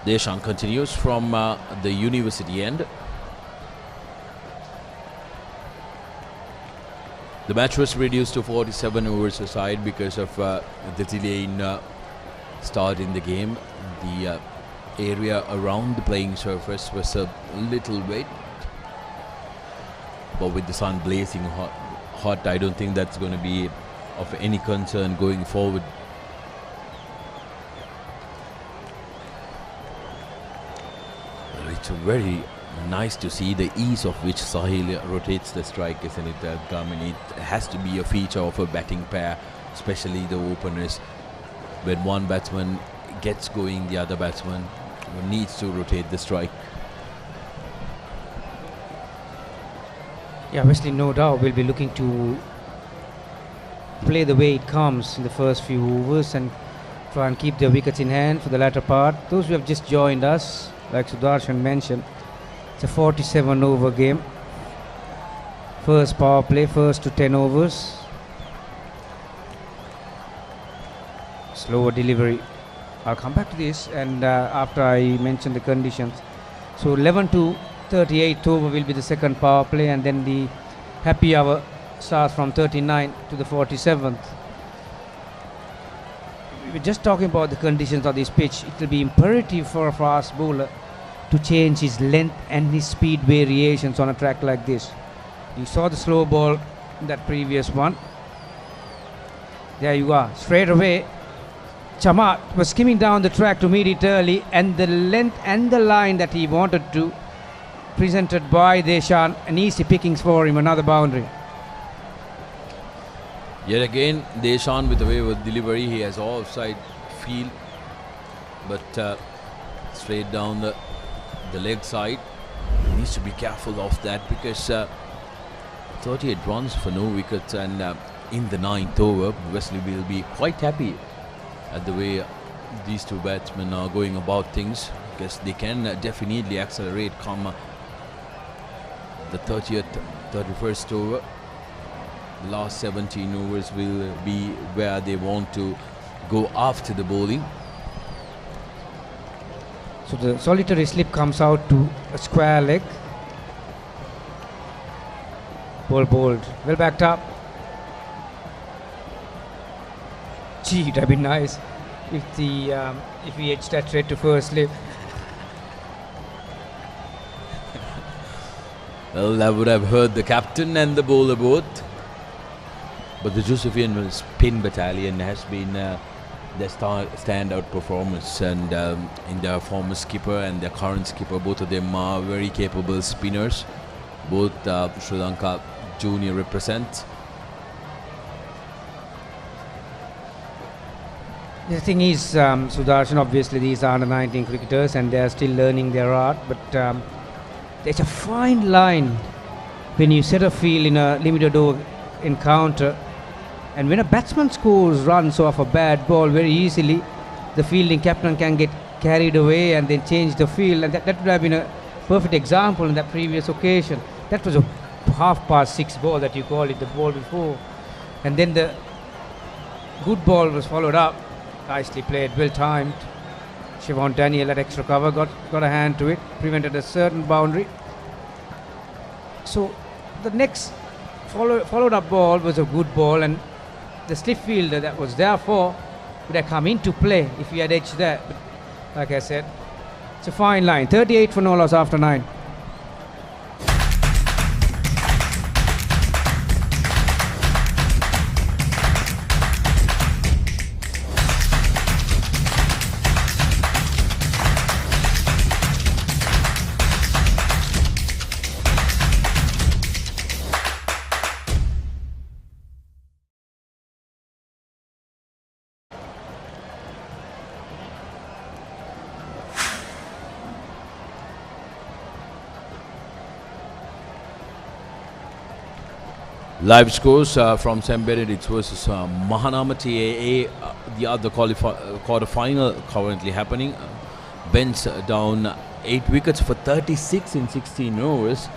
Deshan continues from the university end. The match was reduced to 47 overs aside because of the delay in starting the game. The area around the playing surface was a little wet, but with the sun blazing hot, I don't think that's going to be of any concern going forward. It's very nice to see the ease of which Sahil rotates the strike, isn't it, Garmin? It has to be a feature of a batting pair, especially the openers. When one batsman gets going, the other batsman needs to rotate the strike. Yeah, Wesley, no doubt, will be looking to play the way it comes in the first few overs and try and keep their wickets in hand for the latter part. Those who have just joined us, like Sudarshan mentioned, it's a 47 over game. First power play, first to 10 overs. Slower delivery. I'll come back to this and after I mention the conditions. So 11 to 38th over will be the second power play, and then the happy hour starts from 39 to the 47th. We're just talking about the conditions of this pitch. It will be imperative for a fast bowler to change his length and his speed variations on a track like this. You saw the slow ball in that previous one. There you are. Straight away, Chamat was skimming down the track to meet it early, and the length and the line that he wanted to presented by Deshan, an easy pickings for him, another boundary. Yet again, Deshan with the way of delivery, he has offside feel, but straight down the leg side. He needs to be careful of that because 38 runs for no wickets, and in the 9th over, Wesley will be quite happy at the way these two batsmen are going about things, because they can definitely accelerate come the 31st over. The last 17 overs will be where they want to go after the bowling. So the solitary slip comes out to a square leg. Ball bowled, well backed up. Gee, that'd be nice if we edged that straight to first slip. Well, I would have heard the captain and the bowler both. But the Josephian spin battalion has been their standout performance, and in their former skipper and their current skipper, both of them are very capable spinners. Both Sri Lanka junior represent. The thing is, Sudarshan, obviously these are under 19 cricketers and they are still learning their art, but there's a fine line when you set a field in a limited over encounter, and when a batsman scores runs off a bad ball very easily, the fielding captain can get carried away and then change the field, and that would have been a perfect example in that previous occasion. That was a half-past-6 ball that you call it, the ball before, and then the good ball was followed up. Nicely played, well timed. Siobhan Daniel had extra cover, got a hand to it, prevented a certain boundary. So the next followed up ball was a good ball, and the slip fielder that was there for would have come into play if he had edged that. But like I said, it's a fine line. 38 for no loss after 9. Live scores from St. Benedict's versus Mahanama TAA, the other quarter-final currently happening. Ben's down 8 wickets for 36 in 16 overs.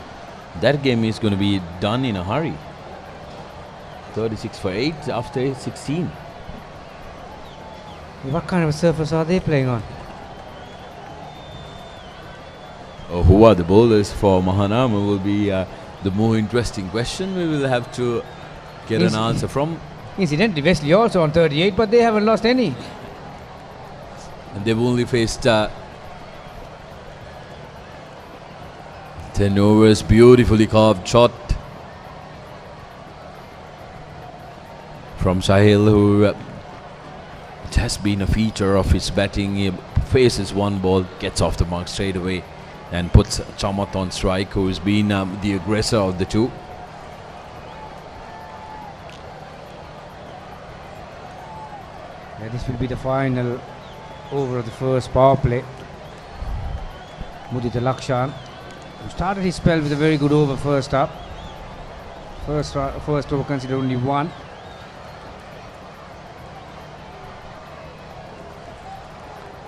That game is going to be done in a hurry. 36 for 8 after 16. What kind of a surface are they playing on? Who are the bowlers for Mahanama will be the more interesting question. We will have to get an answer from. Incidentally, Wesley also on 38, but they haven't lost any. And they've only faced 10 overs. Beautifully carved shot from Sahil, who it has been a feature of his batting. He faces one ball, gets off the mark straight away, and puts Chamat on strike, who has been the aggressor of the two. Yeah, this will be the final over of the first power play. Mudita Lakshan, who started his spell with a very good over first up. First over considered only one.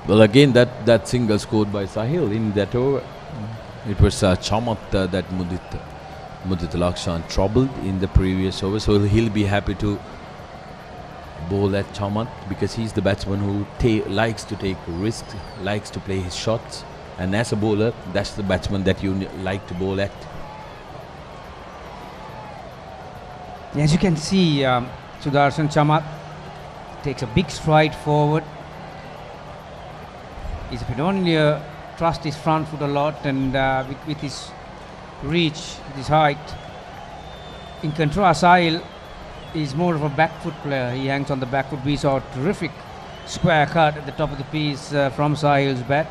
Well, again, that single scored by Sahil in that over. It was Chamat that Mudita Lakshan troubled in the previous over, so he'll be happy to bowl at Chamat because he's the batsman who likes to take risks, likes to play his shots, and as a bowler, that's the batsman that you like to bowl at. As you can see, Sudarshan Chamat takes a big stride forward. He's only trust his front foot a lot, and with his reach, with his height. In contrast, Sahil is more of a back foot player. He hangs on the back foot. We saw a terrific square cut at the top of the piece from Sahil's bat.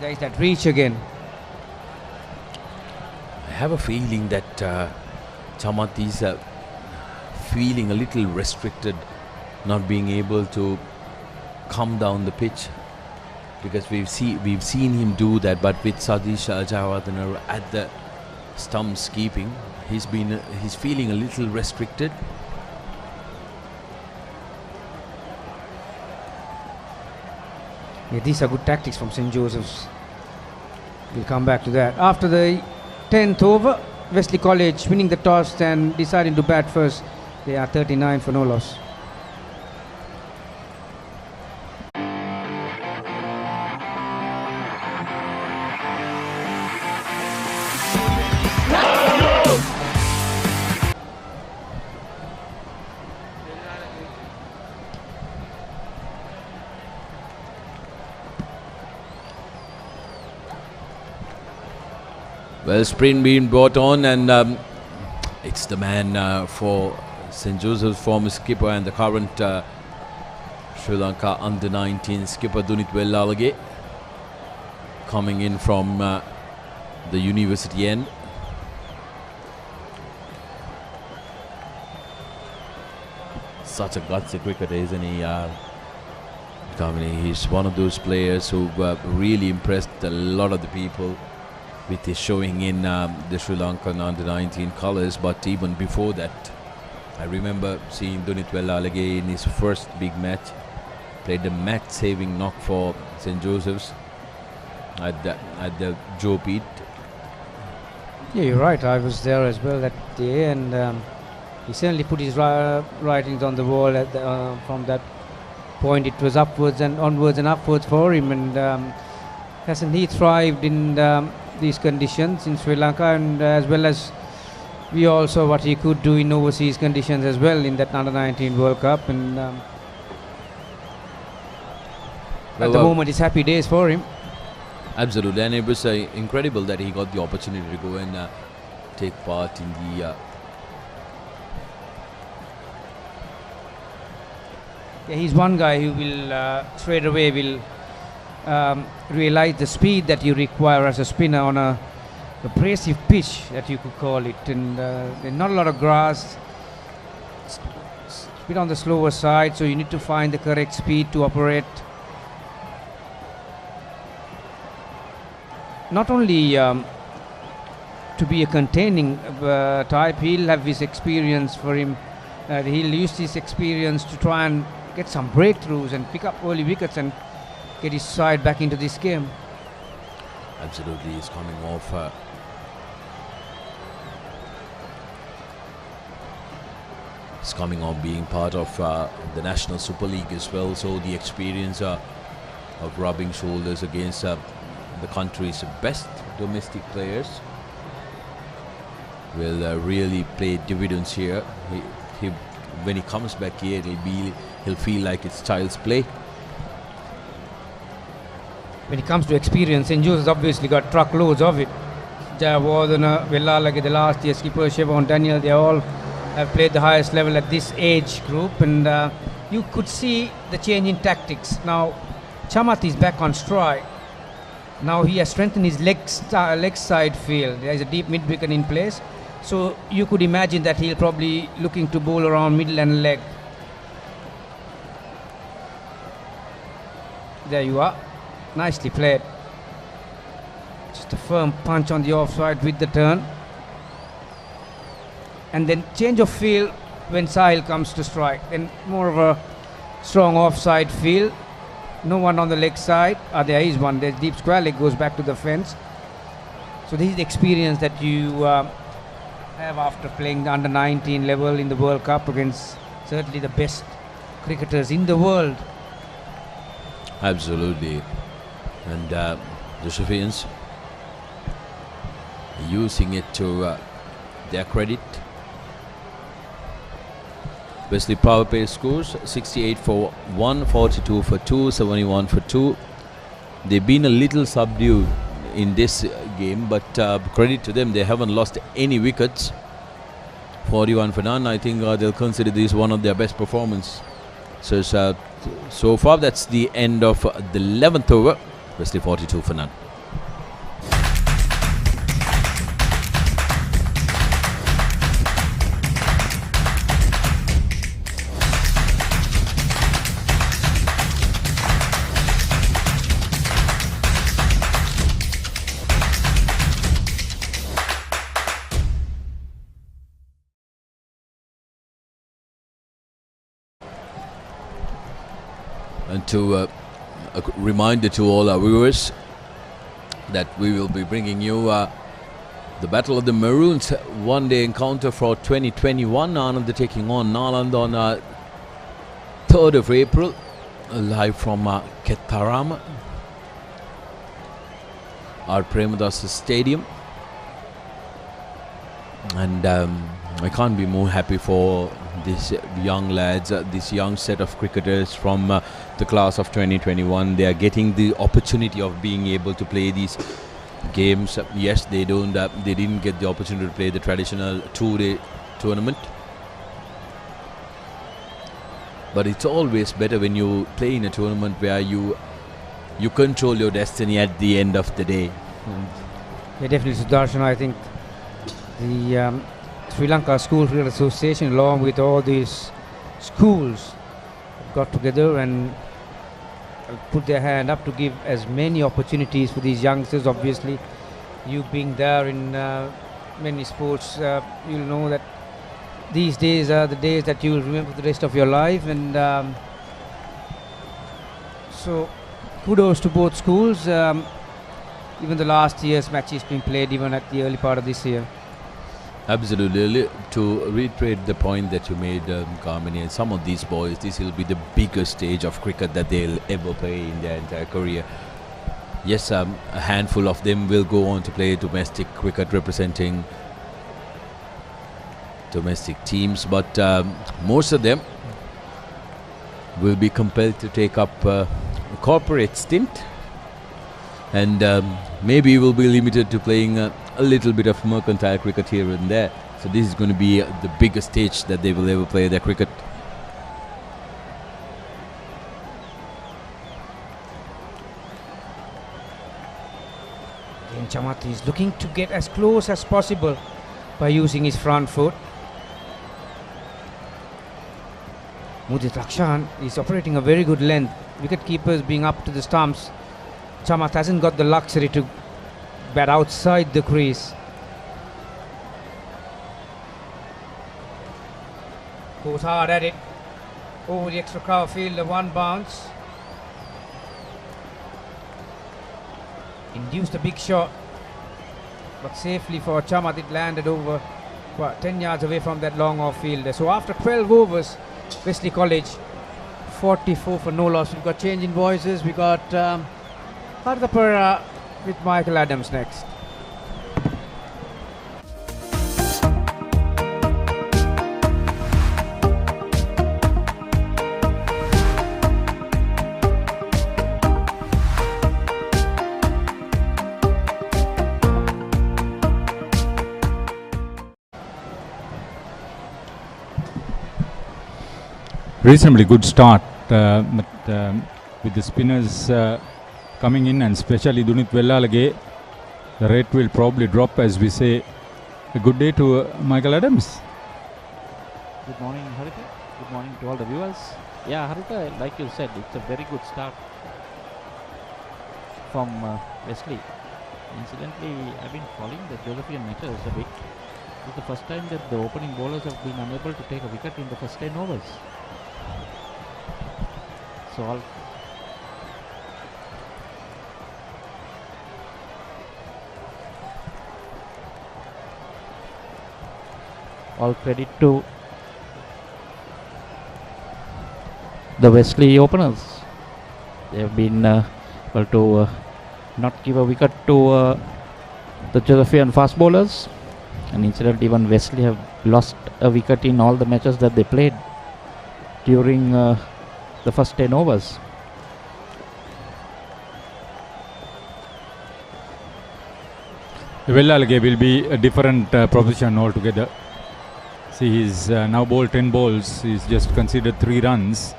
There is that reach again. I have a feeling that Chamat is feeling a little restricted, not being able to come down the pitch, because we've seen him do that, but with Sadish Jayawardene at the stumps keeping, he's feeling a little restricted. Yeah, these are good tactics from St. Joseph's. We'll come back to that. After the 10th over, Wesley College winning the toss and deciding to bat first. They are 39 for no loss. Well, sprint being brought on, and it's the man for St. Joseph's, former skipper and the current Sri Lanka under-19 skipper Dunit Wellalage, coming in from the university end. Such a gutsy cricketer, isn't he? He's one of those players who really impressed a lot of the people with his showing in the Sri Lankan under-19 colours. But even before that, I remember seeing Dunit Wellalage in his first big match, played a match-saving knock for St. Joseph's at the Joe Pete. Yeah, you're right. I was there as well that day, and he certainly put his writings on the wall from that point. It was upwards and onwards and upwards for him, and hasn't he thrived in these conditions in Sri Lanka, and as well as we all saw what he could do in overseas conditions as well in that under-19 World Cup, and at the moment it's happy days for him. Absolutely, and it was incredible that he got the opportunity to go and take part in the yeah, he's one guy who will straight away realize the speed that you require as a spinner on a abrasive pitch, that you could call it, and there's not a lot of grass, bit on the slower side, so you need to find the correct speed to operate. Not only to be a containing type, he'll have his experience for him. He'll use his experience to try and get some breakthroughs and pick up early wickets and get his side back into this game. Absolutely, he's coming off being part of the National Super League as well, so the experience of rubbing shoulders against the country's best domestic players will really play dividends here. When he comes back here, he'll feel like it's child's play. When it comes to experience, St. Joseph's obviously got truckloads of it. Jayawardena, Vellala, the last year skipper, Shevon Daniel, they all have played the highest level at this age group, and you could see the change in tactics. Now, Chamath is back on strike. Now he has strengthened his leg side field. There is a deep mid wicket in place, so you could imagine that he'll probably looking to bowl around middle and leg. There you are. Nicely played. Just a firm punch on the offside with the turn. And then change of field when Sahil comes to strike. Then more of a strong offside field. No one on the leg side. There is one. There's deep square leg, goes back to the fence. So this is the experience that you have after playing the under 19 level in the World Cup against certainly the best cricketers in the world. Absolutely. And the Josephians using it to their credit. Wesley power play scores 68 for 1, 42 for 2, 71 for 2. They've been a little subdued in this game, but credit to them, they haven't lost any wickets. 41 for none. I think they'll consider this one of their best performances. So far, that's the end of the 11th over. Wesley 42 for none. And to a reminder to all our viewers that we will be bringing you the Battle of the Maroons one-day encounter for 2021. Anand taking on Nalanda on 3rd of April, live from Kettarama, our Premadas Stadium. And I can't be more happy for these young lads, this young set of cricketers from the class of 2021. They are getting the opportunity of being able to play these games. Yes, they didn't get the opportunity to play the traditional 2-day tournament, but it's always better when you play in a tournament where you control your destiny at the end of the day. Yeah, definitely, Sudarshan. I think the Sri Lanka School Cricket Association, along with all these schools, got together and put their hand up to give as many opportunities for these youngsters. Obviously, you being there in many sports, you'll know that these days are the days that you will remember the rest of your life. And so kudos to both schools. Even the last year's matches been played even at the early part of this year. Absolutely. To reiterate the point that you made, Kamini, and some of these boys, this will be the biggest stage of cricket that they'll ever play in their entire career. Yes, a handful of them will go on to play domestic cricket representing domestic teams, but most of them will be compelled to take up a corporate stint, and maybe will be limited to playing a little bit of mercantile cricket here and there. So this is going to be the biggest stage that they will ever play their cricket. Again, Chamath is looking to get as close as possible by using his front foot. Mudit Lakshan is operating a very good length. Wicket keepers being up to the stumps. Chamath hasn't got the luxury to bat outside the crease. Goes hard at it. Over the extra cover field, the one bounce. Induced a big shot, but safely for Chamath it landed over 10 yards away from that long off fielder. So after 12 overs, Wesley College 44 for no loss. We've got change in voices. We got Hardapara with Michael Adams next. Reasonably good start, but with the spinners coming in, and especially Dunit Vellalage, the rate will probably drop, as we say. A good day to Michael Adams. Good morning, Harita. Good morning to all the viewers. Yeah, Harita, like you said, it's a very good start from Wesley. Incidentally, I've been following the Josephian matches a bit. It's the first time that the opening bowlers have been unable to take a wicket in the first 10 overs. So all credit to the Wesley openers. They have been able to not give a wicket to the Josephian fast bowlers, and incidentally even Wesley have lost a wicket in all the matches that they played during the first 10 overs. Vellalage will be a different proposition altogether. See, he's now bowled 10 balls. He's just conceded 3 runs.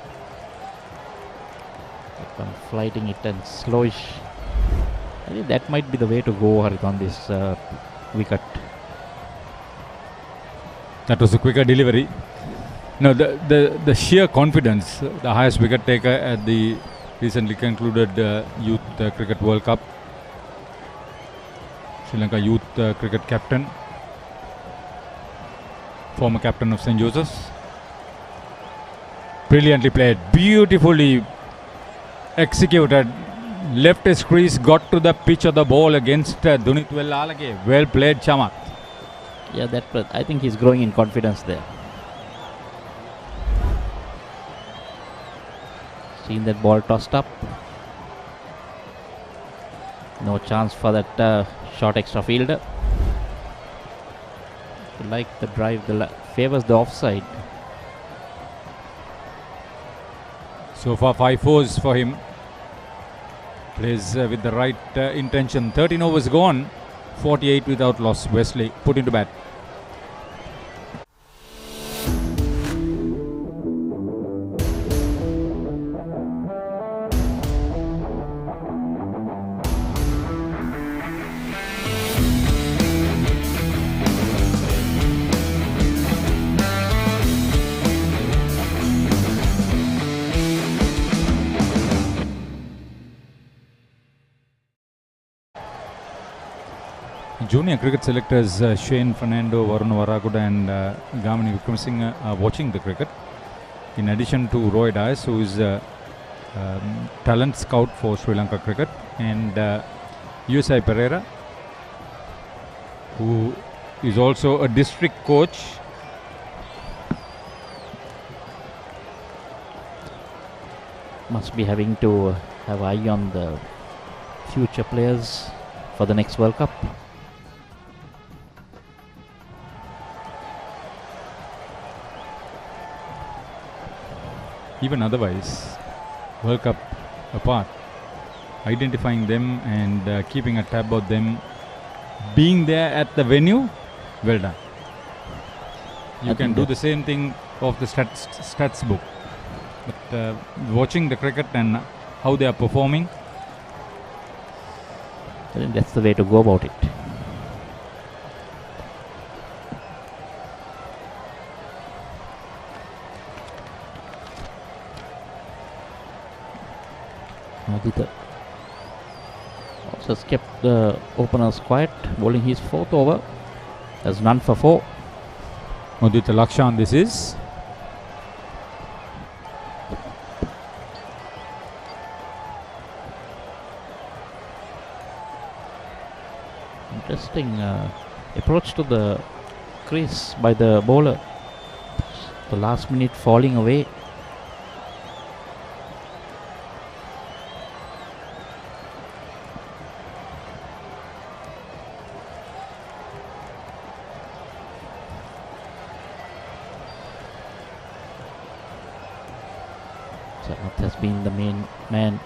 Flighting it and slowish. I think that might be the way to go, Harit, on this wicket. That was a quicker delivery. No, the sheer confidence, the highest wicket taker at the recently concluded Youth Cricket World Cup. Sri Lanka Youth Cricket captain, former captain of St. Joseph's. Brilliantly played, beautifully executed. Left his crease, got to the pitch of the ball against Dunit Vellalage. Well played, Chamak. Yeah, I think he's growing in confidence there. Seen that ball tossed up. No chance for that short extra fielder. Like the drive, favors the offside. So far 5 fours for him. Plays with the right intention. 13 overs gone. 48 without loss. Wesley put into bat. Junior cricket selectors Shane Fernando, Varun Varakuda and Gamini Vikramasinghe are watching the cricket. In addition to Roy Dias, who is talent scout for Sri Lanka cricket, and USI Pereira, who is also a district coach. Must be having to have eye on the future players for the next World Cup. Even otherwise, World Cup apart, identifying them and keeping a tab of them, being there at the venue, well done. You can do the same thing of the stats book, but watching the cricket and how they are performing, I think that's the way to go about it. Aditya also kept the openers quiet, bowling his 4th over. Has none for 4. Aditya Lakshan this is. Interesting approach to the crease by the bowler. The last minute falling away. Chamath has been the main man.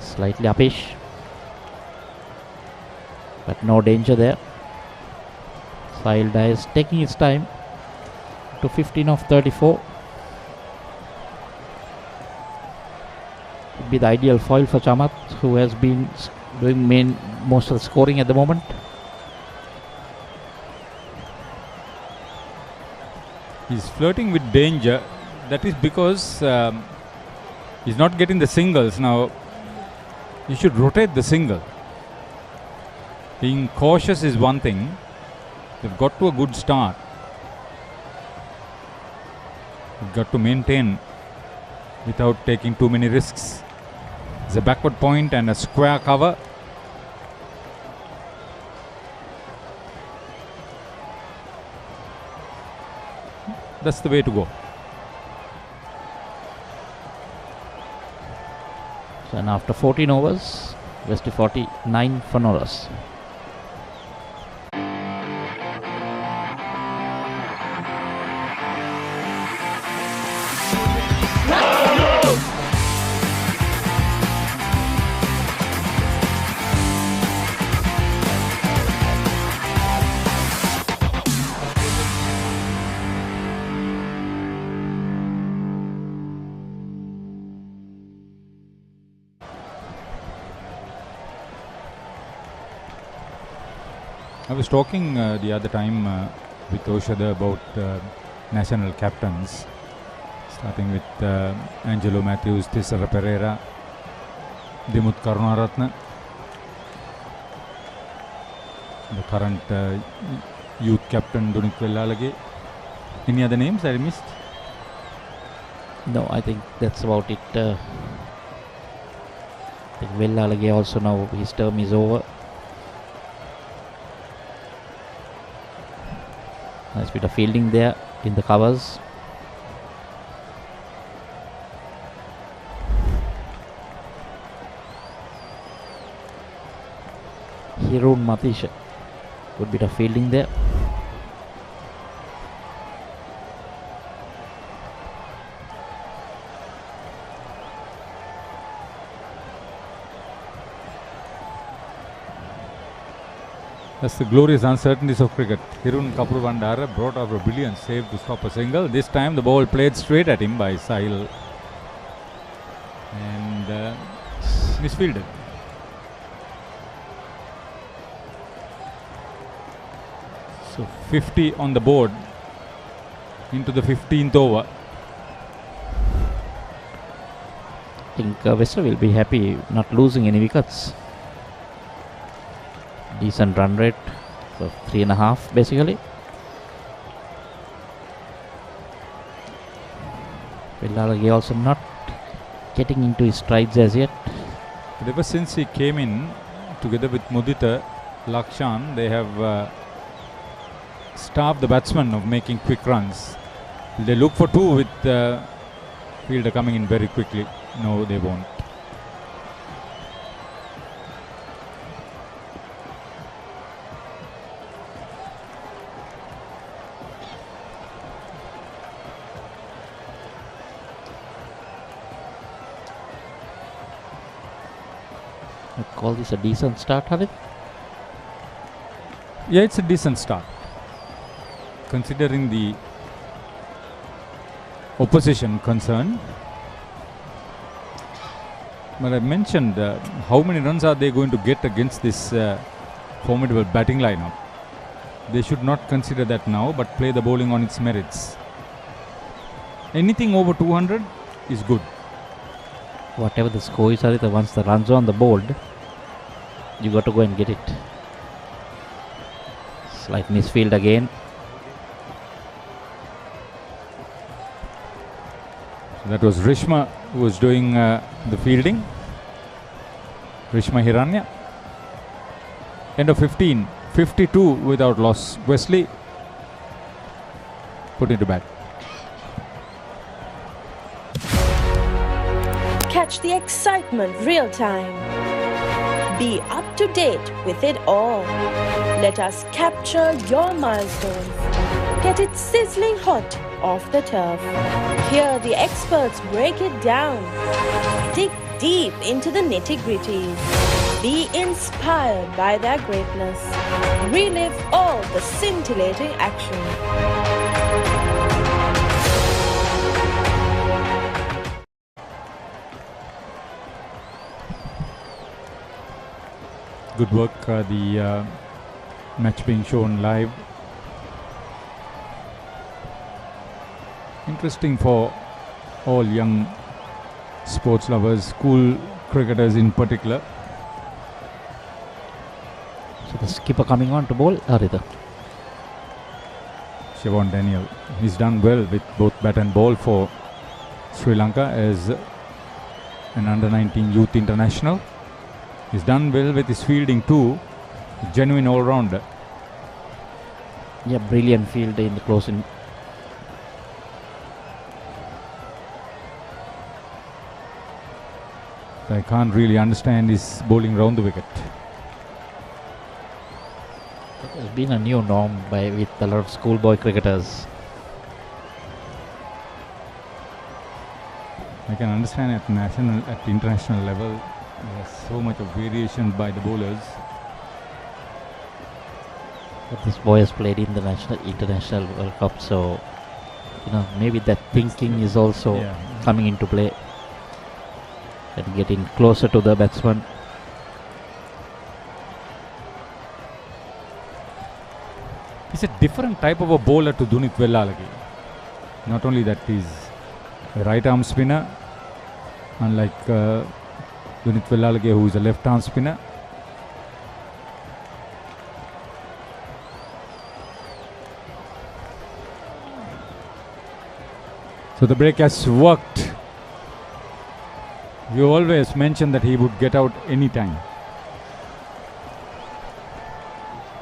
Slightly uppish, but no danger there. Sahil Dai is taking his time to 15 of 34. Would be the ideal foil for Chamath, who has been doing most of the scoring at the moment. He's flirting with danger. That is because he's not getting the singles. Now, you should rotate the single. Being cautious is one thing. They've got to a good start. You've got to maintain without taking too many risks. It's a backward point and a square cover. That's the way to go. So, and after 14 overs, Wesley 49 for Norris. I was talking the other time with Oshada about national captains, starting with Angelo Matthews, Tissara Pereira, Dimuth Karunaratne, the current youth captain Dunik Vellalage. Any other names I missed? No, I think that's about it. I think Vellalage also now his term is over. Nice bit of fielding there in the covers. Hirun Matisha. Good bit of fielding there. That's the glorious uncertainties of cricket. Hirun Kapur Bandara brought out a brilliant save to stop a single. This time the ball played straight at him by Sahil and misfielded. So 50 on the board into the 15th over. I think Wesley will be happy not losing any wickets. Decent run rate, so 3.5 basically. Vellalage also not getting into his strides as yet. But ever since he came in together with Mudita Lakshan, they have starved the batsman of making quick runs. They look for two with the fielder coming in very quickly. No, they won't. I call this a decent start, Harith. Yeah, it's a decent start, considering the opposition concern. But I mentioned how many runs are they going to get against this formidable batting lineup. They should not consider that now, but play the bowling on its merits. Anything over 200 is good. Whatever the score is, Harith, once the runs are on the board, you got to go and get it. Slight misfield again. That was Rishma who was doing the fielding. Rishma Hiranya. End of 15. 52 without loss. Wesley put into bat. Catch the excitement real time. Be up to date with it all. Let us capture your milestones. Get it sizzling hot off the turf. Hear the experts break it down. Dig deep into the nitty-gritties. Be inspired by their greatness. Relive all the scintillating action. Good work, the match being shown live. Interesting for all young sports lovers, school cricketers in particular. So the skipper coming on to bowl, Haritha. Siobhan Daniel. He's done well with both bat and ball for Sri Lanka as an under-19 youth international. He's done well with his fielding too. A genuine all-rounder. Yeah, brilliant field in the closing. I can't really understand his bowling round the wicket. It has been a new norm with a lot of schoolboy cricketers. I can understand at national, at international level, there's so much of variation by the bowlers. But this boy has played in the international World Cup, so maybe that thinking is also coming into play and getting closer to the batsman. He's a different type of a bowler to Dunith Vellalage. Not only that, he's a right arm spinner, unlike Dunith Vellalage, who is a left arm spinner. So the break has worked. You always mentioned that he would get out anytime.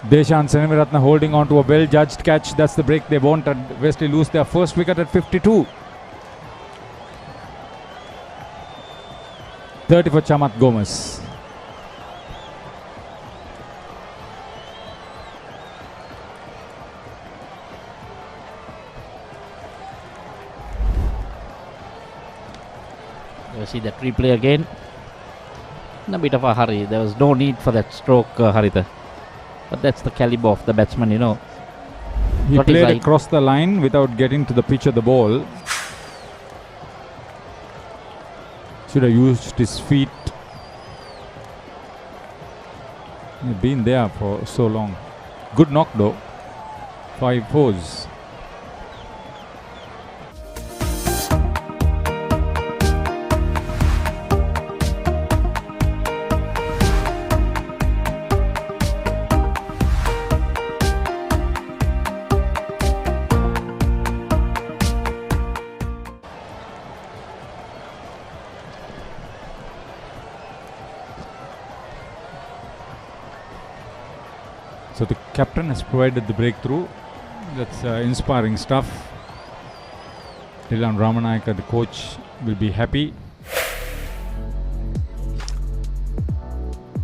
Deshan Seneviratne holding on to a well-judged catch. That's the break they wanted. Wesley lose their first wicket at 52. 30 for Chamat Gomez. You see that replay again. In a bit of a hurry. There was no need for that stroke, Haritha. But that's the caliber of the batsman, He played across the line without getting to the pitch of the ball. Should have used his feet. He's been there for so long. Good knock though. 5 fours. So the captain has provided the breakthrough. That's inspiring stuff. Dhilan Ramanayaka, the coach, will be happy.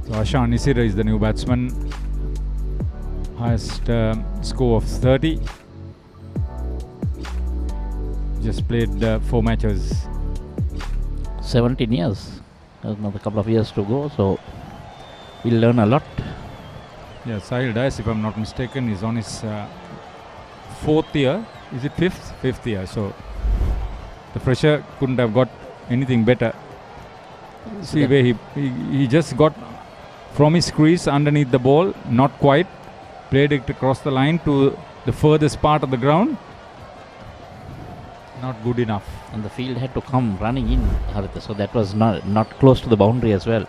So Ashan Nisira is the new batsman. Highest score of 30. Just played 4 matches. 17 years. There's another couple of years to go, so we'll learn a lot. Yeah, Sahil Dias, if I'm not mistaken, is on his 4th year. Is it 5th? 5th year. So the fresher couldn't have got anything better. See where he just got from his crease underneath the ball, not quite. Played it across the line to the furthest part of the ground. Not good enough. And the field had to come running in, Haritha, so that was not close to the boundary as well.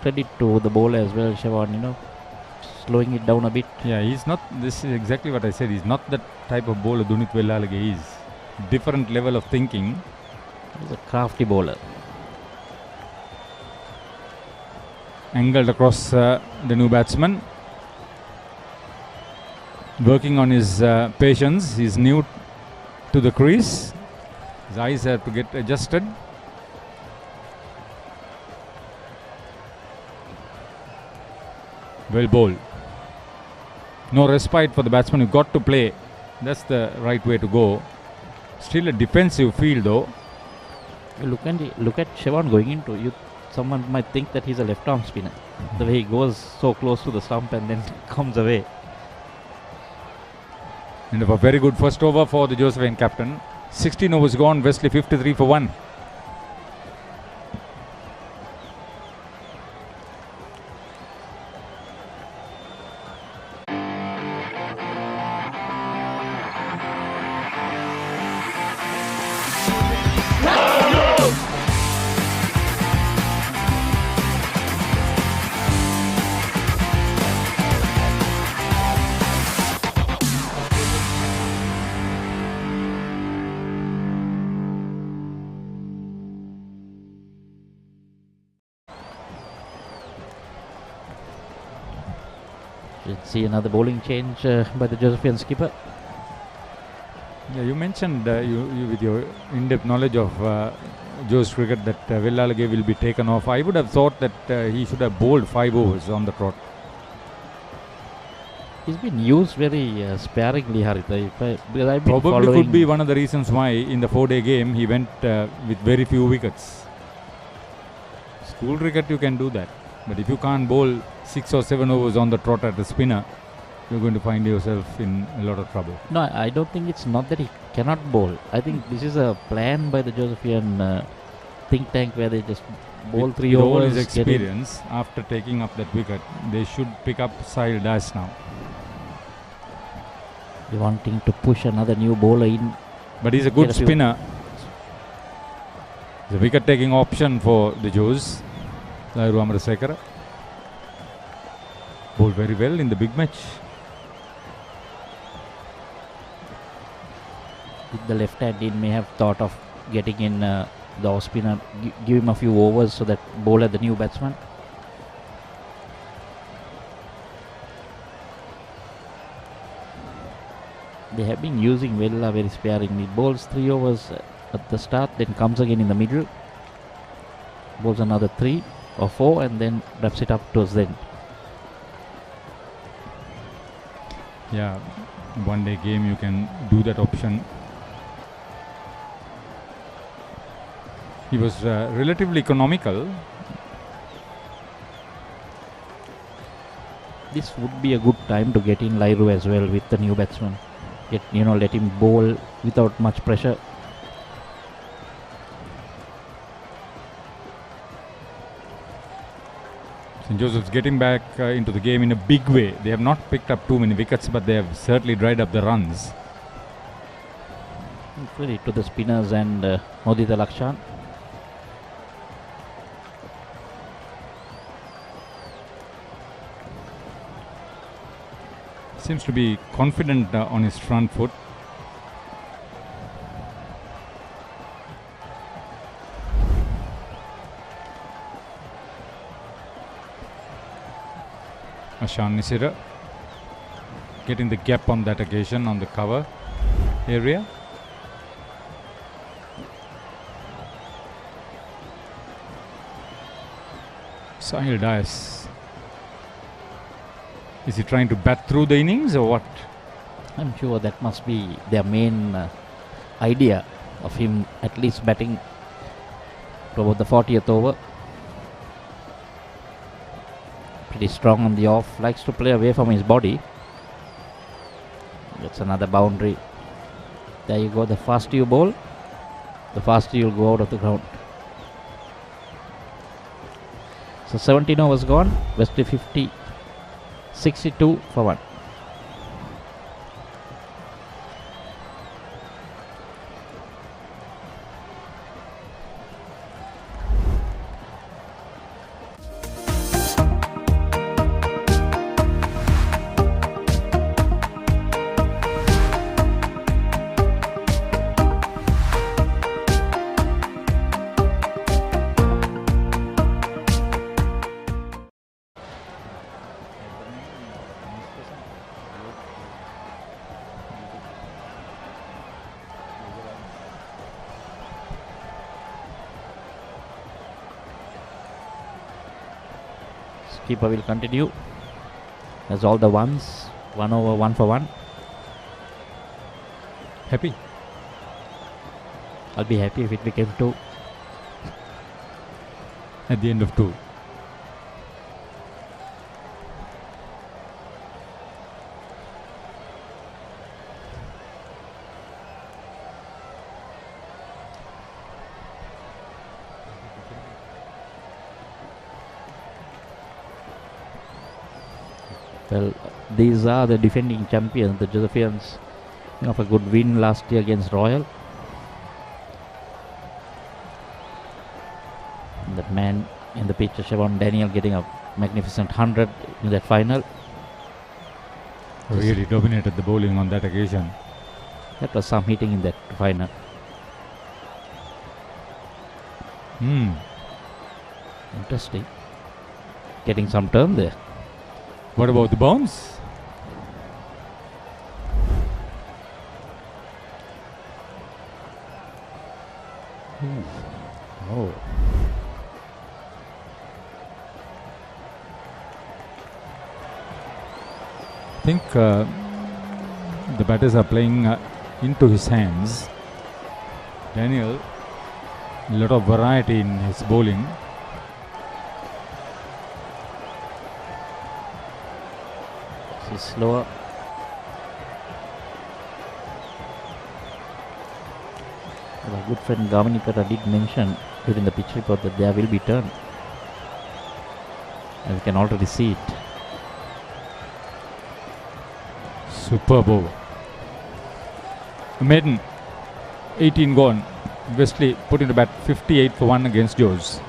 Credit to the bowler as well, Siobhan, slowing it down a bit. Yeah, he's not, this is exactly what I said, he's not that type of bowler Dunith Vellalage is. Different level of thinking. He's a crafty bowler. Angled across the new batsman. Working on his patience. He's new to the crease. His eyes have to get adjusted. Well bowled. No respite for the batsman. You got to play. That's the right way to go. Still a defensive field though. Look at Sivan going into you. Someone might think that he's a left-arm spinner. The way he goes so close to the stump and then comes away. And a very good first over for the Josephine captain. 16 overs gone. Wesley 53 for 1. Let's see another bowling change by the Josephian skipper. Yeah, you mentioned you with your in-depth knowledge of Joe's cricket that Villalage will be taken off. I would have thought that he should have bowled 5 overs on the trot. He's been used very sparingly, Haritha. Because I've been Probably following. could be one of the reasons why in the 4-day game he went with very few wickets. School cricket you can do that, but if you can't bowl 6 or 7 overs on the trot at the spinner, you're going to find yourself in a lot of trouble. No, I don't think it's not that he cannot bowl. I think this is a plan by the Josephian think tank where they just bowl 3 with overs. all his experience, after taking up that wicket, they should pick up Sahil Das now. They're wanting to push another new bowler in. But he's a good spinner. It's a wicket-taking option for the Joes. Lairu Amarasekara bowled very well in the big match. With the left hand in, may have thought of getting in the off spinner, give him a few overs so that bowler the new batsman. They have been using Vella very sparingly. Bowls 3 overs at the start, then comes again in the middle. Bowls another 3 or 4 and then wraps it up towards the end. Yeah, 1-day game you can do that option. He was relatively economical. This would be a good time to get in Lairu as well with the new batsman. Let him bowl without much pressure. St. Joseph's getting back into the game in a big way. They have not picked up too many wickets, but they have certainly dried up the runs. Credit to the spinners and Modita Lakshan. Seems to be confident on his front foot. Ashan Nisira getting the gap on that occasion on the cover area. Sahil Das. Is he trying to bat through the innings or what? I'm sure that must be their main idea of him at least batting to about the 40th over. Pretty strong on the off, likes to play away from his body. That's another boundary. There you go, the faster you bowl, the faster you'll go out of the ground. So 17 overs gone, Wesley 50, 62 for 1. Keeper will continue. That's all the ones. 1 over, 1 for 1. Happy? I'll be happy if it became 2. At the end of 2. Well, these are the defending champions, the Josephians, of a good win last year against Royal. And that man in the picture, Siobhan Daniel, getting a magnificent 100 in that final. Really dominated the bowling on that occasion. That was some hitting in that final. Interesting. Getting some turn there. What about the bounce? Oh. I think the batters are playing into his hands. Daniel, a lot of variety in his bowling. This is slower. Our good friend Gavanikara did mention during the pitch report that there will be turn. And we can already see it. Superb over. Maiden, 18 gone. Wesley put into bat 58 for 1 against Joes.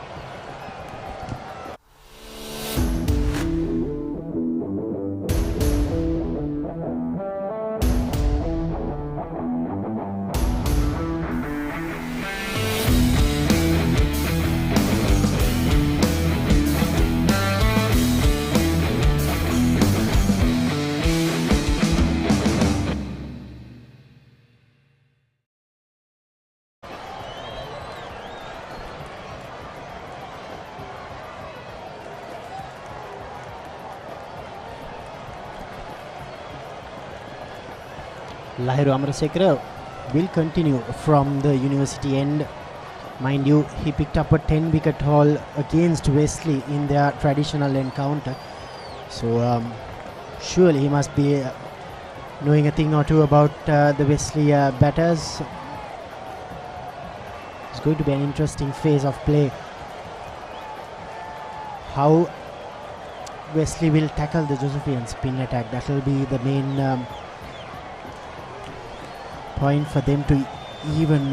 Lahiru Amarasekara will continue from the university end. Mind you, he picked up a 10-wicket haul against Wesley in their traditional encounter. So surely he must be knowing a thing or two about the Wesley batters. It's going to be an interesting phase of play. How Wesley will tackle the Josephian spin attack. That will be the main point for them to even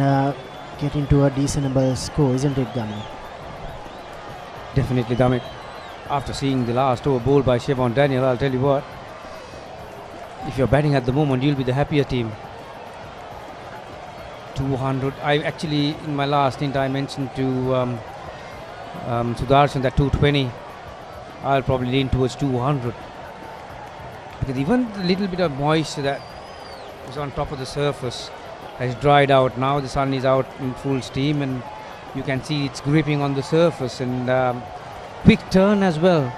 get into a decentable score, isn't it, Gamin? Definitely, Damit. After seeing the last over bowled by Siobhan Daniel, I'll tell you what, if you're batting at the moment, you'll be the happier team. 200. I actually, in my last stint, I mentioned to Sudarshan that 220. I'll probably lean towards 200. Because even the little bit of moisture that was on top of the surface has dried out. Now the sun is out in full steam and you can see it's gripping on the surface, and quick turn as well.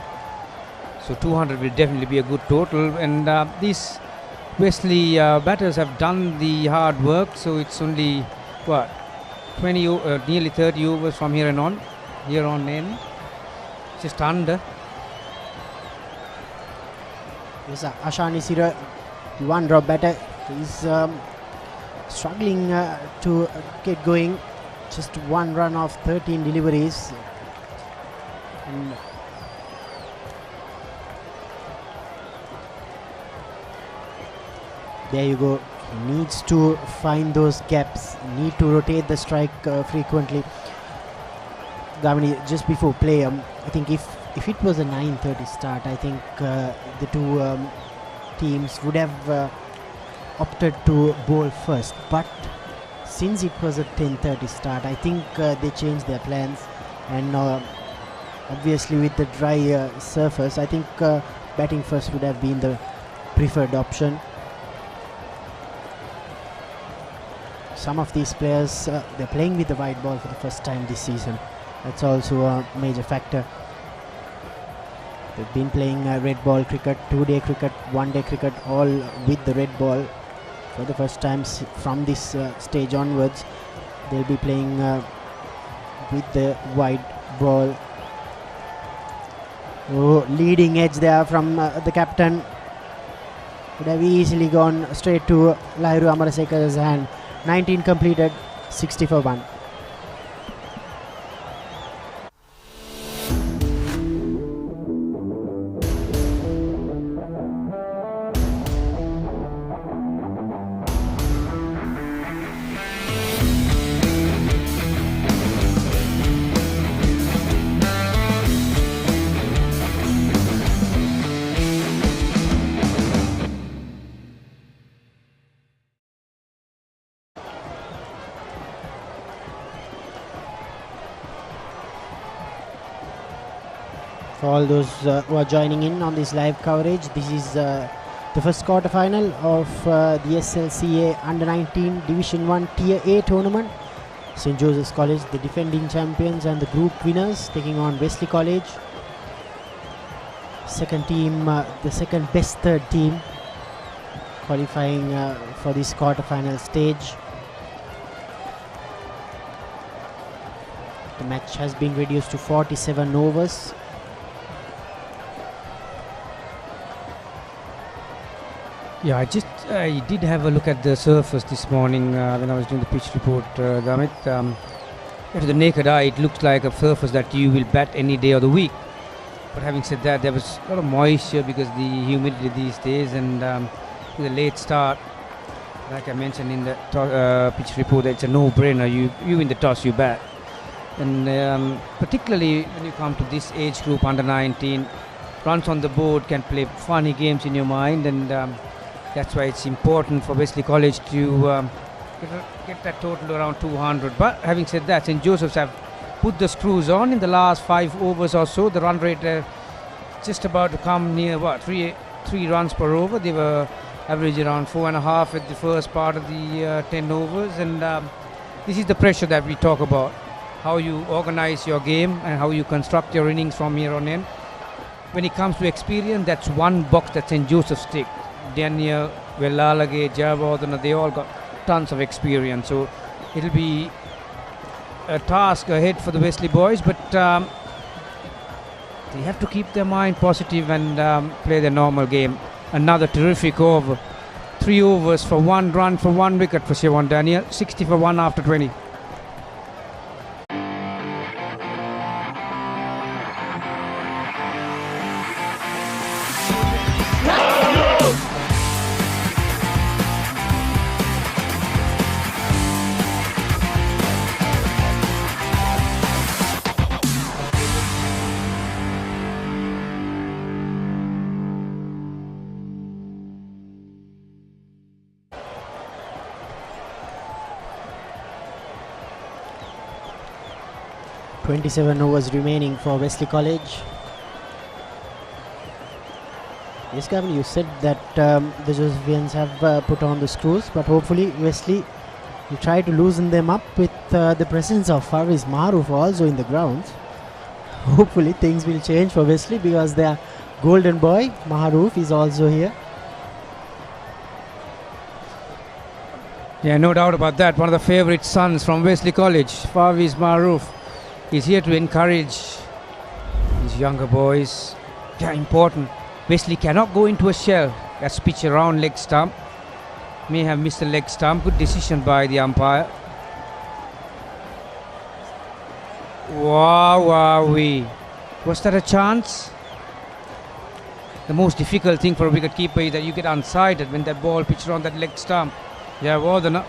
So 200 will definitely be a good total, and these Wesley batters have done the hard work, so it's only what, 20 nearly 30 overs from here on in, just under. Yes, Ashani Sira, the one drop batter, is struggling to get going. Just one run of 13 deliveries. And there you go. He needs to find those gaps. Need to rotate the strike frequently. Gavini, just before play, I think if it was a 9:30 start, I think the two teams would have opted to bowl first. But since it was a 10:30 start, I think they changed their plans, and obviously with the dry surface, I think batting first would have been the preferred option. Some of these players, they're playing with the white ball for the first time this season. That's also a major factor. They've been playing red ball cricket, 2-day cricket, 1-day cricket, all with the red ball. For the first time from this stage onwards, they'll be playing with the white ball. Oh, leading edge there from the captain. Could have easily gone straight to Lairu Amarasekara's hand. 19 completed, 60 for 1. For all those who are joining in on this live coverage, this is the first quarter final of the SLCA Under 19 Division 1 Tier A tournament. St. Joseph's College, the defending champions and the group winners, taking on Wesley College. Second team, the second best third team, qualifying for this quarter final stage. The match has been reduced to 47 overs. Yeah, I did have a look at the surface this morning when I was doing the pitch report, Damit. To the naked eye, it looks like a surface that you will bat any day of the week. But having said that, there was a lot of moisture because the humidity these days, and with a late start, like I mentioned in the pitch report, it's a no-brainer. You win the toss, you bat. And particularly when you come to this age group, under 19, runs on the board can play funny games in your mind, and that's why it's important for Wesley College to get that total around 200. But having said that, St. Joseph's have put the screws on in the last 5 overs or so. The run rate just about to come near 3 runs per over. They were averaging around 4.5 at the first part of the 10 overs, and this is the pressure that we talk about. How you organize your game and how you construct your innings from here on in. When it comes to experience, that's one box that St. Joseph's tick. Daniel, Velalage, Javardhana, they all got tons of experience. So it'll be a task ahead for the Wesley boys, but they have to keep their mind positive and play their normal game. Another terrific over. 3 overs for 1 run for 1 wicket for Sivan Daniel. 60 for 1 after 20. .27 overs remaining for Wesley College. Yes, Gavin, you said that the Josephians have put on the screws, but hopefully Wesley will try to loosen them up with the presence of Faris Maruf also in the grounds. Hopefully things will change for Wesley because their golden boy Maruf is also here. Yeah, no doubt about that. One of the favorite sons from Wesley College, Faris Maruf, is here to encourage these younger boys. Yeah, important. Wesley cannot go into a shell. That's pitch around leg stump. May have missed the leg stump. Good decision by the umpire. Wow. Was that a chance? The most difficult thing for a wicket keeper is that you get unsighted when that ball pitched around that leg stump. Yeah, Vardhana.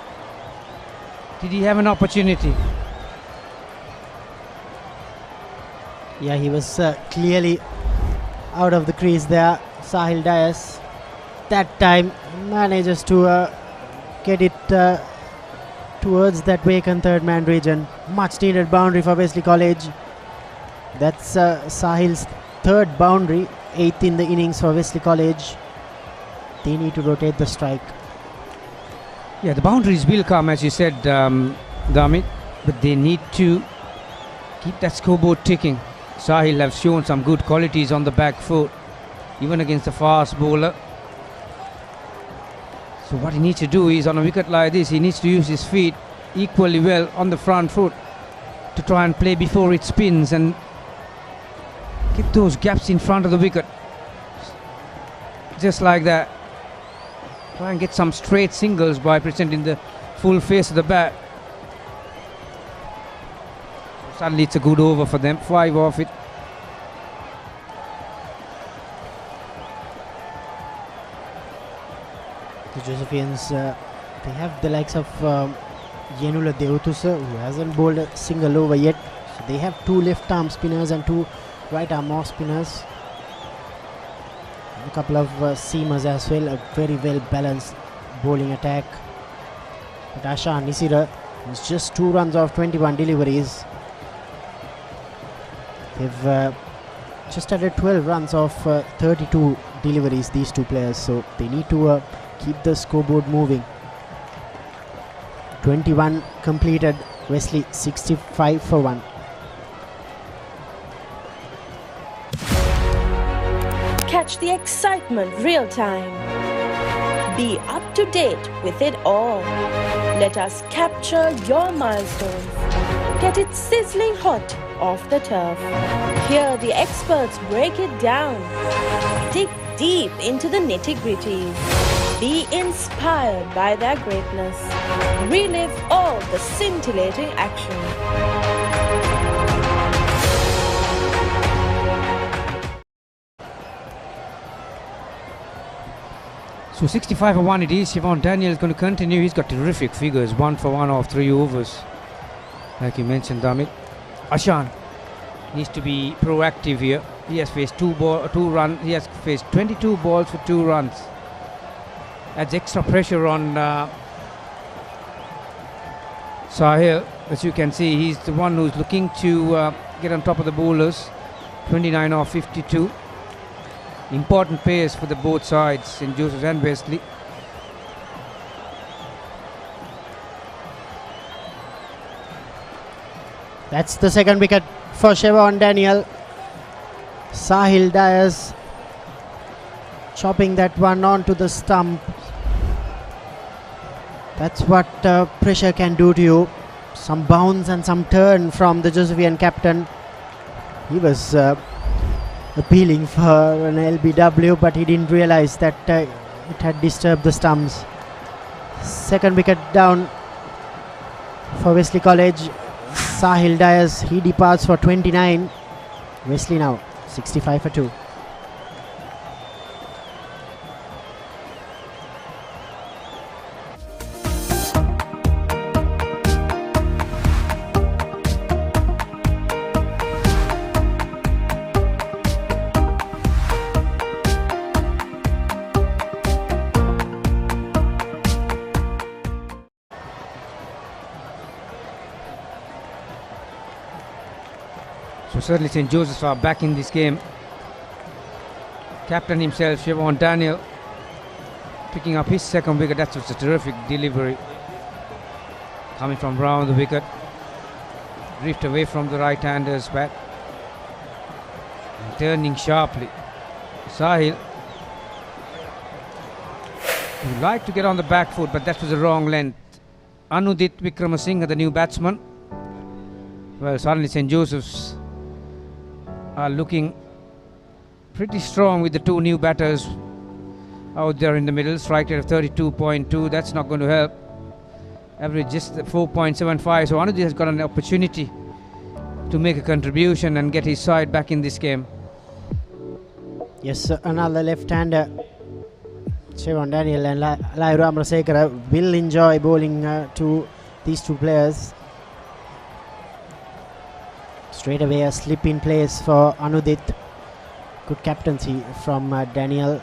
Did he have an opportunity? Yeah, he was clearly out of the crease there. Sahil Dias that time manages to get it towards that vacant third man region. Much needed boundary for Wesley College. That's Sahil's third boundary, 8th in the innings for Wesley College. They need to rotate the strike. Yeah, the boundaries will come, as you said, Damit, but they need to keep that scoreboard ticking. Sahil have shown some good qualities on the back foot, even against the fast bowler. So what he needs to do is, on a wicket like this, he needs to use his feet equally well on the front foot to try and play before it spins and get those gaps in front of the wicket. Just like that. Try and get some straight singles by presenting the full face of the bat. Suddenly it's a good over for them, 5 off it. The Josephians, they have the likes of Yenula Deotusa, who hasn't bowled a single over yet. So they have 2 left arm spinners and 2 right arm off spinners. A couple of seamers as well, a very well balanced bowling attack. But Asha Nisira is just 2 runs off 21 deliveries. They've just added 12 runs off 32 deliveries, these 2 players, so they need to keep the scoreboard moving. 21 completed, Wesley 65 for 1. Catch the excitement real time. Be up to date with it all. Let us capture your milestones. Get it sizzling hot off the turf. Hear the experts break it down. Dig deep into the nitty-gritties. Be inspired by their greatness. Relive all the scintillating action. So 65 for 1 it is. Siobhan Daniel is going to continue. He's got terrific figures, 1 for 1 off 3 overs. Like you mentioned, Damit. Ashan needs to be proactive here. He has faced 2 runs. He has faced 22 balls for 2 runs. Adds extra pressure on Sahil. As you can see, he's the one who's looking to get on top of the bowlers. 29 off 52. Important pace for the both sides, St. Joseph's and Wesley. That's the second wicket for Siobhan Daniel. Sahil Dias chopping that one onto the stump. That's what pressure can do to you. Some bounce and some turn from the Josephian captain. He was appealing for an LBW, but he didn't realize that it had disturbed the stumps. Second wicket down for Wesley College. Sahil Dias, he departs for 29. Wesley now 65 for 2. So certainly St. Joseph's are back in this game. Captain himself, Siobhan Daniel, picking up his second wicket. That was a terrific delivery. Coming from round the wicket. Drift away from the right-hander's bat. And turning sharply. Sahil would like to get on the back foot, but that was the wrong length. Anudit Vikramasinghe, the new batsman. Well, suddenly St. Joseph's are looking pretty strong with the 2 new batters out there in the middle. Strike rate of 32.2. That's not going to help. Average just 4.75. So Anudit has got an opportunity to make a contribution and get his side back in this game. Yes, another left-hander. Siobhan Daniel and Lai Ramarasekara will enjoy bowling to these 2 players. Straight away a slip in place for Anudit. Good captaincy from Daniel.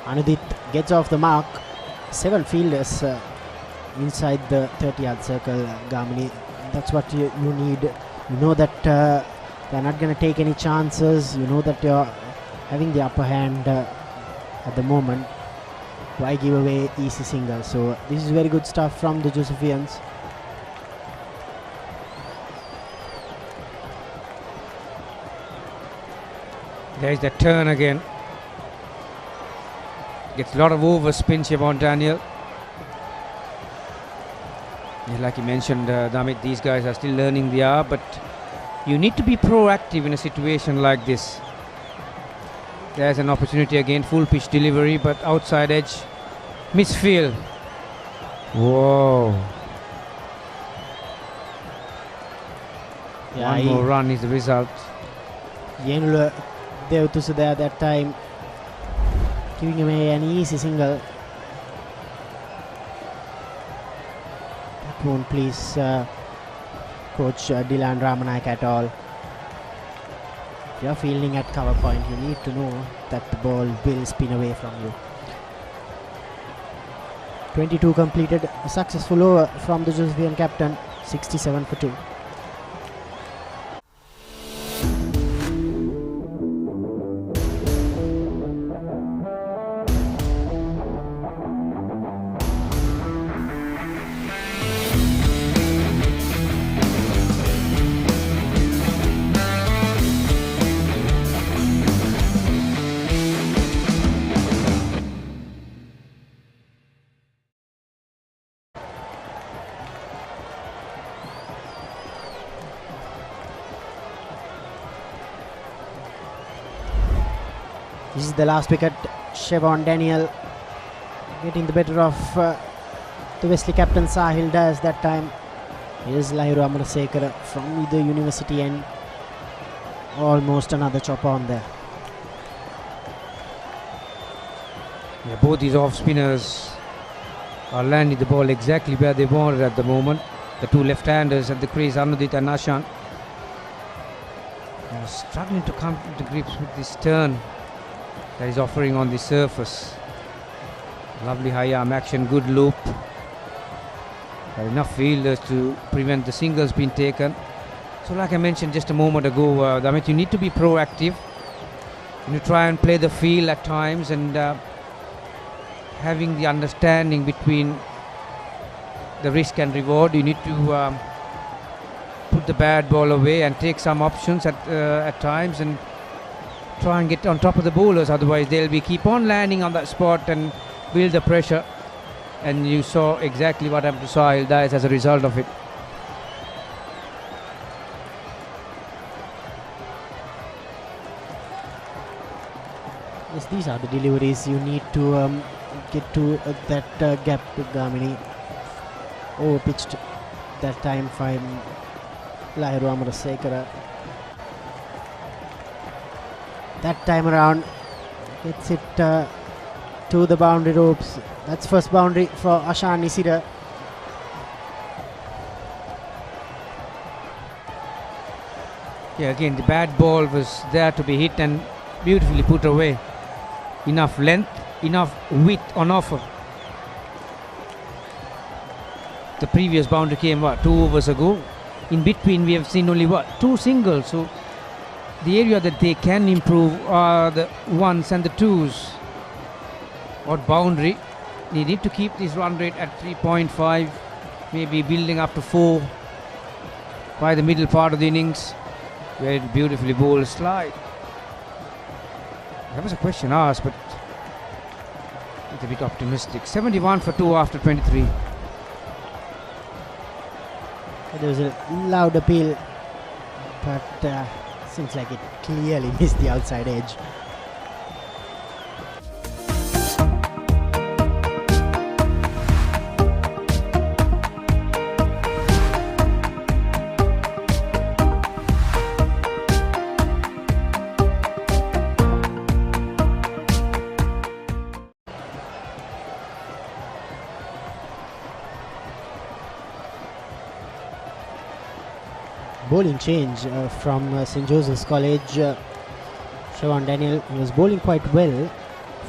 Anudit gets off the mark. 7 fielders inside the 30-yard circle, Gamini. That's what you need. You know that they're not going to take any chances. You know that you're having the upper hand at the moment. Why give away easy single? So this is very good stuff from the Josephians. There's the turn again. Gets a lot of overspin, Siobhan Daniel. Yeah, like you mentioned, Damit, these guys are still learning the art, but you need to be proactive in a situation like this. There's an opportunity again, full pitch delivery, but outside edge, misfield. Whoa. Yeah, One more run is the result. Yenula Devtusa there that time, giving away an easy single. That won't please Coach Dylan Ramanayak at all. If you're fielding at cover point, you need to know that the ball will spin away from you. 22 completed, a successful over from the Josephian captain, 67 for 2. This is the last wicket. Siobhan Daniel getting the better of the Wesley captain Sahil Dias that time. Here's Lahiru Amarasekara from the university end. Almost another chopper on there. Yeah, both these off spinners are landing the ball exactly where they wanted at the moment. The two left-handers at the crease, Anudit and Ashan, are struggling to come to grips with this turn that is offering on the surface. Lovely high arm action, good loop. There are enough fielders to prevent the singles being taken. So like I mentioned just a moment ago, Damit, you need to be proactive. You need to try and play the field at times, and having the understanding between the risk and reward. You need to put the bad ball away and take some options at times, and try and get on top of the bowlers, otherwise they'll be keep on landing on that spot and build the pressure. And you saw exactly what happened to Sahil Dias as a result of it. Yes, these are the deliveries you need to get to that gap with Gamini. Overpitched that time by Lahiru Amarasekara. That time around gets it to the boundary ropes. That's first boundary for Ashan Nisida. Yeah, again the bad ball was there to be hit and beautifully put away. Enough length, enough width on offer. The previous boundary came 2 overs ago. In between we have seen only 2 singles. So the area that they can improve are the 1s and the 2s. Or boundary. They need to keep this run rate at 3.5, maybe building up to 4 by the middle part of the innings. Very beautifully bowled slide. That was a question asked, but it's a bit optimistic. 71 for 2 after 23. There was a loud appeal, but seems like it clearly missed the outside edge. Bowling change from St. Joseph's College. Siobhan Daniel was bowling quite well.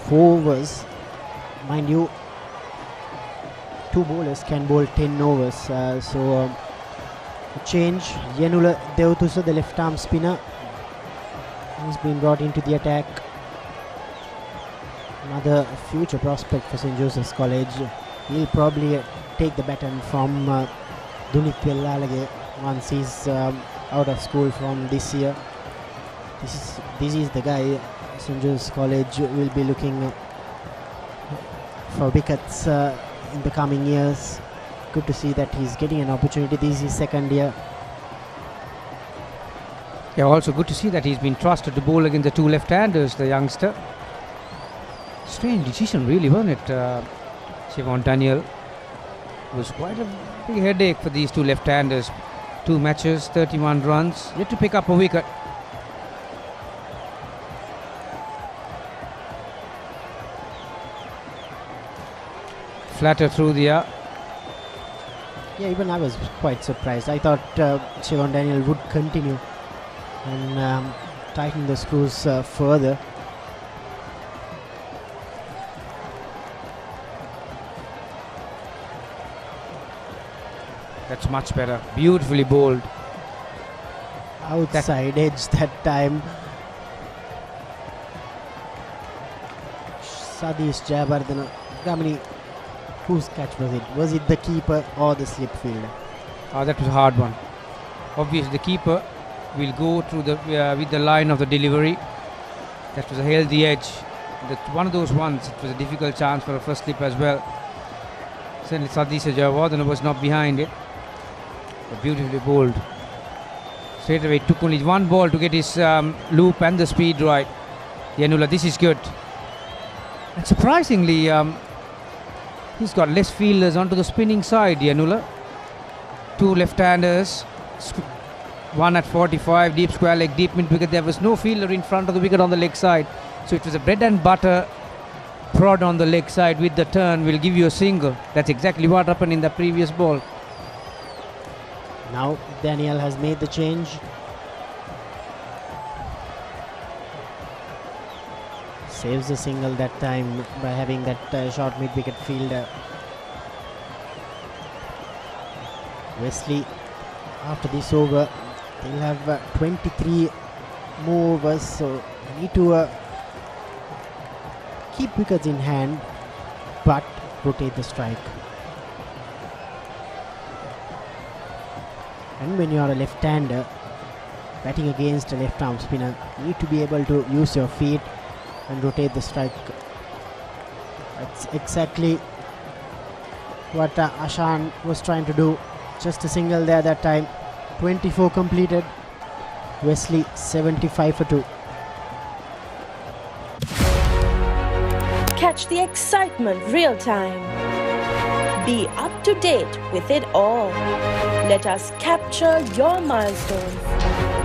4 overs. Mind you, 2 bowlers can bowl 10 overs. So a change. Yenula Devtusa, the left arm spinner, has been brought into the attack. another future prospect for St. Joseph's College. He'll probably take the baton from Dunit Pellalage once he's out of school from this year. This is the guy St. Joseph's College will be looking for wickets in the coming years. Good to see that he's getting an opportunity. This is his second year. Yeah, also good to see that he's been trusted to bowl against the two left-handers, the youngster. Strange decision really, wasn't it? Siobhan Daniel. It was quite a big headache for these two left-handers. 2 matches, 31 runs, yet to pick up a wicket. Flatter through the air. Yeah, even I was quite surprised. I thought Siobhan Daniel would continue and tighten the screws further. That's much better. Beautifully bowled. Outside edge that time. Sadish Jayawardena. Gamini, whose catch was it? Was it the keeper or the slip fielder? That was a hard one. Obviously the keeper will go through the with the line of the delivery. That was a healthy edge. That's one of those ones. It was a difficult chance for a first slip as well. Certainly Sadish Jayawardena was not behind it. But beautifully bowled. Straight away it took only one ball to get his loop and the speed right. Yanula, this is good. And surprisingly, he's got less fielders onto the spinning side, Yanula. 2 left-handers, one at 45, deep square leg, deep mid wicket. There was no fielder in front of the wicket on the leg side. So it was a bread and butter prod on the leg side with the turn will give you a single. That's exactly what happened in the previous ball. Now Daniel has made the change. Saves the single that time by having that short mid-wicket fielder. Wesley, after this over, they'll have 23 more overs, so they need to keep wickets in hand but rotate the strike. And when you are a left-hander batting against a left-arm spinner, you need to be able to use your feet and rotate the strike. That's exactly what Ashan was trying to do. Just a single there that time. 24 completed. Wesley 75 for 2. Catch the excitement real time. Be up to date with it all. Let us capture your milestones.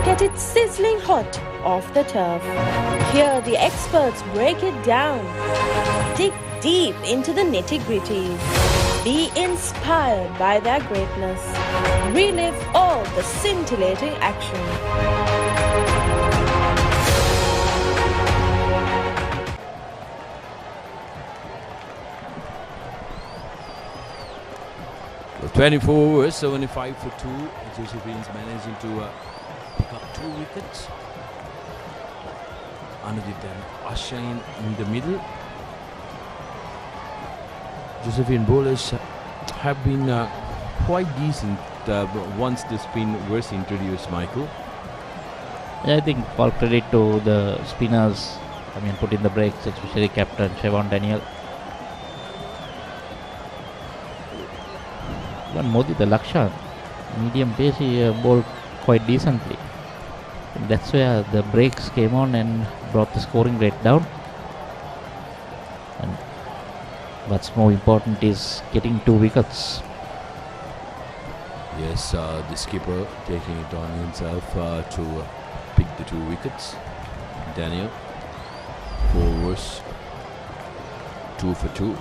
Get it sizzling hot off the turf. Hear the experts break it down. Dig deep into the nitty-gritties. Be inspired by their greatness. Relive all the scintillating action. 24 overs, 75 for 2. Josephine's managing to pick up 2 wickets. Anudit and Ashain in the middle. Josephine bowlers have been quite decent once the spin was introduced, Michael. Yeah, I think all credit to the spinners. I mean, put in the breaks, especially captain Siobhan Daniel. One Modi, the Lakshan, medium pace, he bowled quite decently. And that's where the breaks came on and brought the scoring rate down. And what's more important is getting 2 wickets. Yes, the skipper taking it on himself to pick the 2 wickets. Daniel, 4 overs, 2 for 2.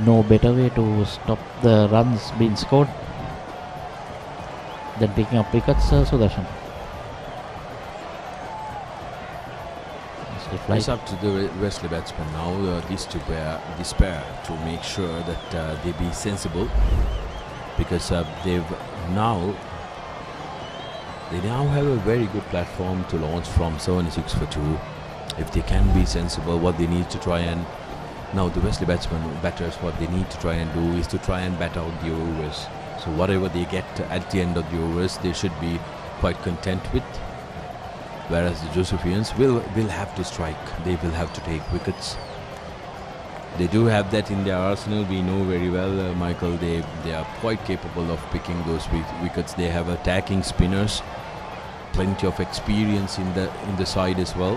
No better way to stop the runs being scored than picking up wickets, Sudarshan. It's up to the Wesley batsmen now, this pair to make sure that they be sensible, because they now have a very good platform to launch from 76 for 2. if they can be sensible, what they need to try and now the Wesley batters, what they need to try and do is to try and bat out the overs. So whatever they get at the end of the overs, they should be quite content with. Whereas the Josephians will have to strike. They will have to take wickets. They do have that in their arsenal. We know very well, Michael. They are quite capable of picking those wickets. They have attacking spinners, plenty of experience in the side as well.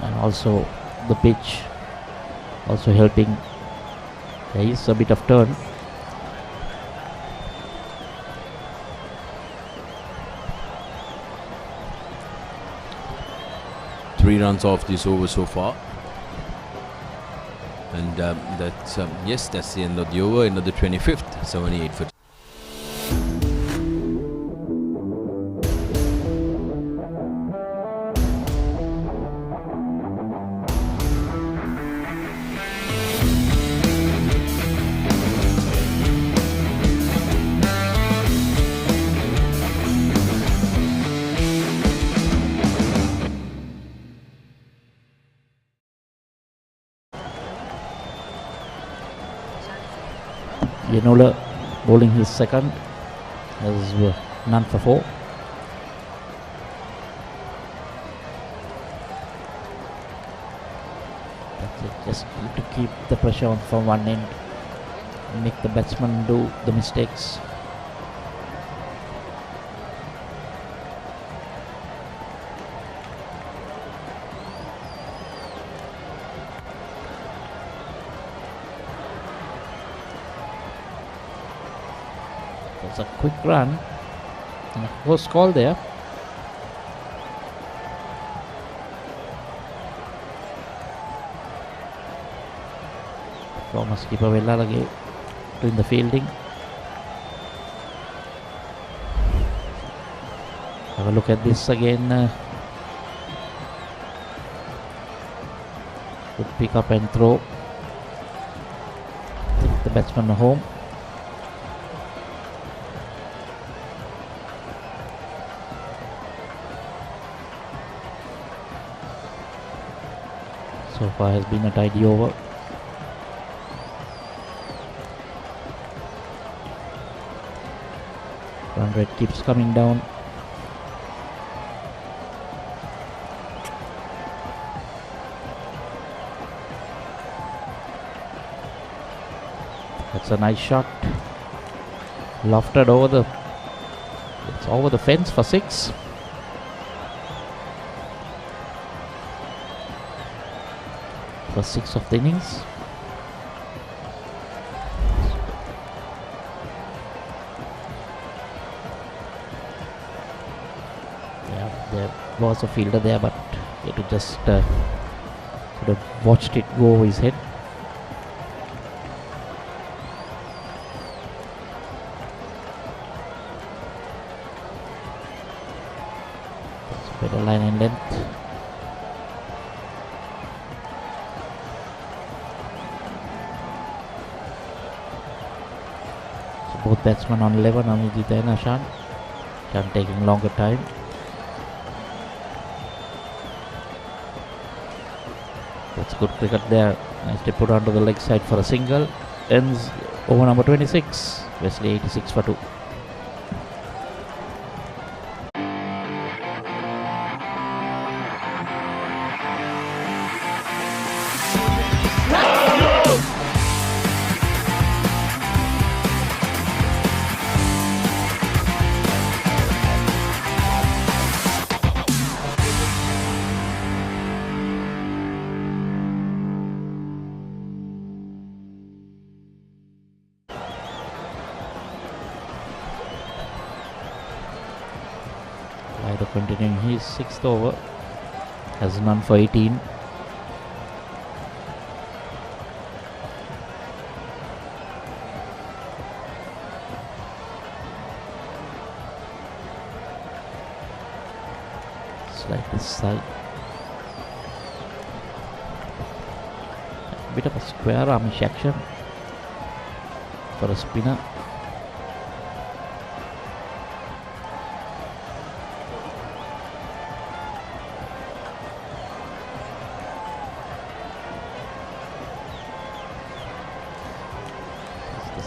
And also the pitch also helping. There is a bit of turn. Three runs off this over so far. And that's that's the end of the over, end of the 25th, 78 for. Yenola bowling his second as none for 4. That's it, just need to keep the pressure on from one end, make the batsman do the mistakes. That's a quick run and a close call there. Former skipper Vellalage doing the fielding. Have a look at this again. Good pick up and throw. Take the batsman home. So far has been a tidy over. Run rate keeps coming down. That's a nice shot. Lofted over it's over the fence for 6. First 6 of the innings. Yeah, there was a fielder there, but he had to just could have watched it go over his head. That's better line and length. Both batsmen on 11, Amijit and Ashan. Ashan taking longer time. That's good cricket there. Nicely put onto the leg side for a single. Ends over number 26. Wesley 86 for 2. Continuing his 6th over, has none for 18. Slightly side. Bit of a square armish action for a spinner.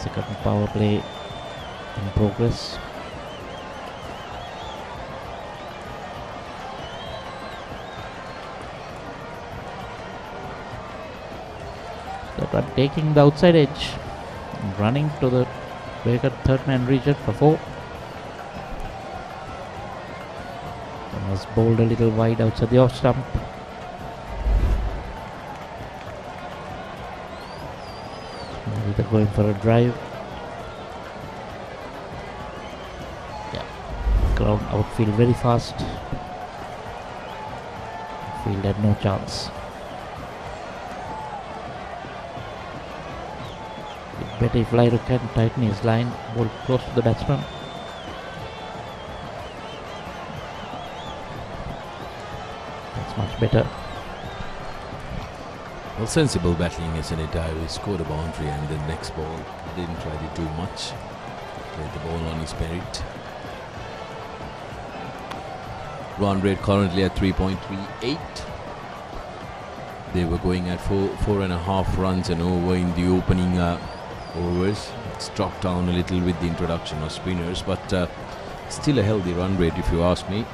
Second power play in progress. That one taking the outside edge, running to the vacant third man region for 4. And was bowled a little wide outside the off stump. They're going for a drive. Yeah, ground outfield very fast. Field had no chance. Better if Lyra can tighten his line, ball close to the batsman. That's much better. Well, sensible battling, isn't it? He scored a boundary and the next ball didn't try to do much. Played the ball on his merit. Run rate currently at 3.38. They were going at 4.5 runs and over in the opening overs. It's dropped down a little with the introduction of spinners, but still a healthy run rate if you ask me.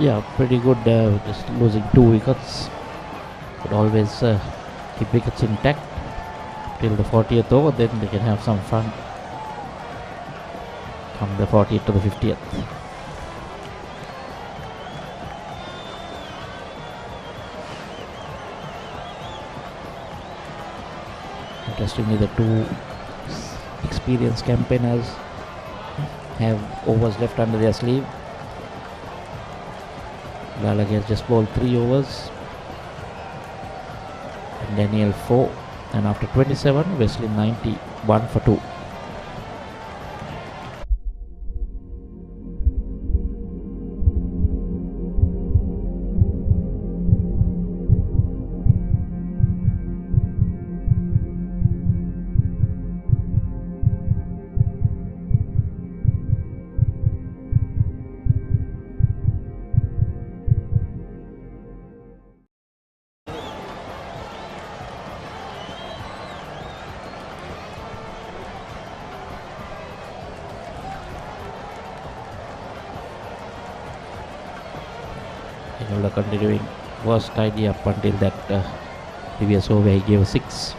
Yeah, pretty good. Just losing 2 wickets, but always keep wickets intact till the 40th over. Then they can have some fun from the 40th to the 50th. Interestingly, the 2 experienced campaigners have overs left under their sleeve. Lalage has just bowled 3 overs and Daniel 4, and after 27 Wesley 91 for 2. Inola continuing was tidy up until that previous over he gave a 6.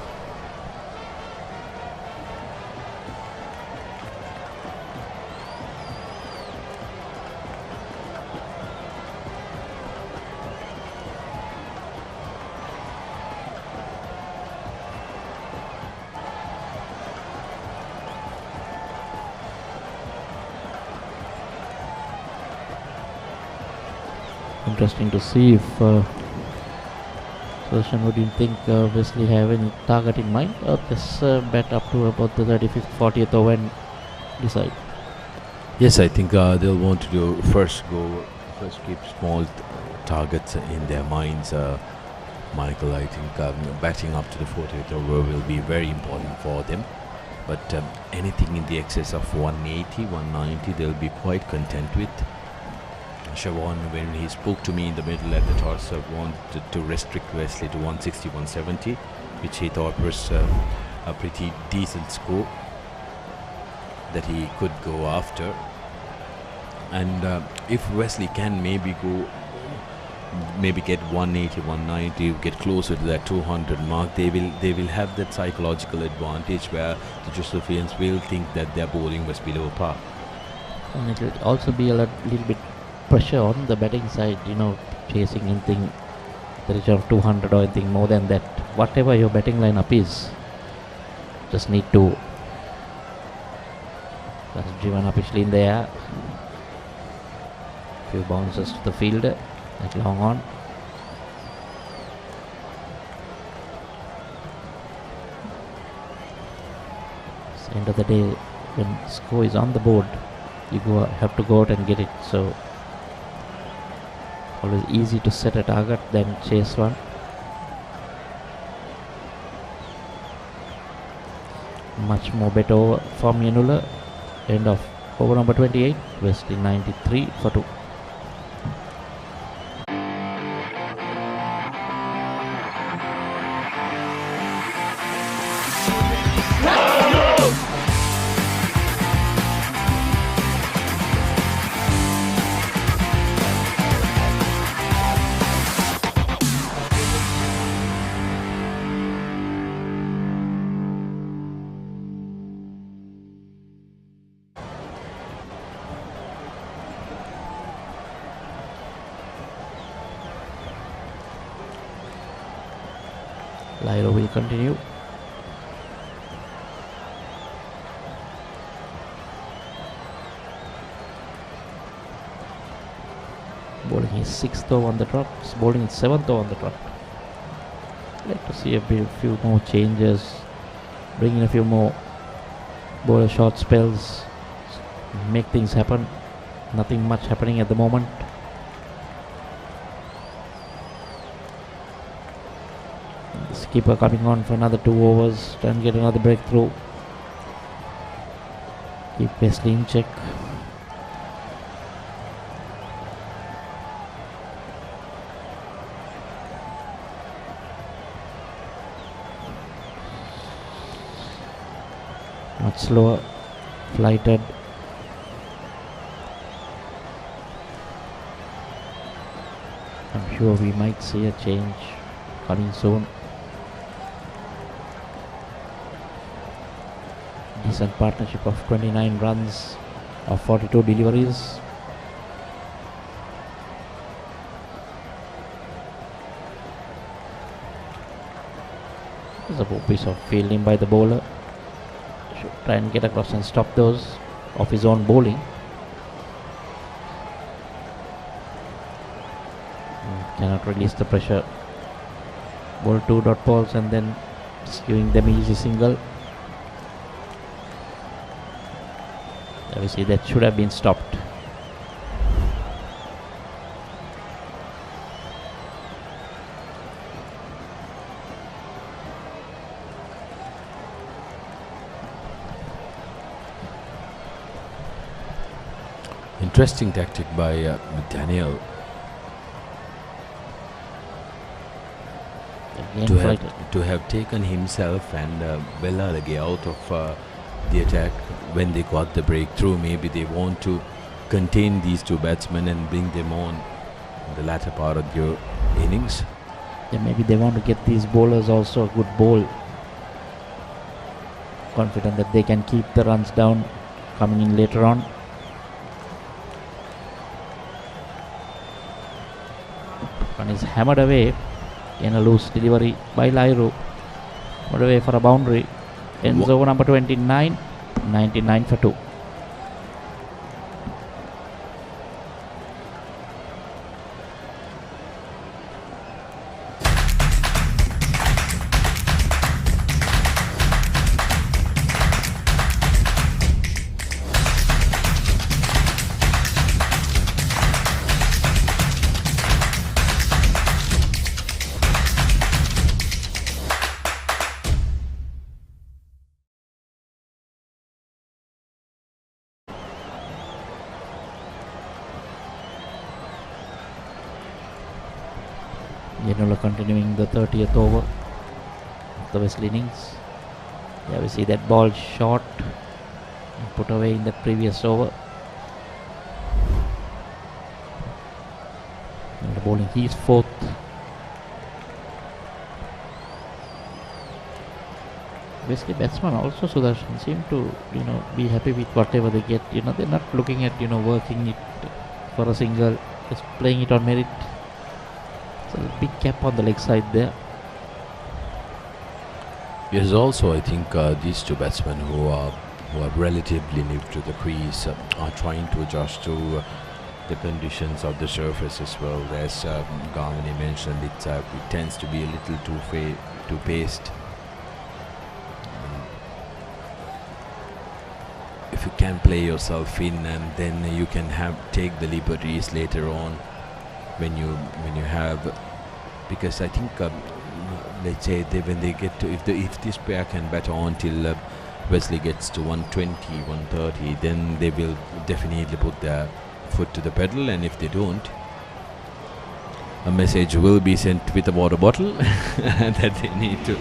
Interesting to see if Sudarshan, would you think Wesley have any target in mind, or this bat up to about the 35th, 40th over and decide? Yes, I think they'll want to do first keep small targets in their minds. Michael, I think batting up to the 40th over will be very important for them. But anything in the excess of 180, 190, they'll be quite content with. Siobhan, when he spoke to me in the middle at the toss, wanted to restrict Wesley to 160, 170, which he thought was a pretty decent score that he could go after. And if Wesley can maybe get 180, 190, get closer to that 200 mark, they will have that psychological advantage where the Josephines will think that their bowling was below par. And it will also be a little bit pressure on the batting side, chasing anything the region of 200 or anything more than that. Whatever your batting lineup is, just need to. That's driven officially in the air. Few bounces to the fielder at long on. It's the end of the day, when score is on the board, you have to go out and get it. So always easy to set a target than chase one. Much more better from Yanula. End of over number 28. Wesley 93 for 2. Lyro will continue. Bowling his 6th over on the trot. He's bowling his 7th over on the trot. Like to see a few more changes, bring in a few more bowler short spells, make things happen. Nothing much happening at the moment. The skipper coming on for another 2 overs, try and get another breakthrough. Keep Wesley in check. Much slower, flighted. I'm sure we might see a change coming soon. Decent partnership of 29 runs of 42 deliveries. There's a piece of fielding by the bowler. Should try and get across and stop those of his own bowling. Cannot release the pressure. Bowl 2 dot balls and then just giving them easy single. Obviously that should have been stopped. Interesting tactic by Daniel to have taken himself and Velarage out of the attack when they got the breakthrough. Maybe they want to contain these two batsmen and bring them on in the latter part of the innings. Yeah, maybe they want to get these bowlers also a good bowl. Confident that they can keep the runs down coming in later on. One is hammered away in a loose delivery by Lyro. Hammered away for a boundary. Ends over number 29, 99 for 2. Yenola continuing the 30th over of the Wesley innings. Yeah, we see that ball short and put away in the previous over. And the bowling, he is 4th. Wesley batsman also, Sudarshan, seem to be happy with whatever they get. They're not looking at working it for a single, just playing it on merit. So a big cap on the leg side there. Yes, also I think these two batsmen who are relatively new to the crease are trying to adjust to the conditions of the surface as well. As Gavani mentioned, it tends to be a little too paced. If you can play yourself in, and then you can take the liberties later on. When you have, because I think let's say when they get to, if this pair can bat on till Wesley gets to 120, 130, then they will definitely put their foot to the pedal, and if they don't, a message will be sent with a water bottle that they need to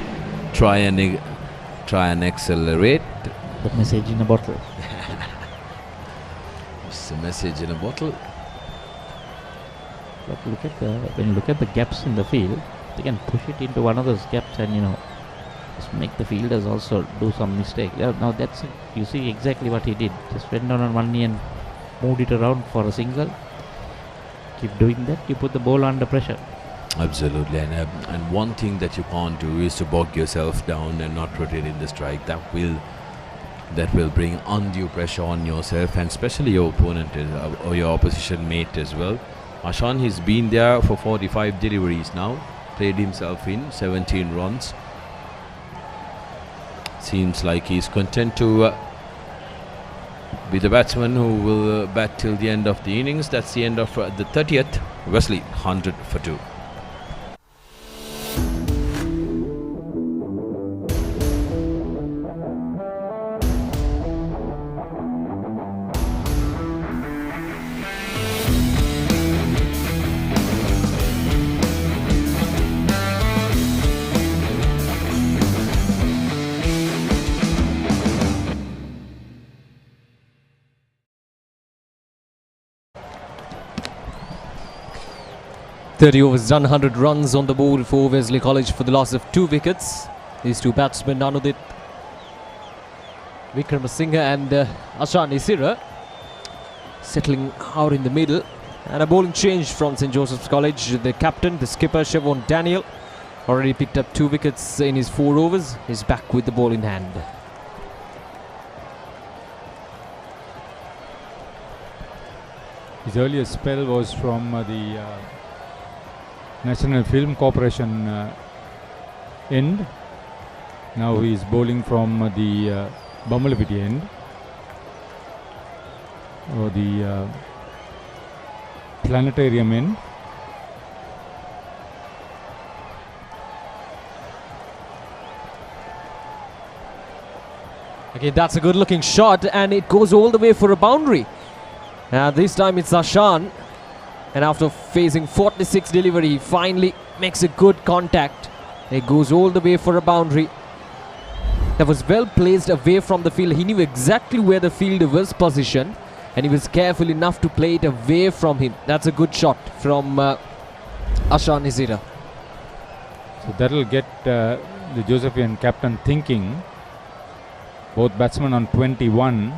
try and accelerate. The message in a bottle. It's a message in a bottle. But when you look at the gaps in the field, they can push it into one of those gaps and just make the fielders also do some mistake. Yeah, now you see exactly what he did. Just went down on one knee and moved it around for a single. Keep doing that, you put the ball under pressure. Absolutely, and one thing that you can't do is to bog yourself down and not rotate in the strike. That will bring undue pressure on yourself and especially your opponent or your opposition mate as well. Ashan, he's been there for 45 deliveries now, played himself in 17 runs. Seems like he's content to be the batsman who will bat till the end of the innings. That's the end of the 30th. Wesley, 100 for 2. Overs done, 100 runs on the board for Wesley College for the loss of 2 wickets. These two batsmen, Nanudit Vikramasinghe and Ashan Isira, settling out in the middle. And a bowling change from St. Joseph's College. The captain, the skipper, Siobhan Daniel, already picked up 2 wickets in his 4 overs. He's back with the ball in hand. His earlier spell was from the National Film Corporation end. Now he is bowling from the Bammalapiti end, or the Planetarium end. Again, that's a good looking shot and it goes all the way for a boundary. This time it's Ashan, and after facing 46 delivery, he finally makes a good contact. It goes all the way for a boundary. That was well placed away from the field. He knew exactly where the fielder was positioned and he was careful enough to play it away from him. That's a good shot from Ashan Isira. So that will get the Josephian captain thinking. Both batsmen on 21.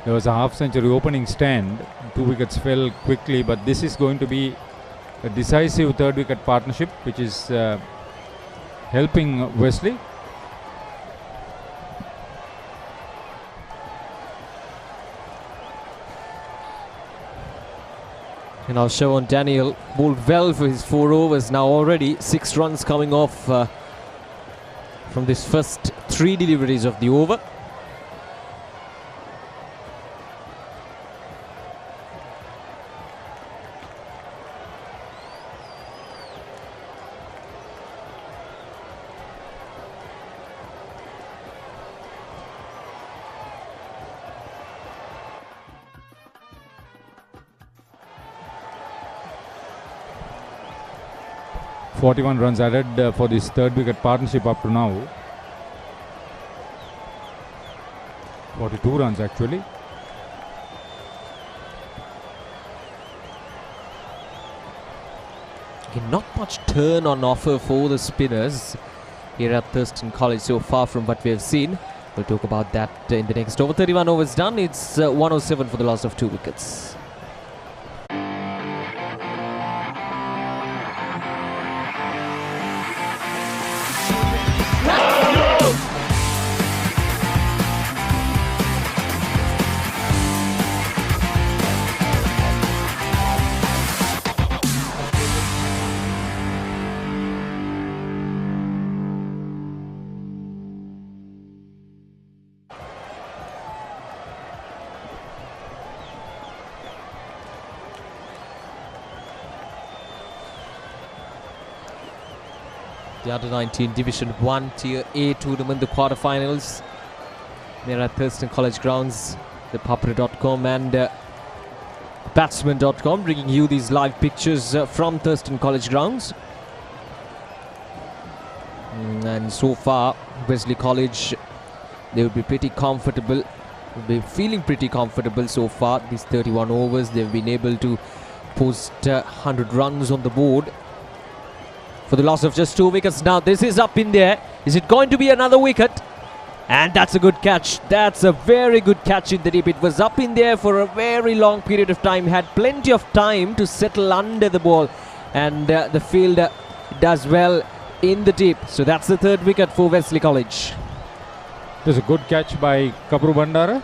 There was a half-century opening stand. 2 wickets fell quickly, but this is going to be a decisive third-wicket partnership, which is helping Wesley. And now Siobhan Daniel bowled well for his 4 overs. Now already 6 runs coming off from this first 3 deliveries of the over. .41 runs added for this third wicket partnership up to now. 42 runs actually. Again, not much turn on offer for the spinners here at Thurston College so far from what we have seen. We'll talk about that in the next over. 31 overs done. It's 107 for the loss of 2 wickets. The Under 19 Division 1 Tier A tournament, the quarterfinals. They're at Thurston College grounds. ThePapra.com and Batsman.com bringing you these live pictures from Thurston College grounds. And so far, Wesley College, they will be pretty comfortable. They're feeling pretty comfortable so far. These 31 overs, they've been able to post 100 runs on the board for the loss of just 2 wickets. Now this is up in there. Is it going to be another wicket? And that's a good catch. That's a very good catch in the deep. It was up in there for a very long period of time. Had plenty of time to settle under the ball. And the fielder does well in the deep. So that's the 3rd wicket for Wesley College. It was a good catch by Kapru Bandara.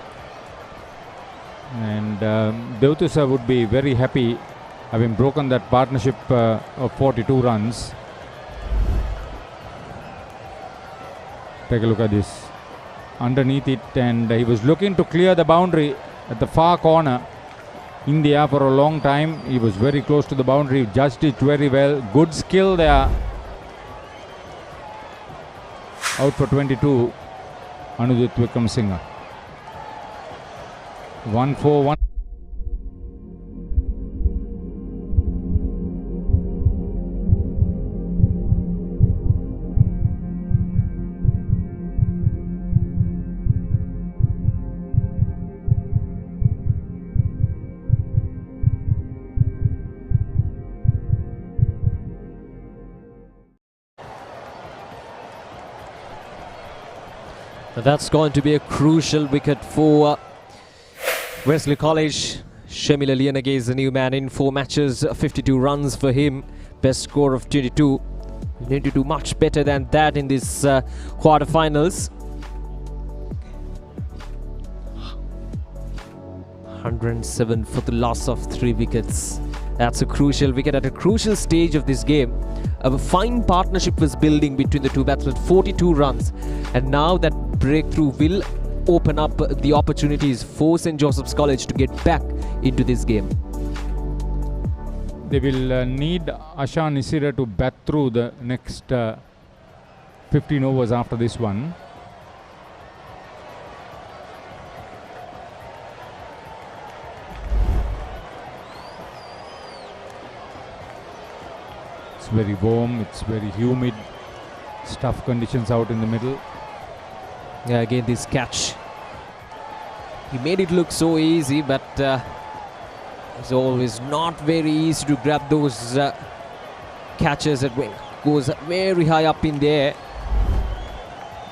And Devtusa would be very happy having broken that partnership of 42 runs. Take a look at this. Underneath it, and he was looking to clear the boundary at the far corner in the air for a long time. He was very close to the boundary, judged it very well. Good skill there. Out for 22, Anudit Wickramasinghe. 1-4-1. That's going to be a crucial wicket for Wesley College. Shamil Aliyanage is the new man in 4 matches, 52 runs for him, best score of 22. You need to do much better than that in this quarterfinals. 107 for the loss of 3 wickets. That's a crucial wicket at a crucial stage of this game. A fine partnership was building between the two batsmen, 42 runs, and now that breakthrough will open up the opportunities for St. Joseph's College to get back into this game. They will need Ashan Isira to bat through the next 15 overs after this one. It's very warm, it's very humid, it's tough conditions out in the middle. Yeah, again this catch. He made it look so easy, but it's always not very easy to grab those catches that goes very high up in the air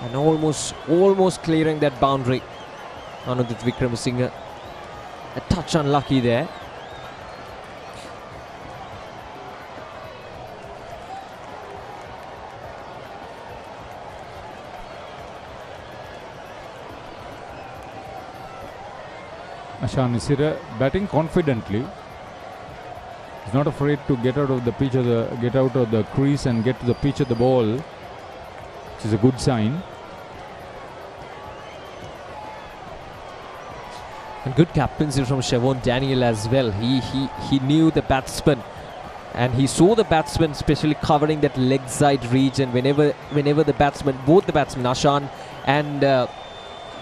and almost clearing that boundary. Anudit Wickramasinghe a touch unlucky there. Ashan Isira batting confidently. He's not afraid to get out of the pitch get out of the crease and get to the pitch of the ball, which is a good sign. And good captaincy from Siobhan Daniel as well. He knew the batsman and he saw the batsman especially covering that leg side region whenever the batsman, both the batsmen, Ashan and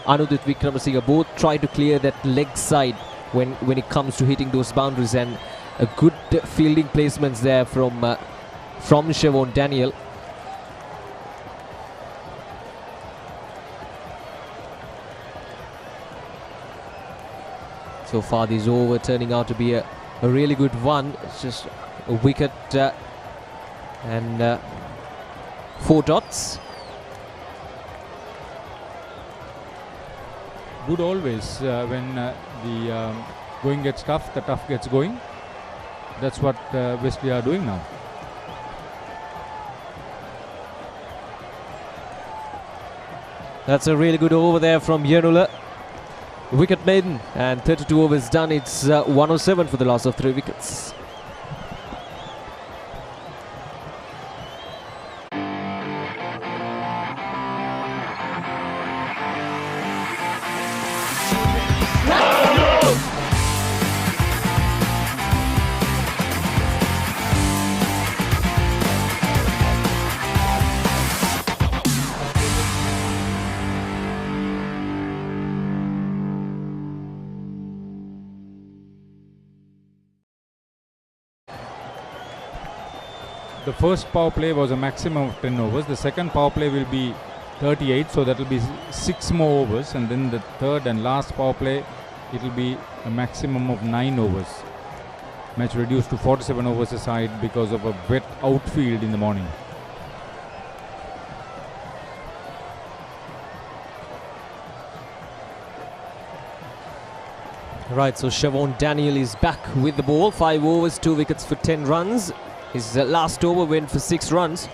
Anudit Wickramasinghe, both try to clear that leg side when it comes to hitting those boundaries, and a good fielding placements there from Siobhan Daniel. So far this over turning out to be a really good one. It's just a wicket and 4 dots. Good always when the going gets tough, the tough gets going. That's what Wesley are doing now. That's a really good over there from Yenula. Wicket maiden, and 32 overs done. It's 107 for the loss of 3 wickets. The first power play was a maximum of 10 overs. The second power play will be 38, so that will be 6 more overs. And then the third and last power play, it will be a maximum of 9 overs. Match reduced to 47 overs a side because of a wet outfield in the morning. Right, so Siobhan Daniel is back with the ball. 5 overs, 2 wickets for 10 runs. His last over went for 6 runs.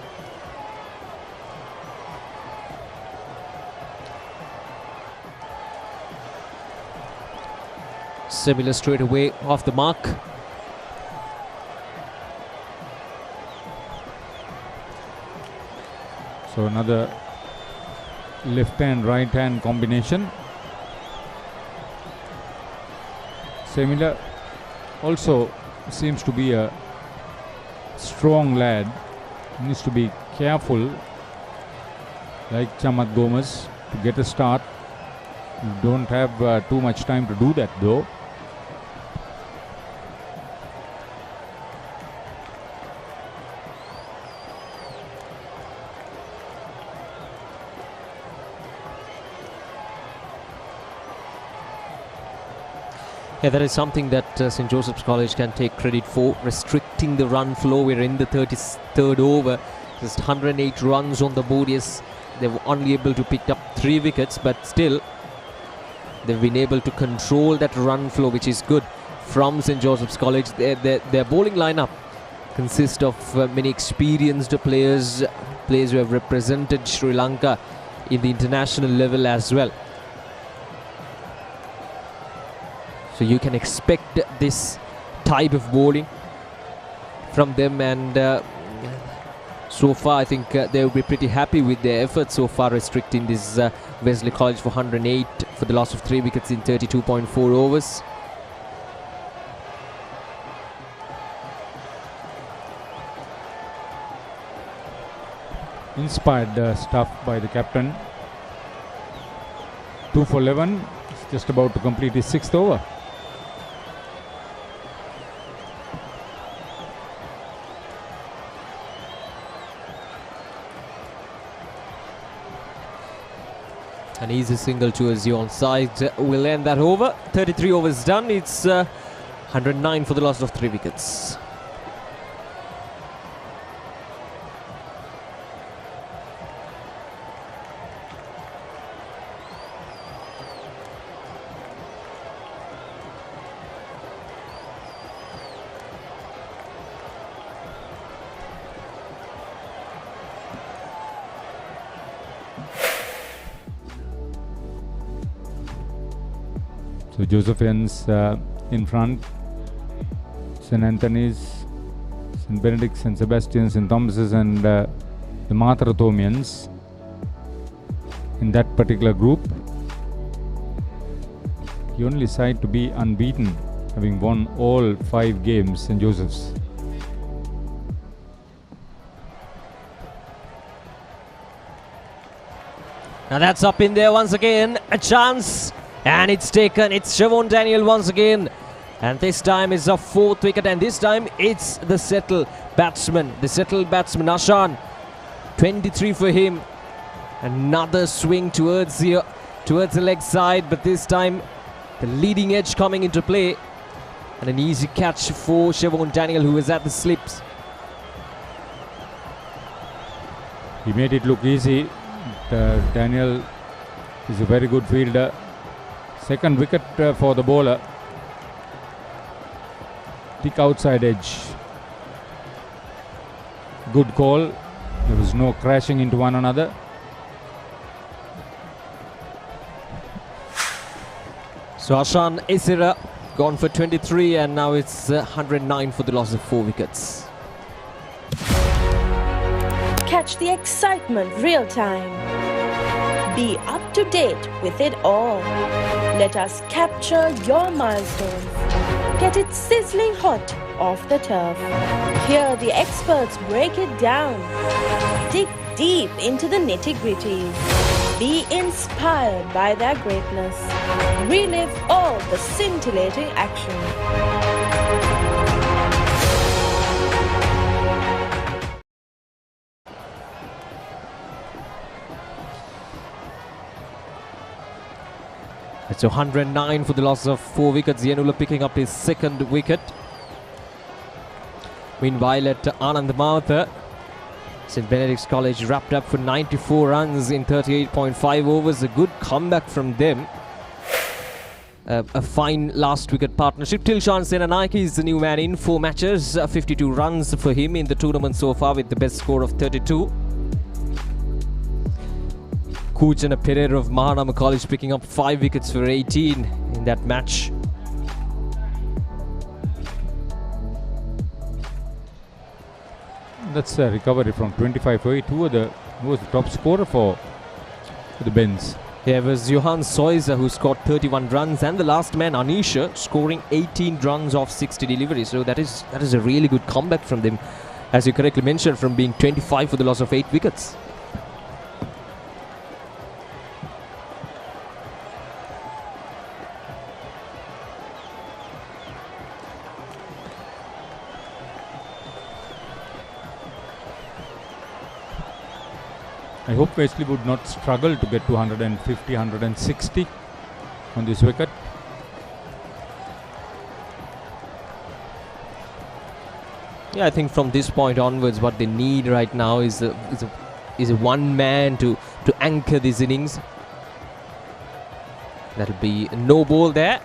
Similar straight away off the mark. So another left hand right hand combination. Semila also seems to be a strong lad. Needs to be careful, like Chamat Gomez, to get a start. You don't have too much time to do that though. Yeah, that is something that St. Joseph's College can take credit for, restricting the run flow. We're in the 33rd over, just 108 runs on the board. Yes, they were only able to pick up 3 wickets, but still they've been able to control that run flow, which is good from St. Joseph's College. Their bowling lineup consists of many experienced players who have represented Sri Lanka in the international level as well. So you can expect this type of bowling from them, and so far I think they will be pretty happy with their efforts so far, restricting this Wesley College for 108 for the loss of 3 wickets in 32.4 overs. Inspired stuff by the captain. 2 for 11. He's just about to complete his 6th over. An easy single towards the onside will end that over. 33 overs done. It's 109 for the loss of 3 wickets. So Josephians in front, St. Anthony's, St. Benedict, St. Sebastian, St. Thomas's and the Matharathomians in that particular group. The only side to be unbeaten, having won all 5 games, St. Joseph's. Now that's up in there once again, a chance, and it's taken. It's Siobhan Daniel once again, and this time it's a 4th wicket, and this time it's the settled batsman, Ashan. 23 for him. Another swing towards the leg side, but this time the leading edge coming into play, and an easy catch for Siobhan Daniel, who is at the slips. He made it look easy. Daniel is a very good fielder. 2nd wicket for the bowler. Thick outside edge. Good call. There was no crashing into one another. So Ashan Isira gone for 23, and now it's 109 for the loss of 4 wickets. Catch the excitement real time. Be up to date with it all. Let us capture your milestones. Get it sizzling hot off the turf. Hear the experts break it down. Dig deep into the nitty-gritties. Be inspired by their greatness. Relive all the scintillating action. It's 109 for the loss of 4 wickets. Yanula picking up his 2nd wicket. Meanwhile, at Anand Mathur, St. Benedict's College wrapped up for 94 runs in 38.5 overs. A good comeback from them. A fine last wicket partnership. Tilshan Senanayake is the new man in. 4 matches, 52 runs for him in the tournament so far with the best score of 32. Kuchana Pereira of Mahanama College picking up 5 wickets for 18 in that match. That's a recovery from 25 for 8. Who was the top scorer for the Bens? Yeah, it was Johan Soiza who scored 31 runs, and the last man, Anisha, scoring 18 runs off 60 deliveries. So that is a really good comeback from them, as you correctly mentioned, from being 25 for the loss of 8 wickets. I hope Wesley would not struggle to get to 150, 160 on this wicket. Yeah, I think from this point onwards, what they need right now is a one man to anchor these innings. That'll be a no ball there.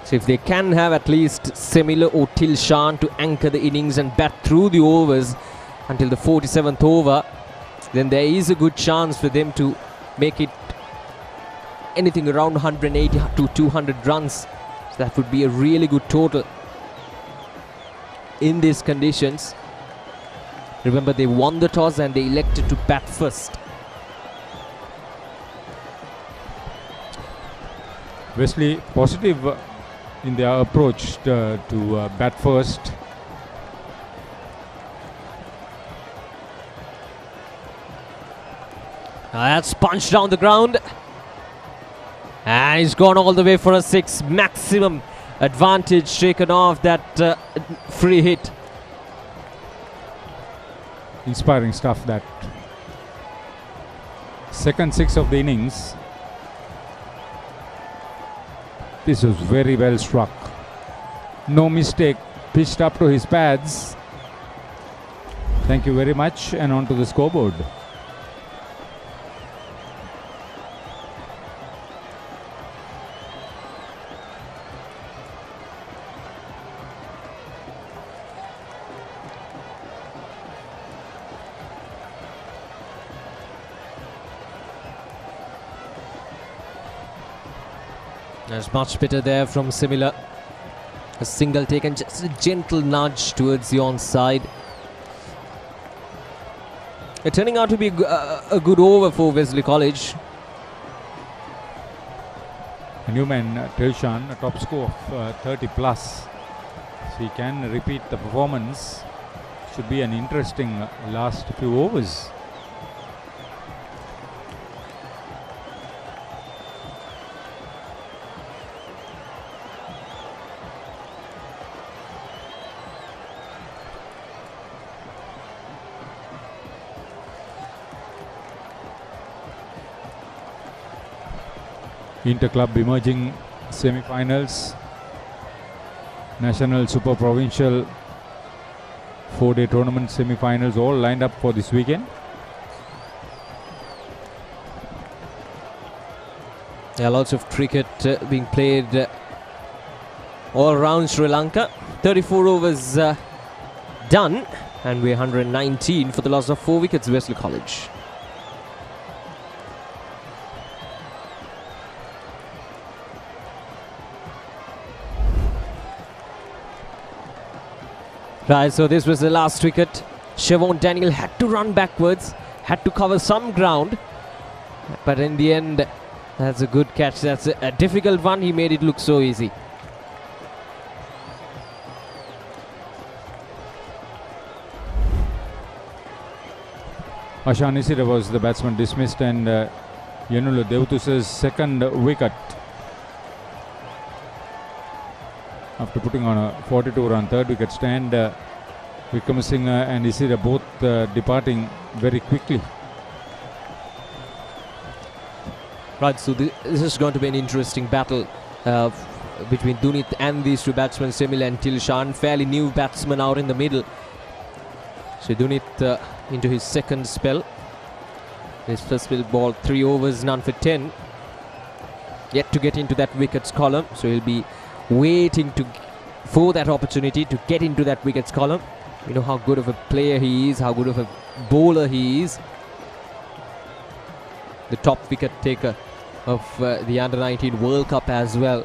So if they can have at least Semila or Tilshan to anchor the innings and bat through the overs until the 47th over, then there is a good chance for them to make it anything around 180 to 200 runs. So that would be a really good total in these conditions. Remember, they won the toss and they elected to bat first. Wesley positive in their approach to bat first. That's punched down the ground. And he's gone all the way for a 6. Maximum advantage shaken off that free hit. Inspiring stuff, that. Second 6 of the innings. This was very well struck. No mistake. Pitched up to his pads. Thank you very much, and on to the scoreboard. There's much better there from Semila. A single take and just a gentle nudge towards the onside. It's turning out to be a good over for Wesley College. A new man, Tilshan, a top score of 30 plus. So he can repeat the performance. Should be an interesting last few overs. Inter-club emerging semi-finals, national, super provincial, 4-day tournament semi-finals all lined up for this weekend. Yeah, lots of cricket being played all around Sri Lanka. 34 overs done, and we're 119 for the loss of 4 wickets, Wesley College. Right, so this was the last wicket. Siobhan Daniel had to run backwards, had to cover some ground, but in the end, that's a good catch. That's a difficult one. He made it look so easy. Ashan Isira was the batsman dismissed, and Yanula Devutusa's second wicket after putting on a 42-run third wicket stand. Vikramasinghe and Isira both departing very quickly. Right, so this is going to be an interesting battle. between Dunit and these two batsmen, Semil and Tilshan. Fairly new batsman out in the middle. So Dunit into his second spell. His first spell ball 3 overs, none for 10. Yet to get into that wickets column, so he'll be waiting for that opportunity to get into that wickets column. You know how good of a player he is, how good of a bowler he is. The top wicket taker of the Under-19 World Cup as well.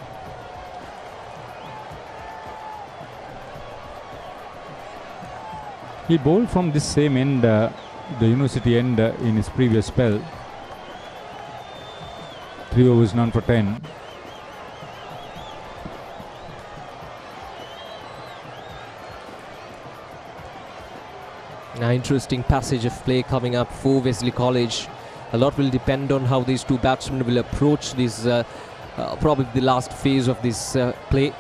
He bowled from this same end, the university end, in his previous spell. 3 overs, none for 10. An interesting passage of play coming up for Wesley College. A lot will depend on how these two batsmen will approach this, probably the last phase of this play.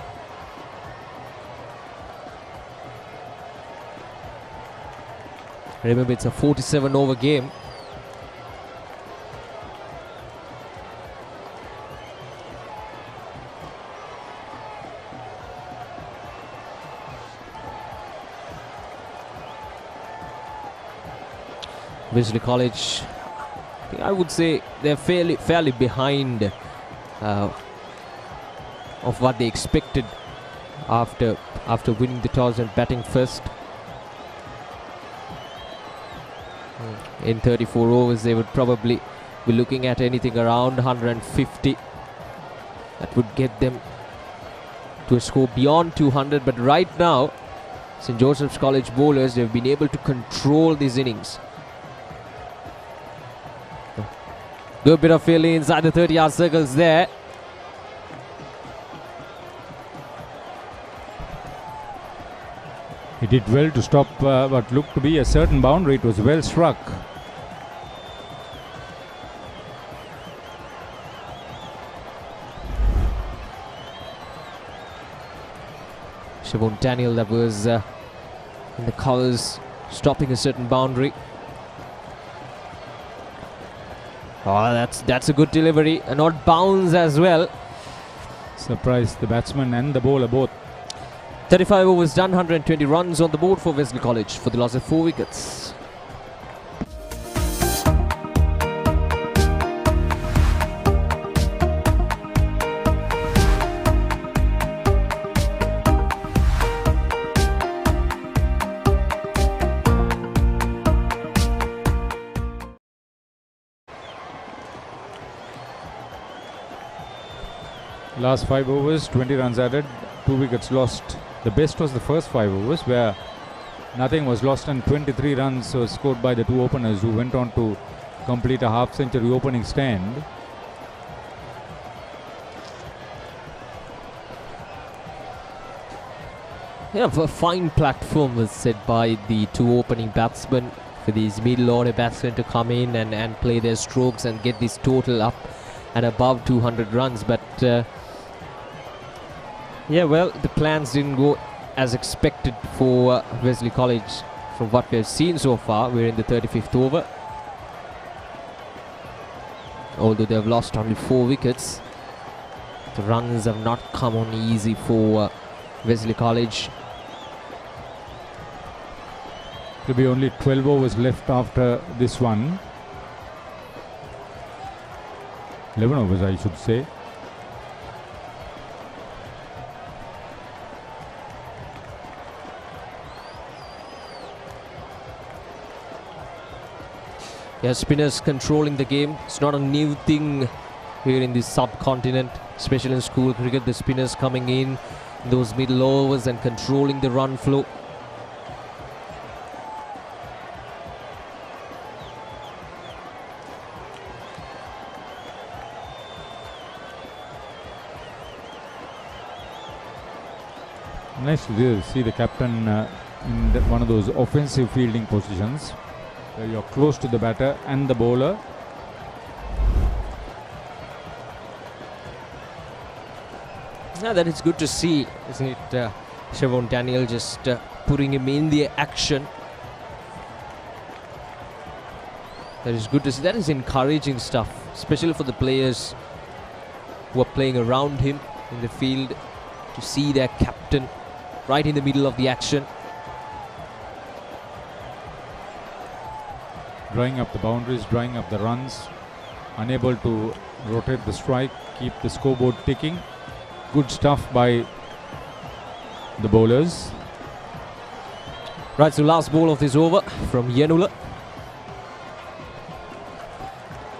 Remember, it's a 47 over game. Wesley College, I would say they're fairly behind of what they expected after winning the toss and batting first. In 34 overs, they would probably be looking at anything around 150. That would get them to a score beyond 200. But right now, St. Joseph's College bowlers, they've been able to control these innings. Good bit of fielding inside the 30-yard circles there. He did well to stop what looked to be a certain boundary. It was well struck. Siobhan Daniel, that was in the colours, stopping a certain boundary. Oh, that's a good delivery. An odd bounce as well. Surprised the batsman and the bowler both. 35 overs done, 120 runs on the board for Wesley College for the loss of 4 wickets. Last 5 overs, 20 runs added, 2 wickets lost. The best was the first 5 overs where nothing was lost and 23 runs were scored by the two openers who went on to complete a half-century opening stand. Yeah, a fine platform was set by the two opening batsmen for these middle order batsmen to come in and play their strokes and get this total up and above 200 runs. But yeah, well, the plans didn't go as expected for Wesley College from what we've seen so far. We're in the 35th over. Although they've lost only 4 wickets, the runs have not come on easy for Wesley College. There'll be only 12 overs left after this one. 11 overs, I should say. Yeah, spinners controlling the game. It's not a new thing here in this subcontinent, especially in school cricket. The spinners coming in those middle overs and controlling the run flow. Nice to see the captain in one of those offensive fielding positions where you're close to the batter and the bowler. Yeah, that is good to see, isn't it? Siobhan Daniel just putting him in the action. That is good to see. That is encouraging stuff, especially for the players who are playing around him. in the field to see their captain right in the middle of the action. Drawing up the boundaries, drawing up the runs, unable to rotate the strike, keep the scoreboard ticking. Good stuff by the bowlers. Right, so last ball of this over from Yenula.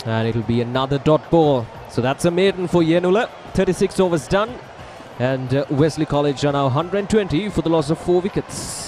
And it'll be another dot ball. So that's a maiden for Yenula. 36 overs done. And Wesley College are now 120 for the loss of 4 wickets.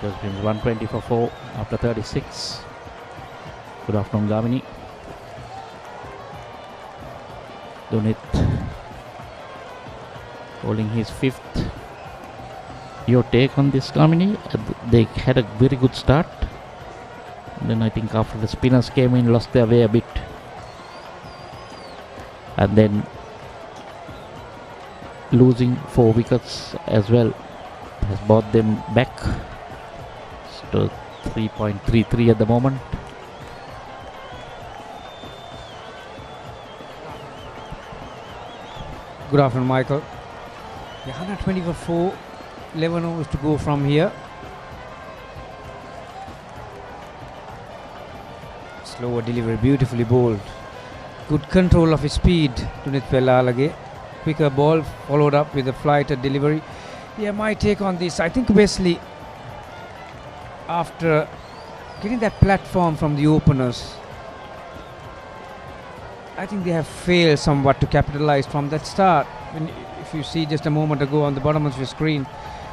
Just been 120 for 4 after 36. Good afternoon, Gamini. Dunit holding his 5th. Your take on this, Gamini? They had a very good start. Then I think after the spinners came in, lost their way a bit. And then losing 4 wickets as well has brought them back to 3.33 at the moment. Good afternoon, Michael. Yeah, 120 for 4, 11 overs to go from here. Slower delivery, beautifully bowled. Good control of his speed to Nitpellalage. Quicker ball followed up with a flighted delivery. Yeah, my take on this, I think Wesley, after getting that platform from the openers, I think they have failed somewhat to capitalize from that start. If you see just a moment ago on the bottom of your screen,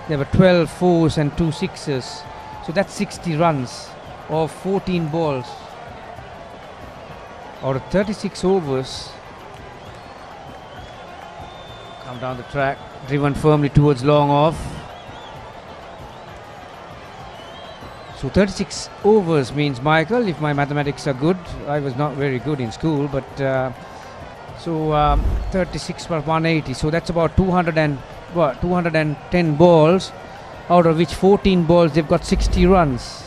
there were 12 fours and 2 sixes. So that's 60 runs of 14 balls. Out of 36 overs, come down the track, driven firmly towards long off. So 36 overs means, Michael, if my mathematics are good, I was not very good in school, but 36 per 180, so that's about 210 balls, out of which 14 balls they've got 60 runs.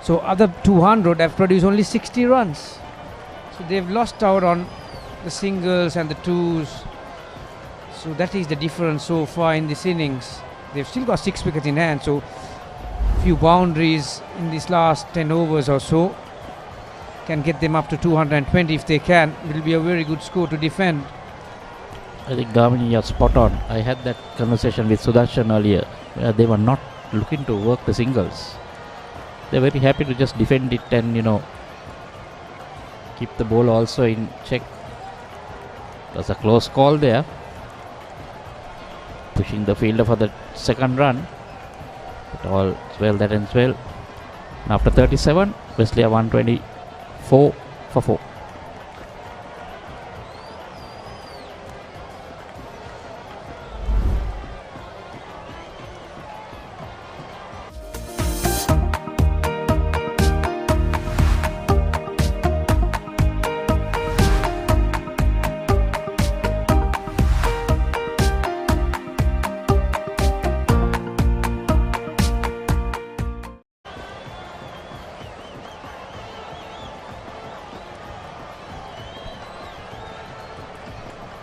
So other 200 have produced only 60 runs. So they've lost out on the singles and the twos. So that is the difference so far in this innings. They've still got 6 wickets in hand, so few boundaries in these last 10 overs or so can get them up to 220 if they can. It will be a very good score to defend. I think Gamini, you're spot on. I had that conversation with Sudarshan earlier. They were not looking to work the singles. They're very happy to just defend it and, keep the ball also in check. There's a close call there. Pushing the fielder for the second run. But all well that ends well. And after 37, Wesley are 124 for 4.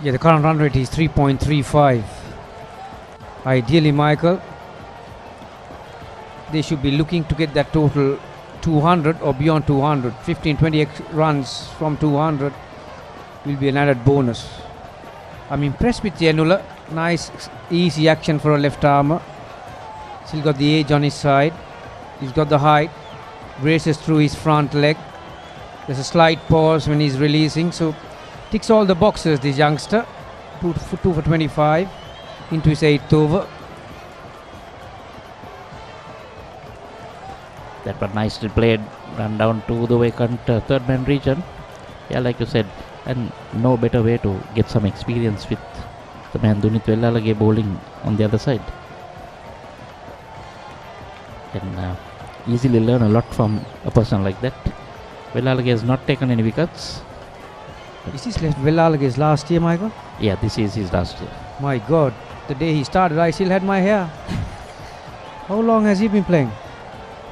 Yeah, the current run rate is 3.35. Ideally, Michael, they should be looking to get that total 200 or beyond 200. 15-20 runs from 200 will be an added bonus. I'm impressed with Yenula. Nice, easy action for a left armer. Still got the edge on his side. He's got the height. Braces through his front leg. There's a slight pause when he's releasing. So ticks all the boxes, this youngster. 2 for 25 into his 8th over. That was nicely played. Run down to the vacant third man region. Yeah, like you said, and no better way to get some experience with the man Dunith Vellalage bowling on the other side. Can easily learn a lot from a person like that. Vellalage has not taken any wickets. Is this Vellalage's last year, Michael? Yeah, this is his last year. My God, the day he started, I still had my hair. How long has he been playing?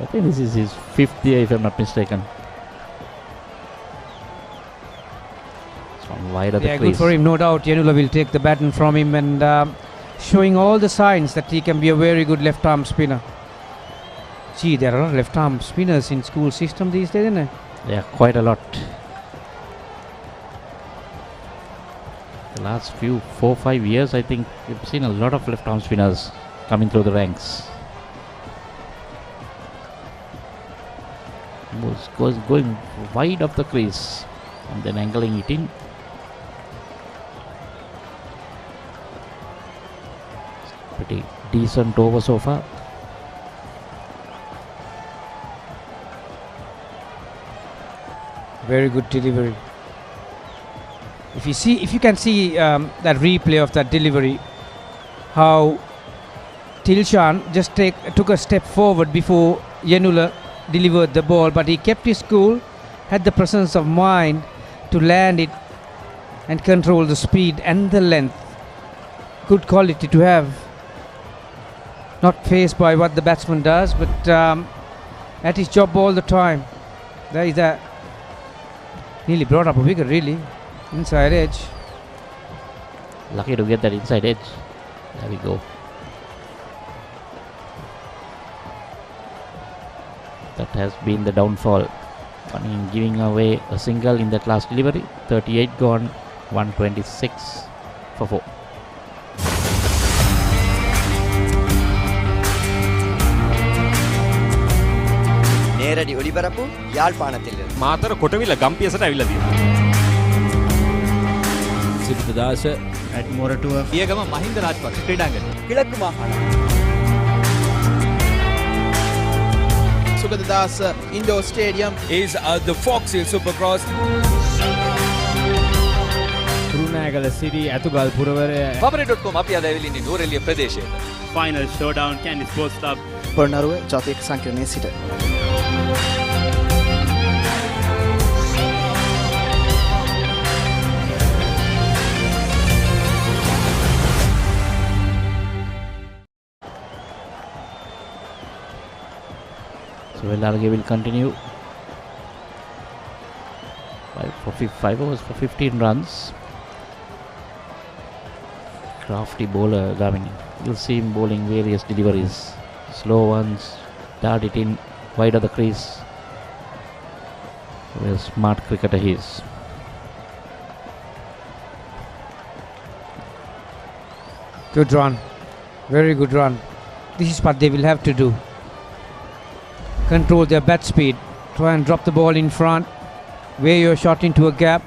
I think this is his 5th year, if I'm not mistaken. It's one wide of the Yeah, crease. good for him, no doubt. Yenula will take the baton from him and showing all the signs that he can be a very good left-arm spinner. Gee, there are a lot of left-arm spinners in school system these days, isn't there? Yeah, quite a lot. The last 4-5 years, I think we've seen a lot of left-arm spinners coming through the ranks. Was going wide of the crease and then angling it in. Pretty decent over so far. Very good delivery. If you can see that replay of that delivery, how Tilshan just took a step forward before Yenula delivered the ball, but he kept his cool, had the presence of mind to land it and control the speed and the length. Good quality to have. Not fazed by what the batsman does, but at his job all the time. There is that. Nearly brought up a wicket, really. Inside edge. Lucky to get that inside edge. There we go. That has been the downfall. Giving away a single in that last delivery. 38 gone, 126 for 4. නේරඩි ඔලිබරපු යාල්පානතිල්ල Matara කොටවිල ගම්පියසට ඇවිල්ලා තියෙනවා. සිරිතදාස ඇඩ්මොරටුව පියගම මහින්ද රාජපක්ෂ ක්‍රීඩාංගණය. කිලක්කු මාහාන Sugathadasa indoor stadium is the Fox Hill Supercross. Kurunegala Siri Athugal පුරවරය Pabare.com අපි අද ඇවිල්ලා ඉන්නේ නූරෙලිය ප්‍රදේශයට. Final showdown Kandy sports club Polonnaruwa ජාතික සංකීර්ණයේ සිට So Vellalage will continue. 5 overs for 15 runs. Crafty bowler Gamini. You'll see him bowling various deliveries. Slow ones, dart it in wide of the crease. Well, smart cricketer he is. Good run. Very good run. This is what they will have to do. Control their bat speed. Try and drop the ball in front. Weigh your shot into a gap.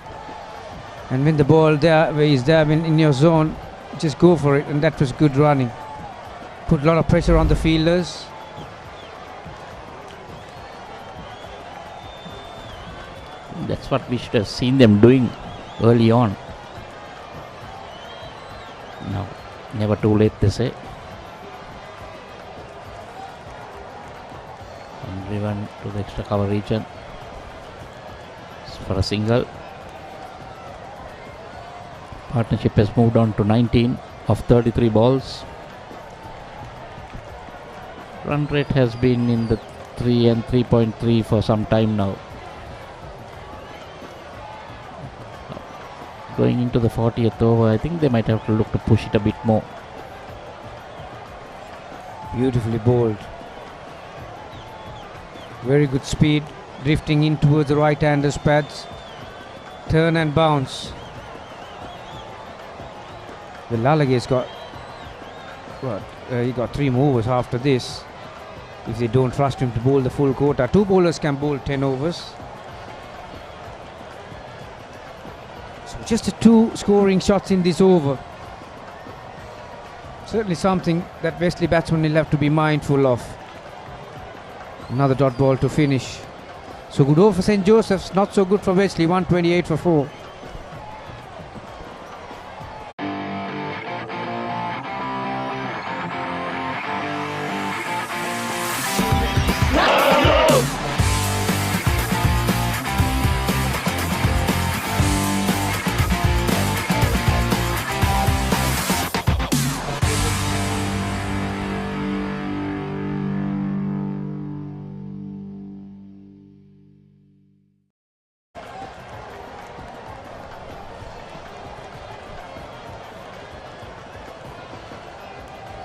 And when the ball is there in your zone, just go for it. And that was good running. Put a lot of pressure on the fielders. That's what we should have seen them doing early on. No, never too late, they say. And driven to the extra cover region for a single. Partnership has moved on to 19 of 33 balls. Run rate has been in the 3 and 3.3 for some time now. Going into the 40th over, I think they might have to look to push it a bit more. Beautifully bowled. Very good speed. Drifting in towards the right-hander's pads. Turn and bounce. Vellalage's got he got 3 movers after this. If they don't trust him to bowl the full quota, 2 bowlers can bowl 10 overs. So just 2 scoring shots in this over. Certainly something that Wesley batsmen will have to be mindful of. Another dot ball to finish. So good over for St. Joseph's, not so good for Wesley. 128 for 4.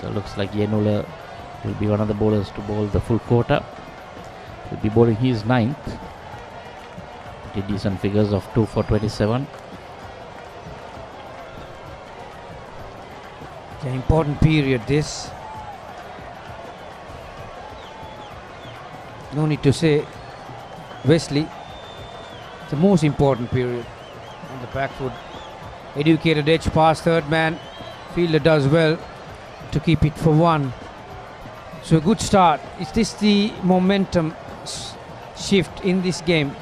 So looks like Yenula will be one of the bowlers to bowl the full quarter. He'll be bowling his 9th. Pretty decent figures of 2 for 27. An important period this. No need to say Wesley. It's the most important period on the back foot. Educated edge past third man. Fielder does well to keep it for 1. So a good start. Is this the momentum shift in this game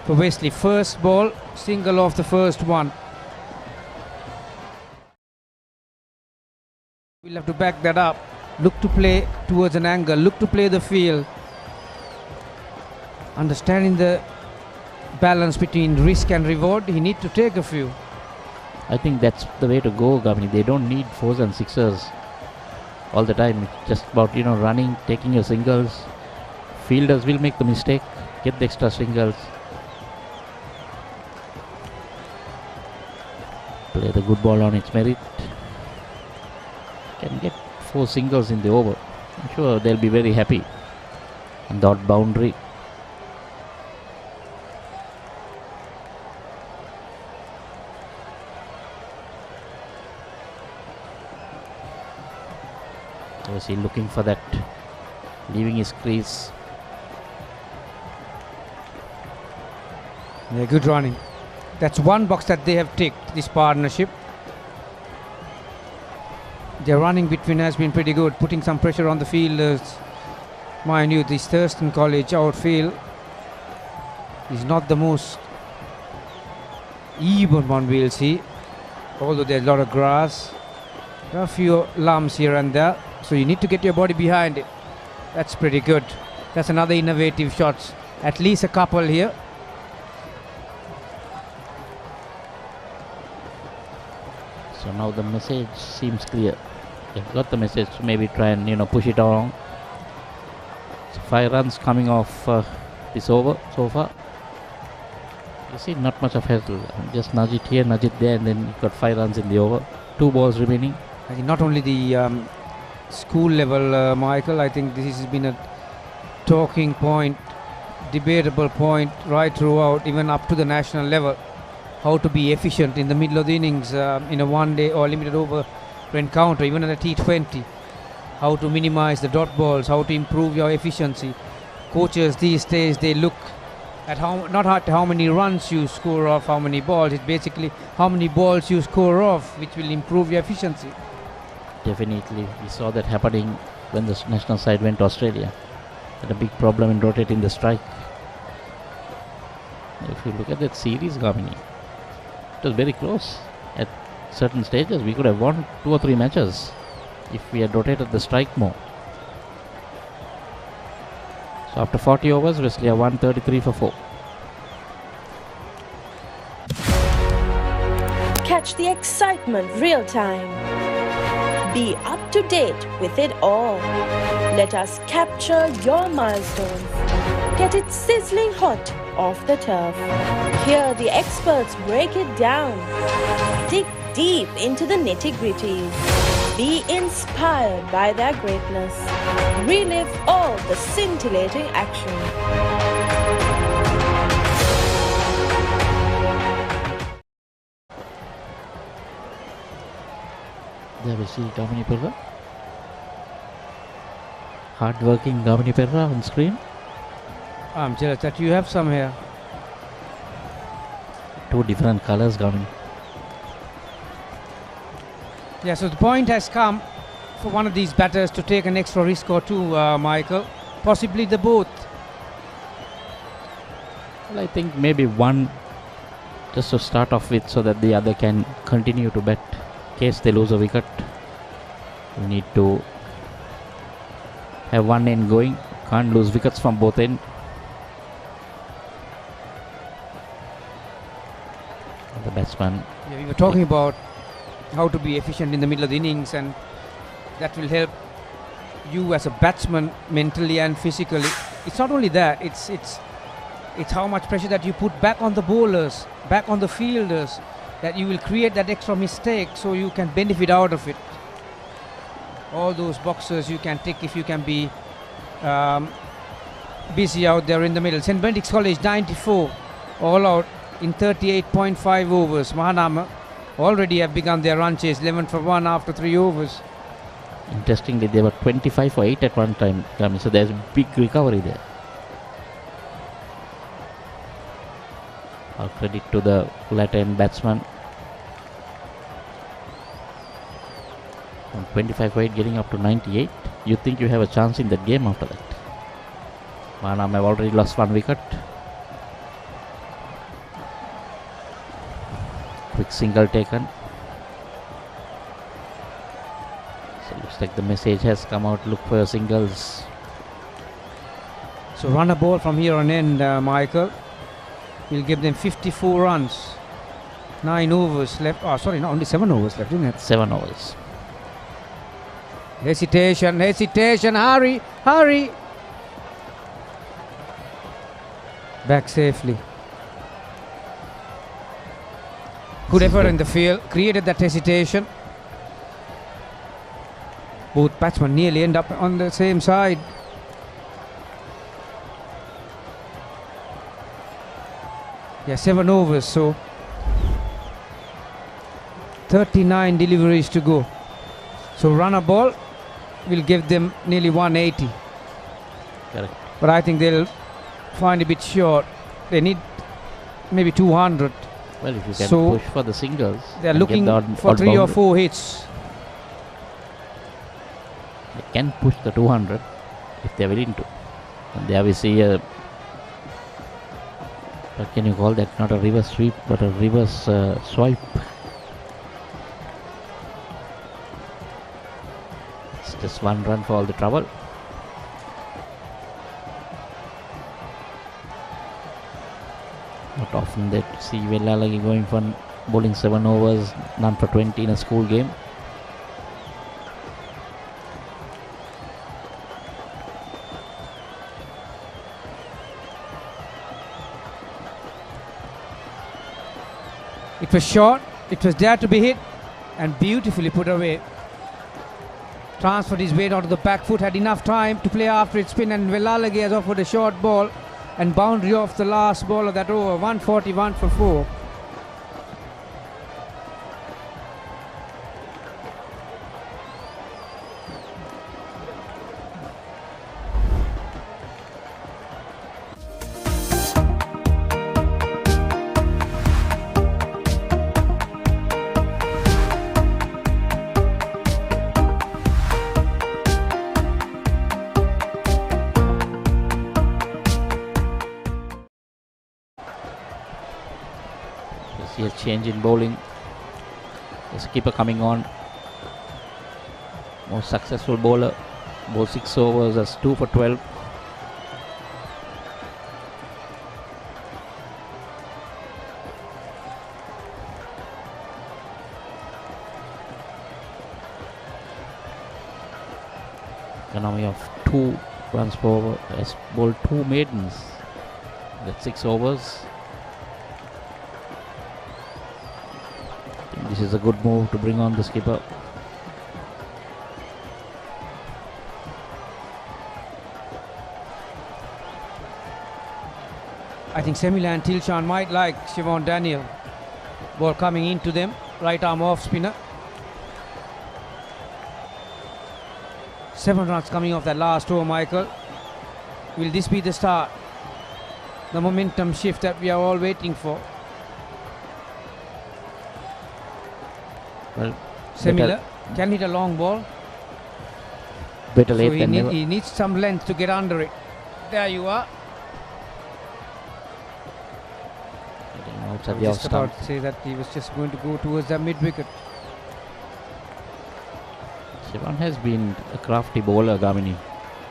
for Wesley? First ball, single off the first one. We'll have to back that up. Look to play towards an angle. Look to play the field. Understanding the balance between risk and reward, he need to take a few. I think that's the way to go, Gavini. They don't need 4s and 6ers all the time. It's just about, running, taking your singles. Fielders will make the mistake, get the extra singles. Play the good ball on its merit. Can get 4 singles in the over. I'm sure they'll be very happy on that boundary. Was he looking for that, leaving his crease? Yeah, good running. That's one box that they have ticked, this partnership. Their running between has been pretty good, putting some pressure on the fielders. Mind you, this Thurston College outfield is not the most even one we'll see, although there's a lot of grass. There are a few lumps here and there, so you need to get your body behind it. That's pretty good. That's another innovative shots. At least a couple here. So now the message seems clear. They've got the message to maybe try and push it along. So 5 runs coming off this over so far. You see, not much of hassle. Just nudge it here, nudge it there, and then you've got 5 runs in the over. 2 balls remaining. I think not only the school level, Michael, I think this has been a talking point, debatable point right throughout, even up to the national level. How to be efficient in the middle of the innings in a one-day or limited over encounter, even at a T20. How to minimize the dot balls, how to improve your efficiency. Coaches these days, they look at not at how many runs you score off how many balls, it's basically how many balls you score off, which will improve your efficiency. Definitely, we saw that happening when the national side went to Australia. Had a big problem in rotating the strike. If you look at that series, Gamini, it was very close. At certain stages, we could have won 2 or 3 matches if we had rotated the strike more. So after 40 overs, Wesley are 133 for 4. Catch the excitement real time. Be up to date with it all. Let us capture your milestones. Get it sizzling hot off the turf. Hear the experts break it down. Dig deep into the nitty-gritties. Be inspired by their greatness. Relive all the scintillating action. There we see Gamini Perra. Hard-working Gamini Perra on screen. I'm jealous that you have some here. 2 different colors, Gamini. Yeah, so the point has come for one of these batters to take an extra risk or two, Michael. Possibly the both. Well, I think maybe one just to start off with so that the other can continue to bat. In case they lose a wicket, we need to have one end going. Can't lose wickets from both ends. The batsman. Yeah, we were talking about how to be efficient in the middle of the innings, and that will help you as a batsman mentally and physically. It's not only that, it's how much pressure that you put back on the bowlers, back on the fielders, that you will create that extra mistake so you can benefit out of it. all those boxers you can take if you can be busy out there in the middle. St. Benedict's College 94 all out in 38.5 overs. Mahanama already have begun their run chase, 11 for 1 after 3 overs. Interestingly, they were 25 for 8 at one time, so there's a big recovery there. All credit to the Latin batsman. From 25 for 8 getting up to 98. You think you have a chance in that game after that. Manam have already lost 1 wicket. Quick single taken. So looks like the message has come out. Look for your singles. So run a ball from here on end, Michael. We'll give them 54 runs. 9 overs left. Oh, sorry, no, only 7 overs left, isn't it? 7 overs. Hesitation, hesitation, hurry, hurry. Back safely. Good effort in the field, created that hesitation. Both batsmen nearly end up on the same side. Yeah, 7 overs, so 39 deliveries to go. So run a ball will give them nearly 180. Correct. But I think they'll find a bit short. They need maybe 200. Well, if you can So push for the singles, they're and looking get the for odd 3 or boundary. 4 hits. They can push the 200 if they're willing to. And there we see a, what can you call that? Not a reverse sweep, but a reverse swipe. It's just 1 run for all the trouble. Not often that see Velalagi going for bowling 7 overs, none for 20 in a school game. It was short, it was there to be hit, and beautifully put away. Transferred his weight onto the back foot, had enough time to play after its spin, and Velalagi has offered a short ball and boundary off the last ball of that over. 141 for 4. See a change in bowling. There's a keeper coming on. More successful bowler. Bowled 6 overs as 2 for 12. Economy of 2 runs per over. Has bowled 2 maidens. That's 6 overs. This is a good move to bring on the skipper. I think Semila and Tilshan might like Siobhan Daniel. Ball coming into them, right arm off spinner. 7 runs coming off that last over, Michael. Will this be the start? The momentum shift that we are all waiting for. Well, Semila can hit a long ball. Better So late than never. he needs some length to get under it. There you are. Getting I outside was the off just about stump. to say that he was just going to go towards the mid wicket. Shivan has been a crafty bowler, Gamini.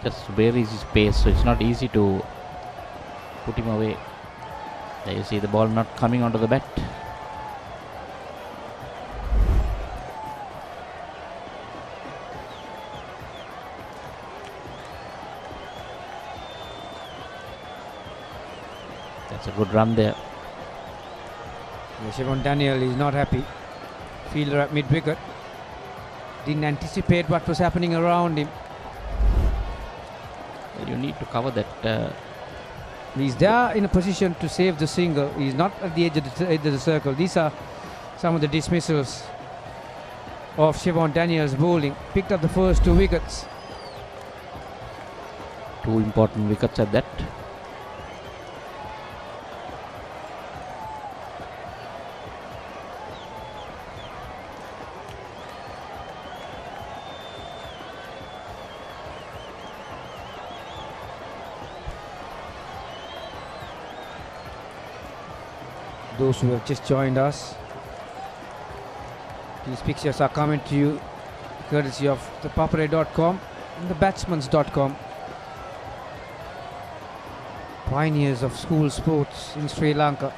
Just varies his pace, so it's not easy to put him away. There you see the ball not coming onto the bat. That's a good run there. Siobhan Daniel is not happy. Fielder at mid wicket. Didn't anticipate what was happening around him. Well, you need to cover that. He's there in a position to save the single. He's not at the edge of the circle. These are some of the dismissals of Siobhan Daniels' bowling. Picked up the first 2 wickets. 2 important wickets at that. Those who have just joined us, these pictures are coming to you courtesy of the papare.com and the batsmans.com. Pioneers of school sports in Sri Lanka.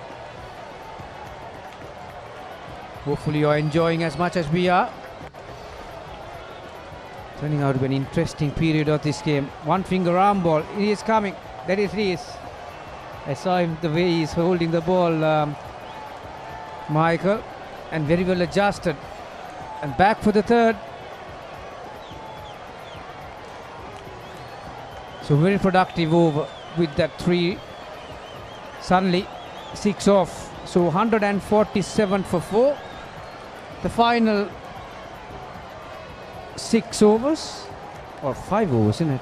Hopefully you are enjoying as much as we are. Turning out to be an interesting period of this game. One finger arm ball. He is coming. There it is. I saw him the way he's holding the ball, Michael, and very well adjusted. And back for the third. So very productive over with that 3. Suddenly 6 off. So 147 for 4. The final 6 overs or 5 overs, isn't it?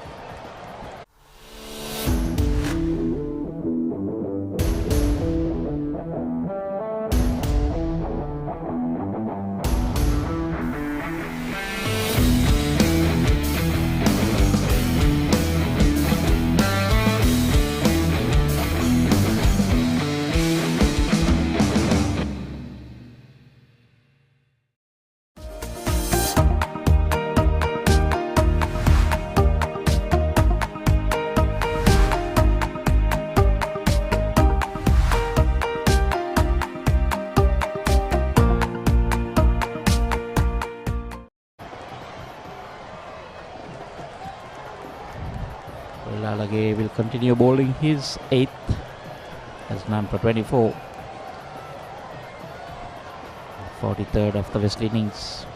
Lalage will continue bowling his 8th as none for 24. 43rd of the West innings.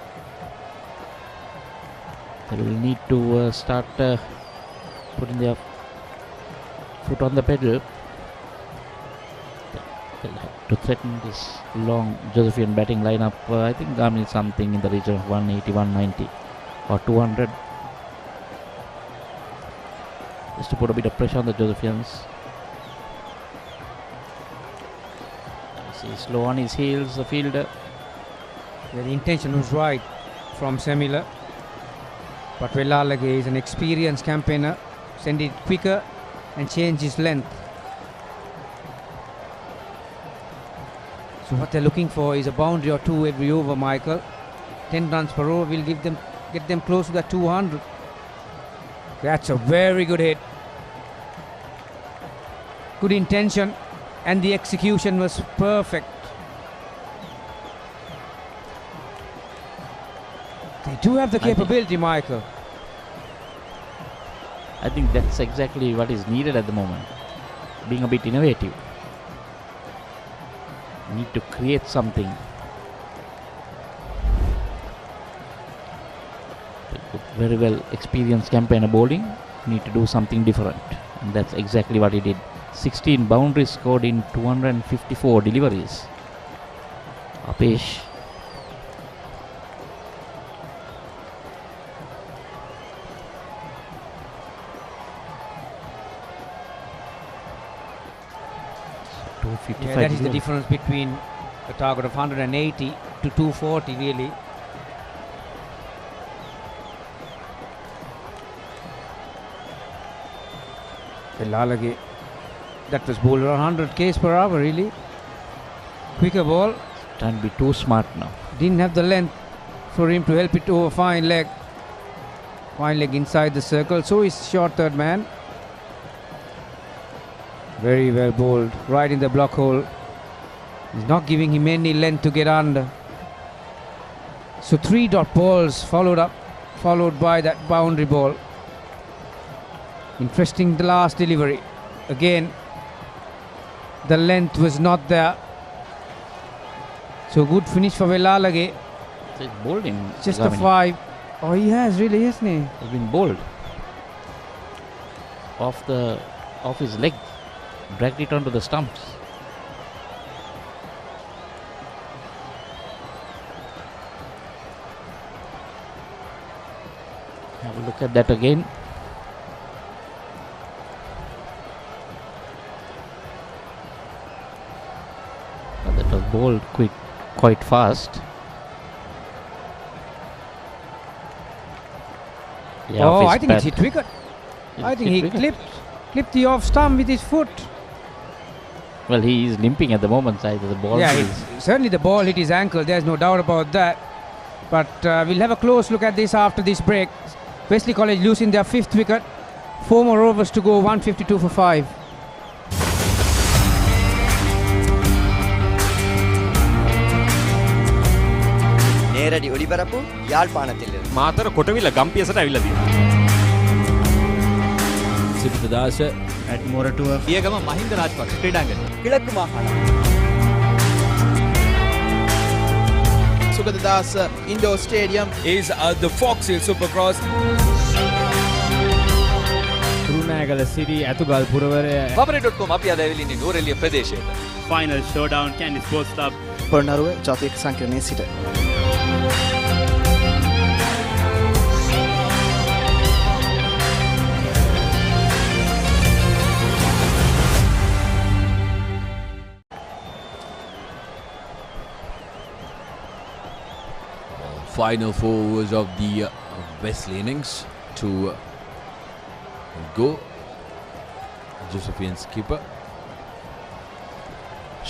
They will need to start putting their foot on the pedal. They'll have to threaten this long Josephian batting lineup. I think Gamil is something in the region of 180, 190 or 200. Just to put a bit of pressure on the Josephians. He's slow on his heels, the fielder. Yeah, the intention was right from Semila. But Velalage is an experienced campaigner. Send it quicker and change his length. So what they're looking for is a boundary or 2 every over, Michael. 10 runs per over will get them close to that 200. That's a very good hit. Good intention, and the execution was perfect. They do have the capability, Michael. I think that's exactly what is needed at the moment. Being a bit innovative. Need to create something. Very well experienced campaigner bowling. Need to do something different. And that's exactly what he did. 16 boundaries scored in 254 deliveries. Apesh. Yeah, that is the difference between a target of 180 to 240 really. Lalage, that was bowled around 100 k's per hour really. Quicker ball. Trying to be too smart now. Didn't have the length for him to help it over fine leg. Fine leg inside the circle, so he's short third man. Very well bowled, right in the block hole. He's not giving him any length to get under. So 3 dot balls followed by that boundary ball. Interesting, the last delivery. Again, the length was not there. So good finish for Velalage. So it's bowled him. Just a 5. Oh, he has really, hasn't he? Has been bowled off his leg, dragged it onto the stumps. Have a look at that again. That was bowled quite fast. Yeah, Oh, off his I think it's bat. hit wicket. I think he hit wicket. clipped the off stump with his foot. Well, he is limping at the moment. Either the ball Yeah, is certainly the ball hit his ankle. There's no doubt about that. But we'll have a close look at this after this break. Wesley College losing their 5th wicket. 4 more overs to go. 152 for 5. නේරඩි ඔලිබරපු යාල්පානතිල්ල Matara කොටවිල ගම්පියසට ඇවිල්ලා තියෙනවා. Siddhadasa at Moratua Piyagama Mahinda Rajapaksa ක්‍රීඩාංගණය. කිලක්කු මාහාන Sugathadasa indoor stadium is the Fox Hill Supercross. Kurunegala city Athugal පුරවරය Pamare.com අපි අද ඇවිල්ලා ඉන්නේ නූරෙලිය ප්‍රදේශයට. final showdown Candy Sports Club Polonnaruwa ජාතික සංකීර්ණයේ සිට final 4 overs of the Wesley innings to go. Josephian skipper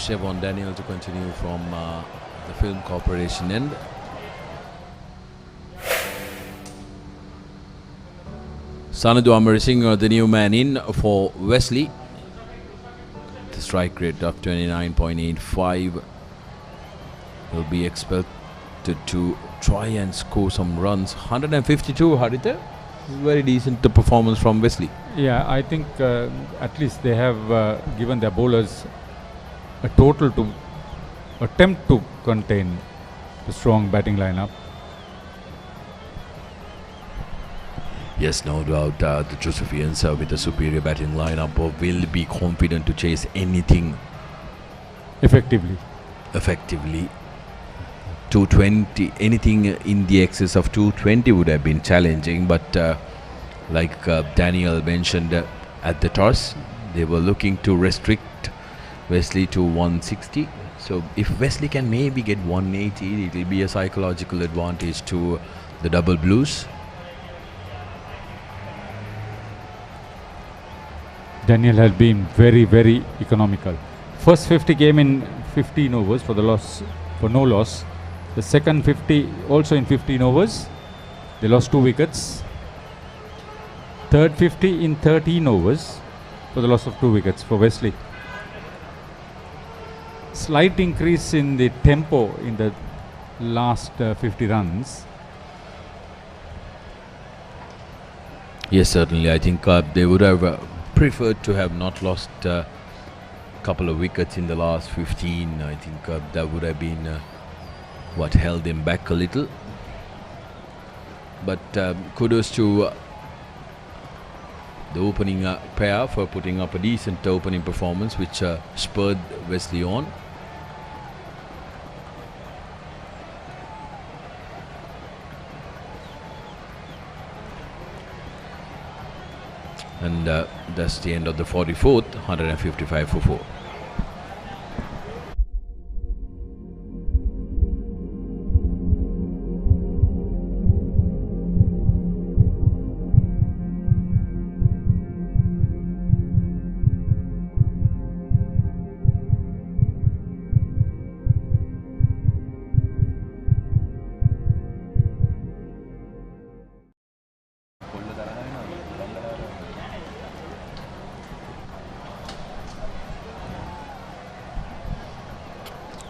Chevron Daniel to continue from the Film Corporation end. Sanadu Amarisinghe, the new man in for Wesley. The strike rate of 29.85 will be expected to try and score some runs. 152, Haritha. Very decent performance from Wesley. Yeah, I think at least they have given their bowlers a total to attempt to contain the strong batting lineup. Yes, no doubt the Josephians with a superior batting lineup will be confident to chase anything Effectively. 220, anything in the excess of 220 would have been challenging, but like Daniel mentioned at the toss, they were looking to restrict Wesley to 160. So if Wesley can maybe get 180, it will be a psychological advantage to the double blues. Daniel has been very, very economical. First 50 came in 15 overs for no loss. The second 50 also in 15 overs. They lost 2 wickets. Third 50 in 13 overs for the loss of 2 wickets for Wesley. Slight increase in the tempo in the last 50 runs. Yes, certainly. I think they would have preferred to have not lost a couple of wickets in the last 15. I think that would have been what held them back a little. But kudos to the opening pair for putting up a decent opening performance, which spurred Wesley on. And that's the end of the 44th, 155 for 4.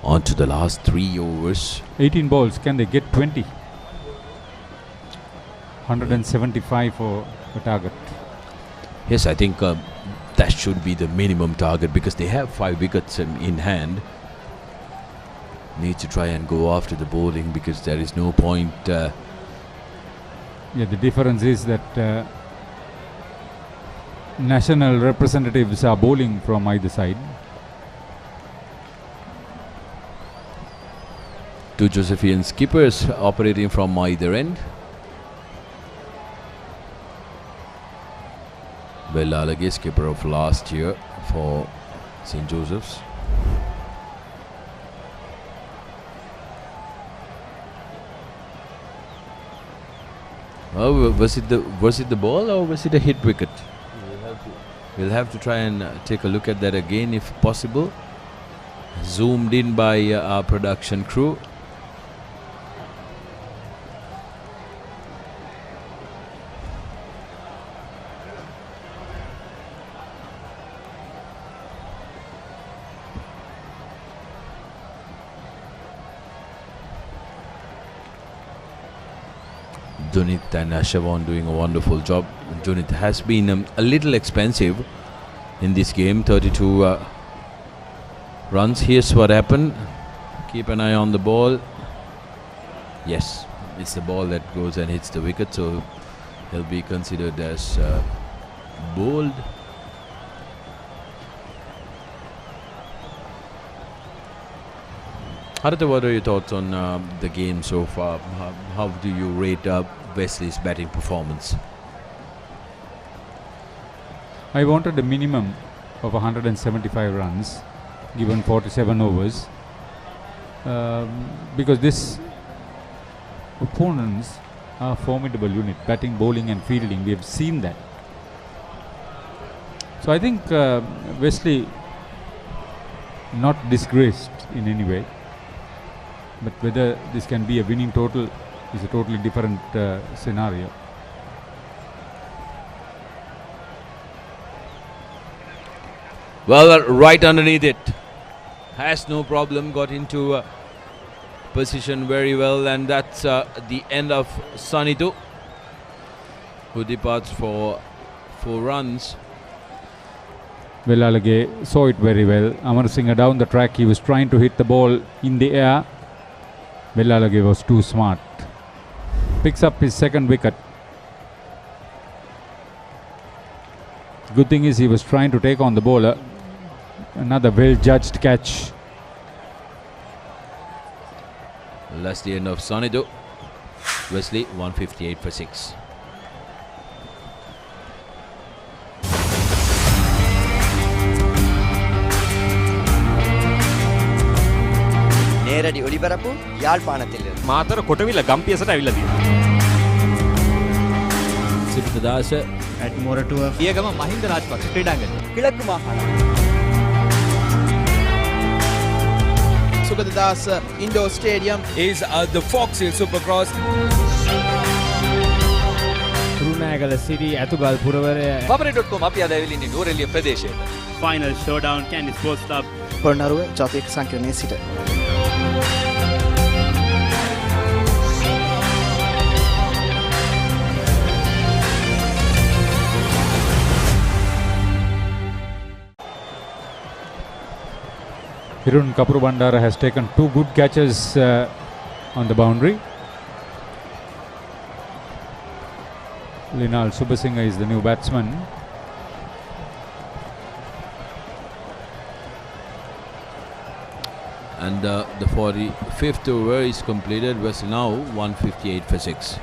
On to the last 3 overs. 18 balls, can they get 20? 175 for a target. Yes, I think that should be the minimum target because they have 5 wickets in hand. Need to try and go after the bowling because there is no point Yeah, the difference is that national representatives are bowling from either side. Two Josephian skippers operating from either end. Bellalage, skipper of last year for St. Joseph's. Oh, was it the ball or was it a hit wicket? We'll have to try and take a look at that again if possible. Zoomed in by our production crew. Dunit and Siobhan doing a wonderful job. Dunit has been a little expensive in this game. 32 runs. Here's what happened. Keep an eye on the ball. Yes, it's the ball that goes and hits the wicket, so he'll be considered as bowled. Haratha, what are your thoughts on the game so far? How do you rate Wesley's batting performance? I wanted a minimum of 175 runs given 47 overs because this opponents are formidable unit, batting, bowling and fielding. We have seen that. So I think Wesley not disgraced in any way, but whether this can be a winning total is a totally different scenario. Well, right underneath it. Has no problem, got into position very well, and that's the end of Sanitu, who departs for 4 runs. Bellalage saw it very well. Amar Singh down the track, he was trying to hit the ball in the air. Bellalage was too smart. Picks up his second wicket. Good thing is he was trying to take on the bowler. Another well-judged catch. Well, that's the end of Sanitu. Wesley 158 for 6. நேரடி ஒளிபரப்பு யாழ்ப்பாணத்திலிருந்து මාතර කොටවිල ගම්පියසට ඇවිල්ලා තියෙනවා. සිරිතදාස at Moratuwa Piyagama Mahinda Rajapaksa ක්‍රීඩාංගණය. கிழக்கு மாகாணம் Sugathadasa indoor stadium Is the Fox Hill Supercross. Kurunegala Siri Athugal පුරවරය Batsman.com අපි අද ඇවිල්ලා ඉන්නේ නූරෙලිය ප්‍රදේශයට. Final showdown Kandy sports club Polonnaruwa ජාතික සංකීර්ණයේ සිට Hirun Kapuru Bandara has taken 2 good catches on the boundary. Linal Subasinghe is the new batsman. and the 45th over is completed. Wesley now 158 for 6.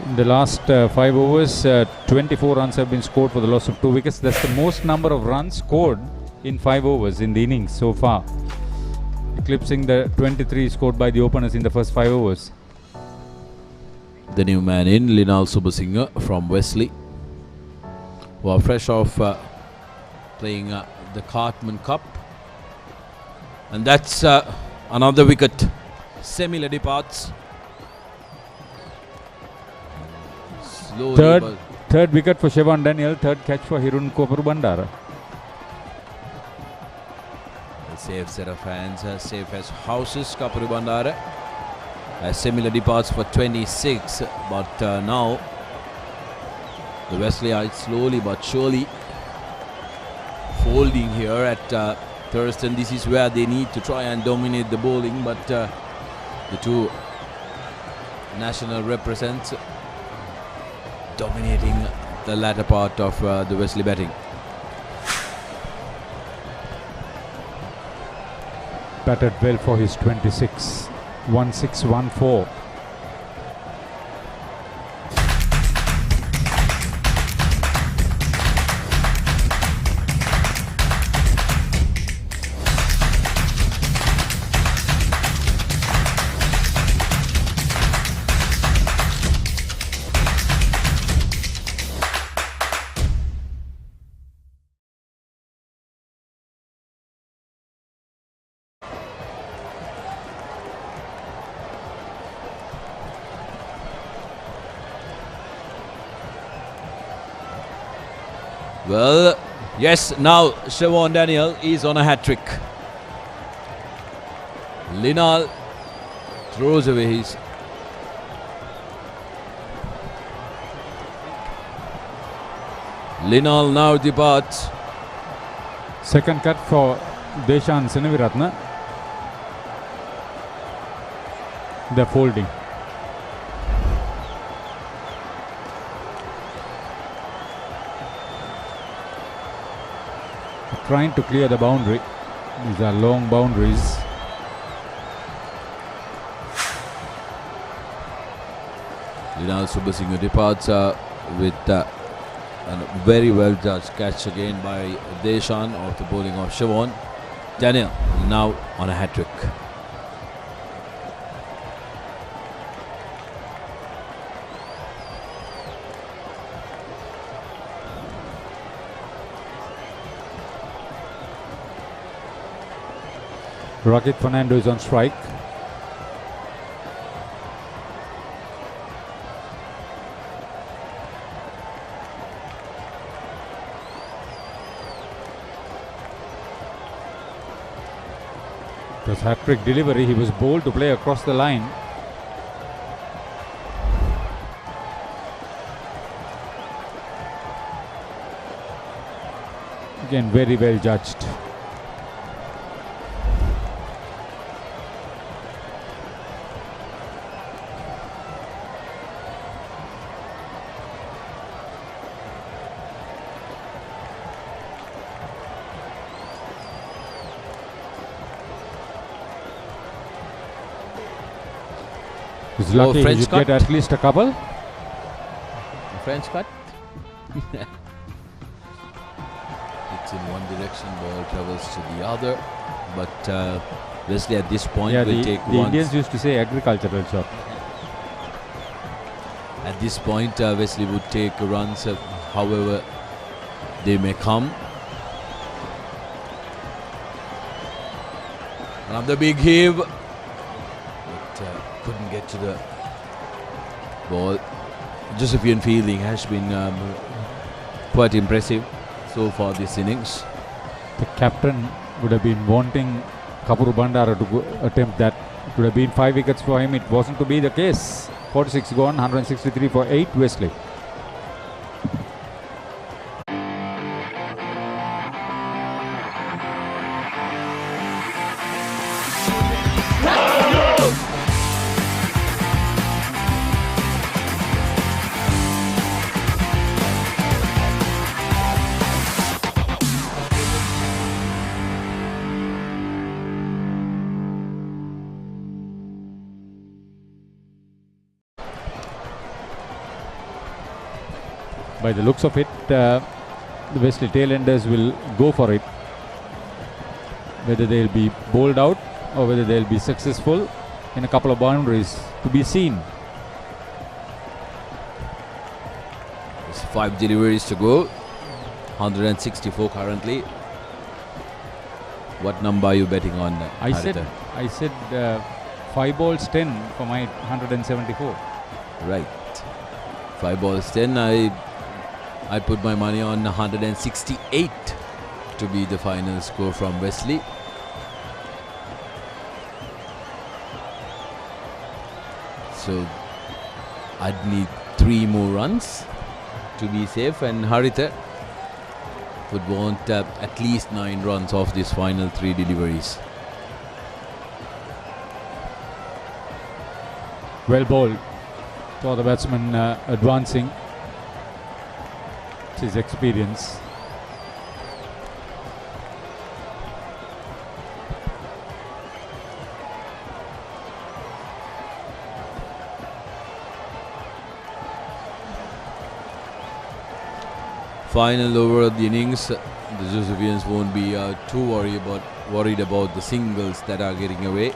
In the last 5 overs, 24 runs have been scored for the loss of 2 wickets. That's the most number of runs scored in 5 overs in the innings so far, eclipsing the 23 scored by the openers in the first 5 overs. The new man in, Linal Subasinghe from Wesley, who are fresh off playing the Cartman Cup. And that's another wicket. Semila departs. Slowly Third wicket for Siobhan Daniel, third catch for Hirun Kapuru Bandara. Safe set of hands, as safe as houses. Kapuru Bandara has similar departs for 26, but now the Wesley are slowly but surely folding here at Thurston. This is where they need to try and dominate the bowling, but the two national represents dominating the latter part of the Wesley batting. Batted well for his 26. 1614. Well, yes, now Siobhan Daniel is on a hat-trick. Linal throws away his... Linal now departs. Second cut for Deshan Senaviratna. They're folding. Trying to clear the boundary. These are long boundaries. Linal Subasinghe departs with a very well judged catch again by Deshan of the bowling of Siobhan Daniel, now on a hat-trick. Rocket Fernando is on strike. It was hat-trick delivery. He was bowled to play across the line. Again, very well judged. He's lucky French he should cut. get at least a couple. French cut. It's in one direction, ball travels to the other. But Wesley at this point will take the one. Indians used to say agricultural shot. At this point, Wesley would take runs, however they may come. Another big heave, but couldn't get to the ball. Josephian fielding has been quite impressive so far this innings. The captain would have been wanting Kapuru Bandara to attempt that. It would have been 5 wickets for him. It wasn't to be the case. 46 gone, 163 for 8 Wesley. By the looks of it, the Wesley tailenders will go for it. Whether they'll be bowled out or whether they'll be successful in a couple of boundaries to be seen. There's 5 deliveries to go. 164 currently. What number are you betting on? I said 5 balls 10 for my 174. Right. 5 balls 10. I put my money on 168 to be the final score from Wesley. So I'd need 3 more runs to be safe, and Haritha would want at least 9 runs off these final 3 deliveries. Well bowled for the batsman advancing. It's his experience. Final over of the innings, the Josephians won't be too worried about the singles that are getting away.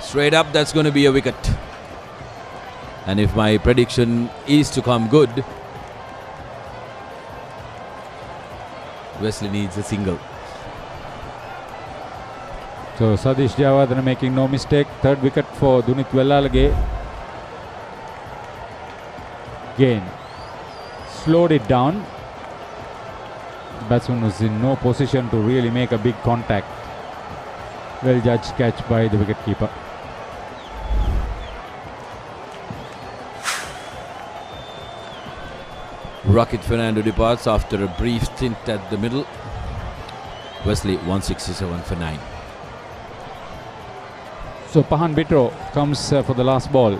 Straight up, that's going to be a wicket. And if my prediction is to come good, Wesley needs a single. So Sadish Javadana making no mistake. 3rd wicket for Dunit Wellalage. Again, slowed it down. The batsman was in no position to really make a big contact. Well judged catch by the wicketkeeper. Rakit Fernando departs after a brief stint at the middle. Wesley 167 for 9. So Pahan Bitro comes for the last ball.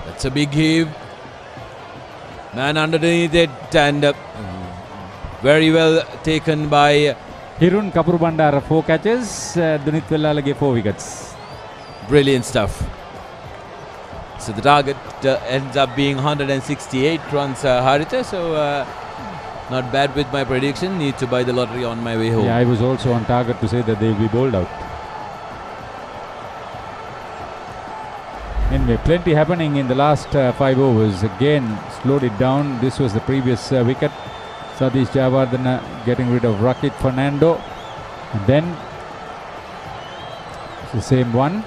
That's a big heave. Man underneath it, and very well taken by Hirun Kapur Bandara 4 catches, Dunit Wellalage 4 wickets. Brilliant stuff. So the target ends up being 168 runs, Haritha. So not bad with my prediction. Need to buy the lottery on my way home. Yeah, I was also on target to say that they will be bowled out. Anyway, plenty happening in the last 5 overs. Again, slowed it down. This was the previous wicket. Sadish Javardhana getting rid of Rakit Fernando. And then it's the same one.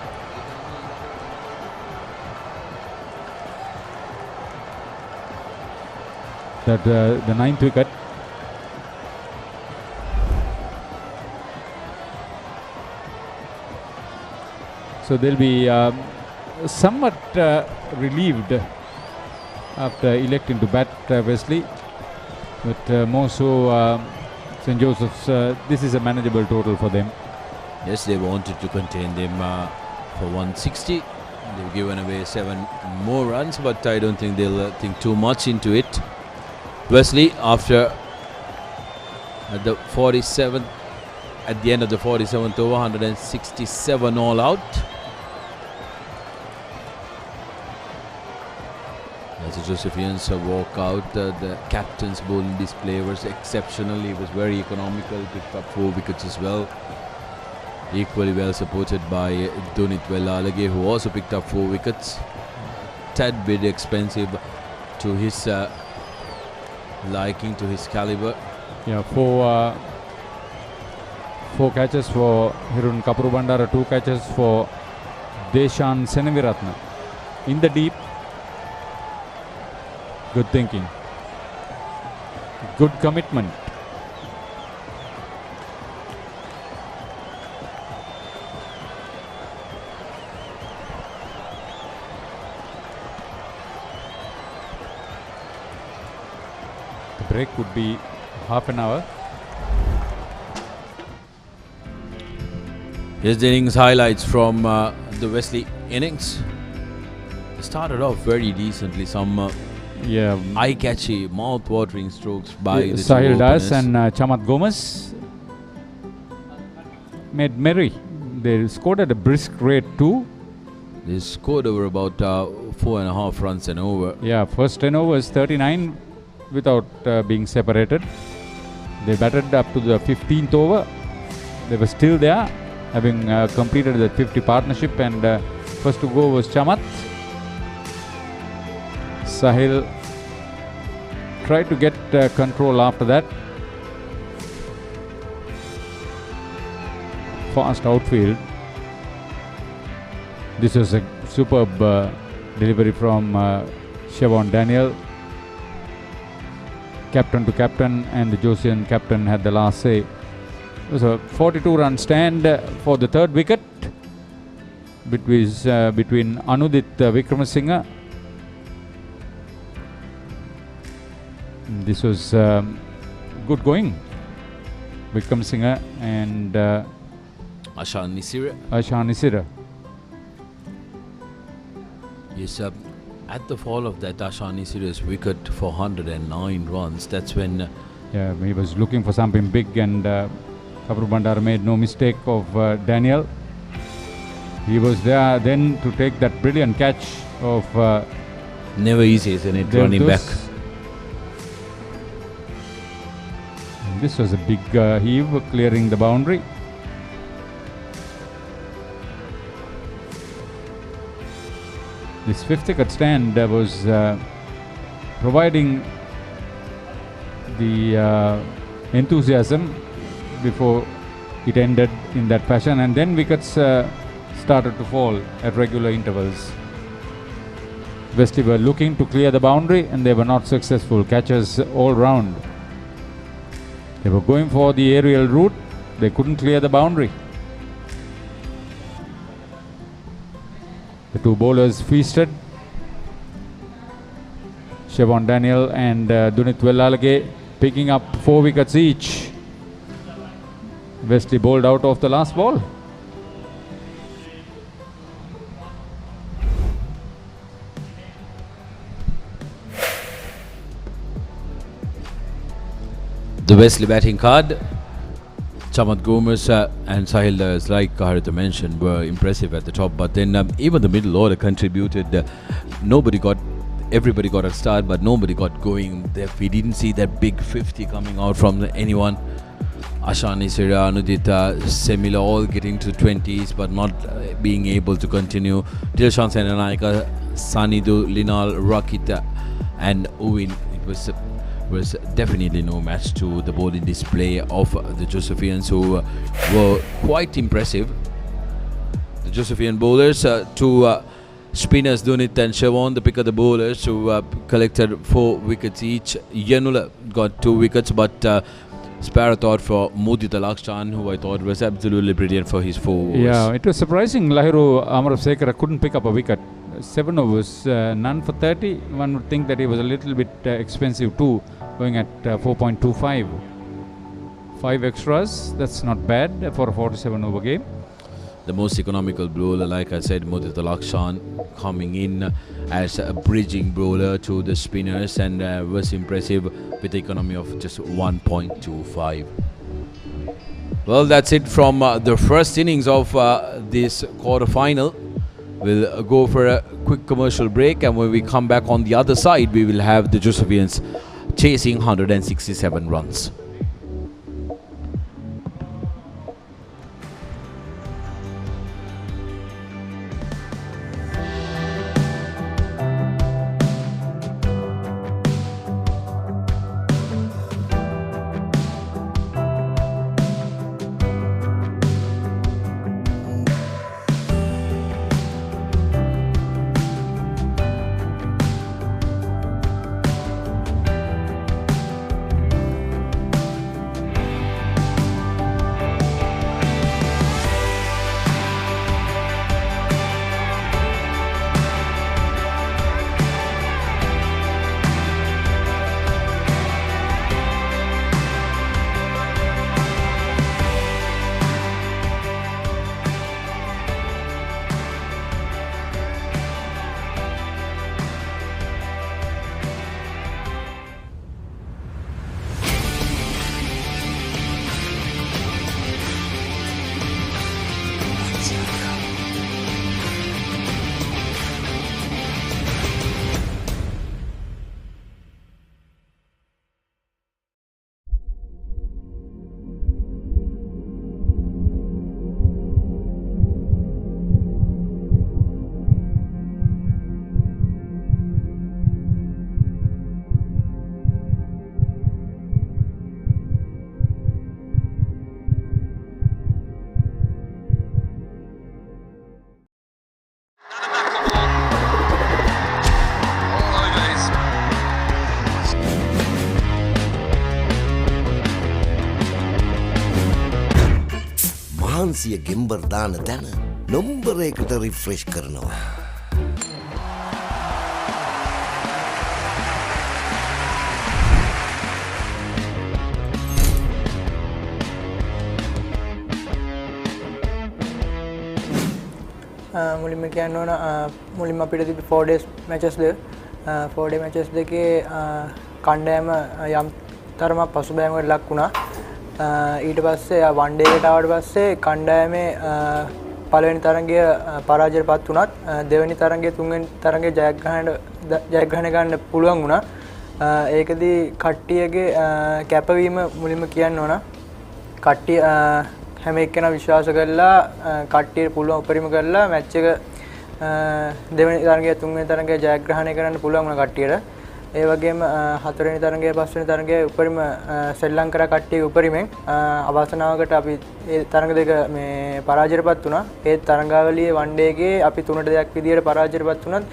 That the 9th wicket. So they'll be somewhat relieved after electing to bat Wesley, but more so St. Joseph's. This is a manageable total for them. Yes, they wanted to contain them for 160. They've given away 7 more runs, but I don't think they'll think too much into it. Wesley, after at the 47th, at the end of the 47th over, 167 all out. As the Josephians walk out, the captain's bowling display was exceptional. He was very economical, picked up 4 wickets as well. Equally well supported by Dunit Wellalage, who also picked up 4 wickets. Tad bit expensive to his liking, to his caliber. Yeah, 4 catches for Hirun Kapur Bandara, 2 catches for Deshan Senaviratna. In the deep. Good thinking. Good commitment. The break would be half an hour. Here's the innings highlights from the Wesley innings. They started off very decently. Some eye-catchy, mouth-watering strokes by the Sahil two Das openers. and Chamat Gomes made merry. They scored at a brisk rate too. They scored over about 4.5 runs an over. Yeah, first 10 overs, 39 without being separated. They batted up to the 15th over. They were still there, having completed the 50 partnership, and first to go was Chamat. Sahil tried to get control after that. Fast outfield. This was a superb delivery from Siobhan Daniel. captain to captain, and the Josian captain had the last say. It was a 42-run stand for the third wicket between Anudit Wickramasinghe. This was good going. Wickramasinghe and Ashan Nisira. Yes, at the fall of that Ashan Nisira's wicket for 109 runs, that's when He was looking for something big, and Kapru Bandara made no mistake of Daniel. He was there then to take that brilliant catch of never easy, isn't it, running back. And this was a big heave, clearing the boundary. This fifth wicket stand was providing the enthusiasm before it ended in that fashion, and then wickets started to fall at regular intervals. Wesley were looking to clear the boundary and they were not successful. Catches all round. They were going for the aerial route, they couldn't clear the boundary. The two bowlers feasted. Siobhan Daniel and Dunit Wellalage picking up 4 wickets each. Wesley bowled out of the last ball. The Wesley batting card. Chamat Gomez and Sahil, like Harita mentioned, were impressive at the top, but then even the middle order contributed. Everybody got a start, but nobody got going. We didn't see that big 50 coming out from anyone. Ashan Nisira, Anudita, Semila all getting to 20s, but not being able to continue. Dilshan Senanaika, Sanidu, Linal, Rakita, and Owen. It was definitely no match to the bowling display of the Josephians, who were quite impressive. The Josephian bowlers, two spinners, Dunit and Siobhan, the pick of the bowlers, who collected 4 wickets each. Yanula got 2 wickets, but Sparrow thought for Mudita Lakshan, who I thought was absolutely brilliant for his 4 overs. Yeah, it was surprising. Lahiru Amarav Sekara couldn't pick up a wicket. 7 overs, none for 30. One would think that he was a little bit expensive too, going at 4.25. 5 extras, that's not bad for a 47 over game. The most economical bowler, like I said, Mudita Lakshan, coming in as a bridging bowler to the spinners, and was impressive with the economy of just 1.25. Well, that's it from the first innings of this quarter-final. We'll go for a quick commercial break, and when we come back on the other side, we will have the Josephians chasing 167 runs. මහන්සිය ගෙම්බර් දාන තැන නොම්බරයකට refresh කරනවා. මුලින්ම කියන්න ඕන මුලින්ම අපිට තිබි 4 days matches දෙක 4 day matches දෙකේ කණ්ඩායම යම් තරමක් පසුබෑමකට ලක් වුණා. ඊට පස්සේ 1 day එකට ආවට පස්සේ කණ්ඩායමේ පළවෙනි තරඟය පරාජයටපත් වුණත් දෙවෙනි තරඟය තුන්වෙනි තරඟය ජයග්‍රහණය ගන්න පුළුවන් වුණා. ඒකදී කට්ටියගේ කැපවීම මුලින්ම කියන්න ඕන. කට්ටිය හැම එක්කෙනා විශ්වාස කරලා කට්ටියට පුළුවන් උපරිම කරලා මැච් එක දෙවෙනි තරඟය තුන්වෙනි තරඟය ජයග්‍රහණය කරන්න පුළුවන් වුණා කට්ටියට. ඒ වගේම හතරවෙනි තරඟය පස්වෙනි තරඟය උපරිම සෙල්ලම් කරා කට්ටිය උපරිමෙන් අවසනාවකට අපි ඒ තරඟ දෙක මේ පරාජයටපත් වුණා. ඒ තරඟාවලියේ 1 day එකේ අපි 3-2 විදියට පරාජයටපත් වුණත්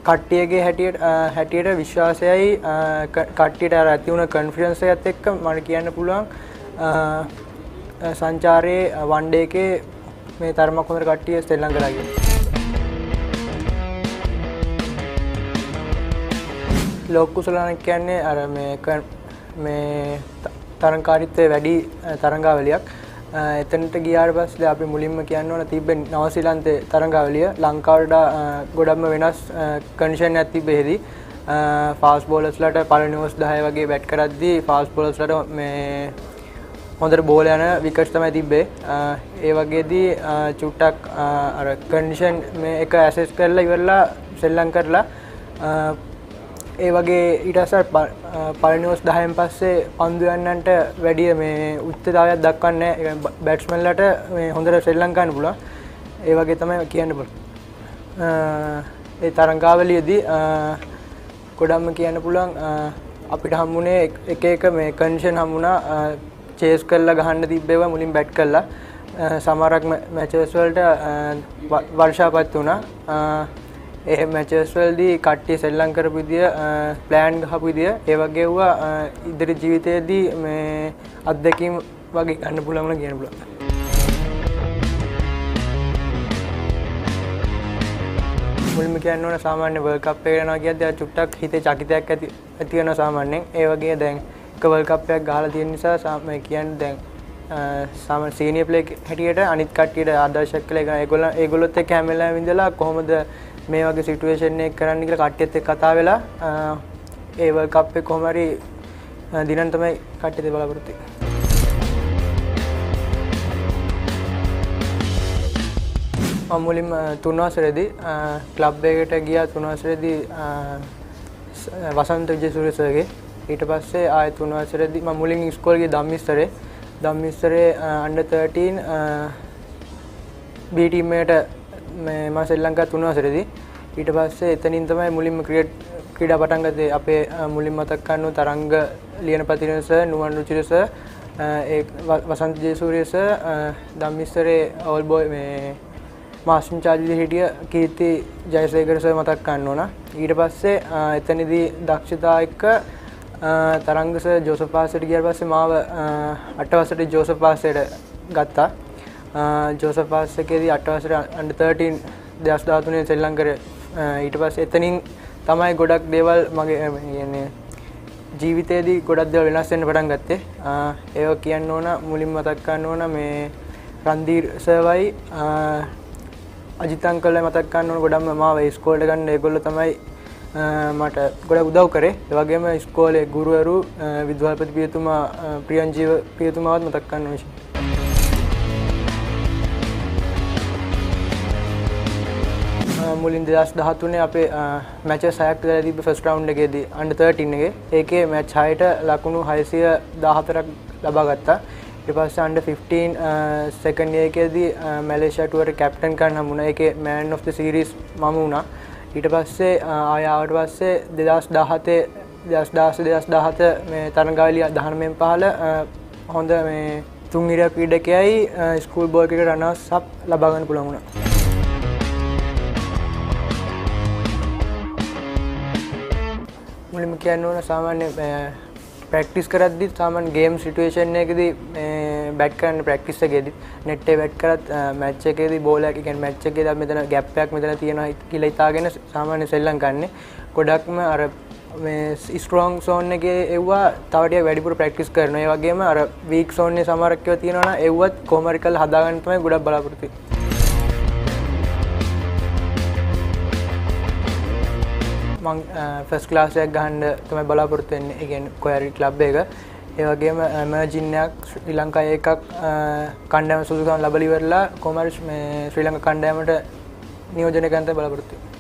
කට්ටියගේ හැටියට විශ්වාසයයි කට්ටියට අර ඇති වුණ කොන්ෆිඩන්ස් එකත් එක්ක මම කියන්න පුළුවන් සංචාරයේ 1 day එකේ මේ තරමක් හොඳට කට්ටිය ශ්‍රී ලංකාව ගියා. ලෝක කුසලාන කියන්නේ අර මේ තරංකාරීත්වයේ වැඩි තරංගාවලියක්. එතනට ගියාට පස්සේ අපි මුලින්ම කියන්න ඕන තිබ්බේ නවසීලන්තේ තරංගාවලිය ලංකාවට ගොඩක්ම වෙනස් කන්ඩිෂන් එකක් තිබ්බේදී ෆාස්ට් බෝලර්ස්ලාට පළවෙනි ඕවර්ස් 10 වගේ බැට් කරද්දී ෆාස්ට් බෝලර්ස්ලාට මේ හොඳට බෝල යන විකට්ස් තමයි තිබ්බේ. ඒ වගේදී චුට්ටක් අර කන්ඩිෂන් මේ එක ඇසෙස් කරලා ඉවරලා සෙල්ලම් කරලා ඒ වගේ ඊට පස්සේ පළවෙනි ඕවර්ස් 10න් පස්සේ පන්දු යන්නන්ට වැඩි මේ උච්චතාවයක් දක්වන්නේ නැහැ. බැට්ස්මන්ලාට මේ හොඳට සෙල්ලම් කරන්න පුළුවන්. ඒ වගේ තමයි කියන්න පුළුවන්. ඒ තරංගාවලියේදී ගොඩක්ම කියන්න පුළුවන් අපිට හම්බුනේ එක මේ කන්ඩිෂන් හම්බුණා. චේස් කරලා ගහන්න තිබ්බේවා මුලින් බැට් කරලා සමහරක් මැචස් වලට වර්ෂාපත් වුණා. ඒ මැචස් වලදී කට්ටිය සෙල්ලම් කරපු විදිය ප්ලෑන් ගහපු විදිය ඒ වගේ වුණා ඉදිරි ජීවිතයේදී මේ අත්දැකීම් වගේ ගන්න පුළුවන් කියලා කියන්න පුළුවන්. මුලින්ම කියන්න ඕන සාමාන්‍ය වර්ල්ඩ් කප් එක යනවා කියද්දී චුට්ටක් හිතේ චකිතයක් ඇති වෙනවා සාමාන්‍යයෙන්. ඒ වගේ දැන් එක වර්ල්ඩ් කප් එකක් ගහලා තියෙන නිසා මම කියන්නේ දැන් සාමාන්‍ය සීනියර් ප්ලේයර් හැටියට අනිත් කට්ටියට ආදර්ශයක් කියලා ඒගොල්ලොත් එක්ක හැම වෙලාවෙම ඉඳලා කොහොමද මේ වගේ සිටුේෂන් එක කරන්න කියලා කට්ටියත් එක්ක කතා වෙලා ඒ වර්ල්ඩ් කප් එක කොහොම හරි දිනන් තමයි කට්ටියත් බලාපොරොත්තු වෙන්නේ. මම මුලින්ම 3 වසරේදී ක්ලබ් එකකට ගියා 3 වසරේදී වසන්ත විජේසූරියගේ. ඊට පස්සේ ආයෙ 3 වසරේදී මම මුලින් ඉස්කෝලේ ගියේ ධම්මිස්තරේ under 13 B team එකට මම ශ්‍රී ලංකාව 3 වසරේදී. ඊට පස්සේ එතනින් තමයි මුලින්ම ක්‍රීඩා පටන් ගත්තේ. අපේ මුලින් මතක් කරනු තරංග ලියනපතින සර්, නුවන් රුචිර සර්, ඒ වසන්ත ජයසූරිය සර්, ධම්මිස්තරේ ඕල් බෝයි මේ මාස්ටර් චාර්ජ් හිටිය කීර්ති ජයසේකර සර් මතක් කරන්න ඕන. ඊට පස්සේ එතනදී දක්ෂතා එක්ක තරංග සර් ජෝසප් පාසෙට ගියාට පස්සේ මාව 8 වසරේ ජෝසප් පාසෙට ගත්තා. ජෝසප් පාස් එකේදී 8 වසරේ under 13 2013 ශ්‍රී ලංකාවේ. ඊට පස්සේ එතනින් තමයි ගොඩක් දේවල් මගේ කියන්නේ ජීවිතේදී ගොඩක් දේවල් වෙනස් වෙන්න පටන් ගත්තේ. ඒක කියන්න ඕන මුලින්ම මතක් කරන්න ඕන මේ රන්දීර් සර්වයි අජිත් අංකල්ලා මතක් කරන්න ඕන ගොඩක්ම මාව ඉස්කෝලේට ගන්න ඒගොල්ලෝ තමයි මට ගොඩක් උදව් කරේ. ඒ වගේම ඉස්කෝලේ ගුරුවරු විද්‍යාපති පියතුමා ප්‍රියංජීව පියතුමාවත් මතක් කරන්න ඕනේ. මුලින් 2013 අපේ මැචස් 6ක් දාලා තිබ්බ ෆස්ට් රවුන්ඩ් එකේදී under 13 එකේ. ඒකේ මැච් 6ට ලකුණු 614ක් ලබා ගත්තා. ඊට පස්සේ under 15 සෙකන්ඩ් ඉයර් එකේදී මැලේසියා ටුවර් කැප්ටන් කරන්න හම්බුණා. ඒකේ man of the series මම වුණා. ඊට පස්සේ ආය ආවට පස්සේ 2017 මේ තරඟාවලිය 19න් 15 හොඳ මේ තුන්හිරිය ක්‍රීඩකයයි ස්කූල් බෝල් ක්‍රිකට් රනර්ස් අප් ලබා ගන්න පුළුවන් වුණා. මුලින්ම කියන්න ඕන සාමාන්‍ය ප්‍රැක්ටිස් කරද්දි සාමාන්‍ය ගේම් සිටුේෂන් එකකදී මේ බැට් කරන්න ප්‍රැක්ටිස් එකේදී net එක බැට් කරත් මැච් එකේදී බෝල් එක කියන්නේ මැච් එකේදී අපි මෙතන ગેප් එකක් මෙතන තියෙනවා කියලා හිතාගෙන සාමාන්‍ය සෙල්ලම් ගන්නෙ. ගොඩක්ම අර මේ ස්ට්‍රෝං සෝන් එකේ එව්වා තව ටිකක් වැඩිපුර ප්‍රැක්ටිස් කරනවා. ඒ වගේම අර වීක් සෝන් එකේ සමහරක් ඒවා තියෙනවා නම් එව්වත් කොහොම හරි කරලා හදාගන්න තමයි ගොඩක් බලාපොරොත්තු වෙන්නේ. මම ෆස්ට් ක්ලාස් එකක් ගහන්න තමයි බලාපොරොත්තු වෙන්නේ. ඒ කියන්නේ කොහරි ක්ලබ් එක. ඒ වගේම එමර්ජින් එකක් ශ්‍රී ලංකාවේ එකක් කණ්ඩායම සුදුසුකම් ලැබලා ඉවරලා කොහොම හරි මේ ශ්‍රී ලංකා කණ්ඩායමට නියෝජනය කරන්න තමයි බලාපොරොත්තු වෙන්නේ.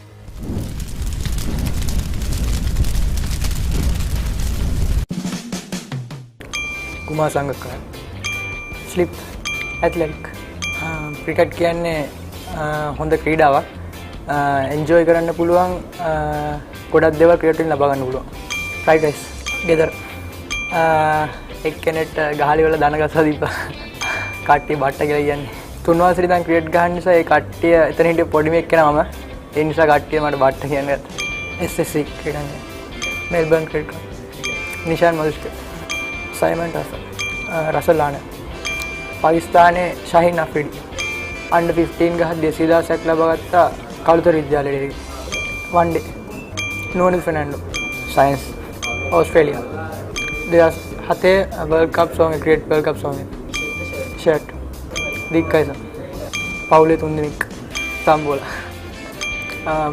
කුමාර සංගක්කර ස්ලිප් ඇත්ලටික් ක්‍රිකට් කියන්නේ හොඳ ක්‍රීඩාවක්. එන්ජොයි කරන්න පුළුවන් ගොඩක් දේවල් ක්‍රිකට් වලින් ලබා ගන්න පුළුවන්. ෆ්‍රයිඩ් රයිස් ගෙදර එක්කෙනෙක්ට ගහලි වල දන ගසලා දීපා කට්ටිය බට්ට කියලා කියන්නේ. තුන් වසරේ ඉඳන් ක්‍රිකට් ගහන්න නිසා ඒ කට්ටිය එතන හිටිය පොඩි මේක කෙනා මම. ඒ නිසා කට්ටිය මට බට්ට කියන්නේ. SSC ක්‍රීඩන්නේ. Melbourne cricket. Nishan Madushka. Simon Taufel. Russell ආන. පාකිස්තානයේ ශාහින් අෆ්රිඩි. අන්ඩර් 15 ගහ 200,000ක් ලබාගත්තා කළුතර විද්‍යාලයේ. one day. Nonil Fernando. Science. Australia. 2007 World Cup song Great World Cup song shirt දික්කයිස පවුලේ තුන් දෙනෙක් සම්බෝල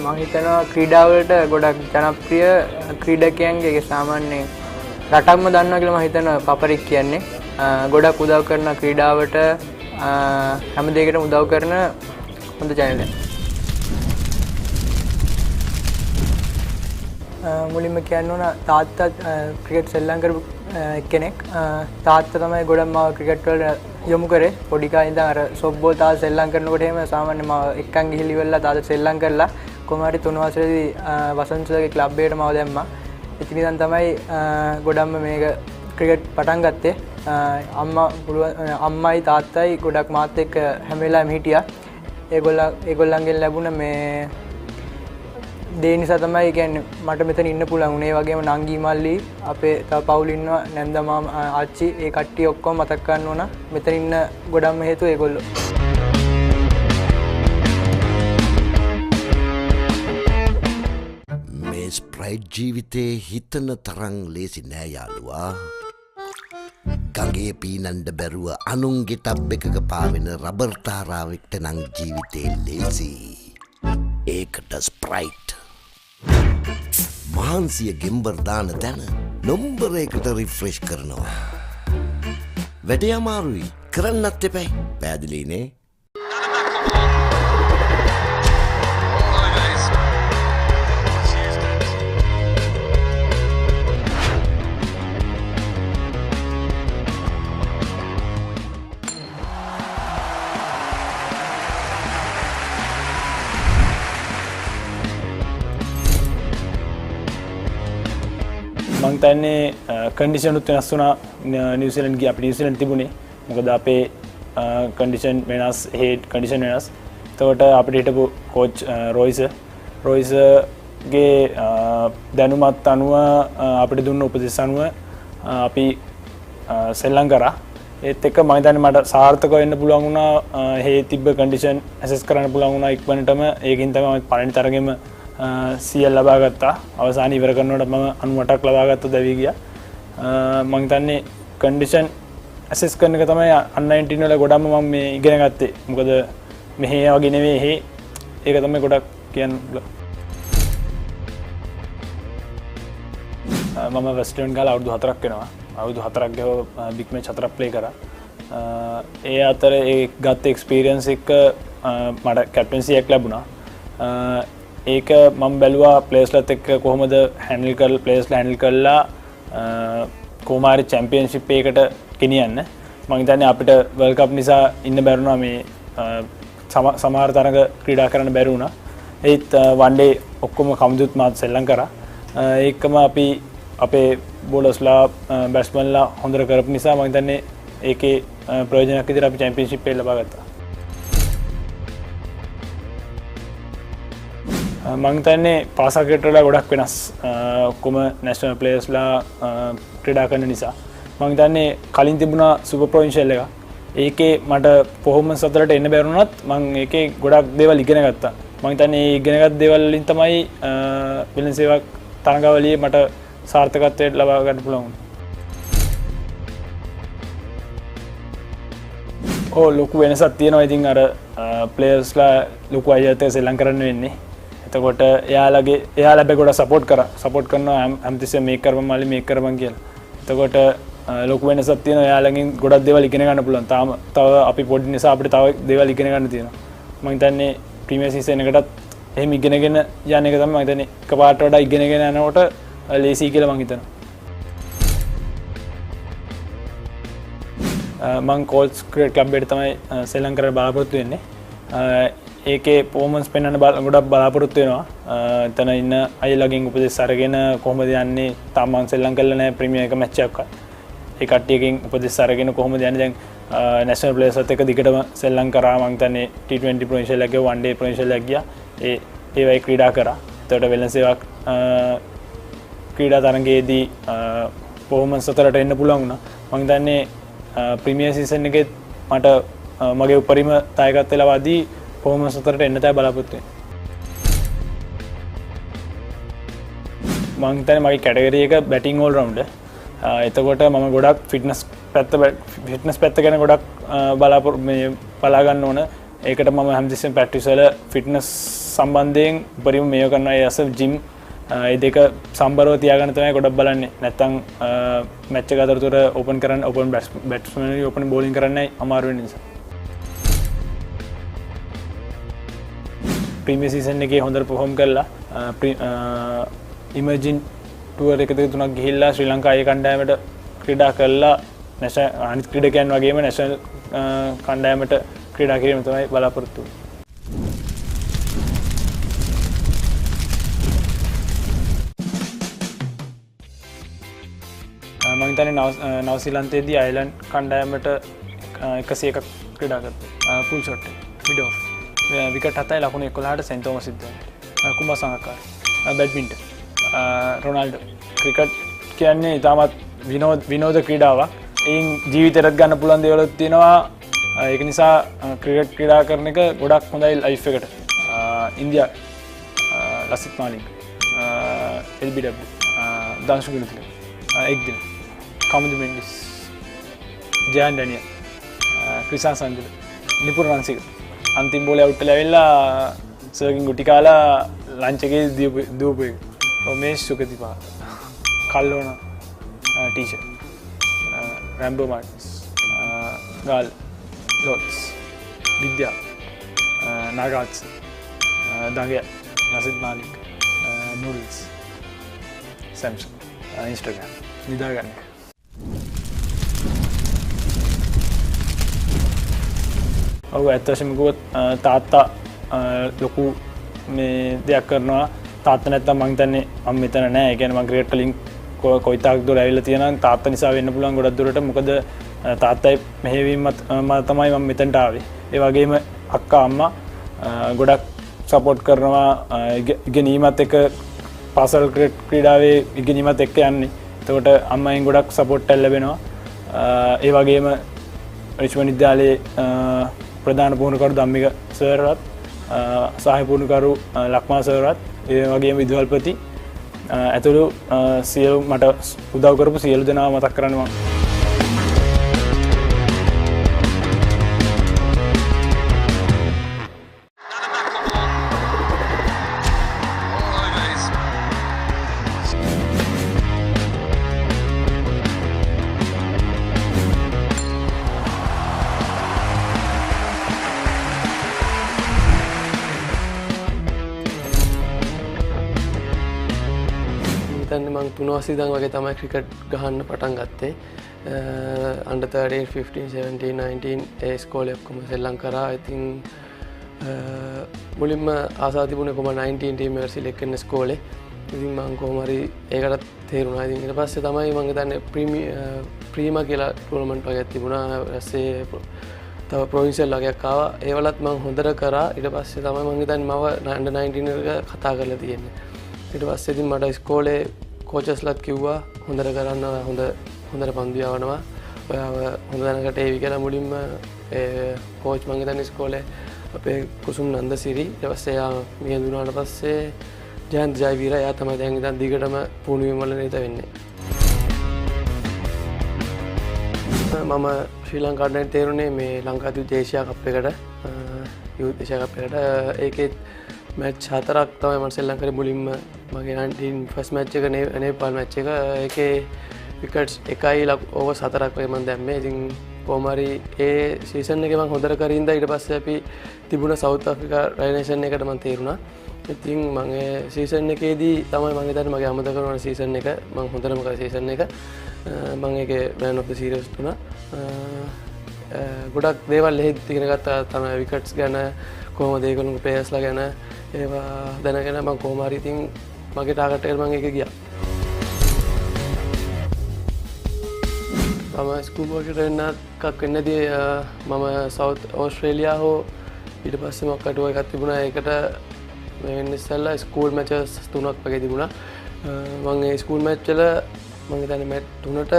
මම හිතනවා ක්‍රීඩා වලට ගොඩක් ජනප්‍රිය ක්‍රීඩකයන්ගේ සාමාන්‍ය රටක්ම දන්නවා කියලා මම හිතනවා පපරික් කියන්නේ ගොඩක් උදව් කරන ක්‍රීඩාවට හැම දෙයකටම උදව් කරන හොඳ channel එකක් මුලින්ම කියන්න ඕන තාත්තා ක්‍රිකට් සෙල්ලම් කරපු කෙනෙක් තාත්තා තමයි ගොඩක් මාව ක්‍රිකට් වලට යොමු කරේ පොඩි කාලේ ඉඳන් අර සොෆ්බෝල් තාත්තා සෙල්ලම් කරනකොට එහෙම සාමාන්‍ය මාව එක්කන් ගිහිලි වෙලා තාත්තා සෙල්ලම් කරලා කොහොම හරි 3 වසරේදී වසන්තගේ ක්ලබ් එකට මාව දැම්මා ඉතින් ඉතින් තමයි ගොඩක්ම මේක ක්‍රිකට් පටන් ගත්තේ අම්මයි තාත්තයි ගොඩක් මාත් එක්ක හැම වෙලාවෙම හිටියා ඒගොල්ලන්ගෙන් ලැබුණ මේ දේ නිසා තමයි කියන්නේ මට මෙතන ඉන්න පුළුවන් උනේ වගේම නංගි මල්ලි අපේ තව පවුල් ඉන්නවා නැන්දා මාමා ආච්චි ඒ කට්ටිය ඔක්කොම මතක් කරන්න ඕන මෙතන ඉන්න ගොඩක්ම හේතුව ඒගොල්ලෝ මේ ස්ප්‍රයිට් ජීවිතේ හිතන තරම් ලේසි නෑ යාළුවා ගඟේ පීනන්න බැරුව අනුන්ගේ ටබ් එකක පාවෙන රබර් තාරාවෙක්ට නම් ජීවිතේ ලේසි ඒකට ස්ප්‍රයිට් මහන්සිය ගෙම්බර් දාන තැන නොම්බරයකට රිෆ්‍රෙෂ් කරනවා වැඩේ අමාරුයි කරන්නත් එපැයි පැහැදිලිනේ මං තන්නේ කන්ඩිෂන් උත් වෙනස් වුණා නිව්සීලන්ඩ් ගියා අපි නිව්සීලන්ඩ් තිබුණේ මොකද අපේ කන්ඩිෂන් වෙනස් හේඩ් කන්ඩිෂන් වෙනස් එතකොට අපිට හිටපු කෝච් රොයිසගේ දැනුමත් අනුව අපිට දුන්න උපදෙස් අනුව අපි සෙල්ලම් කරා ඒත් එක්ක මම හිතන්නේ මට සාර්ථකව වෙන්න පුළුවන් වුණා හේ තිබ්බ කන්ඩිෂන් ඇසස් කරන්න පුළුවන් වුණා ඉක්මනටම ඒකින් තමයි මම පළවෙනි තරගෙම CL ලබා ගත්තා අවසානයේ ඉවර කරනකොට මම 98ක් ලබා ගත්තා දැවි ගියා මම හිතන්නේ කන්ඩිෂන් ඇසස් කරන එක තමයි U19 වල ගොඩක්ම මම මේ ඉගෙන ගත්තේ මොකද මෙහෙ වගේ නෙවෙයි ඒක තමයි ගොඩක් කියන්න මම වෙස්ටර්න් ගාලා අවුරුදු 4ක් වෙනවා අවුරුදු 4ක් ගාව බිග් මැච් 4ක් ප්ලේ කරා ඒ අතර ඒ ගත්ත එක්ස්පීරියන්ස් එක මට කැප්ටන්සි එකක් ලැබුණා ඒක මම බැලුවා ප්ලේස්ලත් එක්ක කොහොමද හැන්ඩල් කරලා ප්ලේස්ලා හැන්ඩල් කරලා කොහොම හරි චැම්පියන්ෂිප් එකකට ගෙනියන්න මම හිතන්නේ අපිට වර්ල්ඩ් කප් නිසා ඉන්න බැරුණා මේ සමහර තරඟ ක්‍රීඩා කරන්න බැරි වුණා ඒත් වන් ඩේ ඔක්කොම කමුදුත් මාත් සෙල්ලම් කරා ඒකම අපි අපේ බෝලර්ස්ලා බැට්ස්මන්ලා හොඳට කරපු නිසා මම හිතන්නේ ඒකේ ප්‍රයෝජනයක් විදිහට අපි චැම්පියන්ෂිප් එක ලබා ගත්තා මම හිතන්නේ පාසා ක්‍රිකට් වල ගොඩක් වෙනස් ඔක්කොම නැෂනල් ප්ලේයර්ස්ලා ක්‍රීඩා කරන නිසා මම හිතන්නේ කලින් තිබුණා සුපර් ප්‍රොවින්ෂල් එක ඒකේ මට පොහොමන්ස් අතරට එන්න බැරුණත් මම ඒකේ ගොඩක් දේවල් ඉගෙන ගත්තා. මම හිතන්නේ මේ ඉගෙනගත් දේවල් වලින් තමයි වෙළඳ සේවක තරඟාවලියේ මට සාර්ථකත්වයට ලබා ගන්න පුළුවන්. ලොකු වෙනසක් තියෙනවා. ඉතින් අර ප්ලේයර්ස්ලා ලොකු අයත් සෙල්ලම් කරන්න වෙන්නේ. එතකොට එයාලා ගොඩක් සපෝට් කරනවා හැමතිස්සෙම මේක කරපන් මල්ලි මේක කරපන් කියලා. එතකොට ලොකු වෙනසක් තියෙනවා. එයාලගෙන් ගොඩක් දේවල් ඉගෙන ගන්න පුළුවන්. තව අපි පොඩි නිසා අපිට තව දේවල් ඉගෙන ගන්න තියෙනවා. මම හිතන්නේ ප්‍රීමියර් සීසන් එකටත් එහෙම ඉගෙනගෙන යන එක තමයි මම හිතන්නේ එකපාරට වඩා ඉගෙනගෙන යනකොට ලේසි කියලා මම හිතනවා. මං කෝල්ස් ක්‍රිකට් ක්ලබ් එකට තමයි සෙල්ලම් කරන්න බලාපොරොත්තු වෙන්නේ. ඒකේ පර්ෆෝමන්ස් පෙන්වන්න ගොඩක් බලාපොරොත්තු වෙනවා. එතන ඉන්න අයලගෙන් උපදෙස් අරගෙන කොහොමද යන්නේ? තාම මං සෙල්ලම් කරලා නැහැ ප්‍රීමියර් එක මැච් එකක්. ඒ කට්ටියකින් උපදෙස් අරගෙන කොහොමද යන්නේ? දැන් නැෂනල් ප්ලේයර්ස්ත් එක්ක දිගටම සෙල්ලම් කරා. මං හිතන්නේ T20 ප්‍රොවින්ෂල් එකේ one day ප්‍රොවින්ෂල් එකක් ගියා. ඒ වගේ ක්‍රීඩා කරා. එතකොට වෙළඳ සේවක ක්‍රීඩා තරඟයේදී පර්ෆෝමන්ස් අතරට එන්න පුළුවන් වුණා. මං හිතන්නේ ප්‍රීමියර් සීසන් එකේ මට මගේ උපරිම දායකත්වය ලබා දී පර්ෆෝමන්ස් අතරට එන්න තමයි බලාපොරොත්තු වෙන්නේ. මං හිතන්නේ මගේ කැටගරි එක බැටිං ඕල් රවුන්ඩර්. එතකොට මම ගොඩක් ෆිට්නස් පැත්ත ගැන ගොඩක් බලා ගන්න ඕන. ඒකට මම හැමතිස්සෙම ප්‍රැක්ටිස් වල ෆිට්නස් සම්බන්ධයෙන් උපරිම මේව කරනවා. ඒ අස ජිම් ඒ දෙක සම්බරව තියාගන්න තමයි ගොඩක් බලන්නේ. නැත්තම් මැච් එක අතරතුර ඕපන් බැට්ස්මන් ඕපන් බෝලින් කරන්න අමාරු වෙන නිසා. ප්‍රීමියර් සීසන් එකේ හොඳට පර්ෆෝම් කරලා ඉමර්ජින් ටුවර් එක දෙක තුනක් ගිහිල්ලා ශ්‍රී ලංකාවේ කණ්ඩායමට ක්‍රීඩා කරලා අනිත් ක්‍රීඩකයන් වගේම නැෂනල් කණ්ඩායමට ක්‍රීඩා කිරීම තමයි බලාපොරොත්තු වෙන්නේ. මම හිතන්නේ නවසීලන්තයේදී අයර්ලන්ඩ් කණ්ඩායමට 101ක් ක්‍රීඩා කරා. ෆුල් ෂොට් එක මිඩ් ඔෆ්. විකට් 7යි ලකුණු 11ට සෙන් තෝමස් සිද්ධ වෙනවා. කුමාර සංගක්කාර. බැඩ්මින්ටන්. රොනාල්ඩෝ. ක්‍රිකට් කියන්නේ ඉතාමත් විනෝද ක්‍රීඩාවක්. එයින් ජීවිතයටත් ගන්න පුළුවන් දේවල් තියෙනවා. ඒක නිසා ක්‍රිකට් ක්‍රීඩා කරන එක ගොඩක් හොඳයි ලයිෆ් එකට. ඉන්දියා ලසිත් මාලිංග. LBW. දාංශු ගුණතිලක. එක්දින. කමුදු මෙන්ඩිස්. ජයන් ඩැනියල්. ක්‍රිසාන් සංජුල. නිපුර රන්සික. අන්තිම බෝලේ අවුට් වෙලා ඇවිල්ලා සර්කින් ගුටි කාලා ලන්ච් එකේ දූපු එක. රමේෂ් සුගතිපා. කල්ලෝන ටීචර්. රැම්බෝ මාර්ටිස්. ගාල් ලොට්ස්. විද්‍යා. නාගාත්ස්. දඟය. නසිත් මාලික්. නූඩල්ස්. සැම්සන්. ඉන්ස්ටාග්‍රෑම්. නිදාගන්න එක. ඔව් ඇත්ත වශයෙන්ම කිව්වොත් තාත්තා ලොකු මේ දෙයක් කරනවා. තාත්තා නැත්තම් මං හිතන්නේ මම මෙතන නෑ. ඒ කියන්නේ මං ක්‍රිකට් වලින් කොයිතාක් දුර ඇවිල්ලා තියෙනවා. තාත්තා නිසා වෙන්න පුළුවන් ගොඩක් දුරට. මොකද තාත්තයි මෙහෙවීම තමයි මම මෙතනට ආවේ. ඒ වගේම අක්කා අම්මා ගොඩක් සපෝට් කරනවා. ඉගෙනීමත් එක්ක පාසල් ක්‍රීඩාවේ ඉගෙනීමත් එක්ක යන්නේ. එතකොට අම්මෙන් ගොඩක් සපෝට් එකක් ලැබෙනවා. ඒ වගේම රිච්මන්ඩ් විද්‍යාලයේ ප්‍රධාන පුහුණුකරු ධම්මික සර්වත් සහාය පුහුණුකරු ලක්මා සර්වත් ඒ වගේම විදුහල්පති ඇතුළු සියලු මට උදව් කරපු සියලු දෙනාව මතක් කරන්න මම මං 3 වසරේ වගේ තමයි ක්‍රිකට් ගහන්න පටන් ගත්තේ. under 13, 15, 17, 19 ඒ ස්කෝලේ ඔක්කොම සෙල්ලම් කරා. ඉතින් මුලින්ම ආසාව තිබුණේ කොහොම 19 ටීම් එකට සිලෙක්ට් වෙන්න ස්කෝලේ. ඉතින් මං කොහොම හරි ඒකට තේරුණා. ඉතින් ඊට පස්සේ තමයි මං හිතන්නේ ප්‍රීමා කියලා ටූර්නමන්ට් වගේක් තිබුණා. ඊපස්සේ තව ප්‍රොවින්ෂල් වගේක් ආවා. ඒවලත් මං හොඳට කරා. ඊට පස්සේ තමයි මං හිතන්නේ මම under 19 එක කතා කරලා තියෙන්නේ. ඊට පස්සේ ඉතින් මට ස්කෝලේ කෝචස්ලත් කිව්වා හොඳට කරන්න හොඳට පන්දු යවනවා ඔයාව හොඳ දැනකට ඒවි කියලා මුලින්ම කෝච් මං හිතන්නේ ඉස්කෝලේ අපේ කුසුම් නන්දසිරි ඊට පස්සේ එයා මියදුනාට පස්සේ ජයන්ත ජයවීර එයා තමයි දැන් ඉතින් දිගටම පුහුණුවීම් වල නිරත වෙන්නේ. මම ශ්‍රී ලංකාවට තේරුනේ මේ ලංකාදීප ඒෂියා කප් එකට යූත් ඒෂියා කප් එකට ඒකෙත් මැච් 4ක් තමයි මම ශ්‍රී ලංකාවේ මුලින්ම මගේ 19 ෆස්ට් මැච් එක නේපාල් මැච් එක ඒකේ විකට්ස් 1යි ඕවර් 4ක් වගේ මම දැම්මේ. ඉතින් කොහොම හරි ඒ සීසන් එකේ මම හොඳට කරින්ද ඊට පස්සේ අපි තිබුණ සවුත් ආෆ්‍රිකා රයිනේෂන් එකට මම තේරුණා. ඉතින් මම ඒ සීසන් එකේදී තමයි මම හිතන්නේ මගේ අමතක කරන සීසන් එක මම හොඳටම කරා සීසන් එක. මම ඒකේ මෑන් ඔෆ් ද සීරීස් තුනා. ගොඩක් දේවල් එහෙත් ඉගෙන ගත්තා තමයි විකට්ස් ගැන කොහොමද ඒගොල්ලෝ ප්ලේයර්ස්ලා ගැන ඒවා දැනගෙන මම කොහොම හරි ඉතින් මගේ ටාගට් එකට මම ඒක ගියා. මම ස්කූල් වලට එන්න එකක් වෙන්නදී මම සවුත් ඕස්ට්‍රේලියා හෝ ඊට පස්සේ මොකක්ද එකක් තිබුණා ඒකට මේ වෙන්න ඉස්සෙල්ලා ස්කූල් මැචස් 3ක් වගේ තිබුණා. මම ඒ ස්කූල් මැච් වල මම හිතන්නේ මැච් 3ට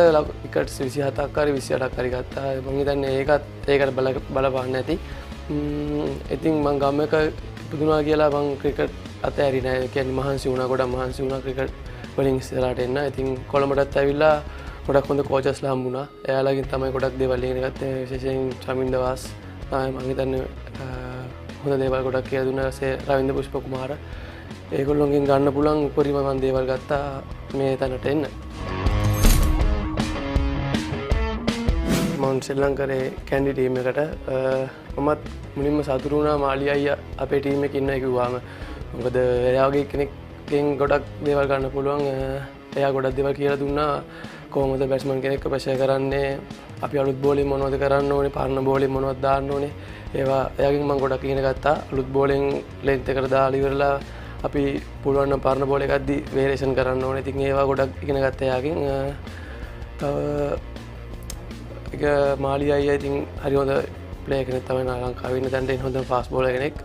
විකට්ස් 27ක් හරි 28ක් හරි ගත්තා. මම හිතන්නේ ඒකට බලපාන්න ඇති. ඉතින් මම ගමක ඉපදුනා කියලා මම ක්‍රිකට් අතෑරියේ නෑ. ඒ කියන්නේ මහන්සි වුණා ගොඩක් මහන්සි වුණා ක්‍රිකට් වලින් ඉස්සරහට එන්න. ඉතින් කොළඹටත් ඇවිල්ලා ගොඩක් හොඳ කෝචස්ලා හම්බුණා. එයාලගෙන් තමයි ගොඩක් දේවල් ඉගෙන ගත්තේ. විශේෂයෙන් චමින්ද වාස් තමයි මම හිතන්නේ හොඳ දේවල් ගොඩක් කියලා දුන්නා. රවින්ද්‍ර පුෂ්ප කුමාර ඒගොල්ලොන්ගෙන් ගන්න පුළුවන් උපරිම මම දේවල් ගත්තා මේ තැනට එන්න. මම ශ්‍රී ලංකාවේ කැන්ඩි ටීම් එකට මමත් මුලින්ම සතුටු වුණා මාලි අයියා අපේ ටීම් එකේ ඉන්නවා කිව්වම. මොකද එයාගේ කෙනෙක්ගෙන් ගොඩක් දේවල් ගන්න පුළුවන්. එයා ගොඩක් දේවල් කියලා දුන්නා. කොහොමද බැට්ස්මන් කෙනෙක්ව ප්‍රෙෂර් කරන්නේ, අපි අලුත් බෝලින් මොනවද කරන්න ඕනේ, පරණ බෝලින් මොනවද දාන්න ඕනේ. ඒවා එයාගෙන් මම ගොඩක් ඉගෙන ගත්තා. අලුත් බෝලින් ලෙන්ත් එකට දාලා ඉවරලා අපි පුළුවන් නම් පරණ බෝල් එකක්දී වේරියේෂන් කරන්න ඕනේ. ඉතින් ඒවා ගොඩක් ඉගෙන ගත්තා එයාගෙන්. තව ඒක මාලි අයියා ඉතින් හරි හොඳ ප්ලේයර් කෙනෙක් තමයි ලංකාවේ ඉන්න තැනට හොඳ ෆාස්ට් බෝලර් කෙනෙක්.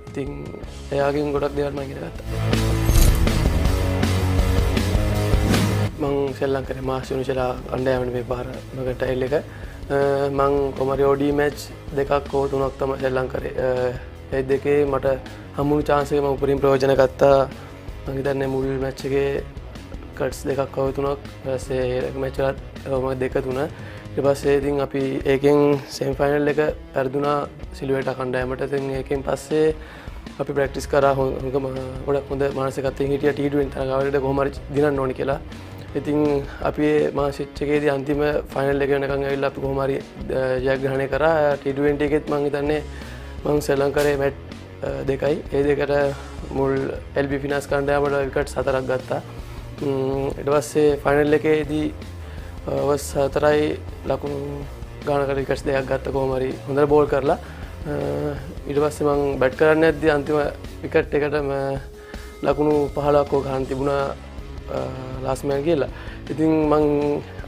ඉතින් එයාගෙන් ගොඩක් දේවල් මම ඉගෙන ගත්තා. මං ශ්‍රී ලංකාවේ මාස් යුනිවර්සිටි අන්ඩර් මේ පාර මගේ ටයිල් එක මං කොමරි OD මැච් දෙකක් හෝ තුනක් තමයි ශ්‍රී ලංකාවේ ඒ දෙකේ මට හම්බුණු chance එක මම උපරිම ප්‍රයෝජන ගත්තා. මම හිතන්නේ මුල් මැච් එකේ කට්ස් දෙකක් හෝ තුනක් ඊපස්සේ මැච් වලත් මම දෙක තුන ඊට පස්සේ ඉතින් අපි ඒකෙන් සෙමි ෆයිනල් එක පෙරදුනා සිල්වර්ට කණ්ඩායමට. ඉතින් ඒකෙන් පස්සේ අපි ප්‍රැක්ටිස් කරා ගොඩක් හොඳ මානසිකත්වයෙන් හිටියා T20 තරගාවලියට කොහොම හරි දිනන්න ඕනි කියලා. ඉතින් අපි මාස් එකේදී අන්තිම ෆයිනල් එක වෙනකන් ඇවිල්ලා අපි කොහොම හරි ජයග්‍රහණය කරා. T20 එකෙත් මම හිතන්නේ මම ශ්‍රී ලංකාවේ මැච් දෙකයි ඒ දෙකට මුල් LB ෆිනාස් කණ්ඩායමට විකට් 4ක් ගත්තා. ඊට පස්සේ ෆයිනල් එකේදී අවස් 4යි ලකුණු ගානකට විකට්ස් දෙකක් ගත්ත කොහොම හරි හොඳට බෝල් කරලා. ඊට පස්සේ මම බැට් කරන්න යද්දී අන්තිම විකට් එකට ලකුණු 15ක් හෝ ගන්න තිබුණා ලාස්ට් මෑන් කියලා. ඉතින් මං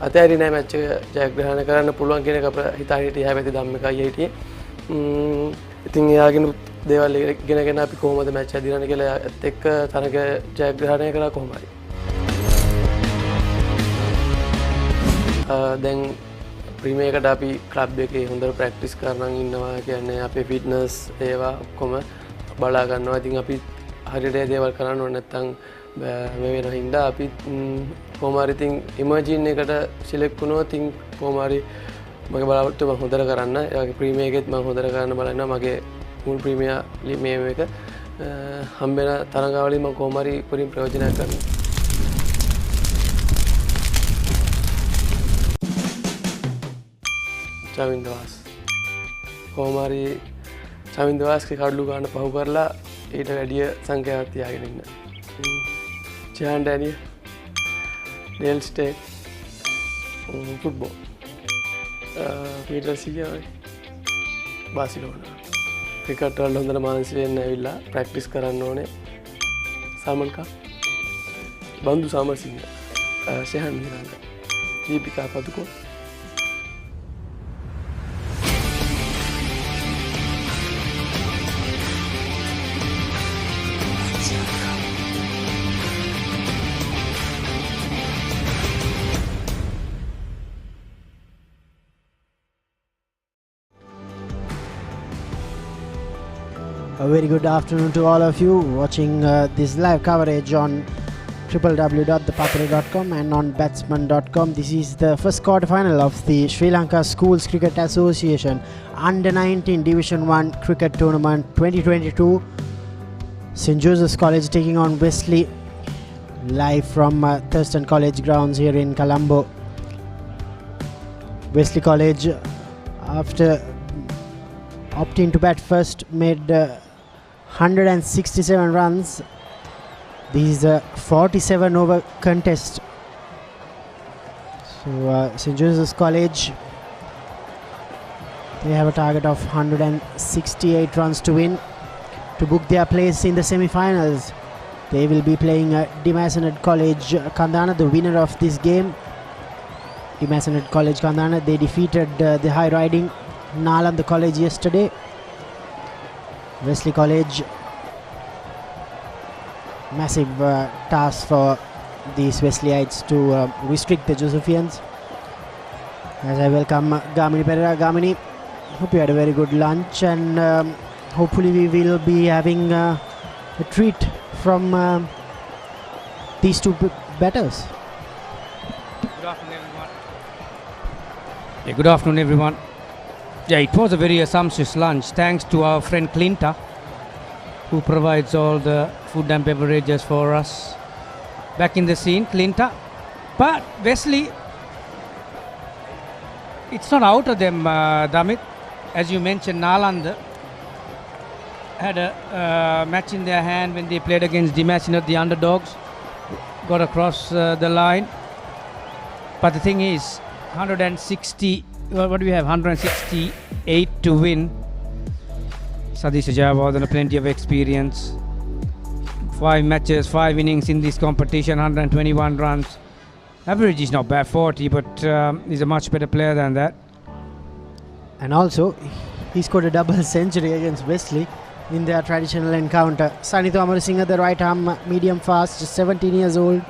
අතෑරියේ නෑ මැච් එක ජයග්‍රහණය කරන්න පුළුවන් කියන එක හිතා හිටියේ. හැබැයි ධම්මිකයි හිටියේ. ඉතින් එයාගෙන දේවල් ඉගෙනගෙන අපි කොහොමද මැච් එක දිනන්නේ කියලා ඒත් එක්ක තරග ජයග්‍රහණය කළා කොහොම හරි. දැන් ප්‍රීමියර් එකට අපි ක්ලබ් එකේ හොඳට ප්‍රැක්ටිස් කරනන් ඉන්නවා. කියන්නේ අපේ ෆිට්නස් ඒවා ඔක්කොම බලා ගන්නවා. ඉතින් අපි හරියට දේවල් කරන්න ඕනේ නැත්නම් මේ වෙන හින්දා අපි කොහොම හරි ඉතින් ඉමර්ජින් එකට සිලෙක්ට් වුණොත් ඉතින් කොහොම හරි මගේ බලාපොරොත්තු මම හොඳට කරන්න. ඒ වගේ ප්‍රීමියර් එකෙත් මම හොඳට කරන්න බලනවා. මගේ මුල් ප්‍රීමියර් මේ එක හම්බෙන තරගාවලින් මම කොහොම හරි උපරිම ප්‍රයෝජනයක් ගන්නවා. චමින්ද වාස් කොහොම හරි චමින්ද වාස්ගේ කඩලු ගන්න පහු කරලා ඊට වැඩිය සංඛ්‍යාවක් තියාගෙන ඉන්න. Jayan Daniel Dale Steyn football Peter සිලියා බාසිලෝනා ක්‍රිකට් වල හොඳට මානසික වෙන්න ඇවිල්ලා ප්‍රැක්ටිස් කරන්න ඕනේ. සල්මන් කා බන්දු Samarasinghe ෂෙහන් මිරාන්ඩ Deepika පදුකෝ A very good afternoon to all of you watching this live coverage on www.thepapare.com and on batsman.com. This is the first quarter-final of the Sri Lanka Schools Cricket Association Under-19 Division 1 Cricket Tournament 2022. St. Joseph's College taking on Wesley, live from Thurston College grounds here in Colombo. Wesley College, after opting to bat first, made 167 runs. This is a 47 over contest. So St. Joseph's College, they have a target of 168 runs to win to book their place in the semi-finals. They will be playing Dimasanad College Kandana, the winner of this game. Dimasanad College Kandana, they defeated the high riding Nalanda College yesterday. Wesley College, massive task for these Wesleyites to restrict the Josephians. As I welcome Gamini Perera. Gamini, hope you had a very good lunch, and hopefully we will be having a treat from these two batters. Good afternoon, everyone. Yeah, good afternoon, everyone. Yeah, it was a very sumptuous lunch, thanks to our friend Clinta, who provides all the food and beverages for us. Back in the scene, Clinta. But Wesley, it's not out of them, Damit. As you mentioned, Nalanda had a match in their hand when they played against Dimasanad, the underdogs, got across the line. But the thing is, 160, what do we have? 168 to win. Sadish Jayawardene, plenty of experience. 5 matches, 5 innings in this competition, 121 runs. Average is not bad, 40, but he's a much better player than that. And also, he scored a double century against Wesley in their traditional encounter. Sanitho Amarasinghe, the right arm medium fast, just 17 years old,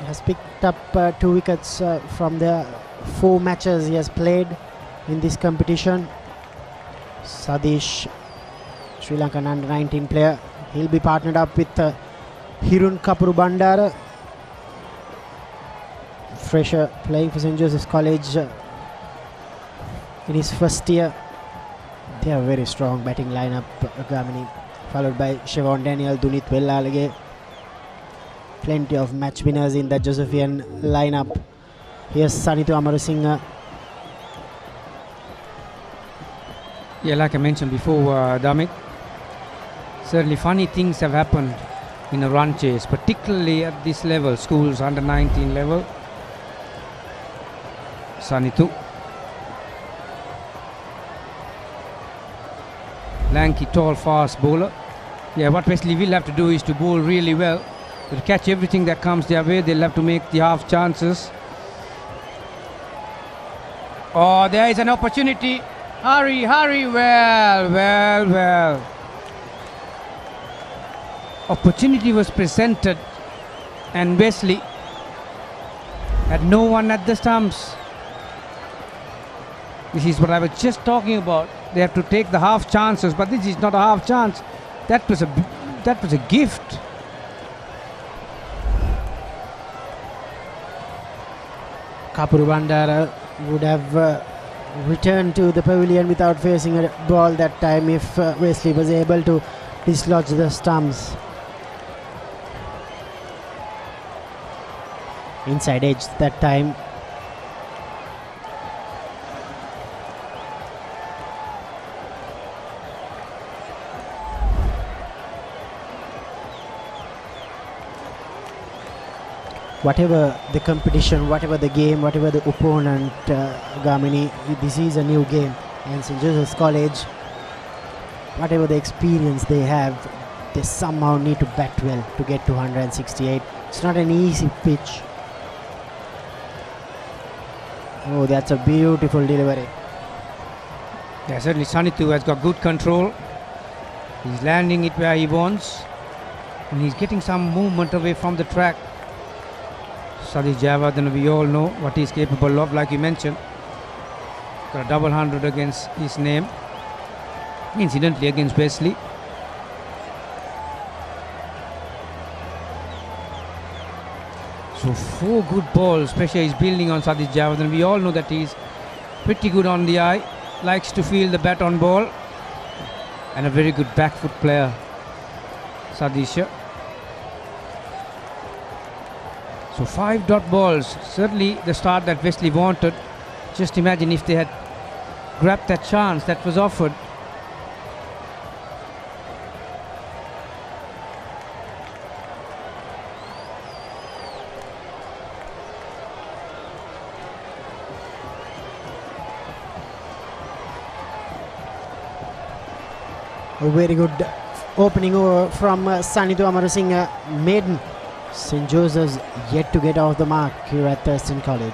has picked up 2 wickets from the 4 matches he has played in this competition. Sadish, Sri Lankan under-19 player, he'll be partnered up with Hirun Kapuru Bandara, fresher, playing for St. Joseph's College in his first year. They have a very strong batting lineup, Gamini, followed by Siobhan Daniel, Dunith Wellalage. Plenty of match winners in the Josephian lineup. Here's Sanitho Amarasinghe. Yeah, like I mentioned before, Damit, certainly funny things have happened in a run chase, particularly at this level, schools under 19 level. Sanitho, lanky, tall, fast bowler. Yeah, what Wesley will have to do is to bowl really well, to catch everything that comes their way. They'll have to make the half chances. Oh, there is an opportunity. Hurry, hurry, well. Opportunity was presented and Wesley had no one at the stumps. This is what I was just talking about. They have to take the half chances, but this is not a half chance. That was a gift. Kapuru Bandara would have returned to the pavilion without facing a ball that time if Wesley was able to dislodge the stumps. Inside edge that time. Whatever the competition, whatever the game, whatever the opponent, Gamini, this is a new game. And St. Joseph's College, whatever the experience they have, they somehow need to bat well to get to 168. It's not an easy pitch. Oh, that's a beautiful delivery. Yeah, certainly Sanitho has got good control. He's landing it where he wants. And he's getting some movement away from the track. Sadish Jayawardene, we all know what he's capable of, like you mentioned. Got a double 100 against his name. Incidentally against Wesley. So 4 good balls. Pressure is building on Sadish Javardhan. We all know that he's pretty good on the eye. Likes to feel the bat on ball. And a very good back foot player, Sadish. So 5 dot balls. Certainly the start that Wesley wanted. Just imagine if they had grabbed that chance that was offered. A very good opening over from Sanidhu Amarasinghe. Maiden. St. Joseph's yet to get off the mark here at Thurston College.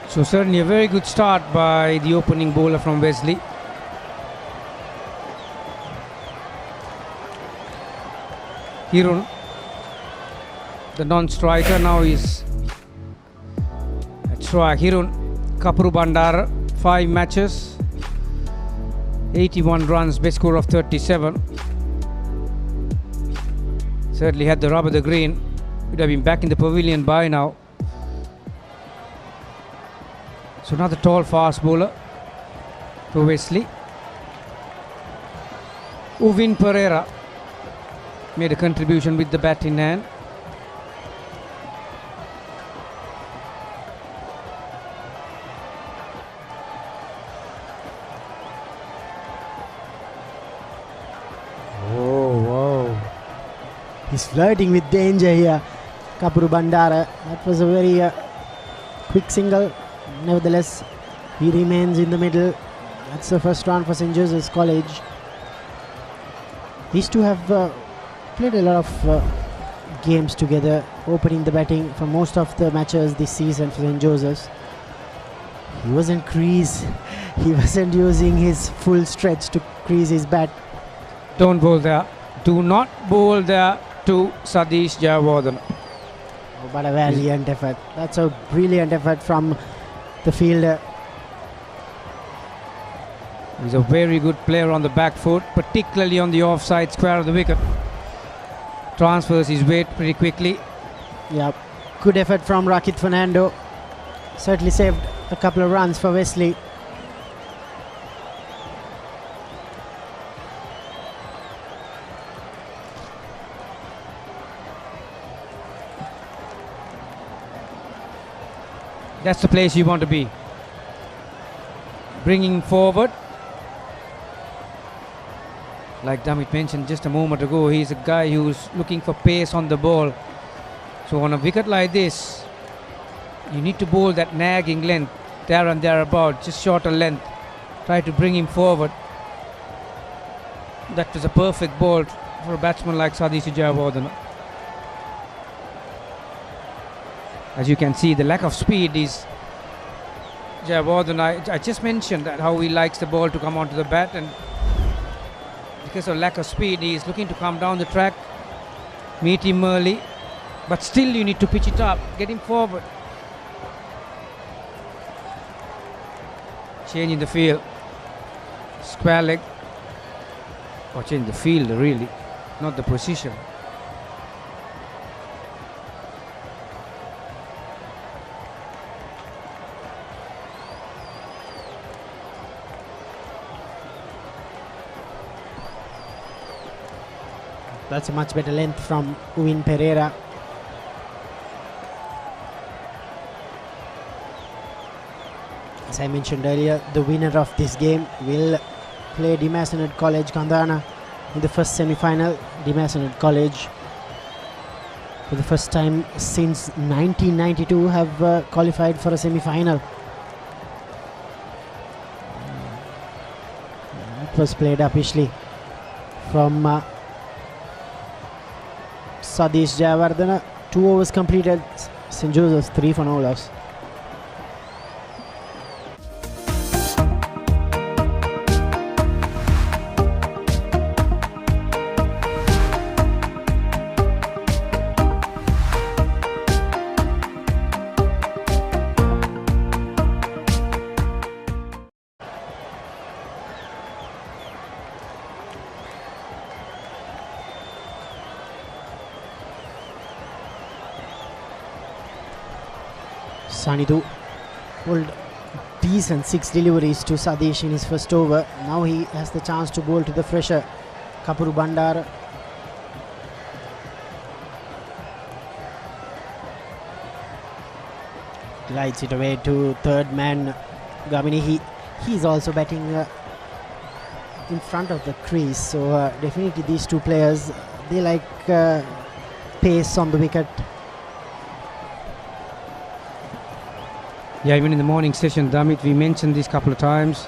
So certainly a very good start by the opening bowler from Wesley. Hirun, the non-striker, now is at strike. Hirun, Kapuru Bandara, 5 matches, 81 runs, best score of 37. Certainly had the rub of the green. Would have been back in the pavilion by now. So another tall fast bowler for Wesley. Uvin Pereira made a contribution with the bat in hand. Oh, wow. He's flirting with danger here, Kapuru Bandara. That was a very quick single. Nevertheless, he remains in the middle. That's the first round for St. Joseph's College. These two have played a lot of games together, opening the batting for most of the matches this season for St. Joseph's. He wasn't crease. He wasn't using his full stretch to crease his bat. Don't bowl there. Do not bowl there to Sadish Javardhan. Oh, but a valiant effort. That's a brilliant effort from the fielder. He's a very good player on the back foot, particularly on the offside square of the wicket. Transfers his weight pretty quickly. Yeah, good effort from Rakit Fernando. Certainly saved a couple of runs for Wesley. That's the place you want to be. Bringing forward. Like Damit mentioned just a moment ago, he's a guy who's looking for pace on the ball. So on a wicket like this, you need to bowl that nagging length, there and thereabout, just shorter length. Try to bring him forward. That was a perfect ball for a batsman like Sadish Javardhan. As you can see, the lack of speed is Javardhan. I just mentioned that how he likes the ball to come onto the bat, and because of lack of speed, he is looking to come down the track, meet him early, but still you need to pitch it up, get him forward. Change in the field, square leg, or change the field really, not the position. That's a much better length from Uvin Pereira. As I mentioned earlier, the winner of this game will play Dimasenad College Kandana in the first semi-final. Dimasenad College, for the first time since 1992, have qualified for a semi-final. It was played uppishly from Sadish Javardhan. 2 overs completed. St. Joseph's 3 for no loss. Sanidu pulled decent 6 deliveries to Sadish in his first over. Now he has the chance to bowl to the fresher Kapuru Bandara. Glides it away to third man Gamini. He's also batting in front of the crease, so definitely these two players, they like pace on the wicket. Yeah, even in the morning session, Damit, we mentioned this couple of times.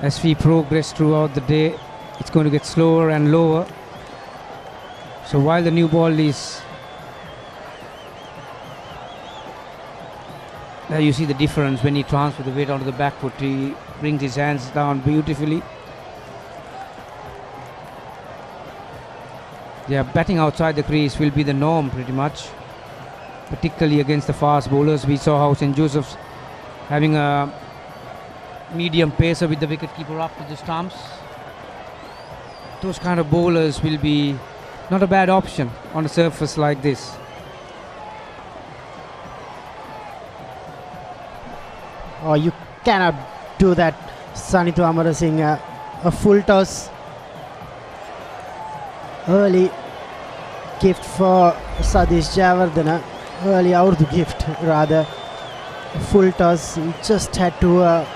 As we progress throughout the day, it's going to get slower and lower. So while the new ball is there, you see the difference when he transfers the weight onto the back foot. He brings his hands down beautifully. Yeah, batting outside the crease will be the norm pretty much, particularly against the fast bowlers. We saw how St. Joseph's having a medium pacer with the wicketkeeper up to the stumps. Those kind of bowlers will be not a bad option on a surface like this. Oh, you cannot do that, Sanitu Amarasinghe. A full toss. Early gift for Sadish Jayawardene. Early Urdu gift rather. A full toss. He just had to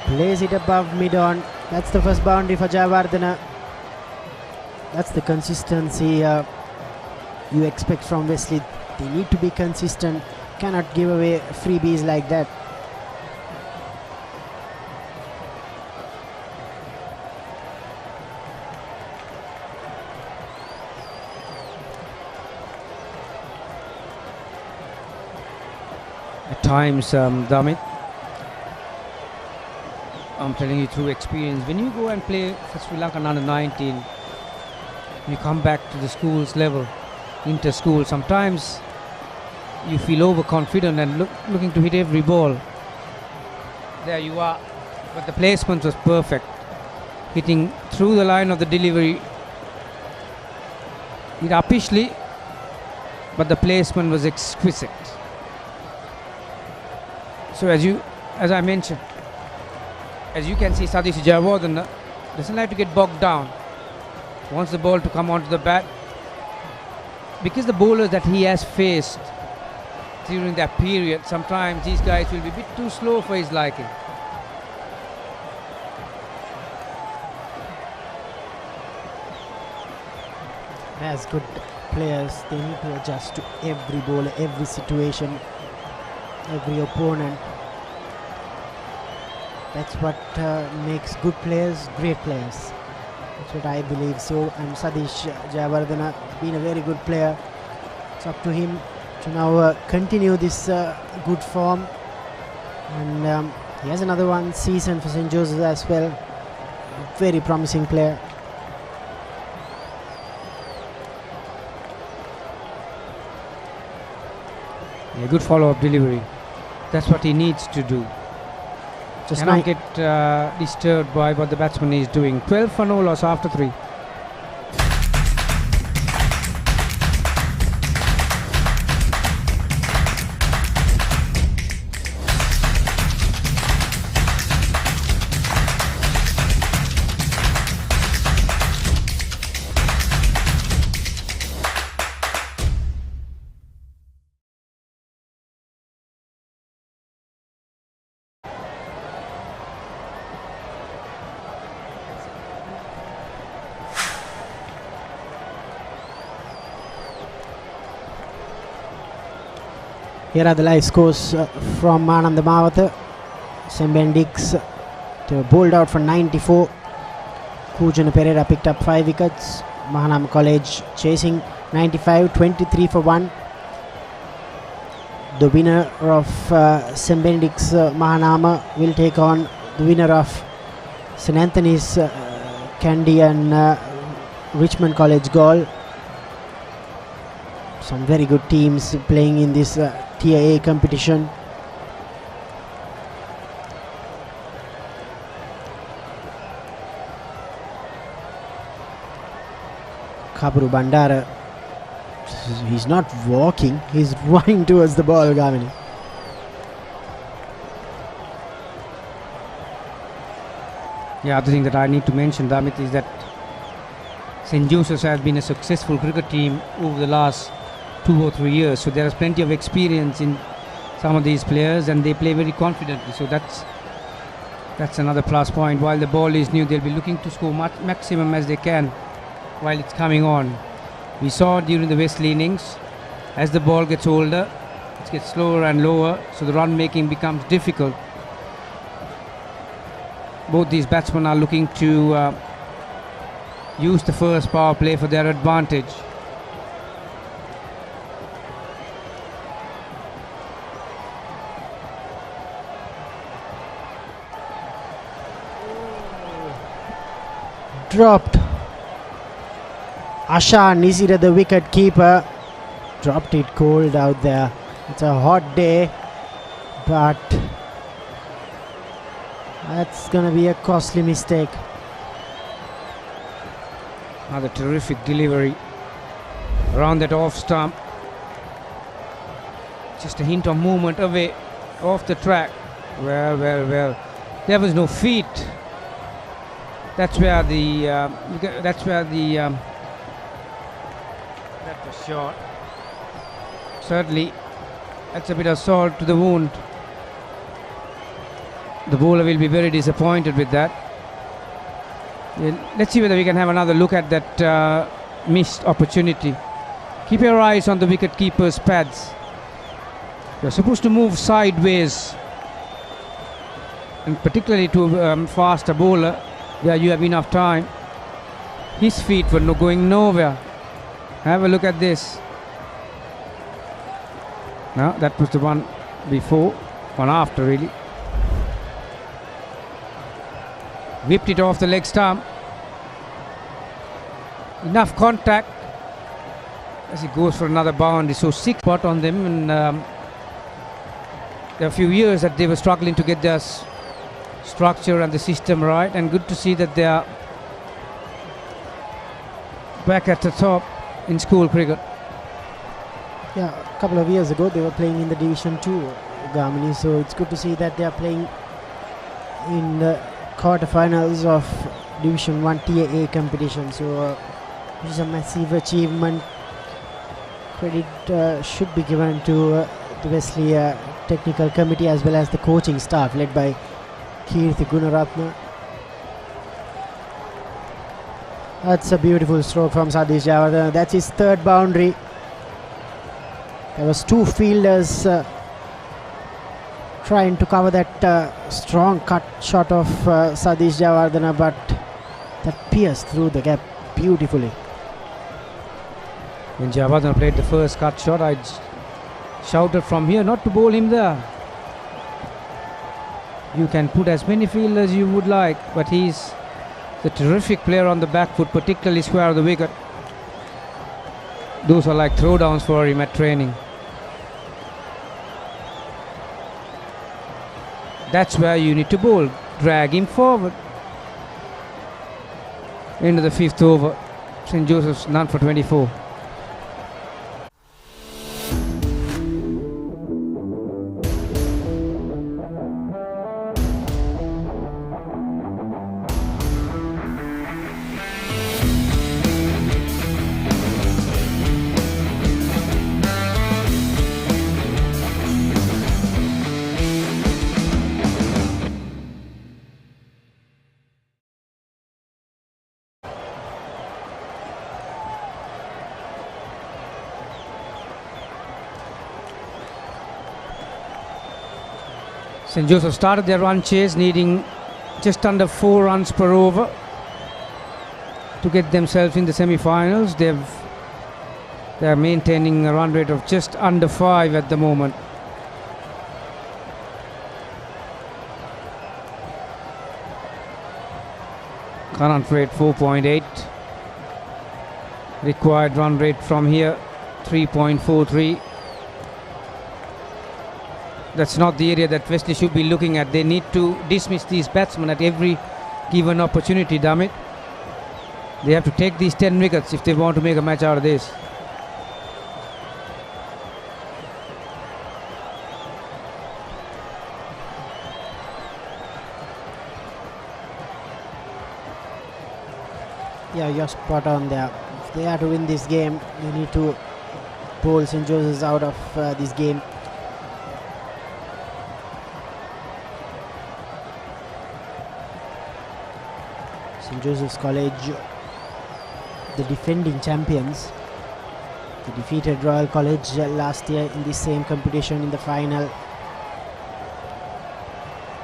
place it above mid-on. That's the first boundary for Jayawardene. That's the consistency you expect from Wesley. They need to be consistent. Cannot give away freebies like that. At times, Damit, I'm telling you through experience, when you go and play for Sri Lanka under 19, you come back to the schools level, inter-school, sometimes you feel overconfident and looking to hit every ball. There you are, but the placement was perfect, hitting through the line of the delivery. Hit uppishly, but the placement was exquisite. So as I mentioned, as you can see, Sadish Jayawardene doesn't like to get bogged down. Wants the ball to come onto the bat. Because the bowlers that he has faced during that period, sometimes these guys will be a bit too slow for his liking. As good players, they need to adjust to every bowler, every situation, every opponent. That's what makes good players great players. That's what I believe. So, and Sadish Jayawardene has been a very good player. It's up to him to now continue this good form. And he has another one season for St. Joseph's as well. Very promising player. A good follow-up delivery. That's what he needs to do. Just not get disturbed by what the batsman is doing. 12 for no loss after 3. Here are the live scores from Anand Mawatha. Sembendix bowled out for 94. Kujana Pereira picked up 5 wickets. Mahanama College chasing 95, 23 for 1. The winner of Sembendix Mahanama will take on the winner of St. Anthony's Kandy and Richmond College Gaul. Some very good teams playing in this Tier A competition. Kapuru Bandara He's not walking, he's running towards the ball, Gamini. Yeah, other thing that I need to mention, Damit, is that St. Joseph's has been a successful cricket team over the last 2 or 3 years. So there is plenty of experience in some of these players, and they play very confidently. So that's another plus point. While the ball is new, they'll be looking to score maximum as they can while it's coming on. We saw during the Wesley innings, as the ball gets older, it gets slower and lower, so the run making becomes difficult. Both these batsmen are looking to use the first power play for their advantage. Dropped. Ashan Nisira, the wicket keeper, dropped it cold out there. It's a hot day, but that's gonna be a costly mistake. Another terrific delivery around that off stump. Just a hint of movement away off the track. Well. There was no feet. That's where the that was short. Certainly, that's a bit of salt to the wound. The bowler will be very disappointed with that. Yeah, let's see whether we can have another look at that missed opportunity. Keep your eyes on the wicket keeper's pads. You're supposed to move sideways, and particularly to a faster bowler where you have enough time. His feet were going nowhere. Have a look at this. No, that was the one before, one after really. Whipped it off the leg stump. Enough contact as he goes for another boundary. So 6 spot on them, and there are a few years that they were struggling to get their structure and the system right, and good to see that they are back at the top in school cricket. Yeah, a couple of years ago they were playing in the Division 2, Gamini, so it's good to see that they are playing in the quarterfinals of Division 1 TAA competition. So this is a massive achievement. Credit should be given to the Wesley technical committee as well as the coaching staff led by Kirthi Gunaratna. That's a beautiful stroke from Sadish Javardhan. That's his third boundary. There was 2 fielders trying to cover that strong cut shot of Sadish Javardhan, but that pierced through the gap beautifully. When Javardhan played the first cut shot, I shouted from here not to bowl him there. You can put as many fielders you would like, but he's the terrific player on the back foot, particularly square of the wicket. Those are like throwdowns for him at training. That's where you need to bowl. Drag him forward. Into the 5th over. St. Joseph's none for 24. St. Joseph started their run chase, needing just under 4 runs per over to get themselves in the semi-finals. They're maintaining a run rate of just under 5 at the moment. Current rate 4.8. Required run rate from here 3.43. That's not the area that Wesley should be looking at. They need to dismiss these batsmen at every given opportunity, damn it. They have to take these 10 wickets if they want to make a match out of this. Yeah, you're spot on there. If they are to win this game, they need to pull St. Joseph's out of this game. St. Joseph's College, the defending champions. They defeated Royal College last year in the same competition in the final.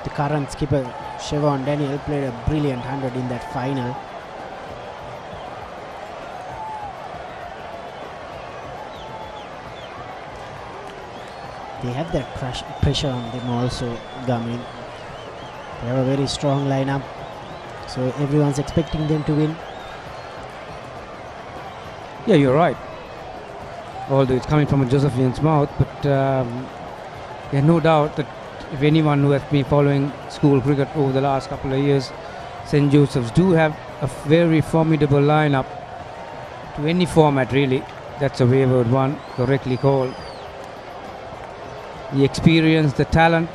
The current skipper Siobhan Daniel played a brilliant 100 in that final. They have that pressure on them also, Gamin. They have a very strong lineup, so everyone's expecting them to win. Yeah, you're right. Although it's coming from a Josephian's mouth, but there's no doubt that if anyone who has been following school cricket over the last couple of years, St. Joseph's do have a very formidable lineup to any format, really. That's a wayward one, correctly called. The experience, the talent,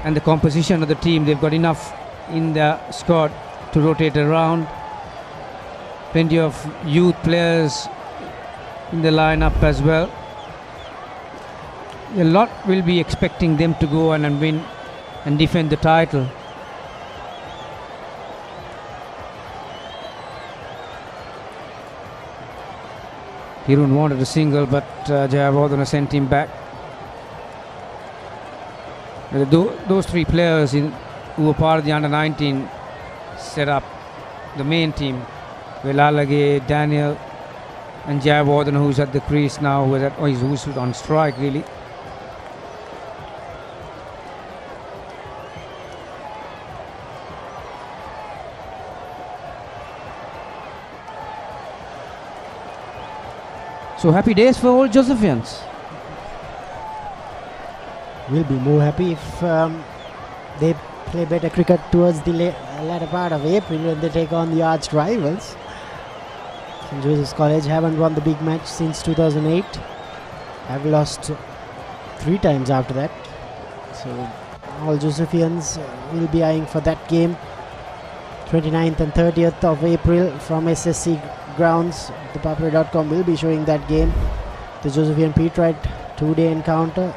and the composition of the team, they've got enough in the squad to rotate around. Plenty of youth players in the lineup as well. A lot will be expecting them to go on and win and defend the title. Hirun wanted a single, but Jayawardena sent him back. Those three players who were part of the under-19 set up the main team. Velalage, Daniel, and Jayawardena, who's at the crease now, who's on strike really. So happy days for all Josephians. We'll be more happy if they play better cricket towards the latter part of April when they take on the arch rivals. St. Joseph's College haven't won the big match since 2008. Have lost 3 times after that. So all Josephians will be eyeing for that game. 29th and 30th of April from SSC grounds. ThePapre.com will be showing that game. The Josephian Peterite 2-day encounter,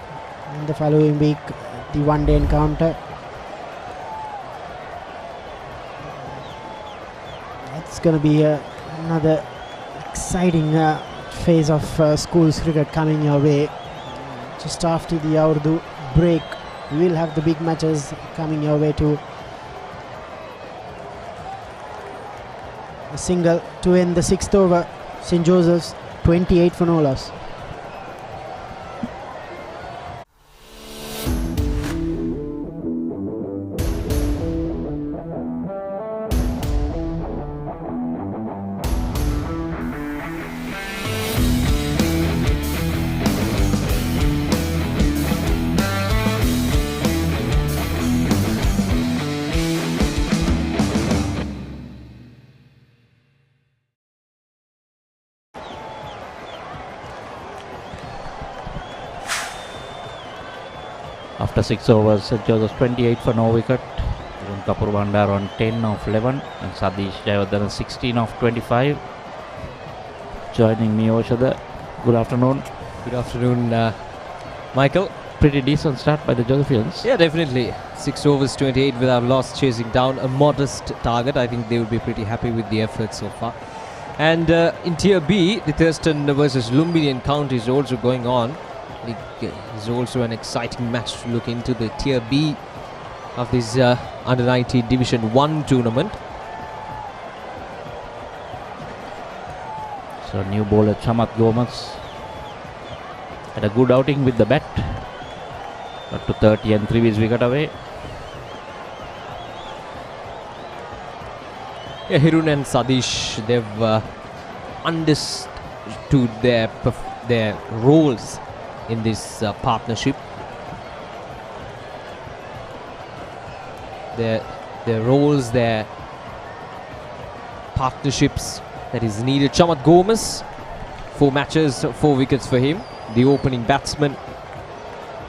and the following week the 1-day encounter. That's going to be another exciting phase of schools cricket coming your way. Just after the Urdu break, we will have the big matches coming your way too. A single to end the 6th over. St. Joseph's 28 for no loss. After 6 overs, St. Joseph's 28 for no wicket. Arun Kapur Bandar on 10 of 11 and Sadish Jayawardena 16 of 25. Joining me, Oshada. Good afternoon. Good afternoon, Michael. Pretty decent start by the Josephians. Yeah, definitely. 6 overs, 28 without loss, chasing down a modest target. I think they will be pretty happy with the effort so far. And in Tier B, the Thurston versus Lumbini encounter is also going on. It is also an exciting match to look into, the Tier B of this Under-19 Division 1 tournament. So new bowler Chamat Gomez had a good outing with the bat. Got to 30 and 3 wicket away. Yeah, Hirun and Sadish, they've understood their roles in this partnership. Their roles, their partnerships that is needed. Chamat Gomez, 4 matches, 4 wickets for him. The opening batsman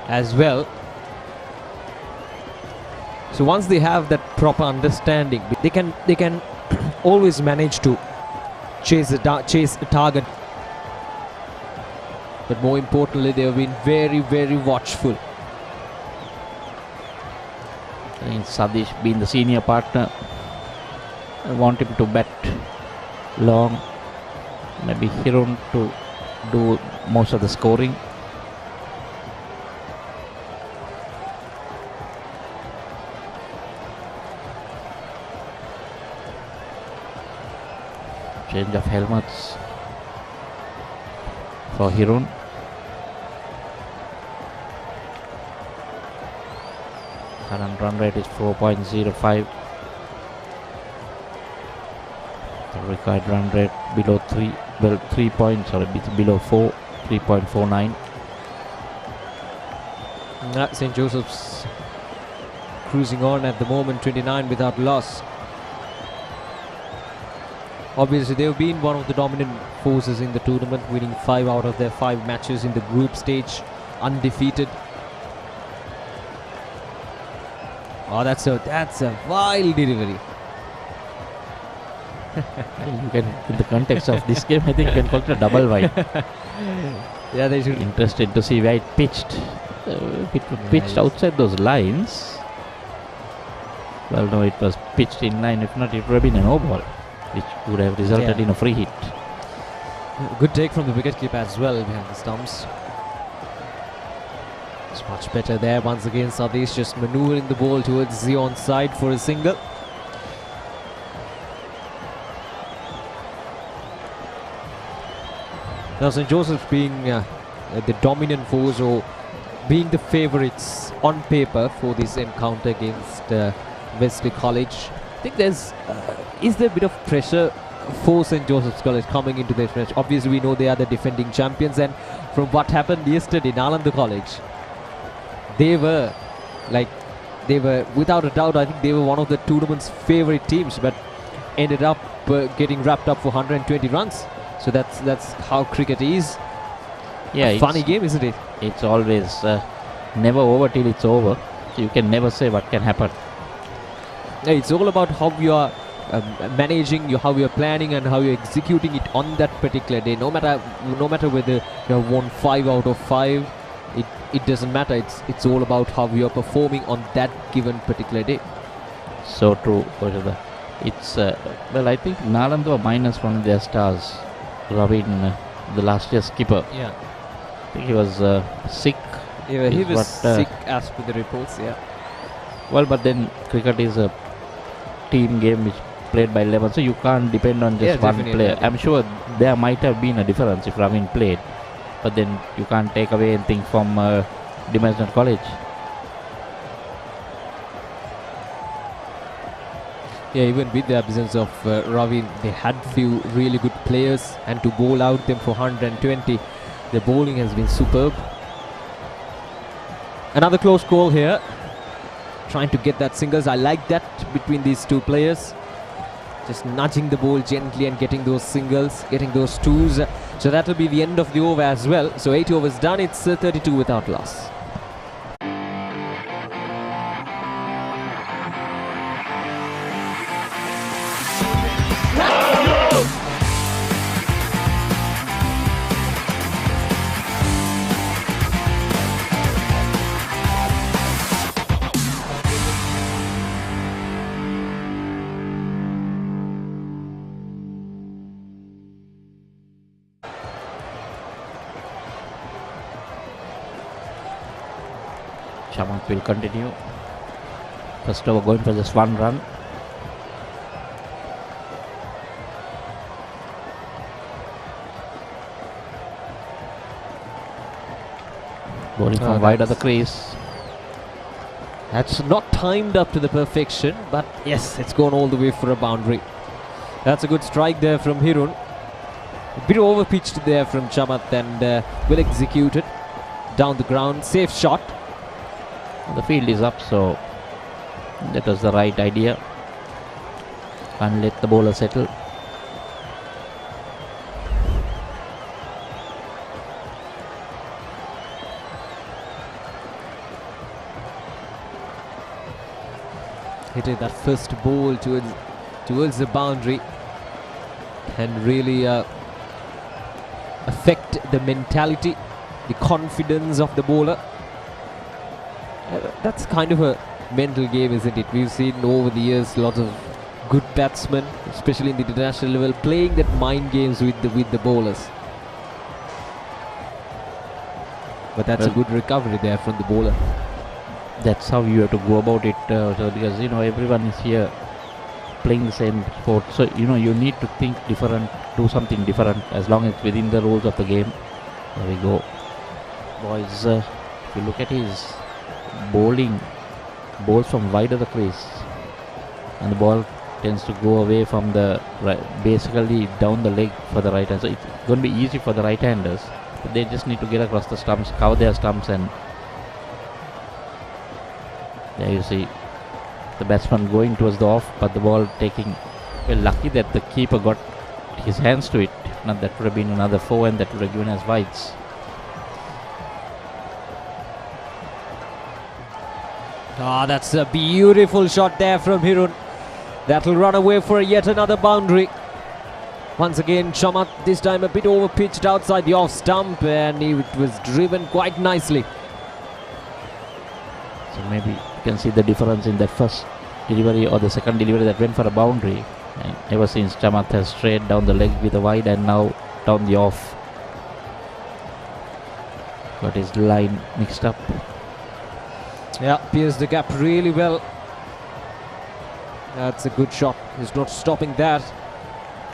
as well. So once they have that proper understanding, they can always manage to chase a target. But more importantly, they have been very, very watchful. I think Sadish, being the senior partner, I want him to bat long. Maybe Hirun to do most of the scoring. Change of helmets for Hirun. Current run rate is 4.05. The required run rate below 3, well 3 points, or a bit below 4, 3.49. St. Joseph's cruising on at the moment, 29 without loss. Obviously, they've been one of the dominant forces in the tournament, winning 5 out of their 5 matches in the group stage, undefeated. Oh, that's a wild delivery. You can, in the context of this game, I think you can call it a double wide. Yeah, they should. Interested to see where it pitched. If it was pitched outside those lines, well, no, it was pitched in line. If not, it would have been a no ball, which would have resulted in a free hit. Good take from the wicketkeeper as well behind the stumps. It's much better there. Once again, Sadish just maneuvering the ball towards the onside for a single. Now, St. Joseph's being the dominant force, or being the favourites on paper for this encounter against Wesley College, I think is there a bit of pressure for St. Joseph's College coming into this match? Obviously, we know they are the defending champions, and from what happened yesterday in Nalanda College, they were without a doubt, I think they were one of the tournament's favourite teams, but ended up getting wrapped up for 120 runs. So that's how cricket is. Yeah, a funny game, isn't it? It's always never over till it's over. So you can never say what can happen. Yeah, it's all about how you are managing, how you are planning, and how you are executing it on that particular day. No matter whether you have won 5 out of 5, it doesn't matter. It's all about how you are performing on that given particular day. So true, Kojada. It's well, I think Nalanda were minus one of their stars. Ravin, the last year's skipper. Yeah. I think he was sick. Yeah, he was sick as per the reports, yeah. Well, but then cricket is a team game which played by 11, so you can't depend on just one player. I'm sure there might have been a difference if Ravin played, but then you can't take away anything from Dimensional College. Yeah, even with the absence of Ravin, they had few really good players, and to bowl out them for 120, the bowling has been superb. Another close call here, trying to get that singles. I like that between these two players, just nudging the ball gently and getting those singles, getting those twos. So that will be the end of the over as well. So 8 overs done, it's 32 without loss. Chamak will continue. First over going for just 1 run. Bowling from wide of the crease. That's not timed up to the perfection, but yes, it's gone all the way for a boundary. That's a good strike there from Hirun. A bit over-pitched there from Chamat, and well executed. Down the ground, safe shot. The field is up, so that was the right idea. Can't let the bowler settle. Hit it that first ball towards towards the boundary can really affect the mentality, the confidence of the bowler. That's kind of a mental game, isn't it? We've seen over the years lots of good batsmen, especially in the international level, playing that mind games with the bowlers. But that's a good recovery there from the bowler. That's how you have to go about it, because everyone is here playing the same sport, so you need to think different, do something different, as long as within the rules of the game. There we go, boys. If you look at his bowls from wide of the crease, and the ball tends to go away from the basically down the leg for the right hand, so it's going to be easy for the right handers, but they just need to get across the stumps, cover their stumps, and there you see the batsman going towards the off, but the ball taking, well, lucky that the keeper got his hands to it. If not, that would have been another 4 and that would have given us wides. That's a beautiful shot there from Hirun. That'll run away for yet another boundary. Once again, Chamat, this time a bit over pitched outside the off stump, and it was driven quite nicely. So maybe you can see the difference in that first delivery or the second delivery that went for a boundary. And ever since, Chamat has straight down the leg with a wide and now down the off. Got his line mixed up. Yeah, pierced the gap really well. That's a good shot. He's not stopping that.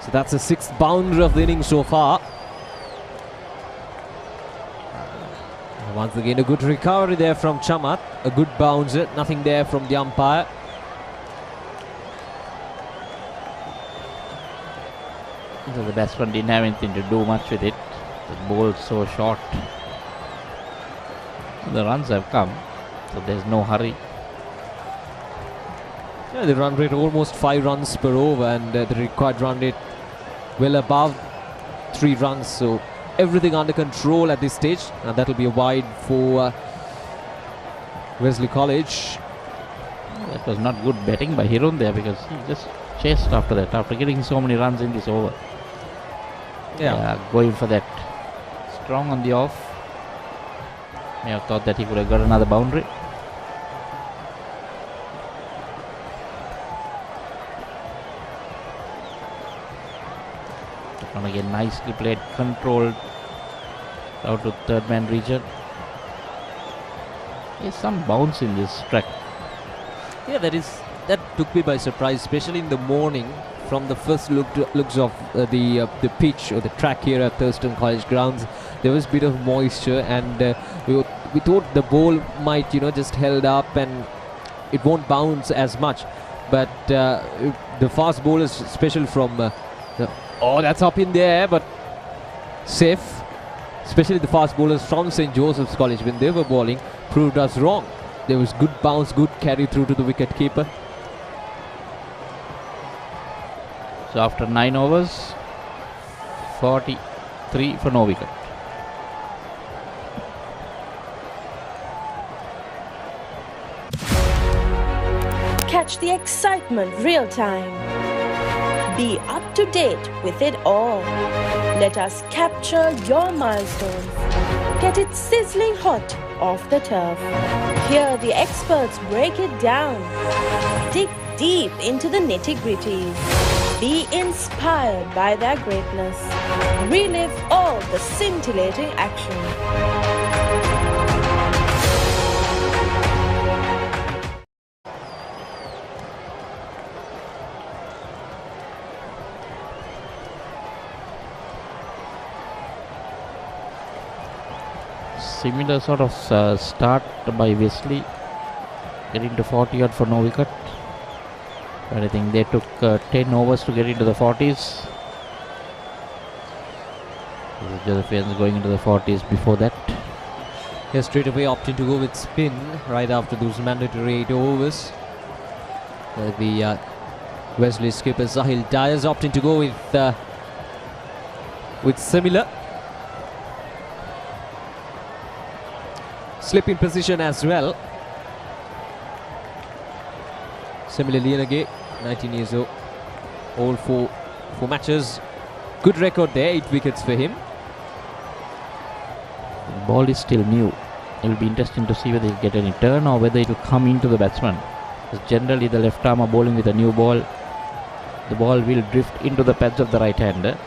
So that's the 6th boundary of the innings so far. Once again, a good recovery there from Chamat. A good bouncer. Nothing there from the umpire. So the batsman didn't have anything to do much with it. The ball so short. The runs have come, so there's no hurry. Yeah, the run rate almost 5 runs per over, and the required run rate well above 3 runs. So everything under control at this stage, and that'll be a wide for Wesley College. That was not good batting by Hirun there, because he just chased after that, after getting so many runs in this over. Yeah, going for that strong on the off. May have thought that he could have got another boundary. And again, nicely played, controlled out to third man region. There's some bounce in this track. Yeah, that took me by surprise, especially in the morning. From the first looks of the pitch or the track here at Thurston College grounds, there was a bit of moisture, and we thought the ball might just held up and it won't bounce as much. But the fast bowlers, especially from that's up in the air, but safe. Especially the fast bowlers from St. Joseph's College, when they were bowling, proved us wrong. There was good bounce, good carry through to the wicket keeper. So after 9 overs, 43 for no wicket. Catch the excitement real time. Be up to date with it all. Let us capture your milestones. Get it sizzling hot off the turf. Hear the experts break it down. Dig deep into the nitty-gritties. Be inspired by their greatness. Relive all the scintillating action. Similar sort of start by Wesley, getting to 40 odd for no wicket. But I think they took 10 overs to get into the 40s. The Josephians going into the 40s before that. He straight away opting to go with spin right after those mandatory 8 overs. The Wesley skipper Zahil Dyers opting to go with similar. Slip in position as well. Similarly again, 19 years old. all four matches. Good record there, 8 wickets for him. The ball is still new. It will be interesting to see whether he'll get any turn or whether it will come into the batsman. Because generally the left arm are bowling with a new ball. The ball will drift into the pads of the right hander.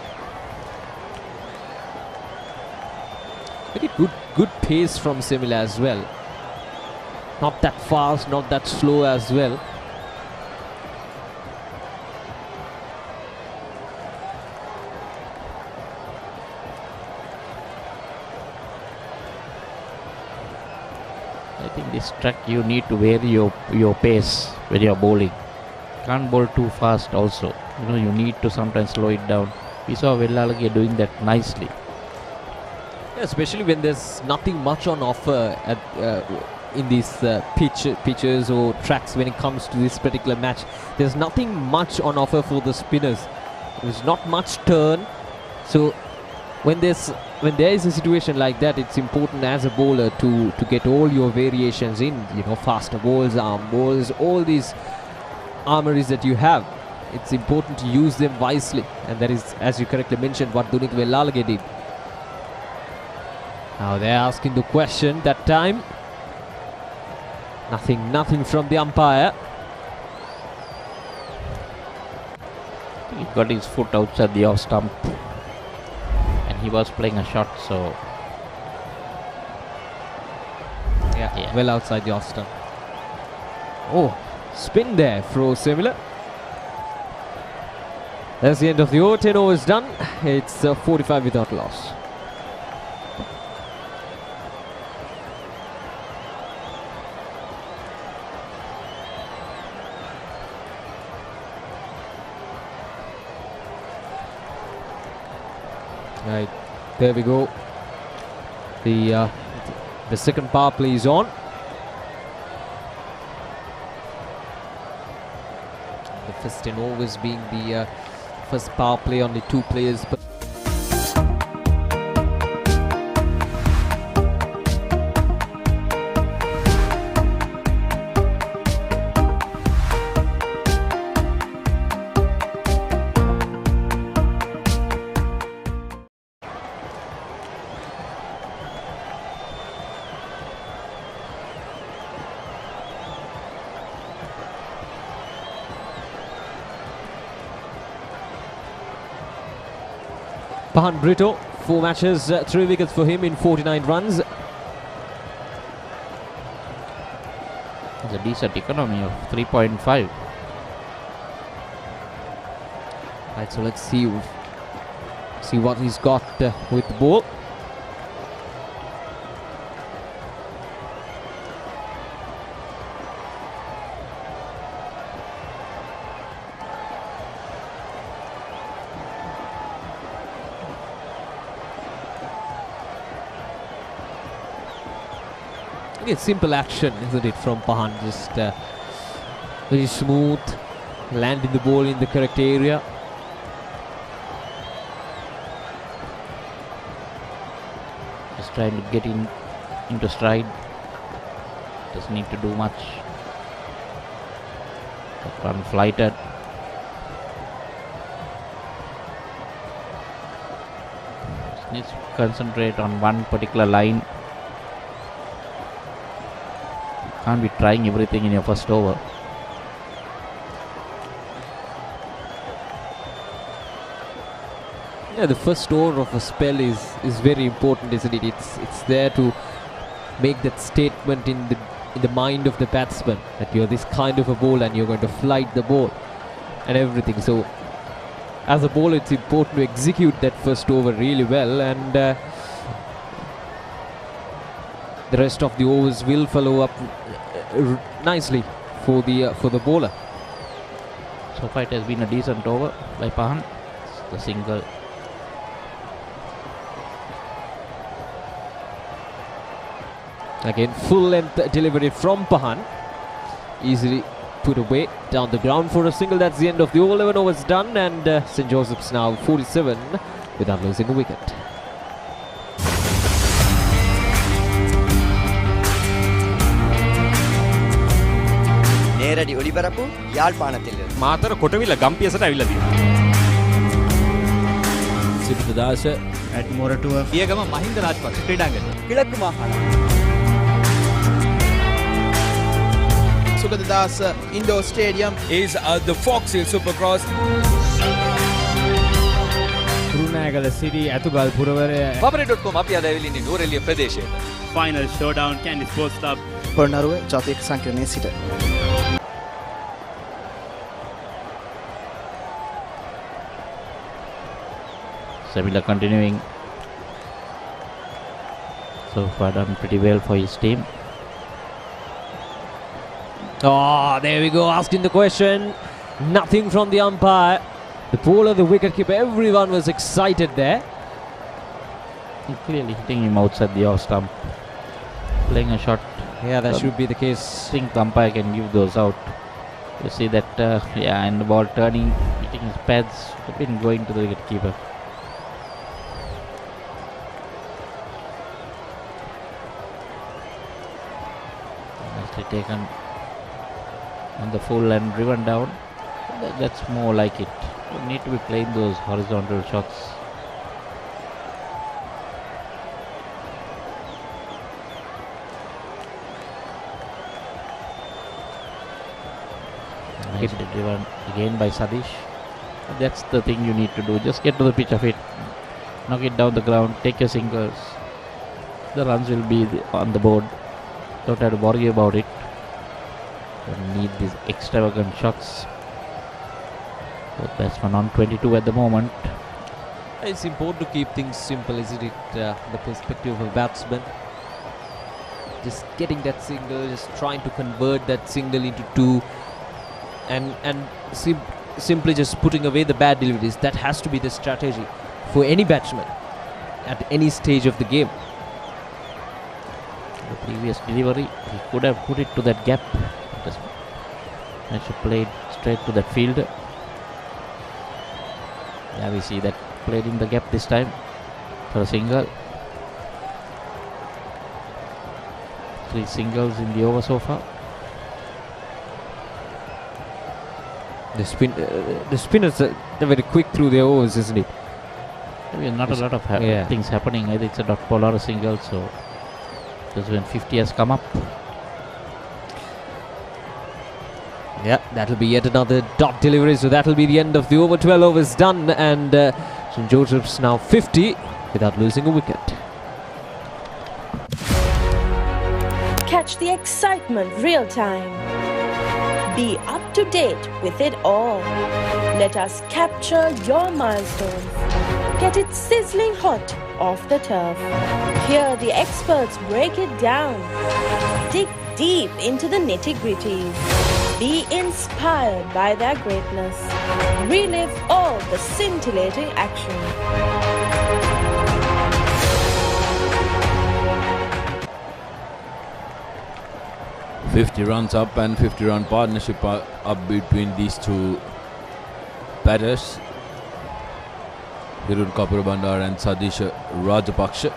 Very good pace from Semila as well. Not that fast, not that slow as well. I think this track you need to vary your pace when you are bowling. Can't bowl too fast also. You need to sometimes slow it down. We saw Velalage doing that nicely. Yeah, especially when there's nothing much on offer in these pitches or tracks when it comes to this particular match. There's nothing much on offer for the spinners. There's not much turn. So when there is a situation like that, it's important as a bowler to get all your variations in. Faster balls, arm balls, all these armories that you have. It's important to use them wisely, and that is, as you correctly mentioned, what Dunith Velalage did. Now they're asking the question that time. Nothing from the umpire. He got his foot outside the off stump. And he was playing a shot, so... Yeah, well outside the off stump. Oh, spin there for Semila. That's the end of the over. 10 overs done. It's 45 without loss. Right, there we go. The second power play is on. The first 10 overs being the first power play, only 2 players. But Pahan Brito, 4 matches, 3 wickets for him in 49 runs. It's a decent economy of 3.5. Right, so let's see what he's got with the ball. It's simple action, isn't it, from Pahan? Just very smooth, landing the ball in the correct area. Just trying to get into stride. Doesn't need to do much. That one flighted. Just needs to concentrate on one particular line. Can't be trying everything in your first over. Yeah, the first over of a spell is very important, isn't it? It's there to make that statement in the mind of the batsman that you're this kind of a bowler and you're going to flight the ball and everything. So as a bowler, it's important to execute that first over really well, and the rest of the overs will follow up nicely for the bowler. So far it has been a decent over by Pahan. The single. Again, full length delivery from Pahan. Easily put away down the ground for a single. That's the end of the over. 11 overs done, and St. Joseph's now 47 without losing a wicket. නේරඩි ඔලිවරපු යාල්පානතිල්ල. Matara කොටවිල ගම්පියසට ඇවිල්ලා තියෙනවා. සිප්‍රදාස at Moratuwa Piyagama Mahinda Rajapaksa ක්‍රීඩාංගණය. කිලක්කු මාහාන. Sugathadasa indoor stadium is the Fox Hill Supercross. Kurunegala city Athugal පුරවරය Babatman.com අපි අද ඇවිල්ලා ඉන්නේ නූරෙලිය ප්‍රදේශයේ. Final showdown Kandy sports club Polonnaruwa ජාතික සංකීර්ණයේ සිට. Sevilla continuing. So far done pretty well for his team. Oh, there we go, asking the question. Nothing from the umpire. The bowler, the wicketkeeper, everyone was excited there. He clearly hitting him outside the off stump. Playing a shot. Yeah, that should be the case. I think the umpire can give those out. You see that, yeah, and the ball turning, hitting his pads, been going to the wicketkeeper. Nicely taken on the full and driven down. That's more like it. You need to be playing those horizontal shots. Nicely driven again by Sadish. That's the thing you need to do. Just get to the pitch of it. Knock it down the ground. Take your singles. The runs will be on the board. Don't have to worry about it. Don't need these extravagant shots. Both batsmen on 22 at the moment. It's important to keep things simple, isn't it? The perspective of a batsman. Just getting that single, just trying to convert that single into two, and simply just putting away the bad deliveries. That has to be the strategy for any batsman at any stage of the game. The previous delivery, he could have put it to that gap. Just managed to play it straight to that fielder. Yeah, we see that played in the gap this time for a single. 3 singles in the over so far. The spinners, they're very quick through their overs, isn't it? Maybe not a lot of things happening. Either it's a dot ball or a single, so just when 50 has come up. Yeah, that'll be yet another dot delivery, so that'll be the end of the over. 12 overs done, and St. Joseph's now 50 without losing a wicket. Catch the excitement real time. Be up to date with it all. Let us capture your milestones. Get it sizzling hot off the turf. Hear the experts break it down. Dig deep into the nitty-gritties. Be inspired by their greatness. Relive all the scintillating action. 50 runs up and 50-run partnership up between these two batters. Hirun Kapurabandar and Sadish Rajapaksha.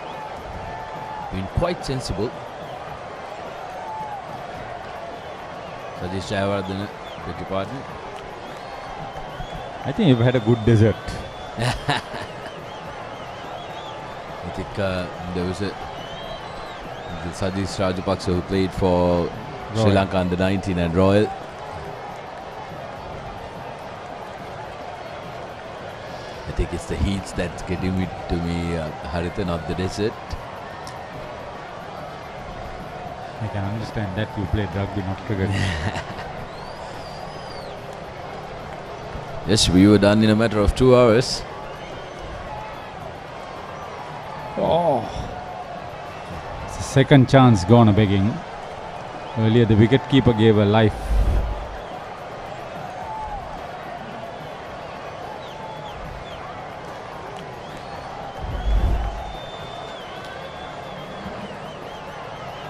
Been quite sensible. Sadish Jayawardene, beg your pardon. I think you've had a good dessert. I think there was the Sadish Rajapaksa who played for Sri Lanka under 19 and Royal. I think it's the heat that's getting it to me, Haritha, not the desert. I can understand that. You played rugby, not cricket. Yes, we were done in a matter of 2 hours. Oh. It's a second chance gone a begging. Earlier the wicketkeeper gave a life.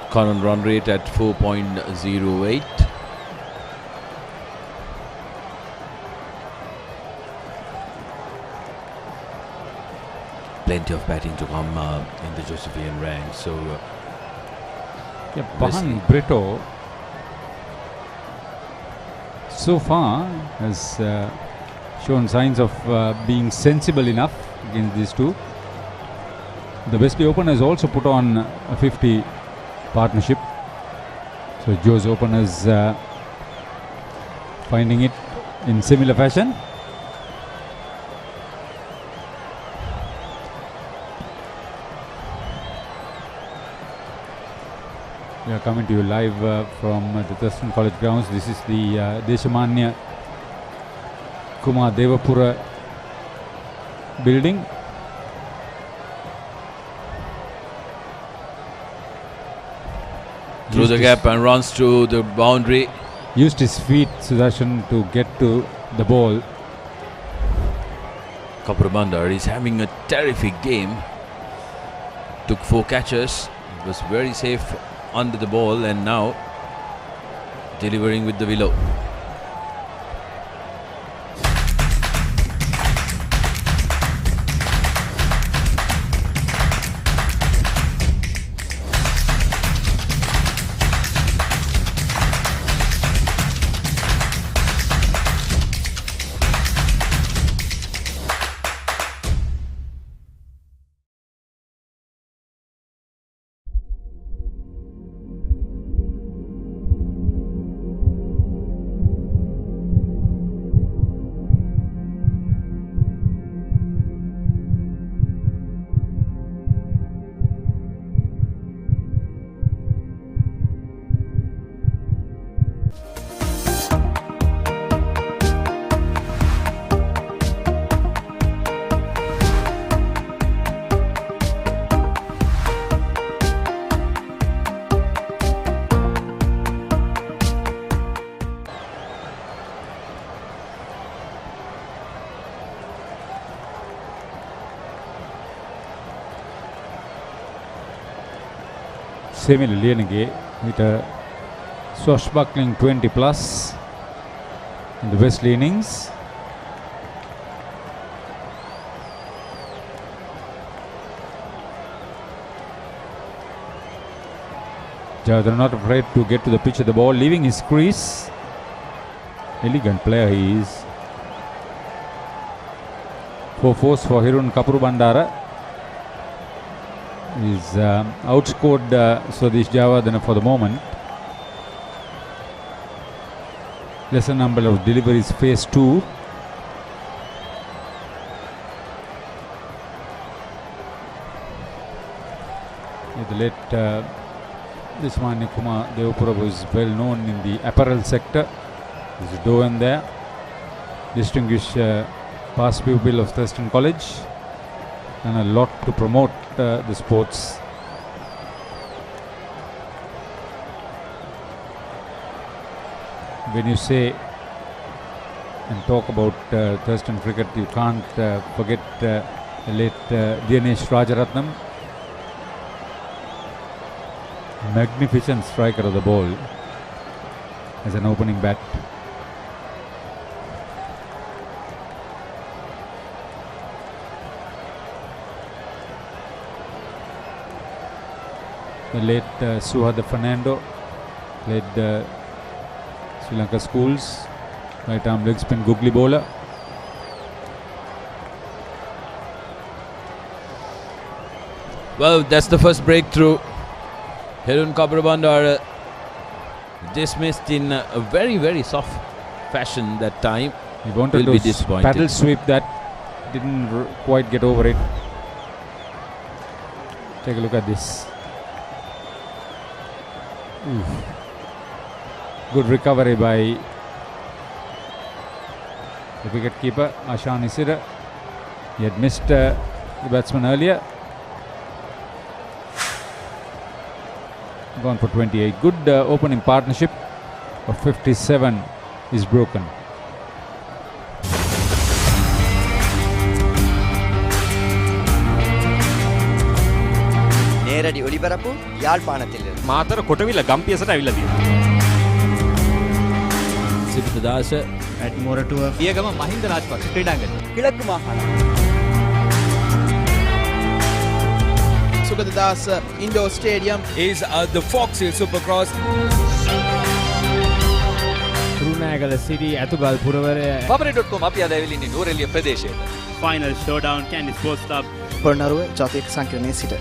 Current run rate at 4.08. Plenty of batting to come in the Josephian ranks. So, yeah, Bahan Brito so far has shown signs of being sensible enough against these two. The Wesley Open has also put on a 50 partnership. So Joe's openers finding it in similar fashion. We are coming to you live from the Thurston College grounds. This is the Deshamanya Kumar Devapura building. Through the gap and runs to the boundary. Used his feet, Sudarshan, to get to the ball. Kaprabandar is having a terrific game. Took 4 catches, was very safe under the ball, and now delivering with the willow. Semil Lienige with a swashbuckling 20 plus in the Wesley innings. They're not afraid to get to the pitch of the ball, leaving his crease. Elegant player he is. 4 fours for Hirun Kapurubandara. He's outscored Swadesh Javadana for the moment. Lesser number of deliveries, phase 2. The late Deshamanya Kumar Devapura was well known in the apparel sector. There's a Doan there. Distinguished past pupil of Thurston College. And a lot to promote the sports. When you say and talk about Thurston cricket, you can't forget the late Dinesh Rajaratnam. Magnificent striker of the ball as an opening bat. The late Suhada Fernando played Sri Lanka schools, right arm leg spin googly bowler. Well, that's the first breakthrough. Hirun Kapurubandar dismissed in a very, very soft fashion that time. He wanted to paddle sweep that, didn't quite get over it. Take a look at this. Oof. Good recovery by the wicket keeper Ashan Isira. He had missed the batsman earlier. Gone for 28. Good opening partnership of 57 is broken. නේරඩි ඔලිබරපු යාල්පානතිල Matara කොටවිල ගම්පියසට ඇවිල්ලා තියෙනවා. සිරිතදාස at Moratuwa Piyagama Mahinda Rajapaksa ක්‍රීඩාංගණය. කිලක්කු මාහාන Sugathadasa indoor stadium is the Fox Hill Supercross. Through Kurunagala City Athugal Puravara Pabare.com අපි අද ඇවිල්ලා ඉන්නේ නූරෙලිය ප්‍රදේශයට. Final showdown Candy Sports Club පොරණරුව ජාතික සංකීර්ණයේ සිට.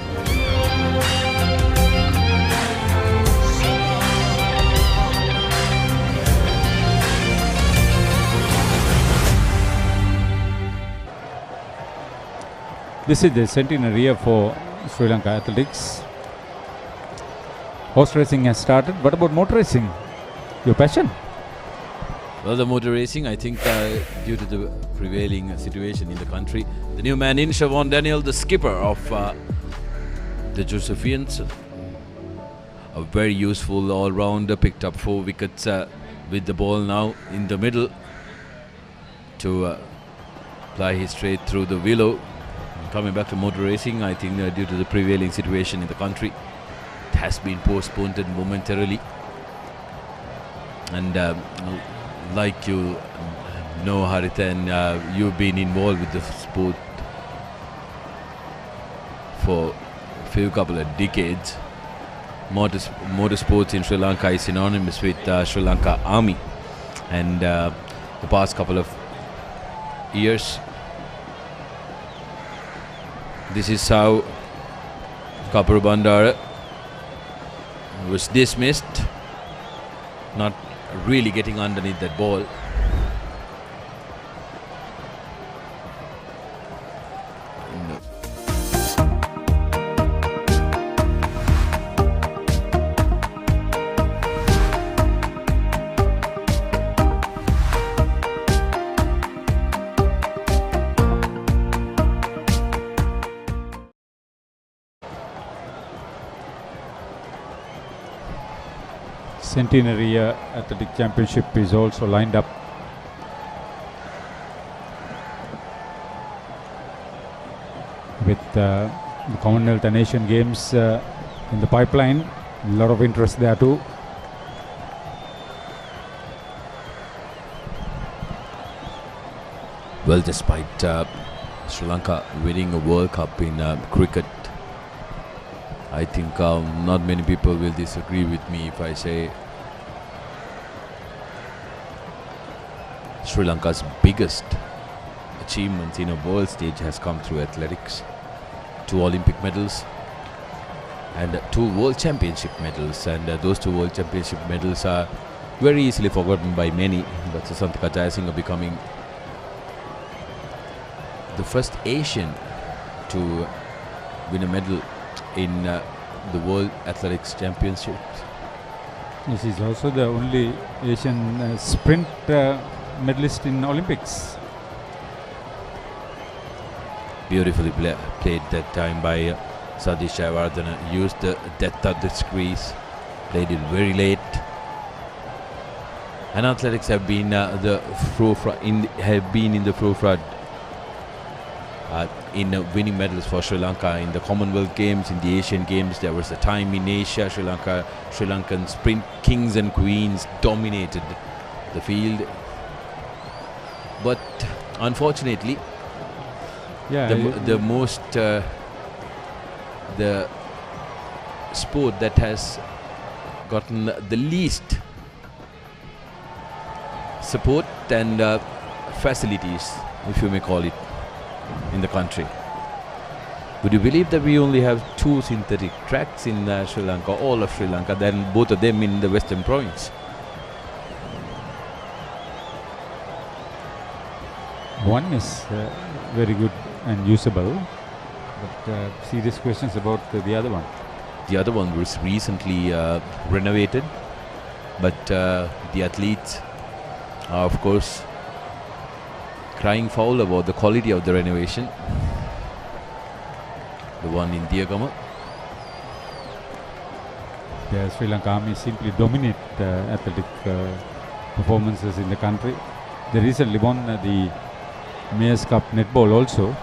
This is the centenary year for Sri Lanka athletics. Horse racing has started. What about motor racing? Your passion? Well, the motor racing, I think, due to the prevailing situation in the country, the new man in, Siobhan Daniel, the skipper of the Josephians, a very useful all-rounder, picked up 4 wickets with the ball now in the middle to ply his straight through the willow. Coming back to motor racing, I think due to the prevailing situation in the country, it has been postponed momentarily. And like you know, Haritha, and you've been involved with the sport for a few couple of decades. Motorsports in Sri Lanka is synonymous with Sri Lanka Army, and the past couple of years, this is how Kapuru Bandara was dismissed, not really getting underneath that ball. Centenary Athletic Championship is also lined up. With the Commonwealth and Asian Games in the pipeline, a lot of interest there too. Well, despite Sri Lanka winning a World Cup in cricket, I think not many people will disagree with me if I say Sri Lanka's biggest achievement in a world stage has come through athletics. 2 Olympic medals and 2 World Championship medals, and those 2 World Championship medals are very easily forgotten by many, but Sasantika Jayasinghe becoming the first Asian to win a medal in the World Athletics Championships. This is also the only Asian sprint medalist in Olympics. Beautifully played that time by Sadish Jayawardena. Used the depth of the crease, played it very late. And athletics have been in the forefront in winning medals for Sri Lanka in the Commonwealth Games, in the Asian Games. There was a time in Asia, Sri Lankan sprint kings and queens dominated the field. But unfortunately, the sport that has gotten the least support and facilities, if you may call it, in the country. Would you believe that we only have 2 synthetic tracks in Sri Lanka, all of Sri Lanka, then both of them in the Western Province? One is very good and usable, but serious questions about the other one. The other one was recently renovated, but the athletes are, of course, crying foul about the quality of the renovation. The one in Diagama. The Sri Lanka Army simply dominate athletic performances in the country. They recently won the Mayor's Cup netball also.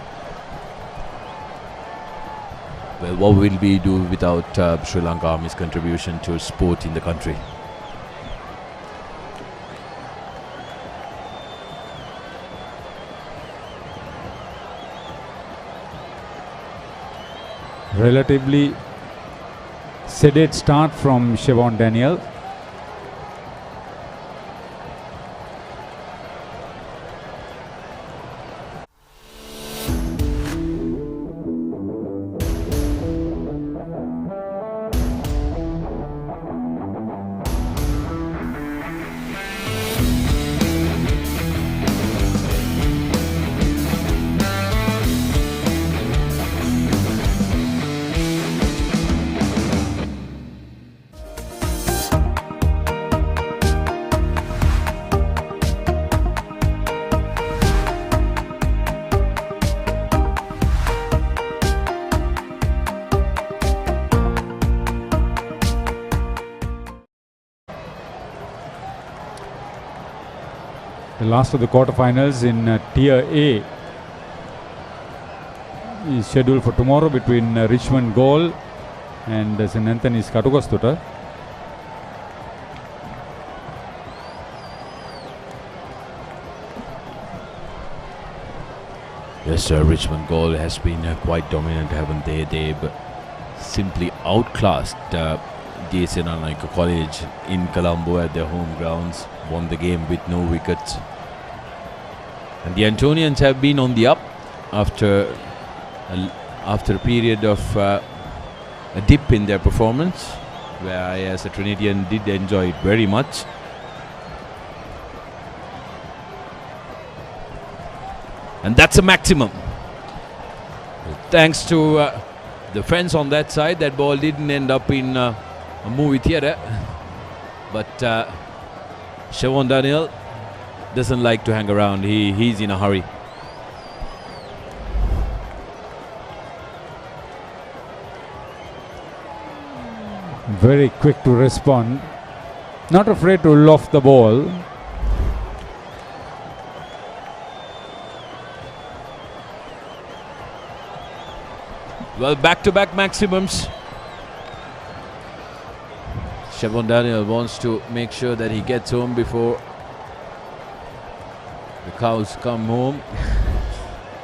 Well, what will we do without Sri Lanka Army's contribution to sport in the country? Relatively sedate start from Siobhan Daniel. The last of the quarterfinals in Tier A is scheduled for tomorrow between Richmond Goal and St. Anthony's Katugastuta. Yes, sir. Richmond Goal has been quite dominant, haven't they? They've simply outclassed DSN Naika College in Colombo at their home grounds. Won the game with no wickets. And the Antonians have been on the up after a period of a dip in their performance, where I, as a Trinitian, did enjoy it very much. And that's a maximum. Thanks to the fence on that side, that ball didn't end up in a movie theatre. But Siobhan Daniel doesn't like to hang around. He's in a hurry. Very quick to respond. Not afraid to loft the ball. Well, back-to-back maximums. Siobhan Daniel wants to make sure that he gets home before the cows come home.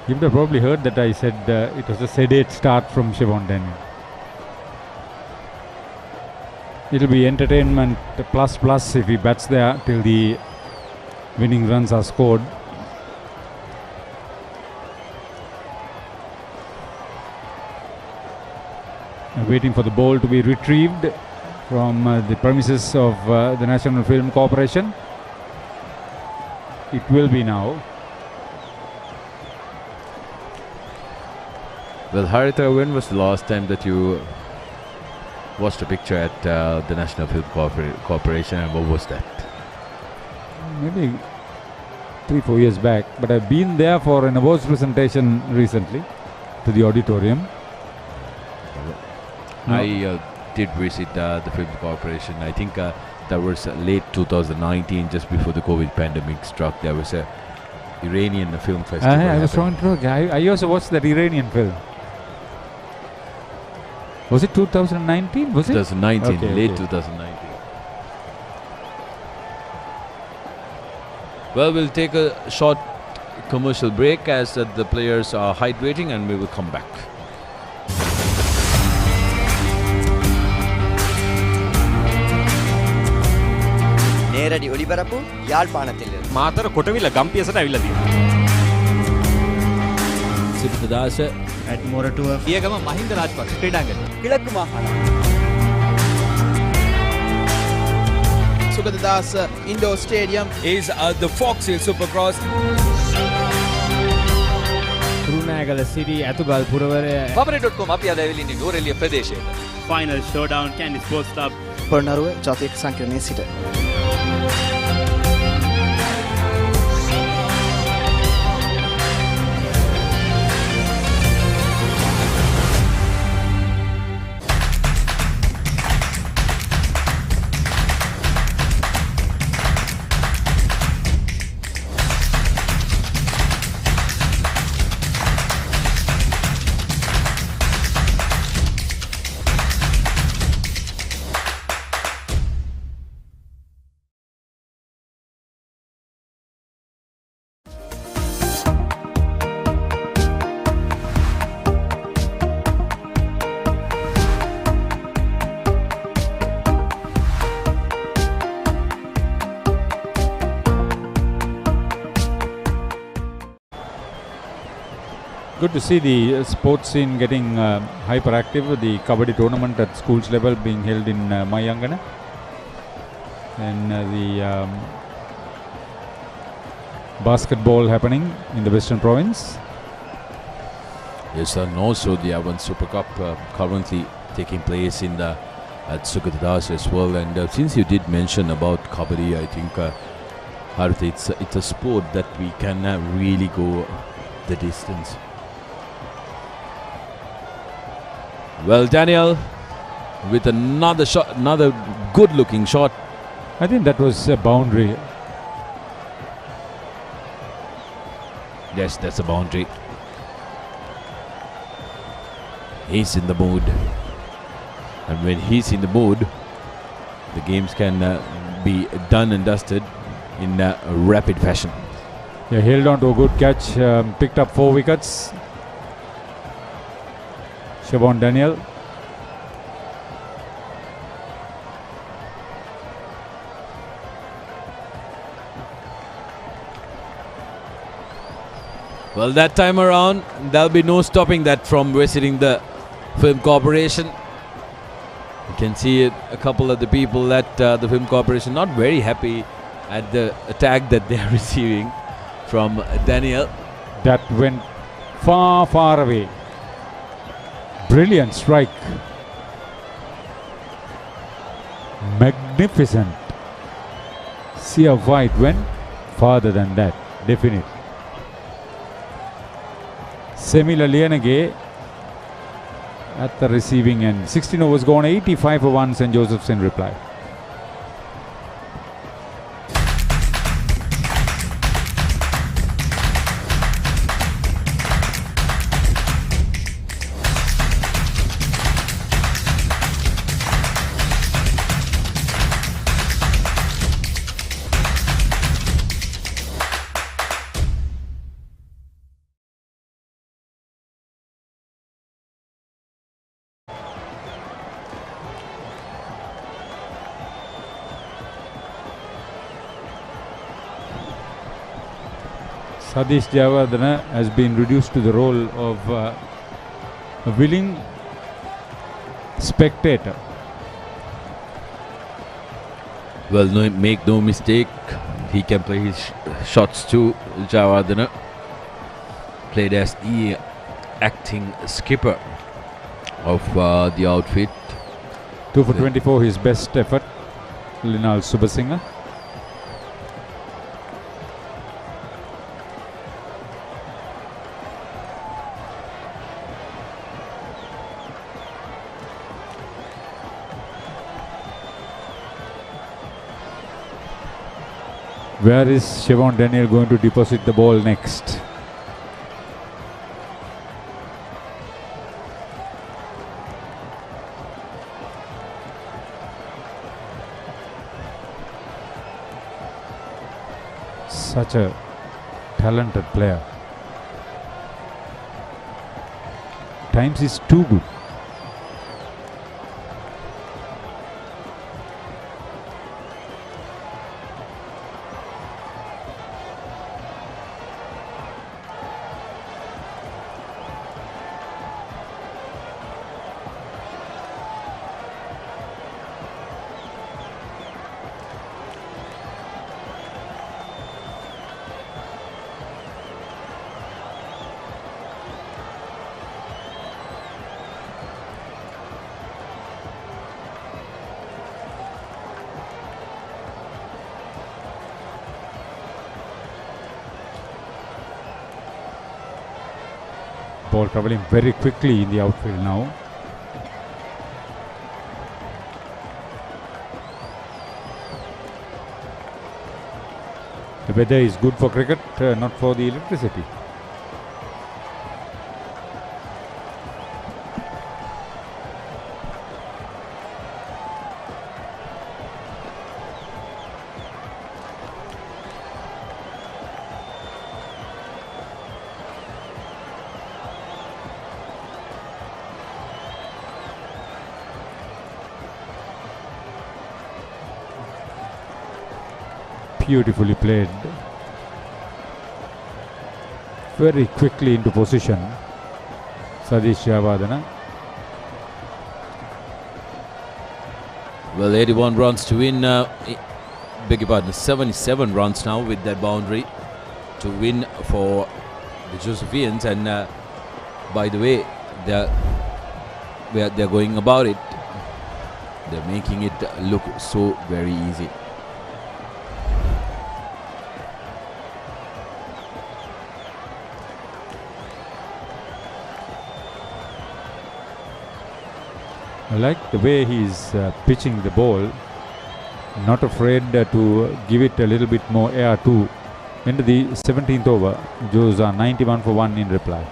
You would have probably heard that I said it was a sedate start from Siobhan Daniel. It'll be entertainment plus if he bats there till the winning runs are scored. Waiting for the ball to be retrieved from the premises of the National Film Corporation. It will be now. Well, Haritha, when was the last time that you watched a picture at the National Film Corporation, and what was that? Maybe 3-4 years back, but I've been there for an awards presentation recently to the auditorium. I did visit the Film Corporation. I think that was late 2019, just before the COVID pandemic struck. There was a Iranian film festival. I was trying to. I also watched that Iranian film. Was it 2019? Was 2019, it? 2019, late 2019. Well, we'll take a short commercial break as the players are hydrating, and we will come back. நேரடி ஒளிபரப்பு யாழ்ப்பாணத்திலிருந்து මාතර කොටවිල ගම්පියසට ඇවිල්ලා තියෙනවා. සිද්ධාස ඇඩ්මෝරටුව පියගම මහින්ද රාජපක්ෂ ක්‍රීඩාංගණය. கிழக்கு மாகாணம் Sugadadasa Indoor Stadium is the Fox Hill Supercross. Kurunegala Siri Athugal පුරවරය Babaray.com අපි අද ඇවිල්ලා ඉන්නේ නූරෙලිය ප්‍රදේශයට. Final showdown Candy Sports Club. Polonnaruwa ජාතික සංකීර්ණයේ සිට Good to see the sports scene getting hyperactive. The Kabaddi tournament at schools level being held in Mayangana. And the basketball happening in the Western Province. Yes, and also the Avan Super Cup currently taking place in the at Sugadadasa as well. And since you did mention about Kabaddi, I think Haritha, it's a sport that we can really go the distance. Well, Daniel with another shot, another good looking shot. I think that was a boundary. Yes, that's a boundary. He's in the mood. And when he's in the mood, the games can be done and dusted in rapid fashion. Yeah, held on to a good catch, picked up 4 wickets. Siobhan Daniel. Well, that time around, there'll be no stopping that from visiting the Film Corporation. You can see a couple of the people at the Film Corporation not very happy at the attack that they are receiving from Daniel. That went far, far away. Brilliant strike. Magnificent. See how far it went? Farther than that, definitely. Semila Lianage at the receiving end. 16 overs gone, 85 for 1, St. Joseph's in reply. Sadish Javadana has been reduced to the role of a willing spectator. Well, no, make no mistake, he can play his shots too. Javadana played as the acting skipper of the outfit. 2 for 24, his best effort. Linal Subasinghe. Where is Siobhan Daniel going to deposit the ball next? Such a talented player. Times is too good. Ball travelling very quickly in the outfield now. The weather is good for cricket, not for the electricity. Beautifully played. Very quickly into position. Sadish Javadana. Well, 81 runs to win. Beg your pardon, 77 runs now with that boundary to win for the Josephians. And by the way, they're going about it. They're making it look so very easy. I like the way he's pitching the ball, not afraid to give it a little bit more air too. Into the 17th over, Joes are 91 for 1 in reply.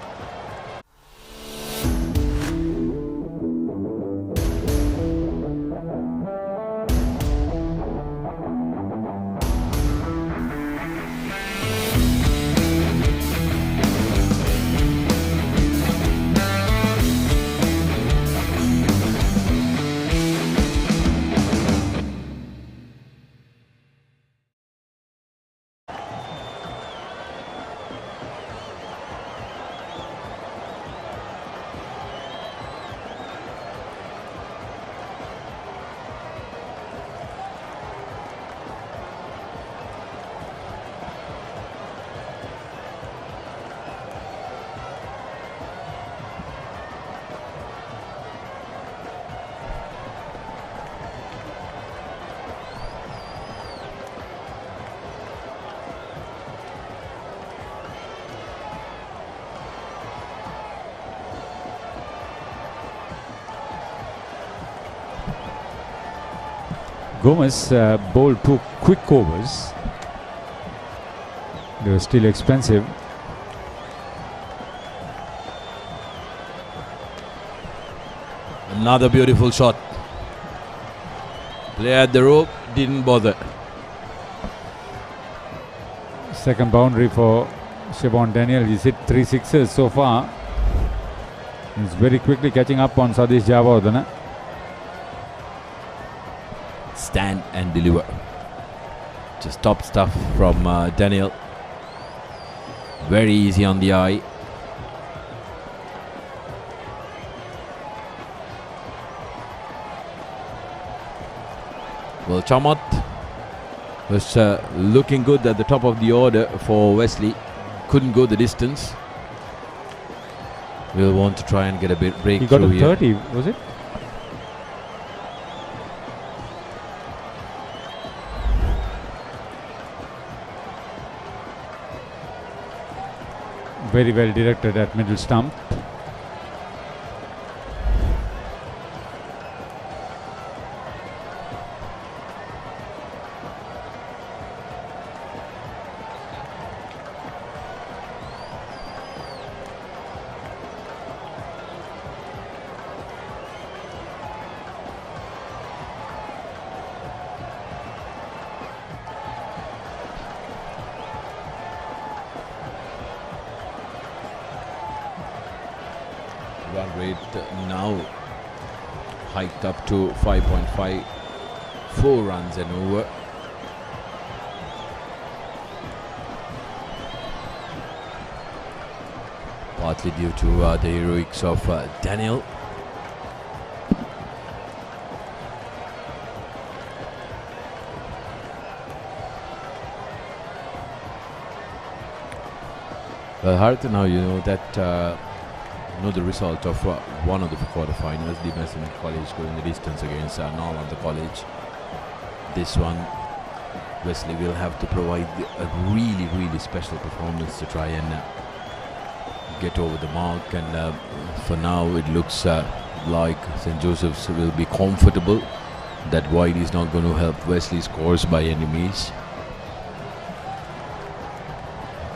Gomez bowled 2 quick overs. They were still expensive. Another beautiful shot. Play at the rope, didn't bother. Second boundary for Siobhan Daniel. He's hit 3 sixes so far. He's very quickly catching up on Sadish Javardhana. Stand and deliver. Just top stuff from Daniel. Very easy on the eye. Well, Chamat was looking good at the top of the order for Wesley. Couldn't go the distance. We'll want to try and get a bit break. He got a here. 30, was it? Very well directed at middle stump. Run rate now hiked up to 5.5, 4 runs and over. Partly due to the heroics of Daniel. Well, Harith, now you know that know the result of one of the quarterfinals, the Batsman College going the distance against Nalanda College. This one, Wesley will have to provide a really special performance to try and get over the mark, and for now it looks like St. Joseph's will be comfortable. That wide is not going to help Wesley's scores by any means.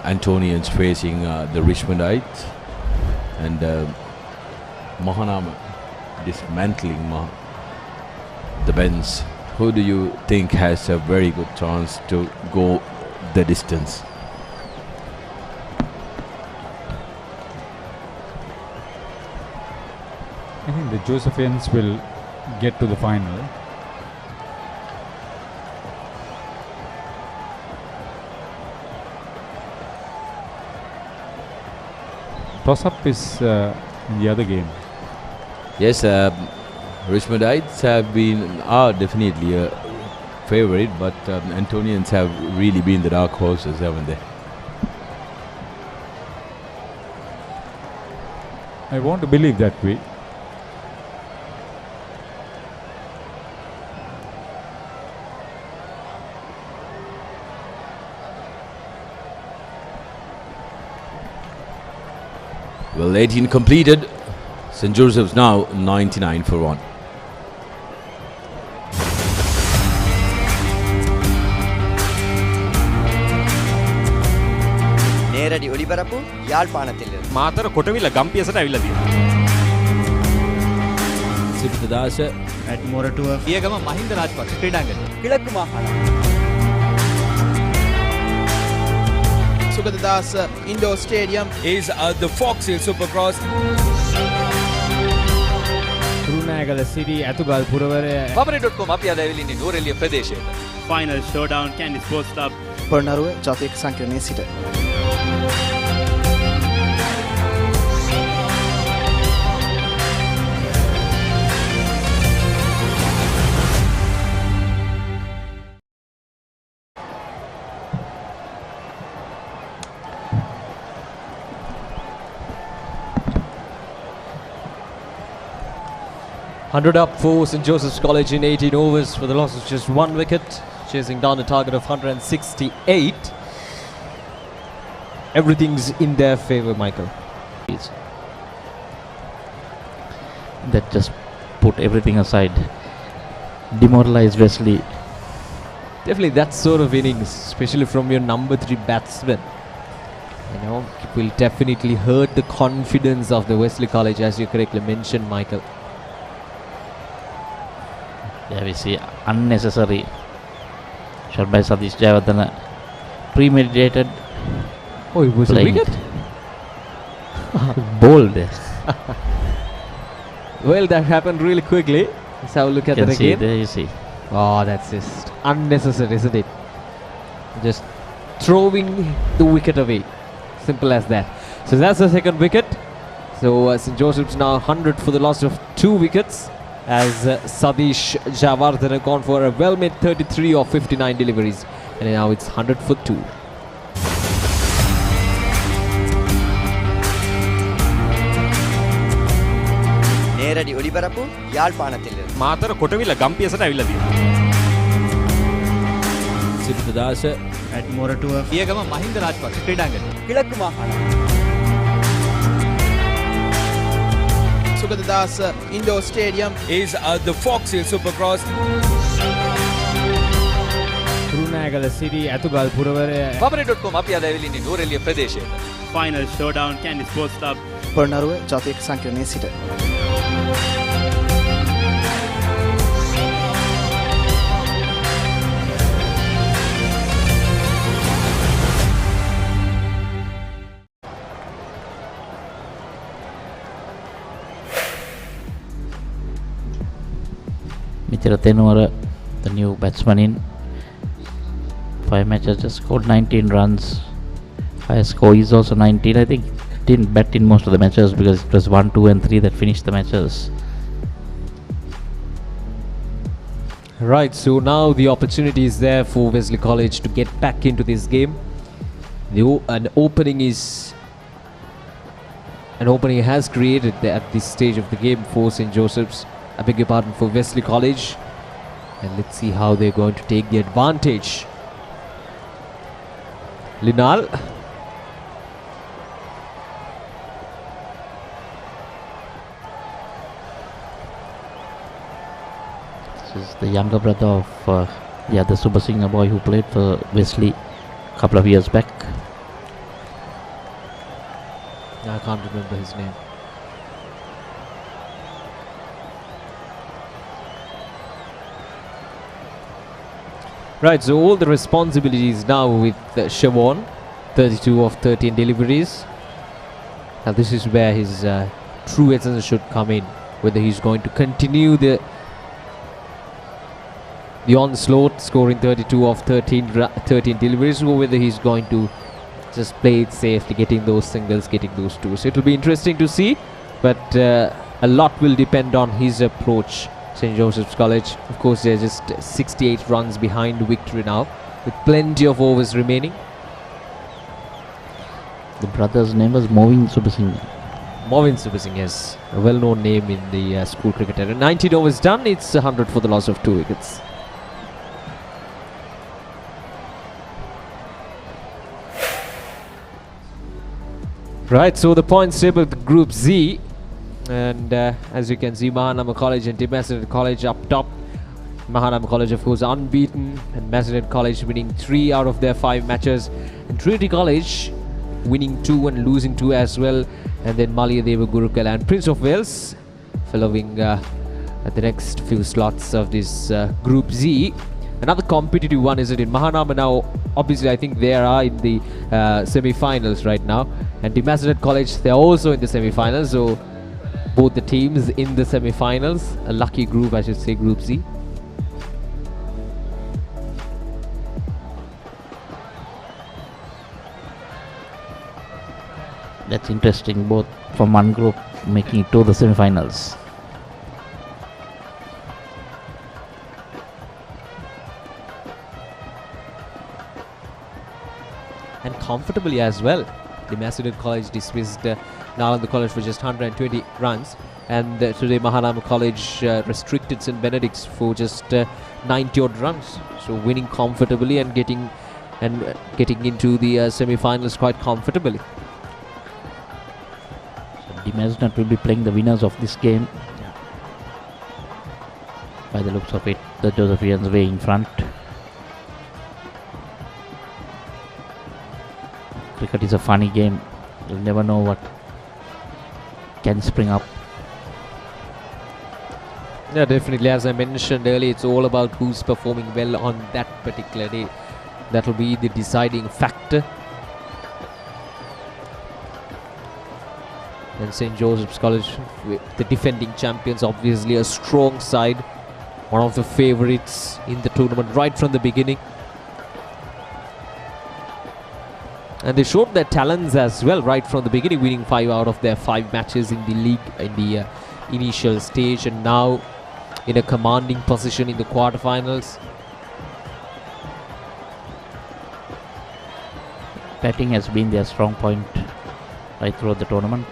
Antonians facing the Richmondites, and Mahanama dismantling the Bens. Who do you think has a very good chance to go the distance? I think the Josephians will get to the final. Toss-up is in the other game. Yes, Richmondites are definitely a favorite, but Antonians have really been the dark horses, haven't they? I want to believe that way. Well, 18 completed. St. Joseph's now 99 for 1. නේරඩි ඔලිබරපු යාල්පානතිල Matara කොටවිල ගම්පියසට ඇවිල්ලා තියෙනවා. සිද්ධාස at Moratua Piyagama Mahinda Rajapaksa ක්‍රීඩාංගණය. කිලක්කු මාහල Sugadadasa Indoor Stadium is the Fox Hill Supercross. Kurunegala Siri Athugal පුරවරය Pabare.com අපි අද ඇවිල්ලා ඉන්නේ නුවරඑළිය ප්‍රදේශයේ. Final showdown Candy Sports Club. Polonnaruwa ජාතික සංකීර්ණයේ සිට Hundred up for St. Joseph's College in 18 overs for the loss of just 1 wicket, chasing down a target of 168. Everything's in their favour, Michael. That just put everything aside, demoralized Wesley. Definitely that sort of innings, especially from your number 3 batsman, you know, it will definitely hurt the confidence of the Wesley College, as you correctly mentioned, Michael. There we see unnecessary shot by Satish Jayawardena, premeditated. Oh, it was a wicket? Bold. Well, that happened really quickly. Let's have a look at that See again. there you see. Oh, that's just unnecessary, isn't it? Just throwing the wicket away. Simple as that. So that's the second wicket. So St. Joseph's now 100 for the loss of 2 wickets, as Satish Jayawardena gone for a well-made 33 of 59 deliveries, and now it's 100 for 2. නේරඩි ඔලිබරපු යාල්පානතිල Matara කොටවිල ගම්පියසට ඇවිල්ලා තියෙනවා. සිද්ධාස at Moratua Piyagama Mahinda Rajapaksa ක්‍රීඩාංගණය. කිලක්කු මාහල Sugadadasa Indoor Stadium Is the Fox Hill Supercross. Kurunegala Siri Athugal පුරවරය Pabare.com අපි අද ඇවිල්ලා ඉන්නේ නුවරඑළිය ප්‍රදේශයේ. Final showdown Candy Sports Club. Polonnaruwa ජාතික සංකීර්ණයේ සිට Mithira Tenwara, the new batsman in 5 matches, just scored 19 runs. Highest score is also 19. I think didn't bat in most of the matches because it was 1, 2 and 3 that finished the matches. Right, so now the opportunity is there for Wesley College to get back into this game. An opening has created at this stage of the game for St. Joseph's. I beg your pardon, for Wesley College. And let's see how they're going to take the advantage. Linal. This is the younger brother of the Super Singer boy who played for Wesley a couple of years back. I can't remember his name. Right, so all the responsibilities now with Siobhan, 32 of 13 deliveries. Now this is where his true essence should come in, whether he's going to continue the onslaught, scoring 32 of 13 deliveries, or whether he's going to just play it safely, getting those singles, getting those twos. It will be interesting to see, but a lot will depend on his approach. St. Joseph's College, of course, they're just 68 runs behind victory now, with plenty of overs remaining. The brother's name was Movin Subasinghe. Movin Subasinghe, yes, a well-known name in the school cricket era. 19 overs done, it's 100 for the loss of 2 wickets. Right, so the points table, Group Z, and as you can see, Mahanama College and Massachusetts College up top. Mahanama College, of course, unbeaten, and Massachusetts College winning 3 out of their 5 matches. And Trinity College winning 2 and losing 2 as well. And then Malayadeva Gurukul and Prince of Wales following the next few slots of this Group Z. Another competitive one is it in Mahanama now. Obviously, I think they are in the semi-finals right now. And Demasnet College, they're also in the semi-finals. So both the teams in the semi-finals. A lucky group, I should say, Group Z. That's interesting, both from one group making it to the semi-finals. And comfortably as well. The Demasnet College dismissed Nalanda College for just 120 runs, and today Mahanama College restricted St. Benedict's for just 90 odd runs. So winning comfortably and getting into the semi-finals quite comfortably. Demasnet will be playing the winners of this game. By the looks of it, the Josephians way in front. Cricket is a funny game. You'll never know what can spring up. Yeah, definitely. As I mentioned earlier, it's all about who's performing well on that particular day. That will be the deciding factor. And St. Joseph's College, the defending champions, obviously a strong side. One of the favourites in the tournament right from the beginning. And they showed their talents as well right from the beginning, winning 5 out of their 5 matches in the league in the initial stage, and now in a commanding position in the quarterfinals. Batting has been their strong point right throughout the tournament.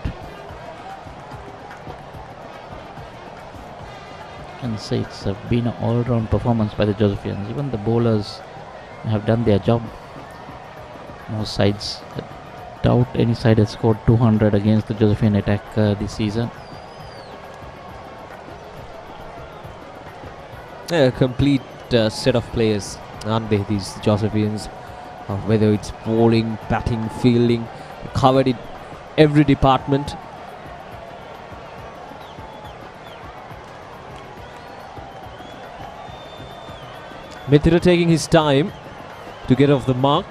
I can say it's been an all-round performance by the Josephians. Even the bowlers have done their job. Most sides, I doubt any side has scored 200 against the Josephian attack this season. A complete set of players, aren't they, these Josephians? Whether it's bowling, batting, fielding, covered in every department. Mithira taking his time to get off the mark.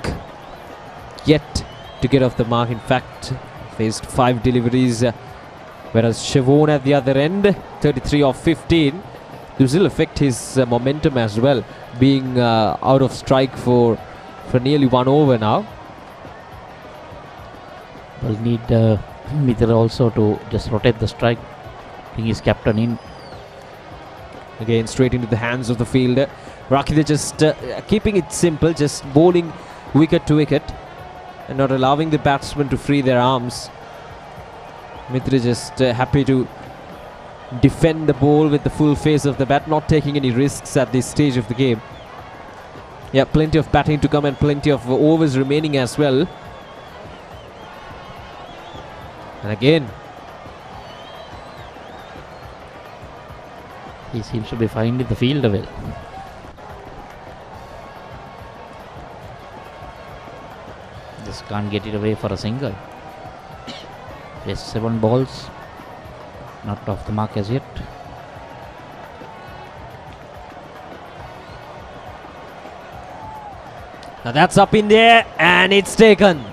Yet to get off the mark. In fact, faced 5 deliveries, whereas Chavon at the other end, 33 of 15. This will affect his momentum as well, being out of strike for nearly 1 over now. We'll need Mithira also to just rotate the strike, bring his captain in. Again, straight into the hands of the fielder. Rakita just keeping it simple, just bowling wicket to wicket and not allowing the batsmen to free their arms. Mithira just happy to defend the ball with the full face of the bat, not taking any risks at this stage of the game. Yeah, plenty of batting to come and plenty of overs remaining as well. And again, he seems to be finding the fielder well. Just can't get it away for a single. Yes, 7 balls, not off the mark as yet. Now that's up in there and it's taken.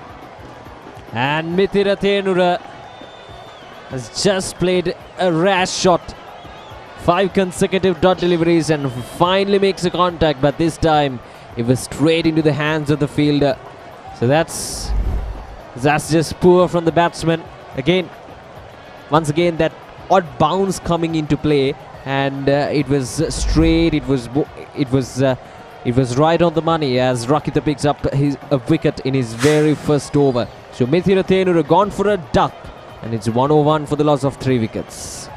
And Mithira Thenura has just played a rash shot. 5 consecutive dot deliveries and finally makes a contact, but this time it was straight into the hands of the fielder. So that's just poor from the batsman. Again, once again that odd bounce coming into play, and it was straight. It was right on the money as Rakita picks up a wicket in his very first over. So Mithira Thenura gone for a duck, and it's 101 for the loss of 3 wickets.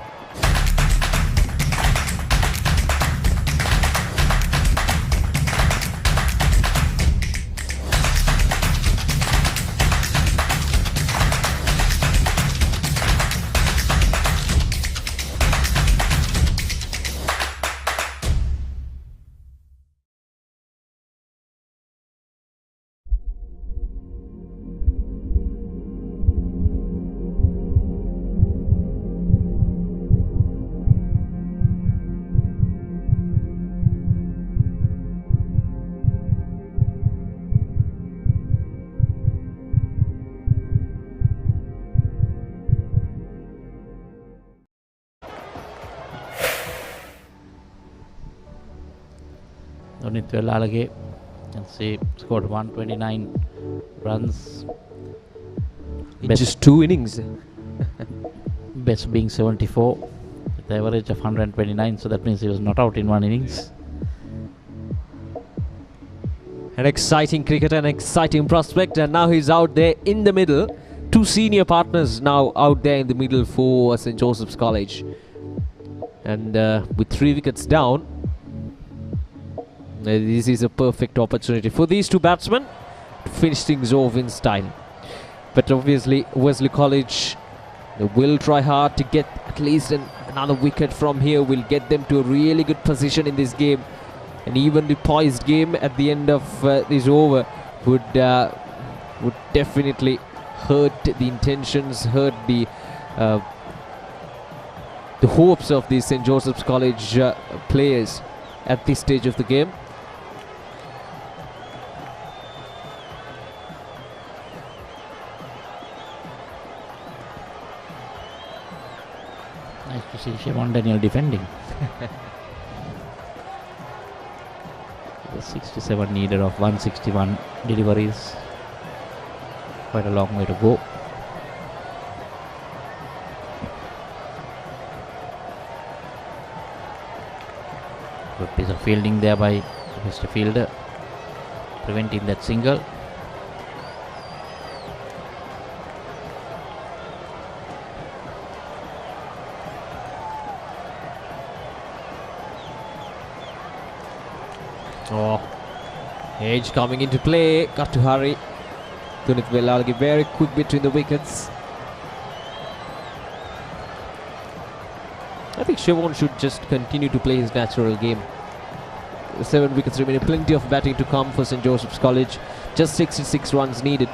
Dunit Velalage, and see, scored 129 runs. In just 2 innings. Best being 74, with the average of 129, so that means he was not out in 1 innings. An exciting cricketer, an exciting prospect, and now he's out there in the middle. 2 senior partners now out there in the middle for St. Joseph's College. And with 3 wickets down, this is a perfect opportunity for these 2 batsmen to finish things off in style. But obviously Wesley College, they will try hard to get at least another wicket from here. Will get them to a really good position in this game. An evenly poised game at the end of this over would definitely hurt the intentions, hurt the hopes of the St. Joseph's College players at this stage of the game. Nice to see Siobhan Daniel defending. The 67 needed of 161 deliveries. Quite a long way to go. Good piece of fielding there by Mr. Fielder, preventing that single. Oh, edge coming into play, got to hurry. Dunit Velalage very quick between the wickets. I think Siobhan should just continue to play his natural game. 7 wickets remaining, plenty of batting to come for St. Joseph's College. Just 66 runs needed.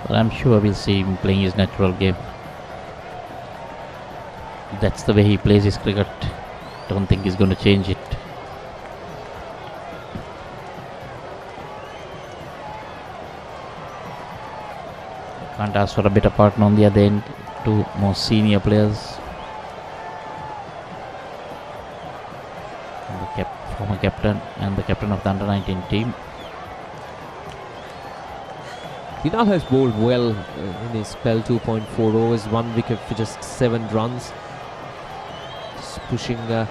Well, I'm sure we'll see him playing his natural game. That's the way he plays his cricket. Don't think he's going to change it. Can't ask for a better partner on the other end. 2 more senior players. And the former captain and the captain of the under-19 team. Dinal has bowled well in his spell, 2.4 overs, 1 wicket for just 7 runs. Just pushing the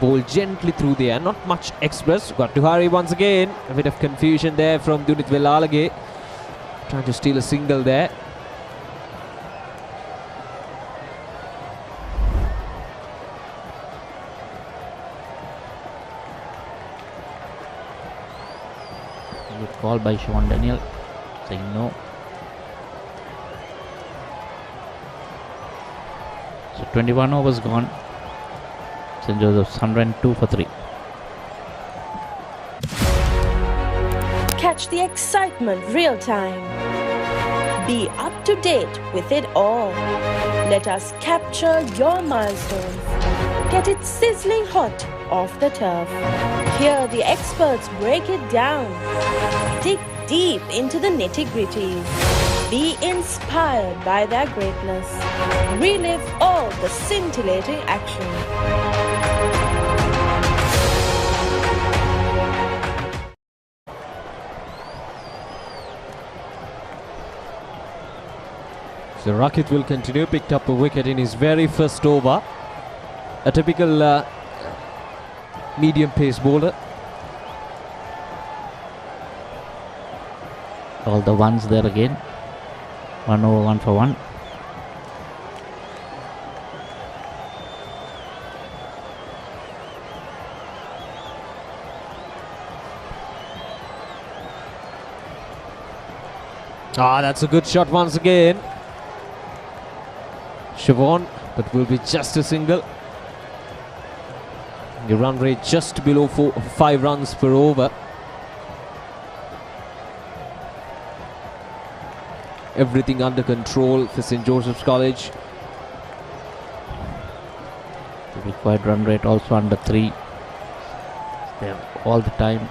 ball gently through the air, not much express. Got to hurry once again. A bit of confusion there from Dunit Velalage. Trying to steal a single there. Good call by Siobhan Daniel, saying no. So 21 overs gone. St. Joseph's 102 for 3. Catch the excitement real time. Be up to date with it all. Let us capture your milestones. Get it sizzling hot off the turf. Hear the experts break it down. Dig deep into the nitty-gritties. Be inspired by their greatness. Relive all the scintillating action. So Rakit will continue, picked up a wicket in his very first over. A typical medium pace bowler. All the ones there again. 1 over 1 for 1. Ah, that's a good shot once again. Siobhan, but will be just a single. The run rate just below 5 runs per over. Everything under control for St. Joseph's College. The required run rate also under 3. There all the time.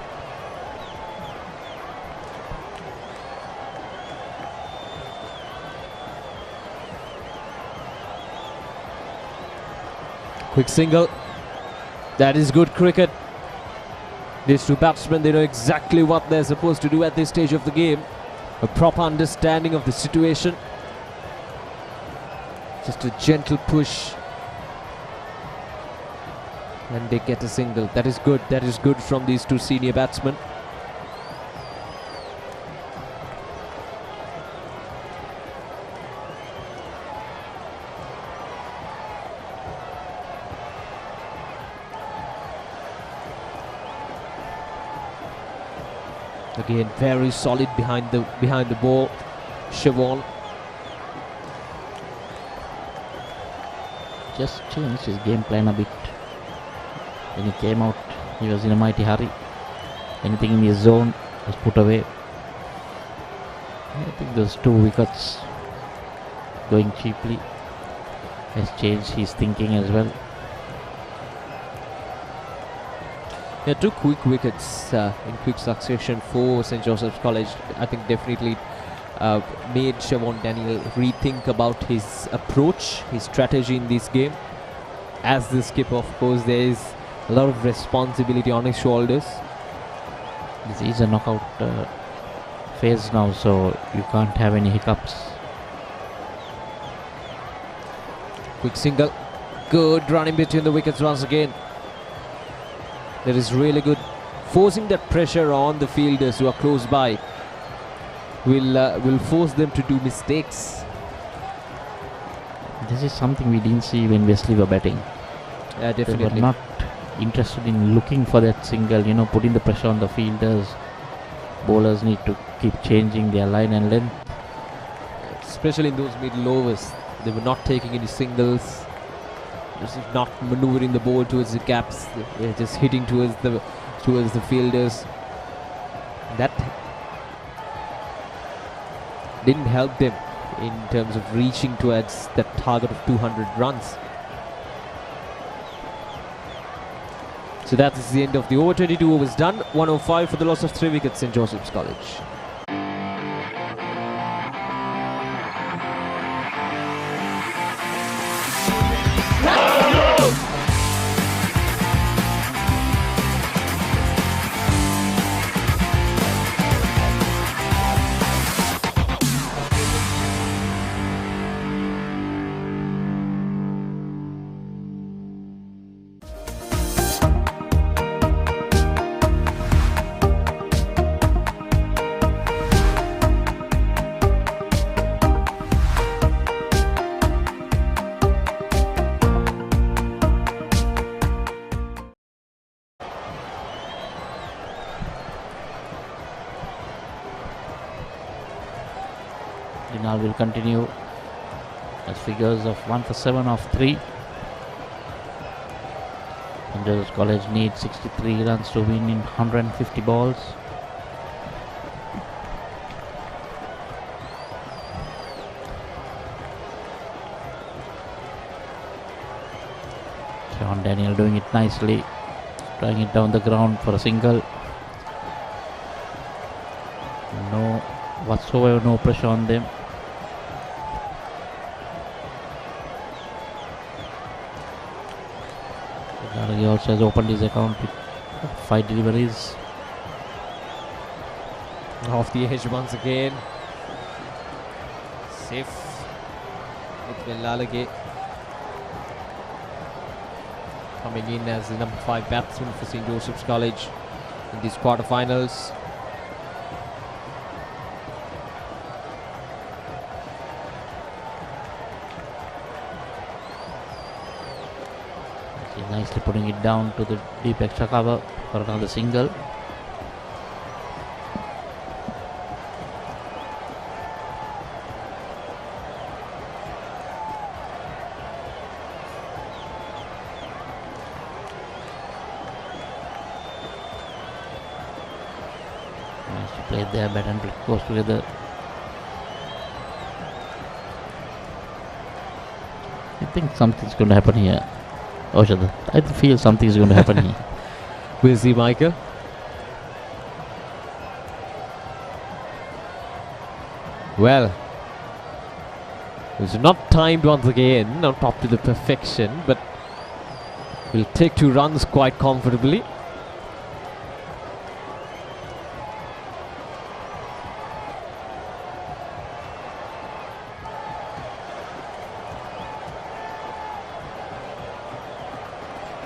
Quick single. That is good cricket. These two batsmen, they know exactly what they're supposed to do at this stage of the game. A proper understanding of the situation. Just a gentle push. And they get a single. That is good. That is good from these two senior batsmen. Again, very solid behind the ball. Siobhan just changed his game plan a bit. When he came out, he was in a mighty hurry. Anything in his zone was put away. I think those 2 wickets going cheaply has changed his thinking as well. Yeah, 2 quick wickets in quick succession for St. Joseph's College. I think definitely made Siobhan Daniel rethink about his approach, his strategy in this game. As the skipper, of course, there is a lot of responsibility on his shoulders. This is a knockout phase now, so you can't have any hiccups. Quick single. Good run in between the wickets once again. That is really good. Forcing that pressure on the fielders who are close by will force them to do mistakes. This is something we didn't see when Wesley were batting. Yeah, definitely. They were not interested in looking for that single, putting the pressure on the fielders. Bowlers need to keep changing their line and length. Especially in those middle overs. They were not taking any singles. Just not maneuvering the ball towards the gaps. They're just hitting towards the fielders. That didn't help them in terms of reaching towards that target of 200 runs. So that is the end of the over. 22 overs done. 105 for the loss of 3 wickets in Joseph's College. Dinal will continue as figures of 1 for 7 off 3. St. Joseph's College needs 63 runs to win in 150 balls. Sean Daniel doing it nicely, trying it down the ground for a single. No whatsoever, no pressure on them. He also has opened his account with 5 deliveries. Off the edge once again. Safe with Velalage coming in as the number 5 batsman for St. Joseph's College in these quarterfinals. Nicely putting it down to the deep extra cover for another single. Nice to play there, bat and brick goes together. I think something's going to happen here. Oshada, I feel something is going to happen here. We'll see, Michael. Well, it's not timed once again, not up to the perfection, but will take 2 runs quite comfortably.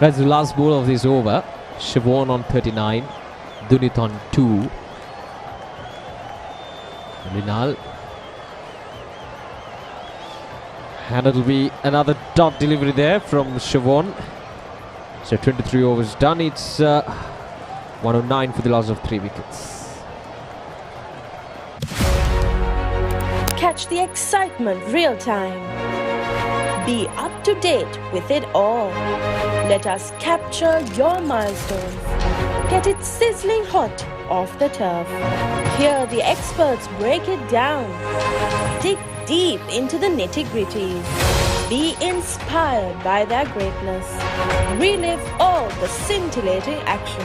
That's the last ball of this over. Siobhan on 39, Dunit on 2. Linal. And it'll be another dot delivery there from Siobhan. So 23 overs done. It's 109 for the loss of 3 wickets. Catch the excitement real time. Be up to date with it all. Let us capture your milestones. Get it sizzling hot off the turf. Hear the experts break it down. Dig deep into the nitty-gritties. Be inspired by their greatness. Relive all the scintillating action.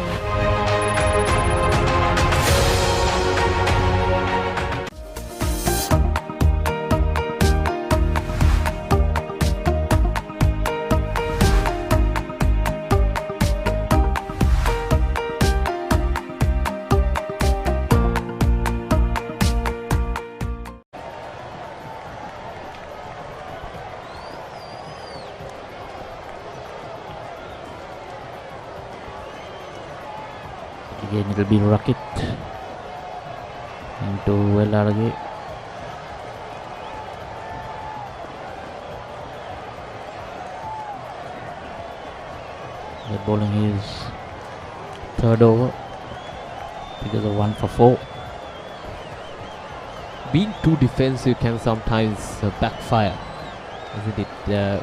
Again, it'll be Rocket into Velarage. The bowling is third over because of 1 for 4. Being too defensive can sometimes backfire, isn't it,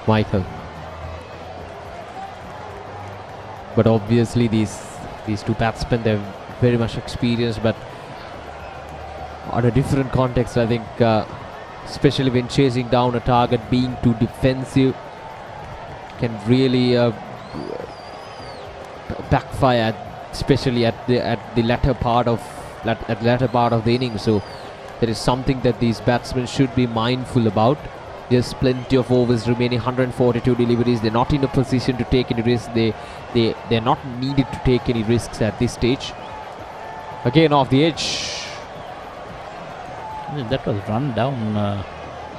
Michael? But obviously these two batsmen, they're very much experienced, but on a different context, I think, especially when chasing down a target, being too defensive can really backfire, especially at the latter part of the innings. So there is something that these batsmen should be mindful about. There's plenty of overs remaining, 142 deliveries. They're not in a position to take any risks. They're not needed to take any risks at this stage. Again off the edge. That was run down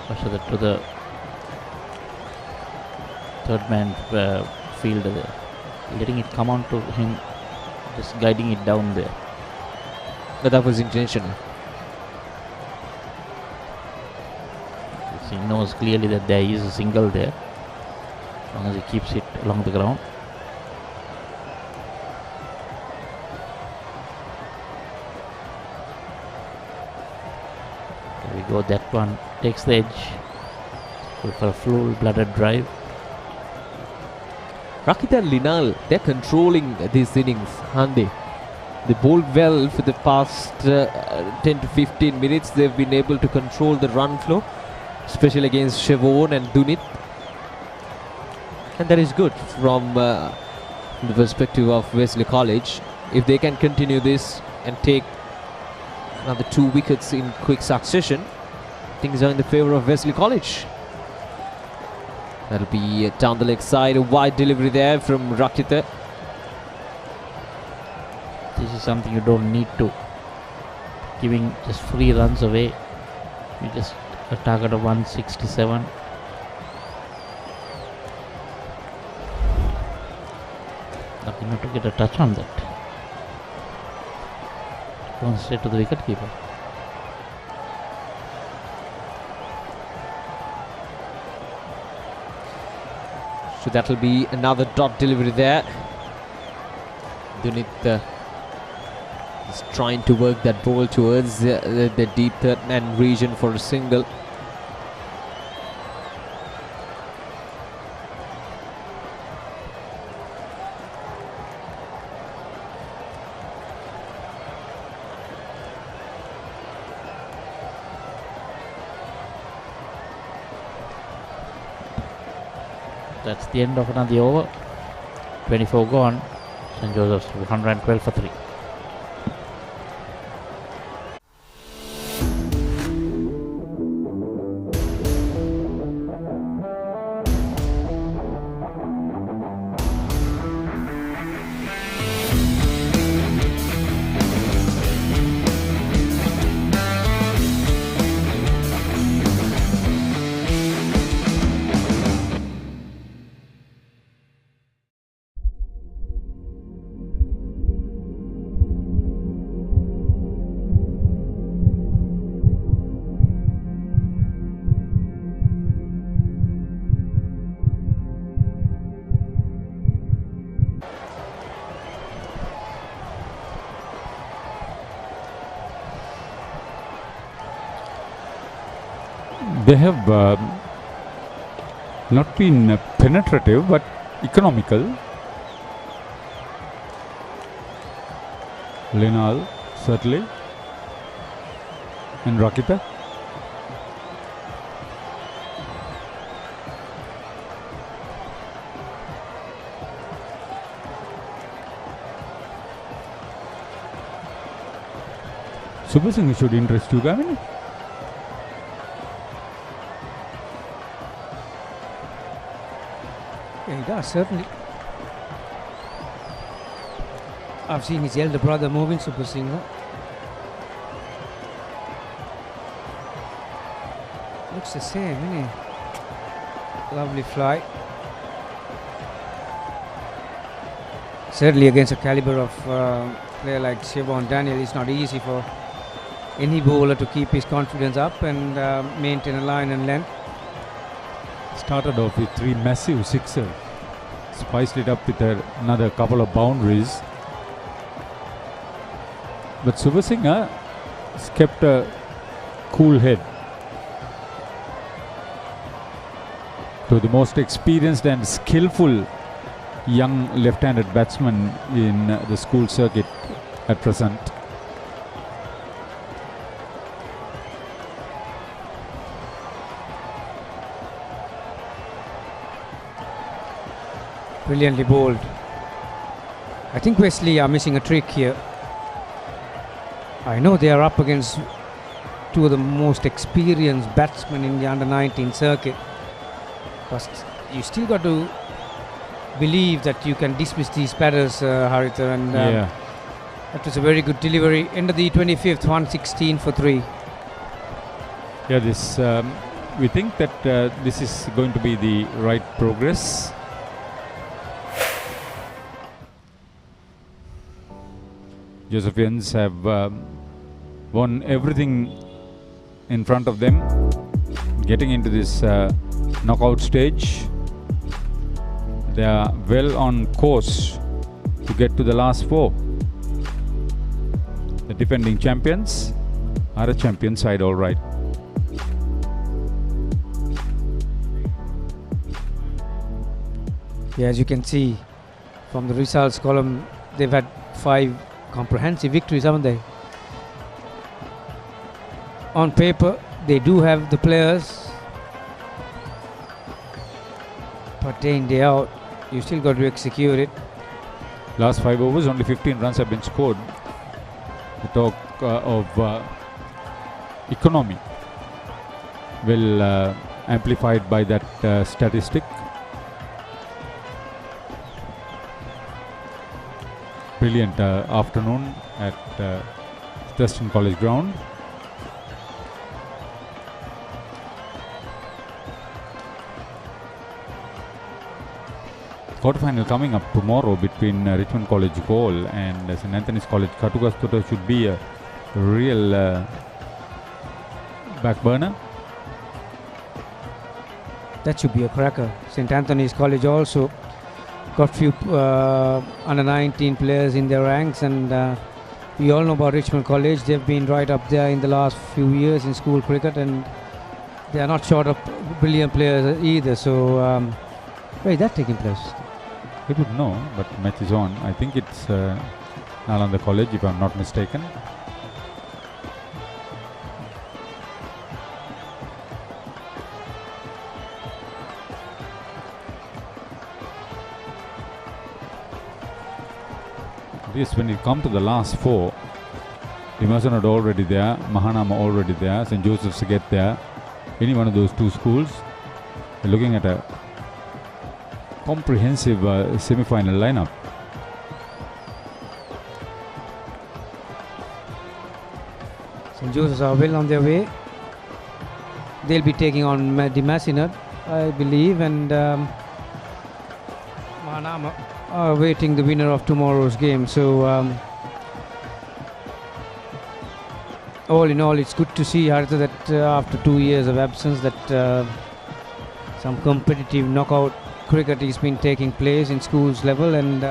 to the third man field, letting it come on to him, just guiding it down there. But that was intentional. He knows clearly that there is a single there, as long as he keeps it along the ground. There we go, that one takes the edge. Go for a full-blooded drive. Rakita and Linal, they're controlling these innings, aren't they? They bowled well for the past 10 to 15 minutes. They've been able to control the run flow, especially against Siobhan and Dunit. And that is good from the perspective of Wesley College. If they can continue this and take another 2 wickets in quick succession, things are in the favour of Wesley College. That'll be down the leg side, a wide delivery there from Rakita. This is something you don't need to. Giving just free runs away. You just a target of 167. Lucky not to get a touch on that. Going straight to the wicket keeper. So that'll be another dot delivery there. Dunit is trying to work that ball towards the deep third man region for a single. That's the end of another over. 24 gone. St. Joseph's 112 for 3. They have not been penetrative but economical. Linal, certainly. And Rakita. Super Singh should interest you, Gavin. Yeah, he does, certainly. I've seen his elder brother moving Super Singh. Looks the same, isn't he? Lovely fly. Certainly against a caliber of player like Siobhan Daniel, it's not easy for any bowler to keep his confidence up and maintain a line and length. Started off with 3 massive sixers, spiced it up with another couple of boundaries. But Super Singh has kept a cool head. To the most experienced and skillful young left-handed batsman in the school circuit at present. Brilliantly bowled. I think Wesley are missing a trick here. I know they are up against 2 of the most experienced batsmen in the under-19 circuit, but you still got to believe that you can dismiss these batters, Haritha, and that was a very good delivery. End of the 25th, 116 for 3. Yeah, this we think that this is going to be the right progress. Josephians have won everything in front of them, getting into this knockout stage. They are well on course to get to the last 4. The defending champions are a champion side, all right. Yeah, as you can see from the results column, they've had 5 comprehensive victories, haven't they? On paper, they do have the players, but day in, day out, you still got to execute it. Last 5 overs, only 15 runs have been scored. The talk of economy will amplified by that statistic. Brilliant afternoon at Thurston College ground. Quarterfinal coming up tomorrow between Richmond College Gaol and St. Anthony's College Katugastuta should be a real back burner. That should be a cracker. St. Anthony's College also got few under 19 players in their ranks, and we all know about Richmond College. They've been right up there in the last few years in school cricket, and they are not short of brilliant players either. So where is that taking place? I don't know, but match is on. I think it's Nalanda College, if I'm not mistaken. Yes, when it comes to the last 4, Emerson already there, Mahanama already there, St. Joseph's get there. Any one of those 2 schools, we're looking at a comprehensive semi-final lineup. St. Joseph's are well on their way. They'll be taking on the Massinat, I believe, and Mahanama are awaiting the winner of tomorrow's game. So all in all, it's good to see, Haritha, that after 2 years of absence, that some competitive knockout cricket has been taking place in schools level, and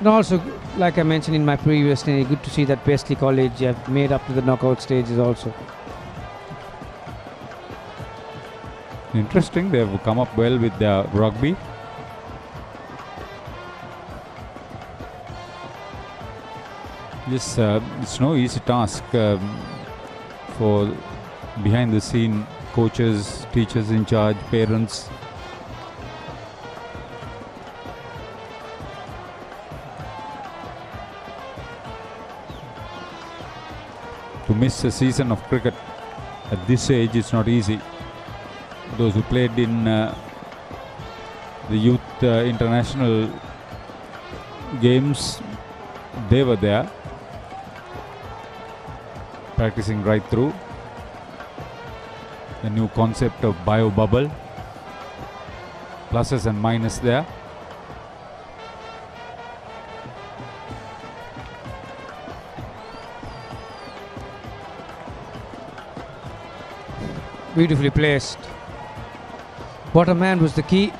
also, like I mentioned in my previous day, good to see that Wesley College have made up to the knockout stages also. interesting. They've come up well with their rugby. Yes, it's no easy task for behind the scene coaches, teachers in charge, parents. To miss a season of cricket at this age, it's not easy. Those who played in the youth international games, they were there, practicing right through. The new concept of bio bubble, pluses and minuses there. Beautifully placed. Bottom hand was the key.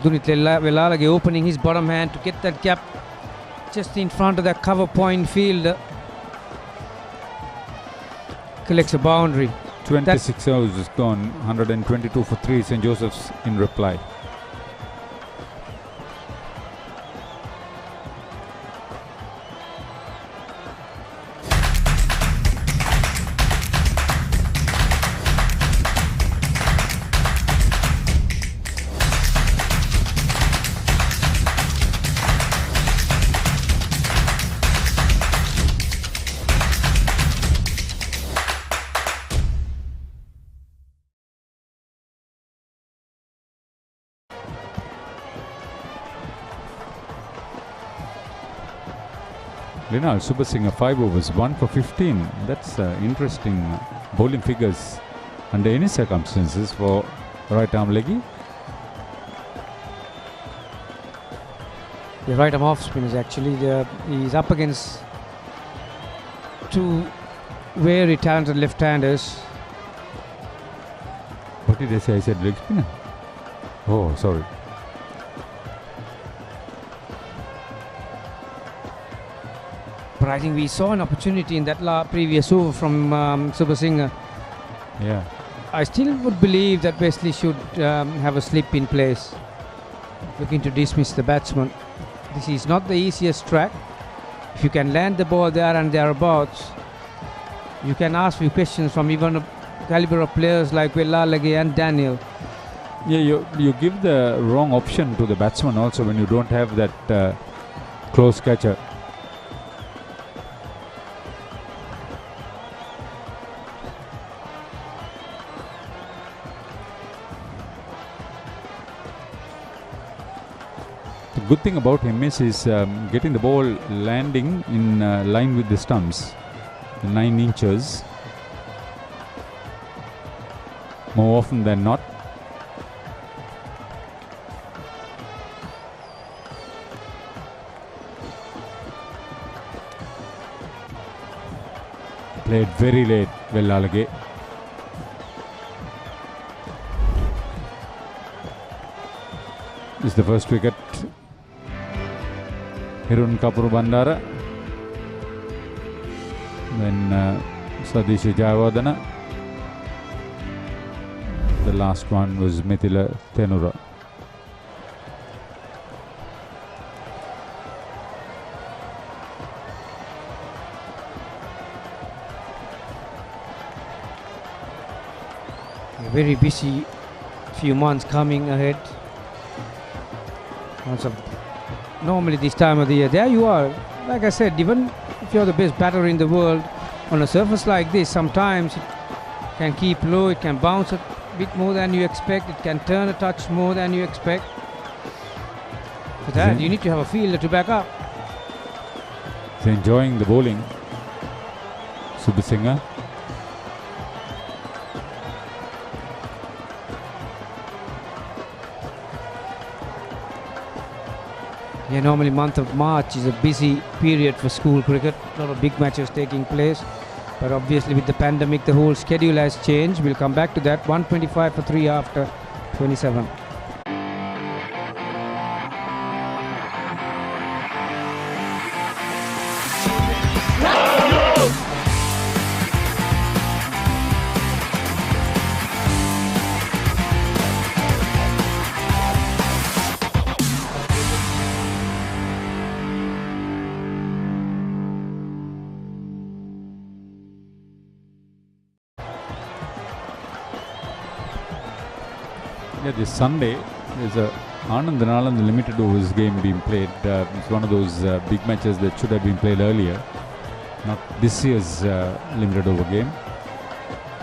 Dunit Velalage opening his bottom hand to get that gap just in front of that cover point fielder. Collects a boundary. 26 overs is gone. 122 for 3. St. Joseph's in reply. Linal Subasinghe 5 overs, 1 for 15. That's interesting bowling figures under any circumstances for right arm leggy. The right arm off spinners actually. He's up against two very talented left-handers. What did I say? I said leg spinner. Oh, sorry. But I think we saw an opportunity in that previous over from Subasinghe. Yeah. I still would believe that Wesley should have a slip in place. Looking to dismiss the batsman. This is not the easiest track. If you can land the ball there and thereabouts, you can ask few questions from even a caliber of players like Velalage and Daniel. Yeah, you give the wrong option to the batsman also when you don't have that close catcher. The good thing about him is he's getting the ball landing in line with the stumps, 9 inches, more often than not. Played very late, Velalage. This is the first wicket. Hirun Kapur Bandara, then Sadish Jayawardena. The last one was Mithila Tenura. A very busy few months coming ahead. Normally this time of the year, there you are. Like I said, even if you're the best batter in the world, on a surface like this, sometimes it can keep low, it can bounce a bit more than you expect, it can turn a touch more than you expect. For that, you need to have a fielder to back up. He's enjoying the bowling, Subasinghe. Yeah, normally month of March is a busy period for school cricket. A lot of big matches taking place. But obviously with the pandemic, the whole schedule has changed. We'll come back to that. 125 for 3 after 27. Yeah, this Sunday there's a Anand and Anand limited overs game being played. It's one of those big matches that should have been played earlier, not this year's limited over game.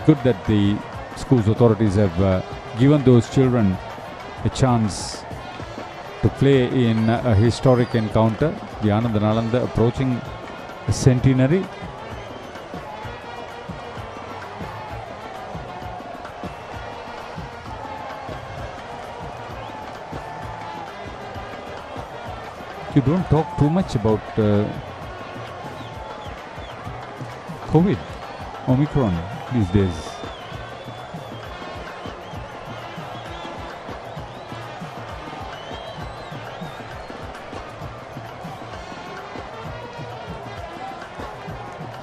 Good that the school's authorities have given those children a chance to play in a historic encounter. The Anand and Anand approaching a centenary. You don't talk too much about COVID, Omicron these days.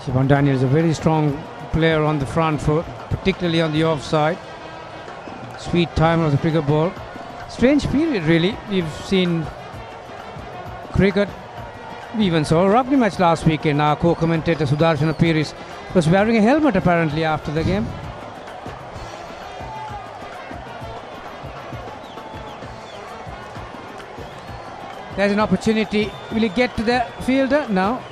Siobhan Daniel is a very strong player on the front foot, particularly on the offside. Sweet timer of the cricket ball. Strange period really. We've seen cricket. We even saw a rugby match last weekend. Our co-commentator Sudarshan Piris was wearing a helmet apparently after the game. There's an opportunity. Will he get to the fielder? No.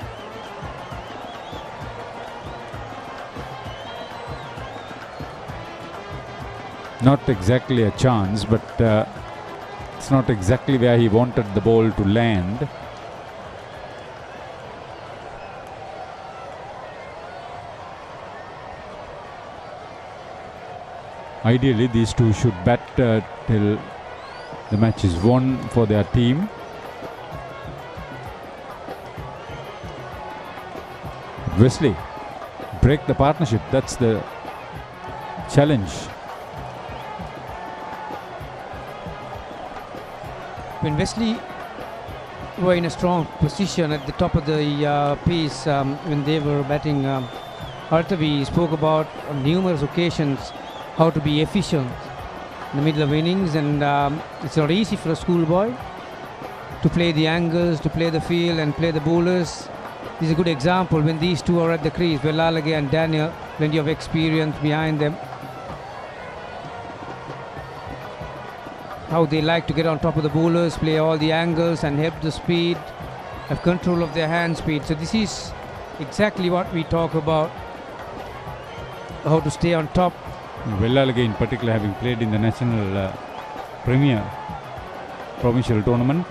Not exactly a chance, but it's not exactly where he wanted the ball to land. Ideally, these two should bat till the match is won for their team. Wesley, break the partnership. That's the challenge. When Wesley were in a strong position at the top of the piece when they were batting, Artavi spoke about on numerous occasions how to be efficient in the middle of innings, and it's not easy for a schoolboy to play the angles, to play the field and play the bowlers. This is a good example when these two are at the crease, Velalage and Daniel, plenty of experience behind them. How they like to get on top of the bowlers, play all the angles and help the speed, have control of their hand speed. So this is exactly what we talk about, how to stay on top. Velalage in particular, having played in the national premier provincial tournament,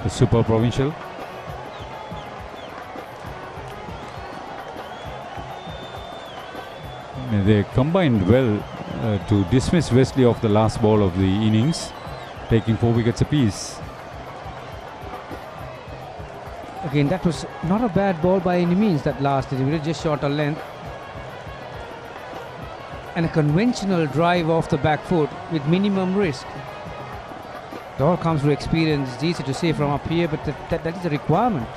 the super provincial. They combined well to dismiss Wesley off the last ball of the innings, taking 4 wickets apiece. Again, that was not a bad ball by any means, that last delivery, just short a length. And a conventional drive off the back foot with minimum risk. It all comes through experience. It's easy to say from up here, but that is a requirement.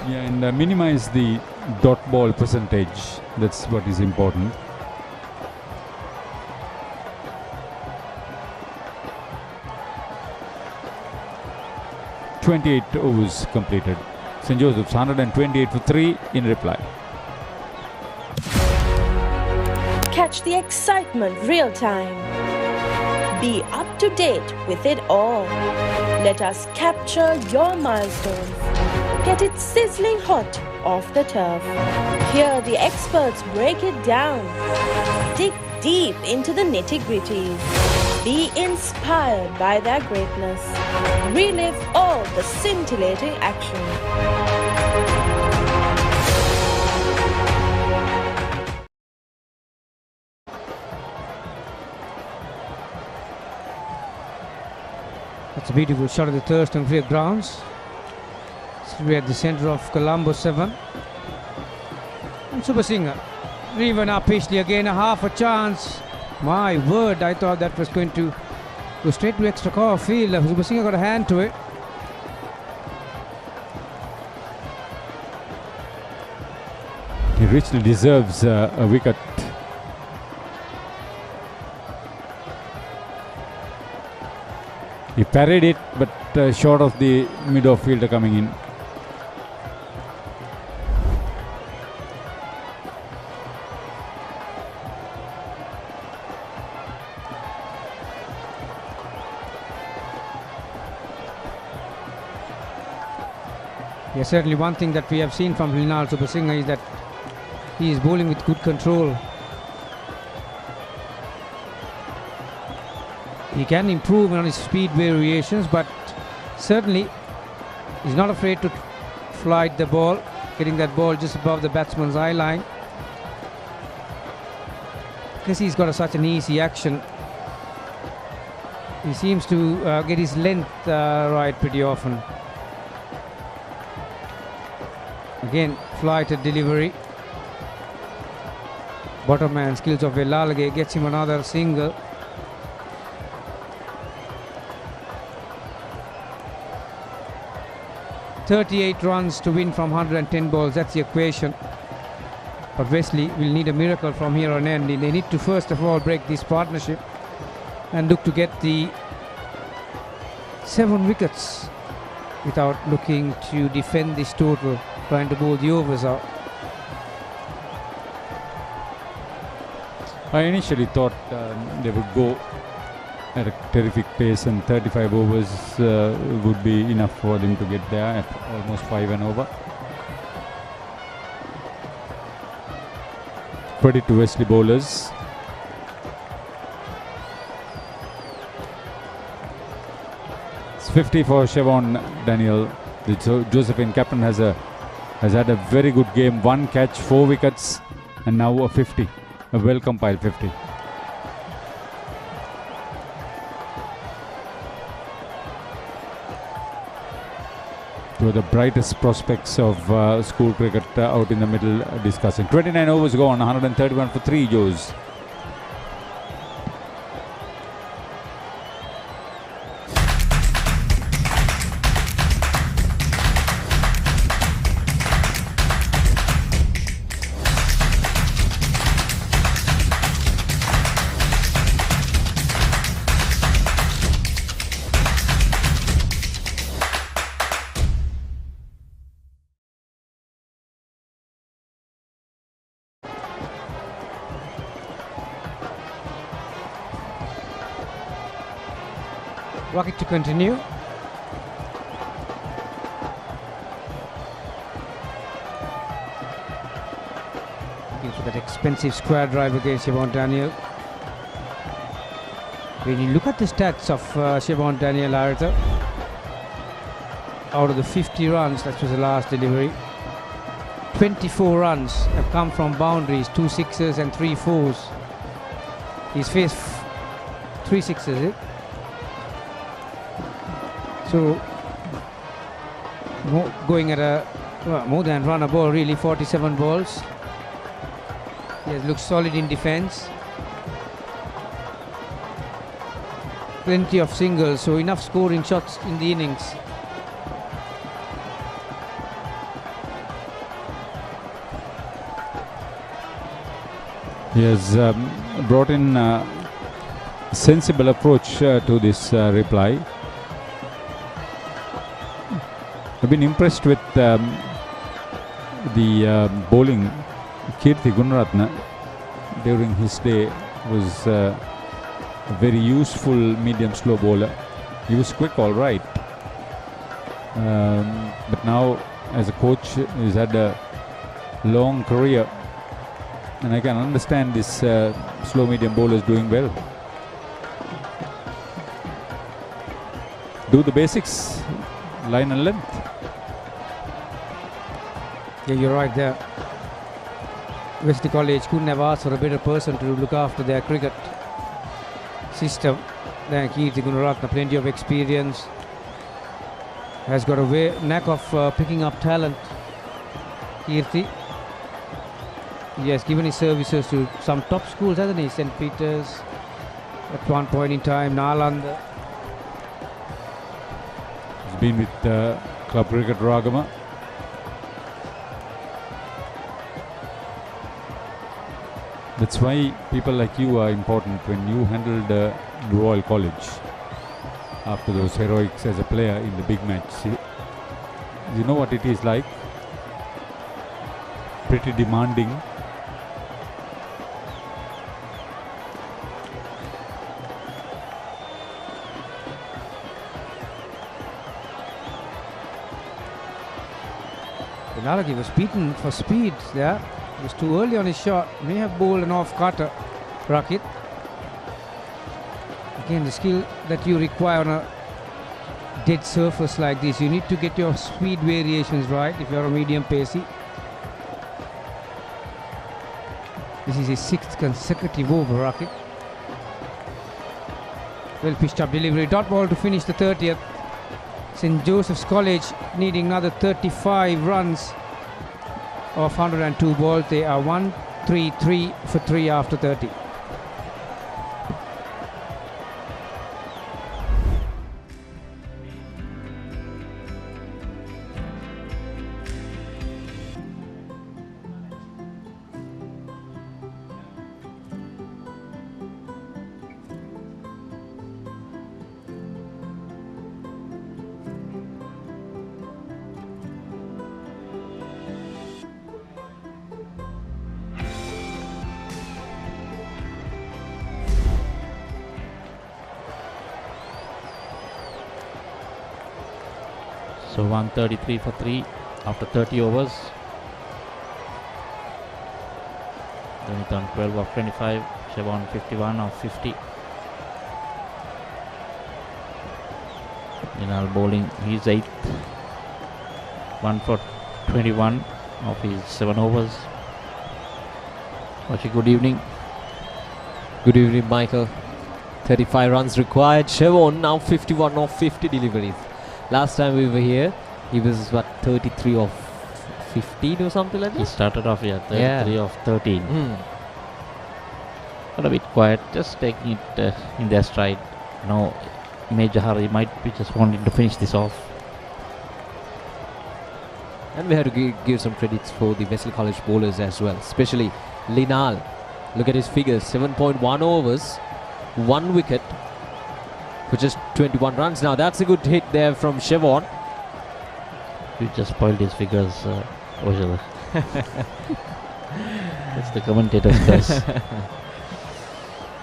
Yeah, and minimize the dot ball percentage. That's what is important. "28 overs completed. St. Joseph's 128 for 3 in reply." Catch the excitement real time. Be up to date with it all. Let us capture your milestones. Get it sizzling hot off the turf. Hear the experts break it down. Dig deep into the nitty-gritties. Be inspired by their greatness. Relive all the scintillating action. That's a beautiful shot of the Thurston Cricket grounds. We're at the centre of Colombo 7. And Super Singer, driven up Paisley again, a half a chance. My word, I thought that was going to go straight to extra cover field. Super Singer got a hand to it. He richly deserves a wicket. He parried it, but short of the mid-off fielder coming in. Yeah, certainly one thing that we have seen from Linal Supersingha is that he is bowling with good control. He can improve on his speed variations, but certainly he's not afraid to flight the ball, getting that ball just above the batsman's eye line. Because he's got such an easy action, he seems to get his length right pretty often. Again, flighted delivery. Bottom man skills of Velalage gets him another single. .38 runs to win from 110 balls, that's the equation. But Wesley will need a miracle from here on in. They need to first of all break this partnership and look to get the 7 wickets without looking to defend this total, trying to bowl the overs out. I initially thought they would go at a terrific pace, and 35 overs would be enough for them to get there at almost 5 and over. Credit to Wesley bowlers. It's 50 for Siobhan Daniel. The Josephine captain has had a very good game. 1 catch, 4 wickets, and now a 50, a well compiled 50. Two of the brightest prospects of school cricket out in the middle discussing. 29 overs gone, 131 for 3, Joes. Rocket to continue. Looking for that expensive square drive against Siobhan Daniel. When you look at the stats of Siobhan Daniel, Arthur, out of the 50 runs, that was the last delivery, 24 runs have come from boundaries, 2 sixes and 3 fours. He's faced 3 sixes, is it? So, going at a more than run a ball, really, 47 balls. He looks solid in defence. Plenty of singles, so enough scoring shots in the innings. He has brought in a sensible approach to this reply. I've been impressed with the bowling. Kirti Gunaratne during his day was a very useful medium slow bowler. He was quick, all right, but now as a coach he's had a long career, and I can understand this slow medium bowlers doing well. Do the basics, line and length. Yeah, you're right there. Wesley College couldn't have asked for a better person to look after their cricket system than Kirti Gunaratne. Plenty of experience, has got a knack of picking up talent. Kirti, he has given his services to some top schools, hasn't he? St. Peter's at one point in time, Nalanda. He's been with Club Cricket Ragama. That's why people like you are important. When you handled Royal College after those heroics as a player in the big match, you know what it is like. Pretty demanding. Penalty was beaten for speed there. He was too early on his shot. May have bowled an off-cutter, Rakit. Again, the skill that you require on a dead surface like this, you need to get your speed variations right if you're a medium pacey. This is his 6th consecutive over, Rakit. Well pitched up delivery, dot ball to finish the 30th. St. Joseph's College needing another 35 runs of 102 balls. They are 1-3-3 for 3 after 30. So 133 for 3 after 30 overs. Jonathan 12 of 25, Siobhan 51 of 50. Linal bowling his 8th, 1 for 21 of his 7 overs. Washi, good evening. Good evening, Michael. 35 runs required. Siobhan now 51 of 50 deliveries. Last time we were here, he was what, 33 of 15 or something like that? He started off, 33 of 13. But a bit quiet, just taking it in their stride. No major hurry, might be just wanting to finish this off. And we have to give some credits for the Wesley College bowlers as well, especially Linal. Look at his figures, 7.1 overs, 1 wicket for just 21 runs. Now that's a good hit there from Siobhan. You just spoiled his figures, Ojala. That's the commentator's curse.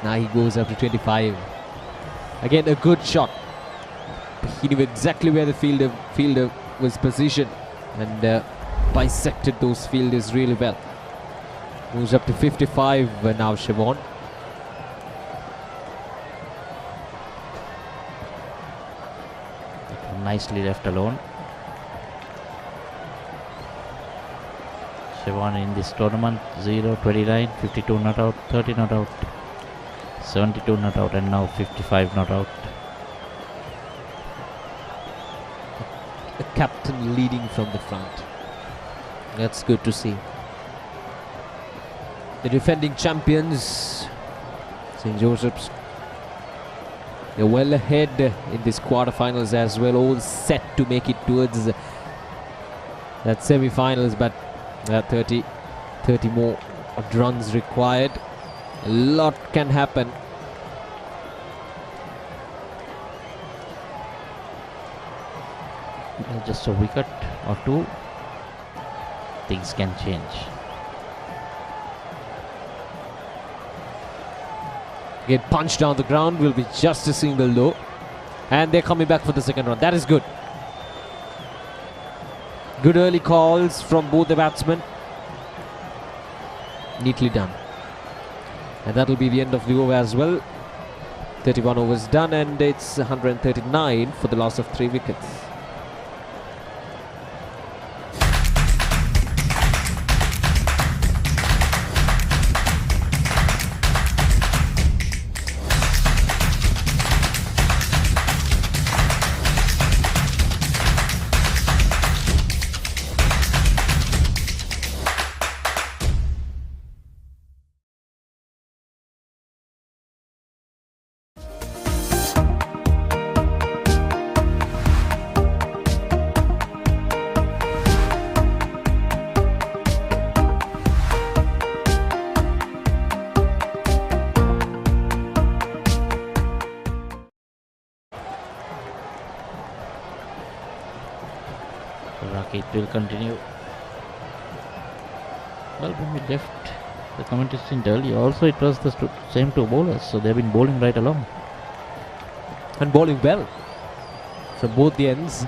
Now he goes up to 25. Again, a good shot. He knew exactly where the fielder was positioned and bisected those fielders really well. Moves up to 55 now, Siobhan. Nicely left alone. Siobhan in this tournament 0, 29, 52 not out, 30 not out, 72 not out, and now 55 not out. The captain leading from the front. That's good to see. The defending champions, St. Joseph's, they're well ahead in this quarterfinals as well, all set to make it towards that semi-finals, but 30 more runs required. A lot can happen. Just a wicket or two, things can change. Get punched down the ground, will be just a single though. And they're coming back for the second run. That is good. Good early calls from both the batsmen. Neatly done. And that'll be the end of the over as well. 31 overs done, and it's 139 for the loss of 3 wickets. It will continue. Well, when we left the contestant early, also it was the same two bowlers, so they've been bowling right along. And bowling well from both the ends.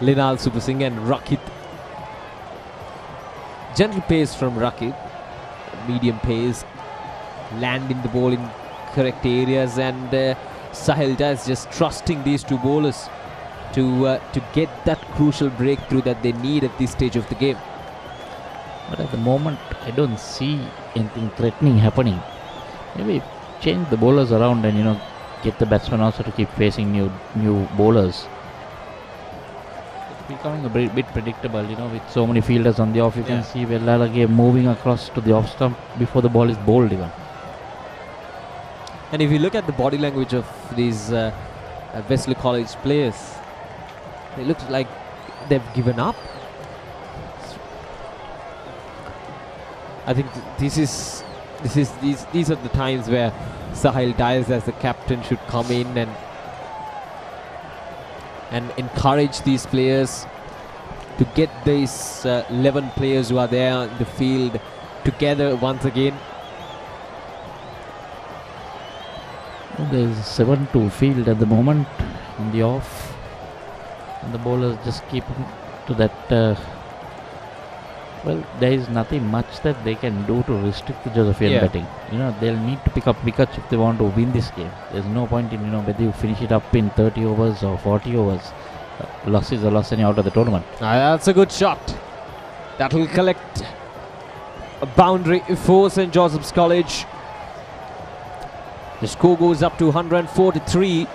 Linal Supersingh and Rakit. Gentle pace from Rakit, medium pace, landing the ball in correct areas, and Sahil Dias just trusting these two bowlers to get that crucial breakthrough that they need at this stage of the game. But at the moment, I don't see anything threatening happening. Maybe change the bowlers around and get the batsmen also to keep facing new bowlers. It's becoming a bit predictable, with so many fielders on the off. You can see Velalage moving across to the off stump before the ball is bowled even. And if you look at the body language of these Wesley College players, it looks like they've given up. I think these are the times where Sahil Dias as the captain should come in and encourage these players to get these 11 players who are there in the field together once again. There's 7-2 field at the moment on the off, and the bowlers just keep to that. There is nothing much that they can do to restrict the Josephian batting. They'll need to pick up wickets if they want to win this game. There's no point in whether you finish it up in 30 overs or 40 overs. Loss is a loss and you're out of the tournament. That's a good shot. That will collect a boundary for St. Joseph's College. The score goes up to 143.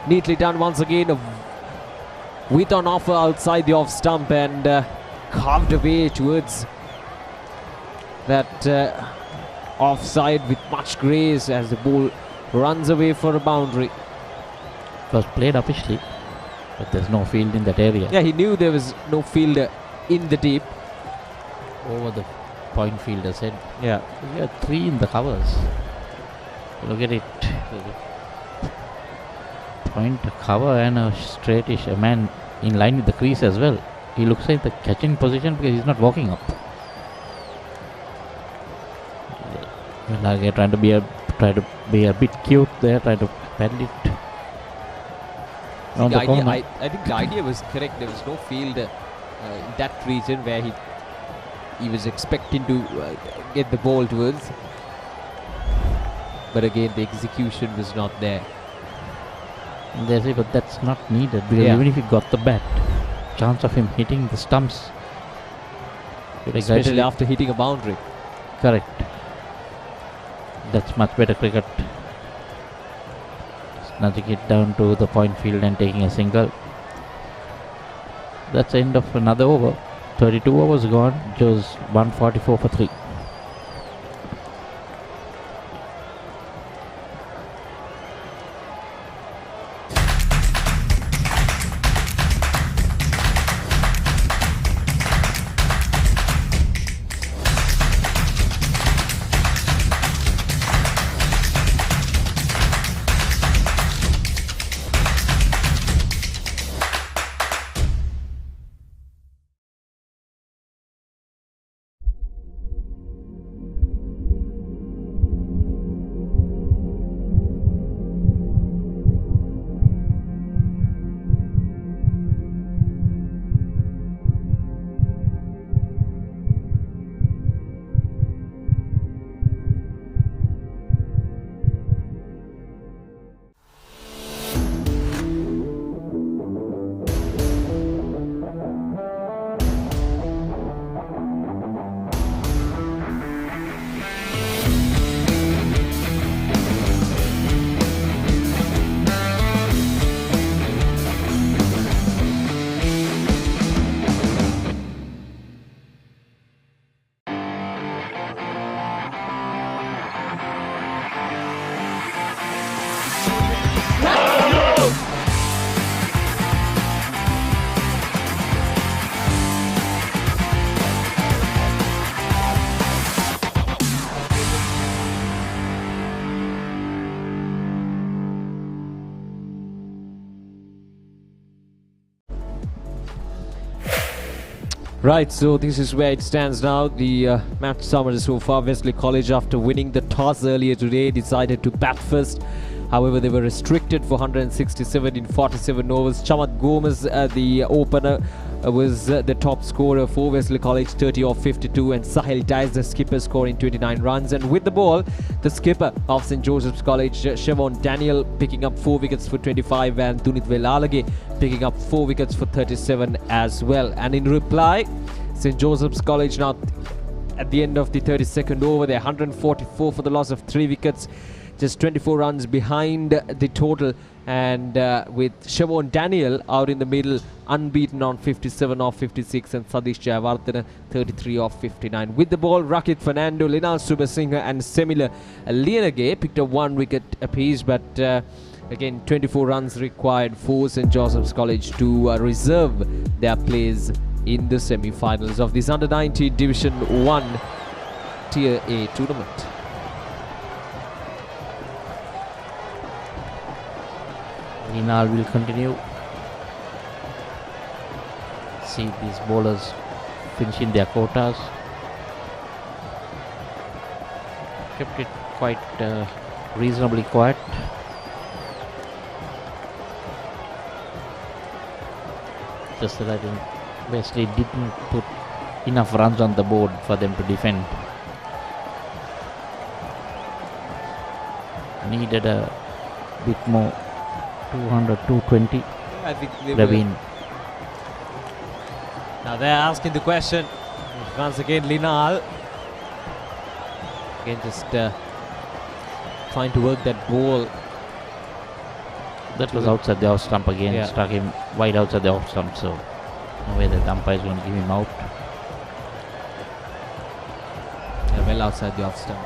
Neatly done once again. With an offer outside the off stump and carved away towards that offside with much grace as the ball runs away for a boundary. It was played officially, but there's no field in that area. Yeah, he knew there was no fielder in the deep. Over the point fielder said. Yeah. We have 3 in the covers. Look at it. Point cover and a straightish, a man in line with the crease as well. He looks like the catching position because he's not walking up. Again, try to be a bit cute there, try to paddle it. I think the idea was correct. There was no field in that region where he was expecting to get the ball towards. But again, the execution was not there. But that's not needed because even if he got the bat, chance of him hitting the stumps, especially after hitting a boundary. Correct. That's much better cricket. Nudging it down to the point field and taking a single. That's the end of another over. 32 overs gone. Just 144 for 3. Right, so this is where it stands now. The match summary so far. Wesley College, after winning the toss earlier today, decided to bat first However, they were restricted for 167 in 47 overs. Chamat Gomez, the opener, was the top scorer for Wesley College, 30 off 52, and Sahil Dias, the skipper, scoring 29 runs. And with the ball, the skipper of St. Joseph's College, Siobhan Daniel, picking up 4 wickets for 25, and Dunit Velalage picking up 4 wickets for 37 as well. And in reply, St. Joseph's College now at the end of the 32nd over, they're 144 for the loss of 3 wickets. Just 24 runs behind the total, and with Siobhan Daniel out in the middle, unbeaten on 57 off 56, and Sadish Jayawardena 33 off 59. With the ball, Rakit Fernando, Linal Subasinghe and Semila Lienage picked up 1 wicket apiece, but again 24 runs required for St. Joseph's College to reserve their place in the semi-finals of this Under-19 Division 1 Tier A tournament. Linal will continue. See these bowlers finishing their quotas. Kept it quite reasonably quiet. Just that I think Wesley didn't put enough runs on the board for them to defend. Needed a bit more. 200, 220. I think they Levine. Now they're asking the question. Once again, Linal. Again, just trying to work that ball. That was outside the off stump again. Yeah. Struck him wide outside the off stump. So, no way the umpire is going to give him out. Yeah, well outside the off stump.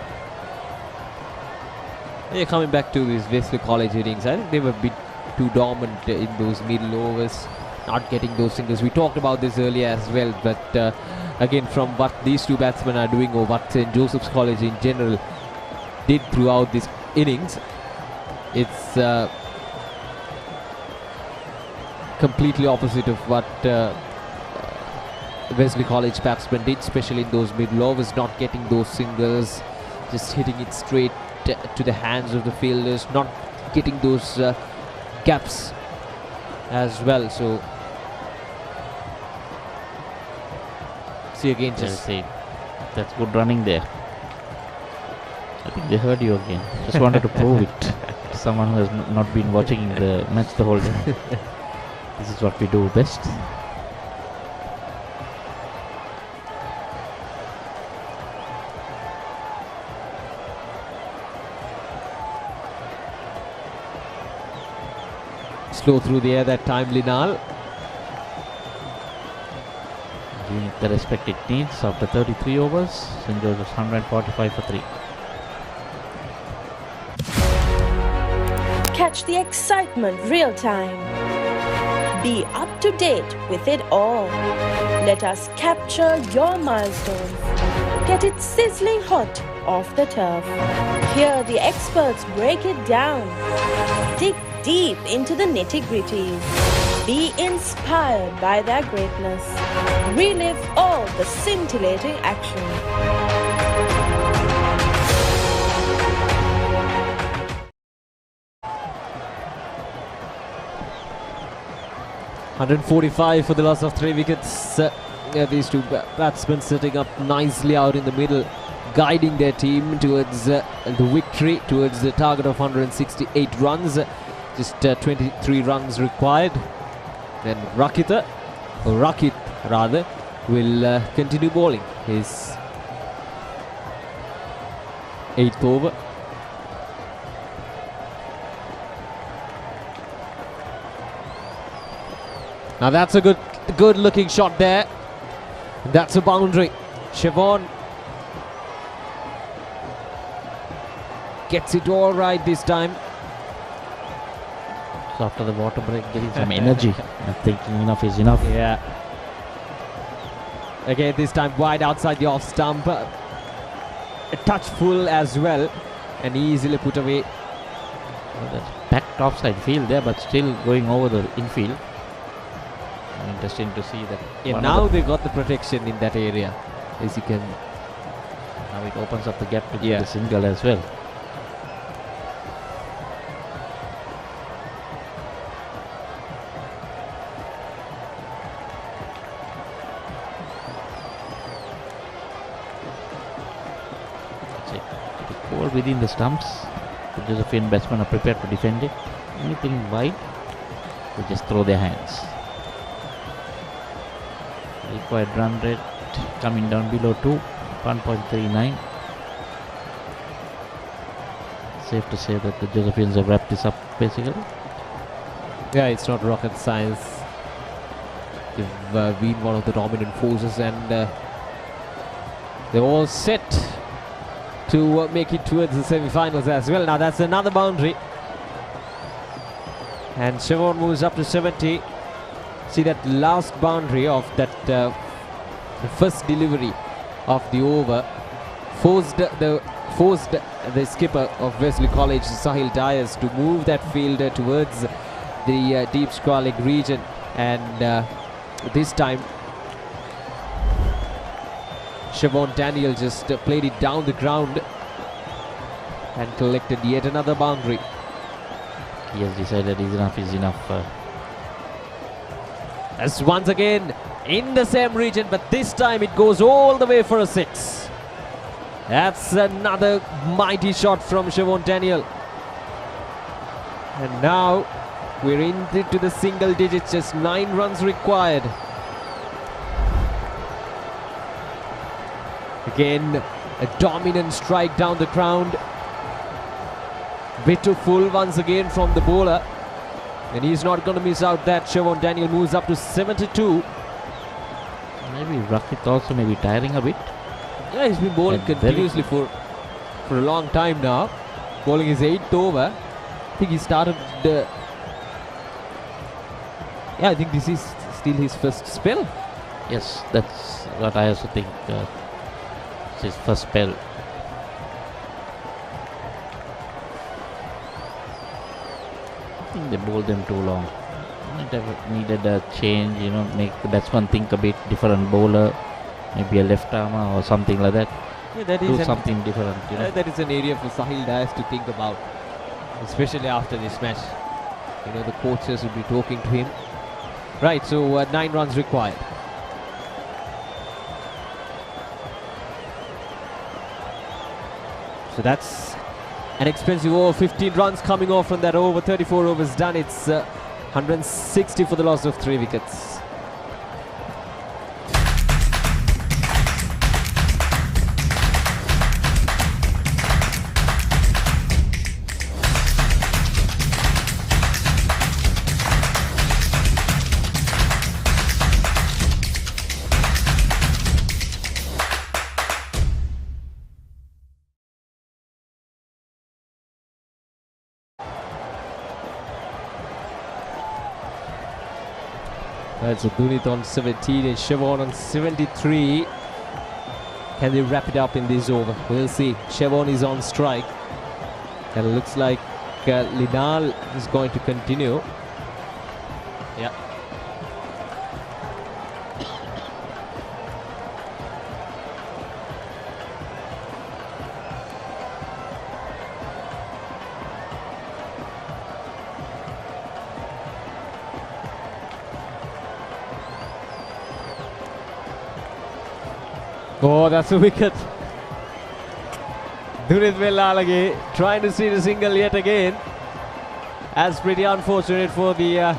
Yeah, coming back to these Wesley College innings, I think they were a bit too dominant in those middle overs, not getting those singles. We talked about this earlier as well, but again, from what these two batsmen are doing, or what St. Joseph's College in general did throughout this innings, it's completely opposite of what Wesley College batsmen did, especially in those middle overs, not getting those singles, just hitting it straight to the hands of the fielders, not getting those gaps as well. So see again, just that's good running there. I think they heard you again. Just wanted to prove it to someone who has not been watching the match the whole day. This is what we do best. slow through the air that time, Linal. Giving it the respect it needs after 33 overs. St. Joseph's 145 for 3. Catch the excitement real time. Be up to date with it all. Let us capture your milestones. Get it sizzling hot off the turf. Hear the experts break it down. Dig deep into the nitty-gritties. Be inspired by their greatness. Relive all the scintillating action. 145 for the loss of 3 wickets. These two batsmen sitting up nicely out in the middle, guiding their team towards the victory, towards the target of 168 runs. Just 23 runs required. Then Rakit will continue bowling his 8th over. Now that's a good looking shot there. That's a boundary. Siobhan gets it all right this time. So after the water break, getting some energy and thinking enough is enough. Yeah. Again, this time wide outside the off stump. A touch full as well, and easily put away. Well, that's packed offside field there, but still going over the infield. Interesting to see that. Yeah, now they got the protection in that area, as you can. Now it opens up the gap to the single as well. Ball within the stumps. The Josephian batsmen are prepared to defend it. Anything wide, they just throw their hands. Required run rate coming down below 2, 1.39. Safe to say that the Josephians have wrapped this up basically. Yeah, it's not rocket science. They've been one of the dominant forces, and they're all set to make it towards the semi-finals as well. Now that's another boundary, and Siobhan moves up to 70. See that last boundary of that the first delivery of the over forced the skipper of Wesley College, Sahil Dias, to move that field towards the deep squalid region, and this time Siobhan Daniel just played it down the ground and collected yet another boundary. He has decided enough is enough. As once again in the same region, but this time it goes all the way for a 6. That's another mighty shot from Siobhan Daniel. And now we're into the single digits, just 9 runs required. Again, a dominant strike down the ground. Bit too full once again from the bowler. And he's not going to miss out that. Siobhan Daniel moves up to 72. Maybe Rakit also may be tiring a bit. Yeah, he's been bowling And continuously for a long time now. Bowling his 8th over. I think he started yeah, I think this is still his first spell. Yes, that's what I also think. It's his first spell. I think they bowled them too long. Might have needed a change, make the batsman think a bit different bowler, maybe a left armer or something like that. Yeah, that do is something different. That is an area for Sahil Dias to think about, especially after this match. The coaches will be talking to him. Right, so 9 runs required. So that's an expensive over. 15 runs coming off from that over. 34 overs done. It's 160 for the loss of 3 wickets. That's Dunit on 17 and Siobhan on 73. Can they wrap it up in this over? We'll see. Siobhan is on strike. And it looks like Linal is going to continue. Yeah. Oh, that's a wicket. Dunit Velalage trying to see the single yet again. That's pretty unfortunate for the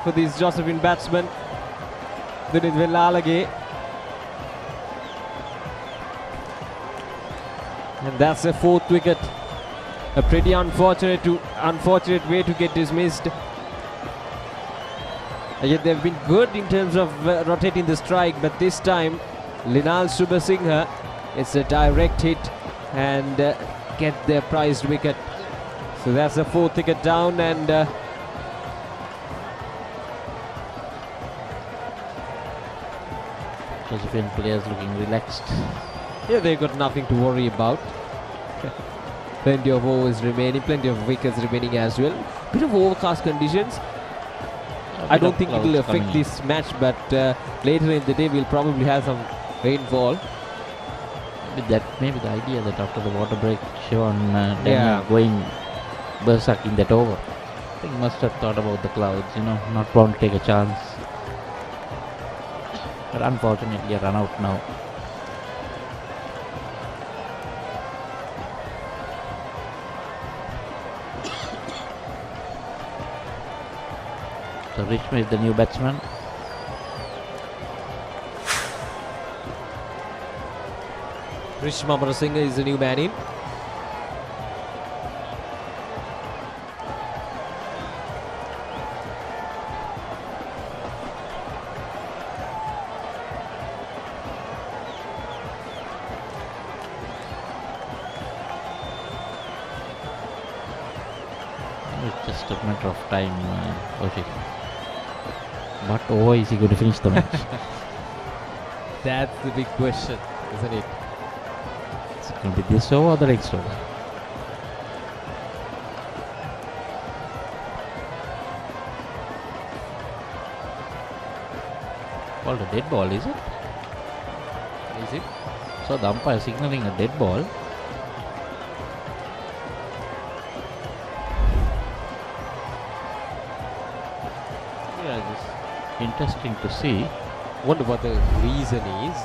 for these Josephine batsmen. Dunit Velalage. And that's a 4th wicket. A pretty unfortunate way to get dismissed. Yet they've been good in terms of rotating the strike, but this time Linal Subhasinghe, it's a direct hit and get their prized wicket. So that's the 4th wicket down, and Josephian players looking relaxed. Yeah, they've got nothing to worry about. Plenty of overs remaining, plenty of wickets remaining as well. Bit of overcast conditions. I don't think it will affect this match, but later in the day we'll probably have some rainfall. Maybe the idea that after the water break, Siobhan Daniel going berserk in that over. I think must have thought about the clouds, not bound to take a chance. But unfortunately, a run out now. So Rishma is the new batsman. Rishma Amarasinghe is the new man in. It's just a matter of time, Kaushik. What over is he going to finish the match? That's the big question, isn't it? Is it going to be this over or the next over? Called a dead ball, is it? Is it? So the umpire signalling a dead ball. Yeah, it's interesting to see. Wonder what the reason is.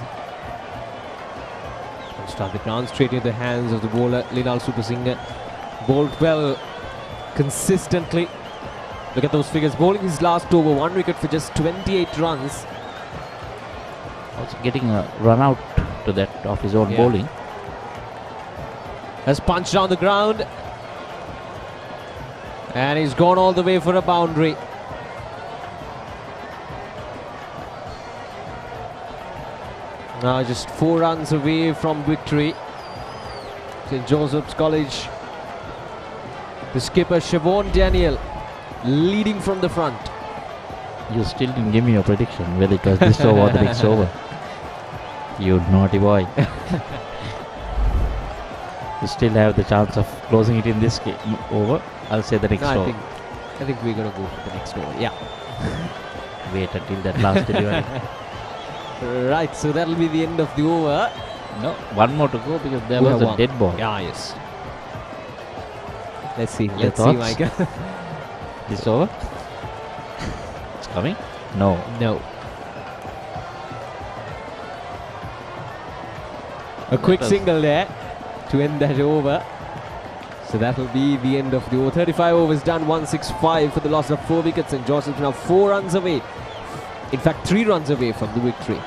Start the ground straight into the hands of the bowler Linal Supersinghe. Bowled well, consistently. Look at those figures. Bowling his last over, 1 wicket for just 28 runs. Also getting a run out to that of his own bowling. Has punched down the ground. And he's gone all the way for a boundary. Now just 4 runs away from victory. St. Joseph's College. The skipper Siobhan Daniel leading from the front. You still didn't give me your prediction whether it was this over or the next over. You naughty boy. You still have the chance of closing it in this game over. I'll say the next over. I think we're going to go for the next over. Yeah. Wait until that last delivery. Right, so that'll be the end of the over. No, one more to go because there was a dead ball. Yeah, yes. Let's see. Your Let's see, thoughts? Micah. This over? It's coming? No. No. A quick single there to end that over. So that'll be the end of the over. 35 overs done, 165 for the loss of 4 wickets, and Joseph's now 4 runs away. In fact, 3 runs away from the victory.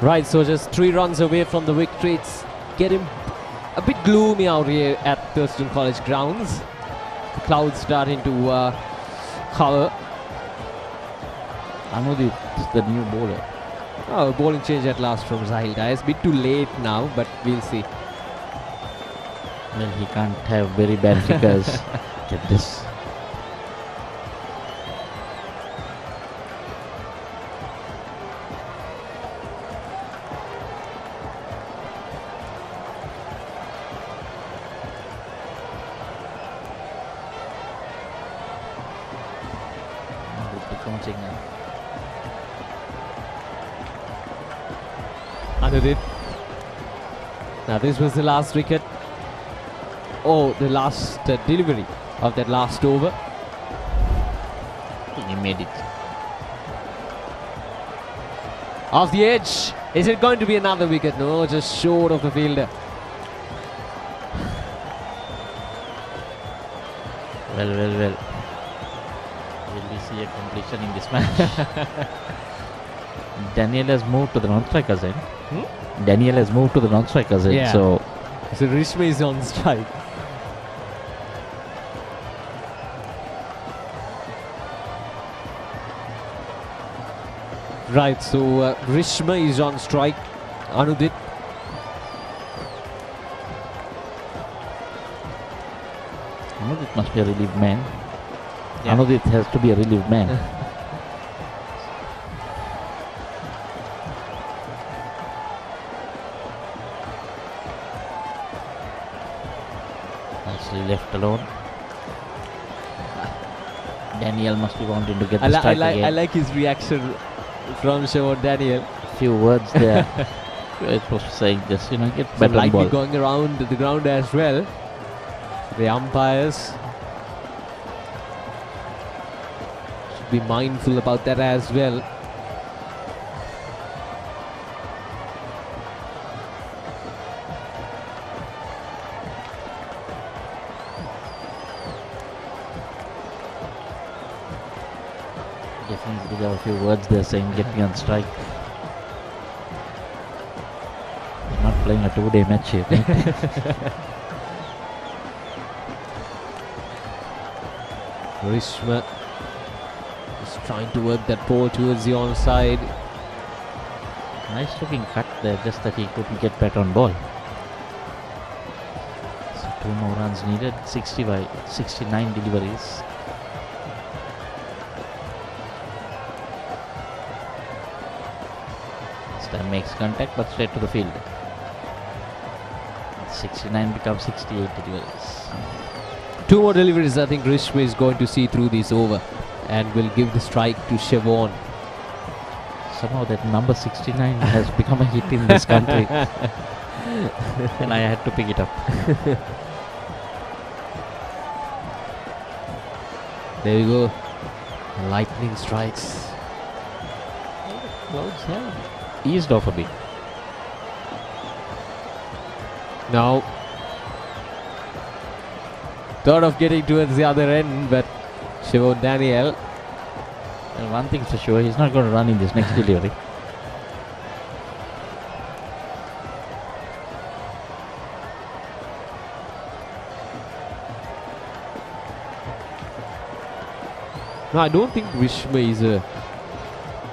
Right, so just 3 runs away from the victory. It's getting a bit gloomy out here at Thurston College grounds. The clouds starting to cover. Anudit is the new bowler. Oh, bowling change at last from Zahil Dias. Bit too late now, but we'll see. Well, he can't have very bad figures. Get this. Anudit. Now this was the last wicket. Oh, the last delivery of that last over. He made it. Off the edge. Is it going to be another wicket? No, just short of the fielder. Well. Will we see a completion in this match? Daniel has moved to the non-striker's end. Daniel has moved to the non-striker's end. Yeah. So Rishma is on strike. Right, so Rishma is on strike. Anudit. Anudit must be a relieved man. Yeah. Anudit has to be a relieved man. Nicely left alone. Daniel must be wanting to get I, the strike again. I like his reaction from Siobhan Daniel. Few words there. It was saying just, get Some better lightning ball. going around the ground as well. The umpires should be mindful about that as well. Definitely there are a few words there saying get me on strike. Not playing a 2-day match here. Rishma is trying to work that ball towards the onside. Nice looking cut there, just that he couldn't get better on ball. So 2 more runs needed, 69 deliveries. This time makes contact but straight to the field. 69 becomes 68 deliveries. 2 more deliveries. I think Rishma is going to see through this over and will give the strike to Siobhan. Somehow that number 69 has become a hit in this country. And I had to pick it up. There you go. Lightning strikes. Clouds have eased off a bit. Now, thought of getting towards the other end, but Siobhan Daniel. And one thing's for sure, he's not going to run in this next delivery. No, I don't think Rishma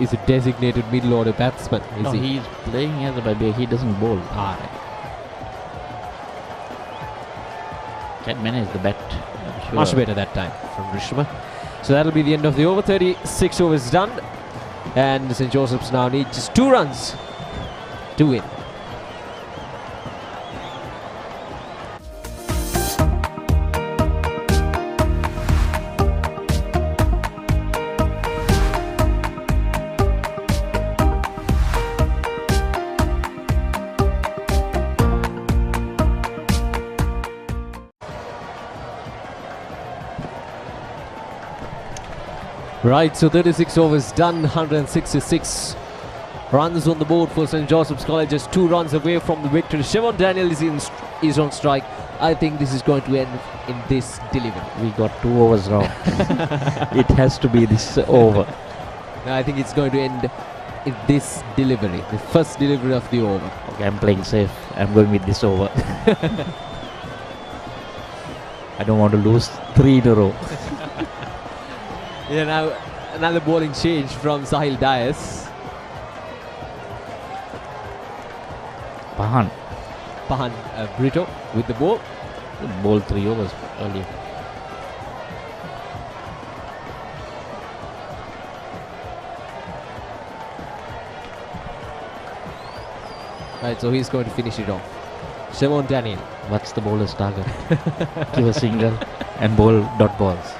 is a designated middle order batsman, is No, he? he's playing as a baby, he doesn't bowl. Can manage the bat. I'm sure. Much better that time from Rishma. So that'll be the end of the over. 36 overs done. And St. Joseph's now need just 2 runs to win. Right, so 36 overs done, 166 runs on the board for St. Joseph's College, just 2 runs away from the victory. Siobhan Daniel is on strike. I think this is going to end in this delivery. We got 2 overs wrong. It has to be this over. No, I think it's going to end in this delivery, the first delivery of the over. Okay, I'm playing safe. I'm going with this over. I don't want to lose 3 in a row. Yeah, now another bowling change from Sahil Dias. Pahan Brito with the ball. Bowled 3 overs earlier. Right, so he's going to finish it off. Siobhan Daniel. What's the bowler's target? Give a single and bowl dot balls.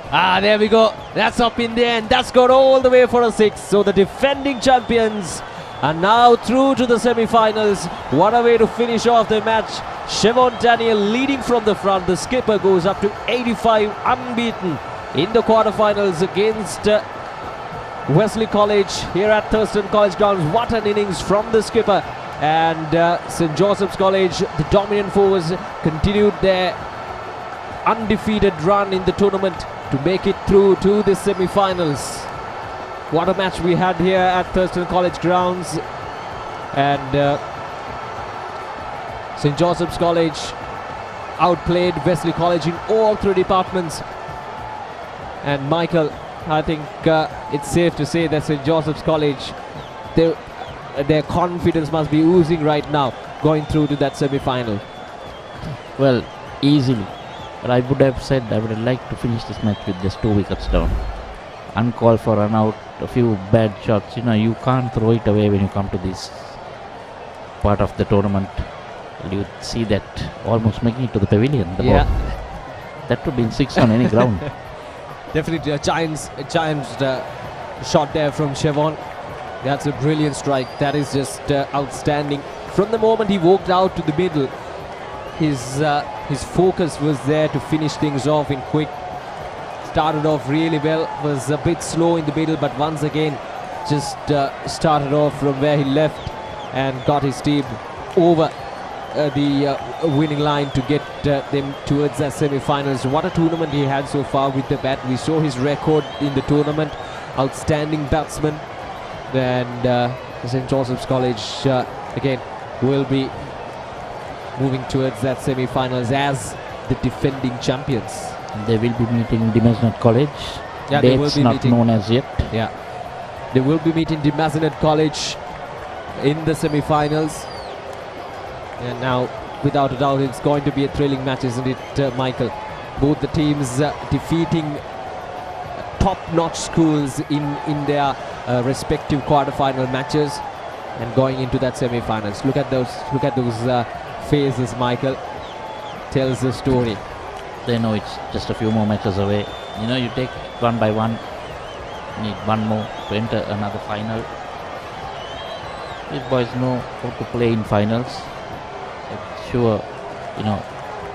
There we go. That's up in the end. That's got all the way for a 6. So the defending champions are now through to the semi-finals. What a way to finish off the match. Siobhan Daniel leading from the front. The skipper goes up to 85 unbeaten in the quarterfinals against Wesley College here at Thurston College Grounds. What an innings from the skipper. And St. Joseph's College, the dominant forwards, continued their undefeated run in the tournament to make it through to the semi-finals. What a match we had here at Thurston College Grounds. And St. Joseph's College outplayed Wesley College in all 3 departments. And Michael, I think it's safe to say that St. Joseph's College, their confidence must be oozing right now going through to that semi-final. Well, easily. But I would have said I would have liked to finish this match with just 2 wickets down. Uncalled for run out, a few bad shots. You can't throw it away when you come to this part of the tournament. You see that almost making it to the pavilion. The ball. That would be 6 on any ground. Definitely a giant shot there from Chevon. That's a brilliant strike. That is just outstanding. From the moment he walked out to the middle, his focus was there to finish things off in quick. Started off really well, was a bit slow in the middle, but once again just started off from where he left and got his team over the winning line to get them towards that semi-finals. What a tournament he had so far with the bat. We saw his record in the tournament. Outstanding batsman. And St. Joseph's College again will be moving towards that semi-finals as the defending champions. They will be meeting Dimasnet College. Yeah, Dates they will be not meeting. known as yet. Yeah, they will be meeting Dimasnet College in the semi-finals. And now, without a doubt, it's going to be a thrilling match, isn't it, Michael? Both the teams defeating top-notch schools in their respective quarter-final matches and going into that semi-finals. Look at those faces, Michael. Tells the story. They know it's just a few more matches away. You know, you take one by one. You need one more to enter another final. These boys know how to play in finals. I'm sure, you know,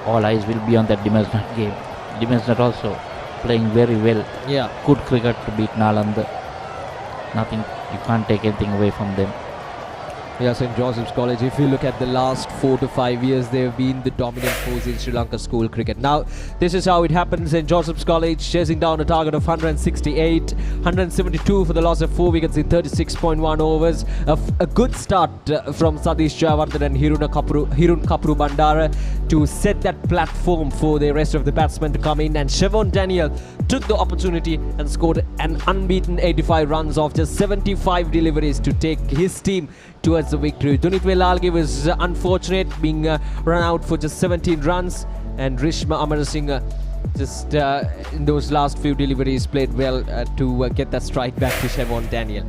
all eyes will be on that Dimasnet game. Dimasnet also playing very well. Yeah. Good cricket to beat Nalanda. Nothing, you can't take anything away from them. Yeah, St. Joseph's College, if you look at the last 4 to 5 years, they've been the dominant force in Sri Lanka school cricket. Now, this is how it happens. St. Joseph's College chasing down a target of 168, 172 for the loss of 4 wickets in 36.1 overs. A good start from Satish Jayawardene and Hirun Kapru Bandara to set that platform for the rest of the batsmen to come in. And Chevon Daniel took the opportunity and scored an unbeaten 85 runs off just 75 deliveries to take his team towards the victory. Dunit Velalge was unfortunate, being run out for just 17 runs, and Rishma Amarasinghe just in those last few deliveries played well to get that strike back to Chevon Daniel.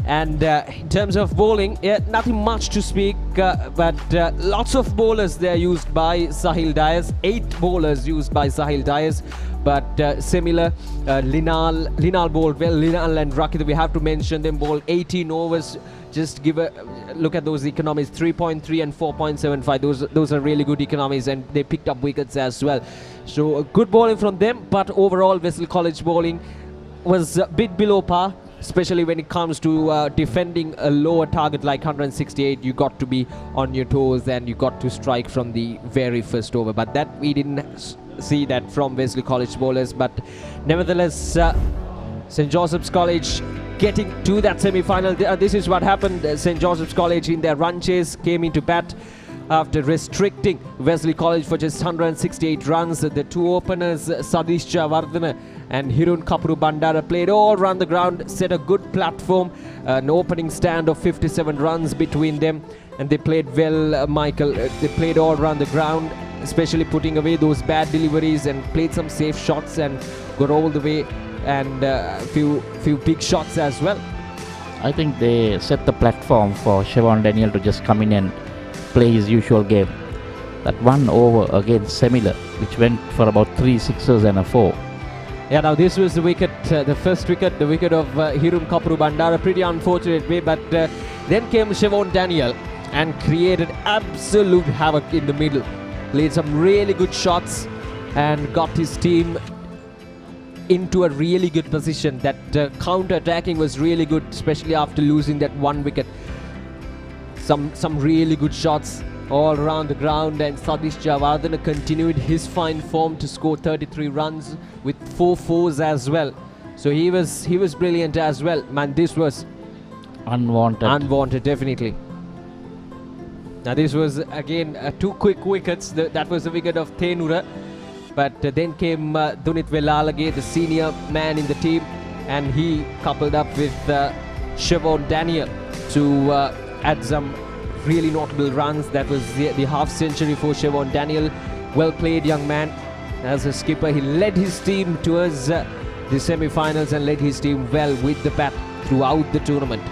And in terms of bowling, nothing much to speak, but lots of bowlers there used by Sahil Dias. 8 bowlers used by Sahil Dias, but similar. Linal bowled well. Linal and Rakita, we have to mention them, bowled 18 overs. Just give a look at those economies, 3.3 and 4.75. Those are really good economies, and they picked up wickets as well. So good bowling from them, but overall Wesley College bowling was a bit below par, especially when it comes to defending a lower target like 168. You got to be on your toes and you got to strike from the very first over, but that we didn't see that from Wesley College bowlers. But nevertheless, St. Joseph's College getting to that semi-final. This is what happened. St. Joseph's College in their run chase came into bat after restricting Wesley College for just 168 runs. The two openers, Satish Jayawardene and Hirun Kapru Bandara, played all around the ground, set a good platform, an opening stand of 57 runs between them, and they played well, Michael. They played all around the ground, especially putting away those bad deliveries, and played some safe shots and got all the way, and a few big shots as well. I think they set the platform for Chevon Daniel to just come in and play his usual game. That one over against Semila, which went for about 3 sixes and a 4. Yeah, now this was the wicket, the first wicket, the wicket of Hirun Kapru Bandara. Pretty unfortunate way, but then came Chevon Daniel and created absolute havoc in the middle. Played some really good shots and got his team into a really good position. That counter-attacking was really good, especially after losing that one wicket. Some really good shots all around the ground, and Satish Jayawardene continued his fine form to score 33 runs with 4 fours as well. So he was brilliant as well. Man, this was unwanted, definitely. Now this was again 2 quick wickets. That was the wicket of Thenura. But then came Dunit Velalage, the senior man in the team, and he coupled up with Chevon Daniel to add some really notable runs. That was the half century for Chevon Daniel. Well played, young man. As a skipper, he led his team towards the semi-finals and led his team well with the bat throughout the tournament.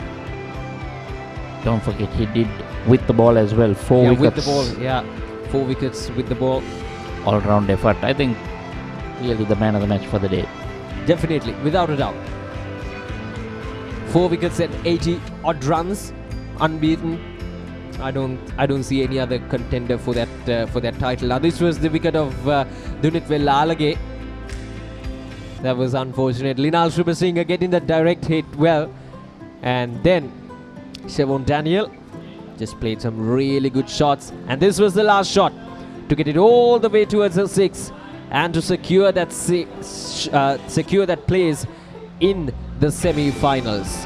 Don't forget, he did with the ball as well. 4 wickets. With the ball, yeah. 4 wickets with the ball. All-round effort. I think really the man of the match for the day. Definitely, without a doubt. 4 wickets and 80 odd runs, unbeaten. I don't see any other contender for that title. Now this was the wicket of Dunitwe Lalage. That was unfortunate. Linal Shribasinghe getting the direct hit well, and then Siobhan Daniel just played some really good shots, and this was the last shot to get it all the way towards the 6 and to secure that place in the semi-finals.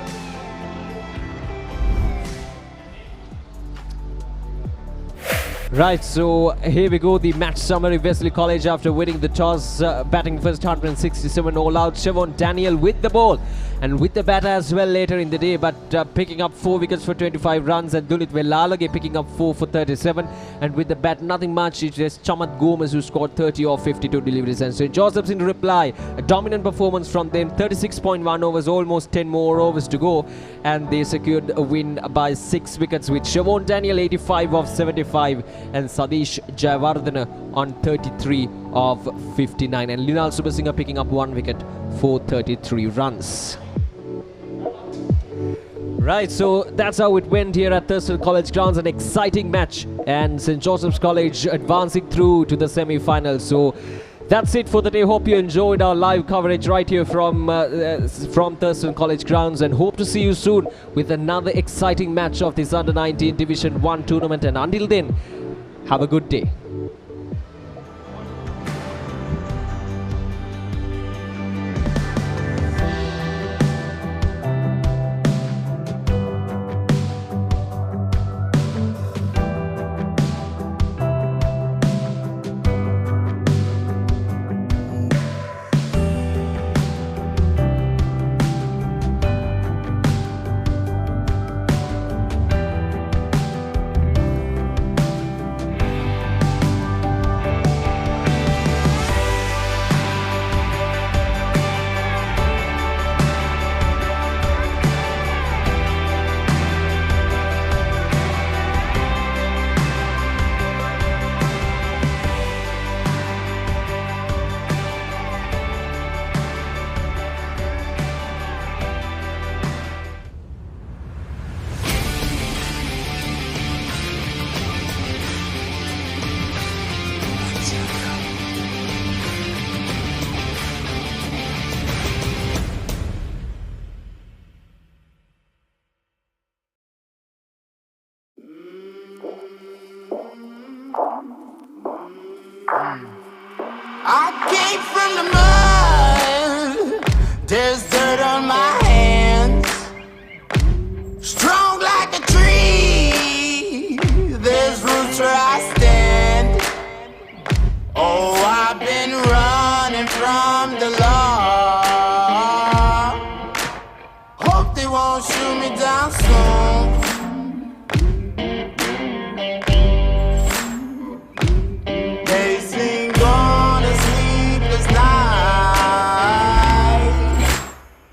Right, so here we go, the match summary. Wesley College, after winning the toss, batting first 167 all out. Siobhan Daniel with the ball and with the bat as well later in the day, but picking up 4 wickets for 25 runs, and Dunitwe Lalage picking up 4 for 37, and with the bat nothing much. It is Chamat Gomez who scored 30 off 52 deliveries, and St. Joseph's in reply, a dominant performance from them. 36.1 overs, almost 10 more overs to go, and they secured a win by 6 wickets with Siobhan Daniel 85 off 75 and Sadish Jayawardena on 33 of 59, and Linal Shribasinghe picking up 1 wicket for 33 runs. Right, so that's how it went here at Thurston College grounds. An exciting match, and St. Joseph's College advancing through to the semi-finals. So that's it for the day. Hope you enjoyed our live coverage right here from Thurston College grounds, and hope to see you soon with another exciting match of this Under-19 Division 1 tournament. And until then, have a good day. I came from the mud, there's dirt on my hands. Strong like a tree, there's roots where I stand. Oh, I've been running from the law. Hope they won't shoot me down soon.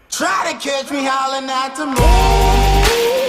Try to catch me howling at the moon.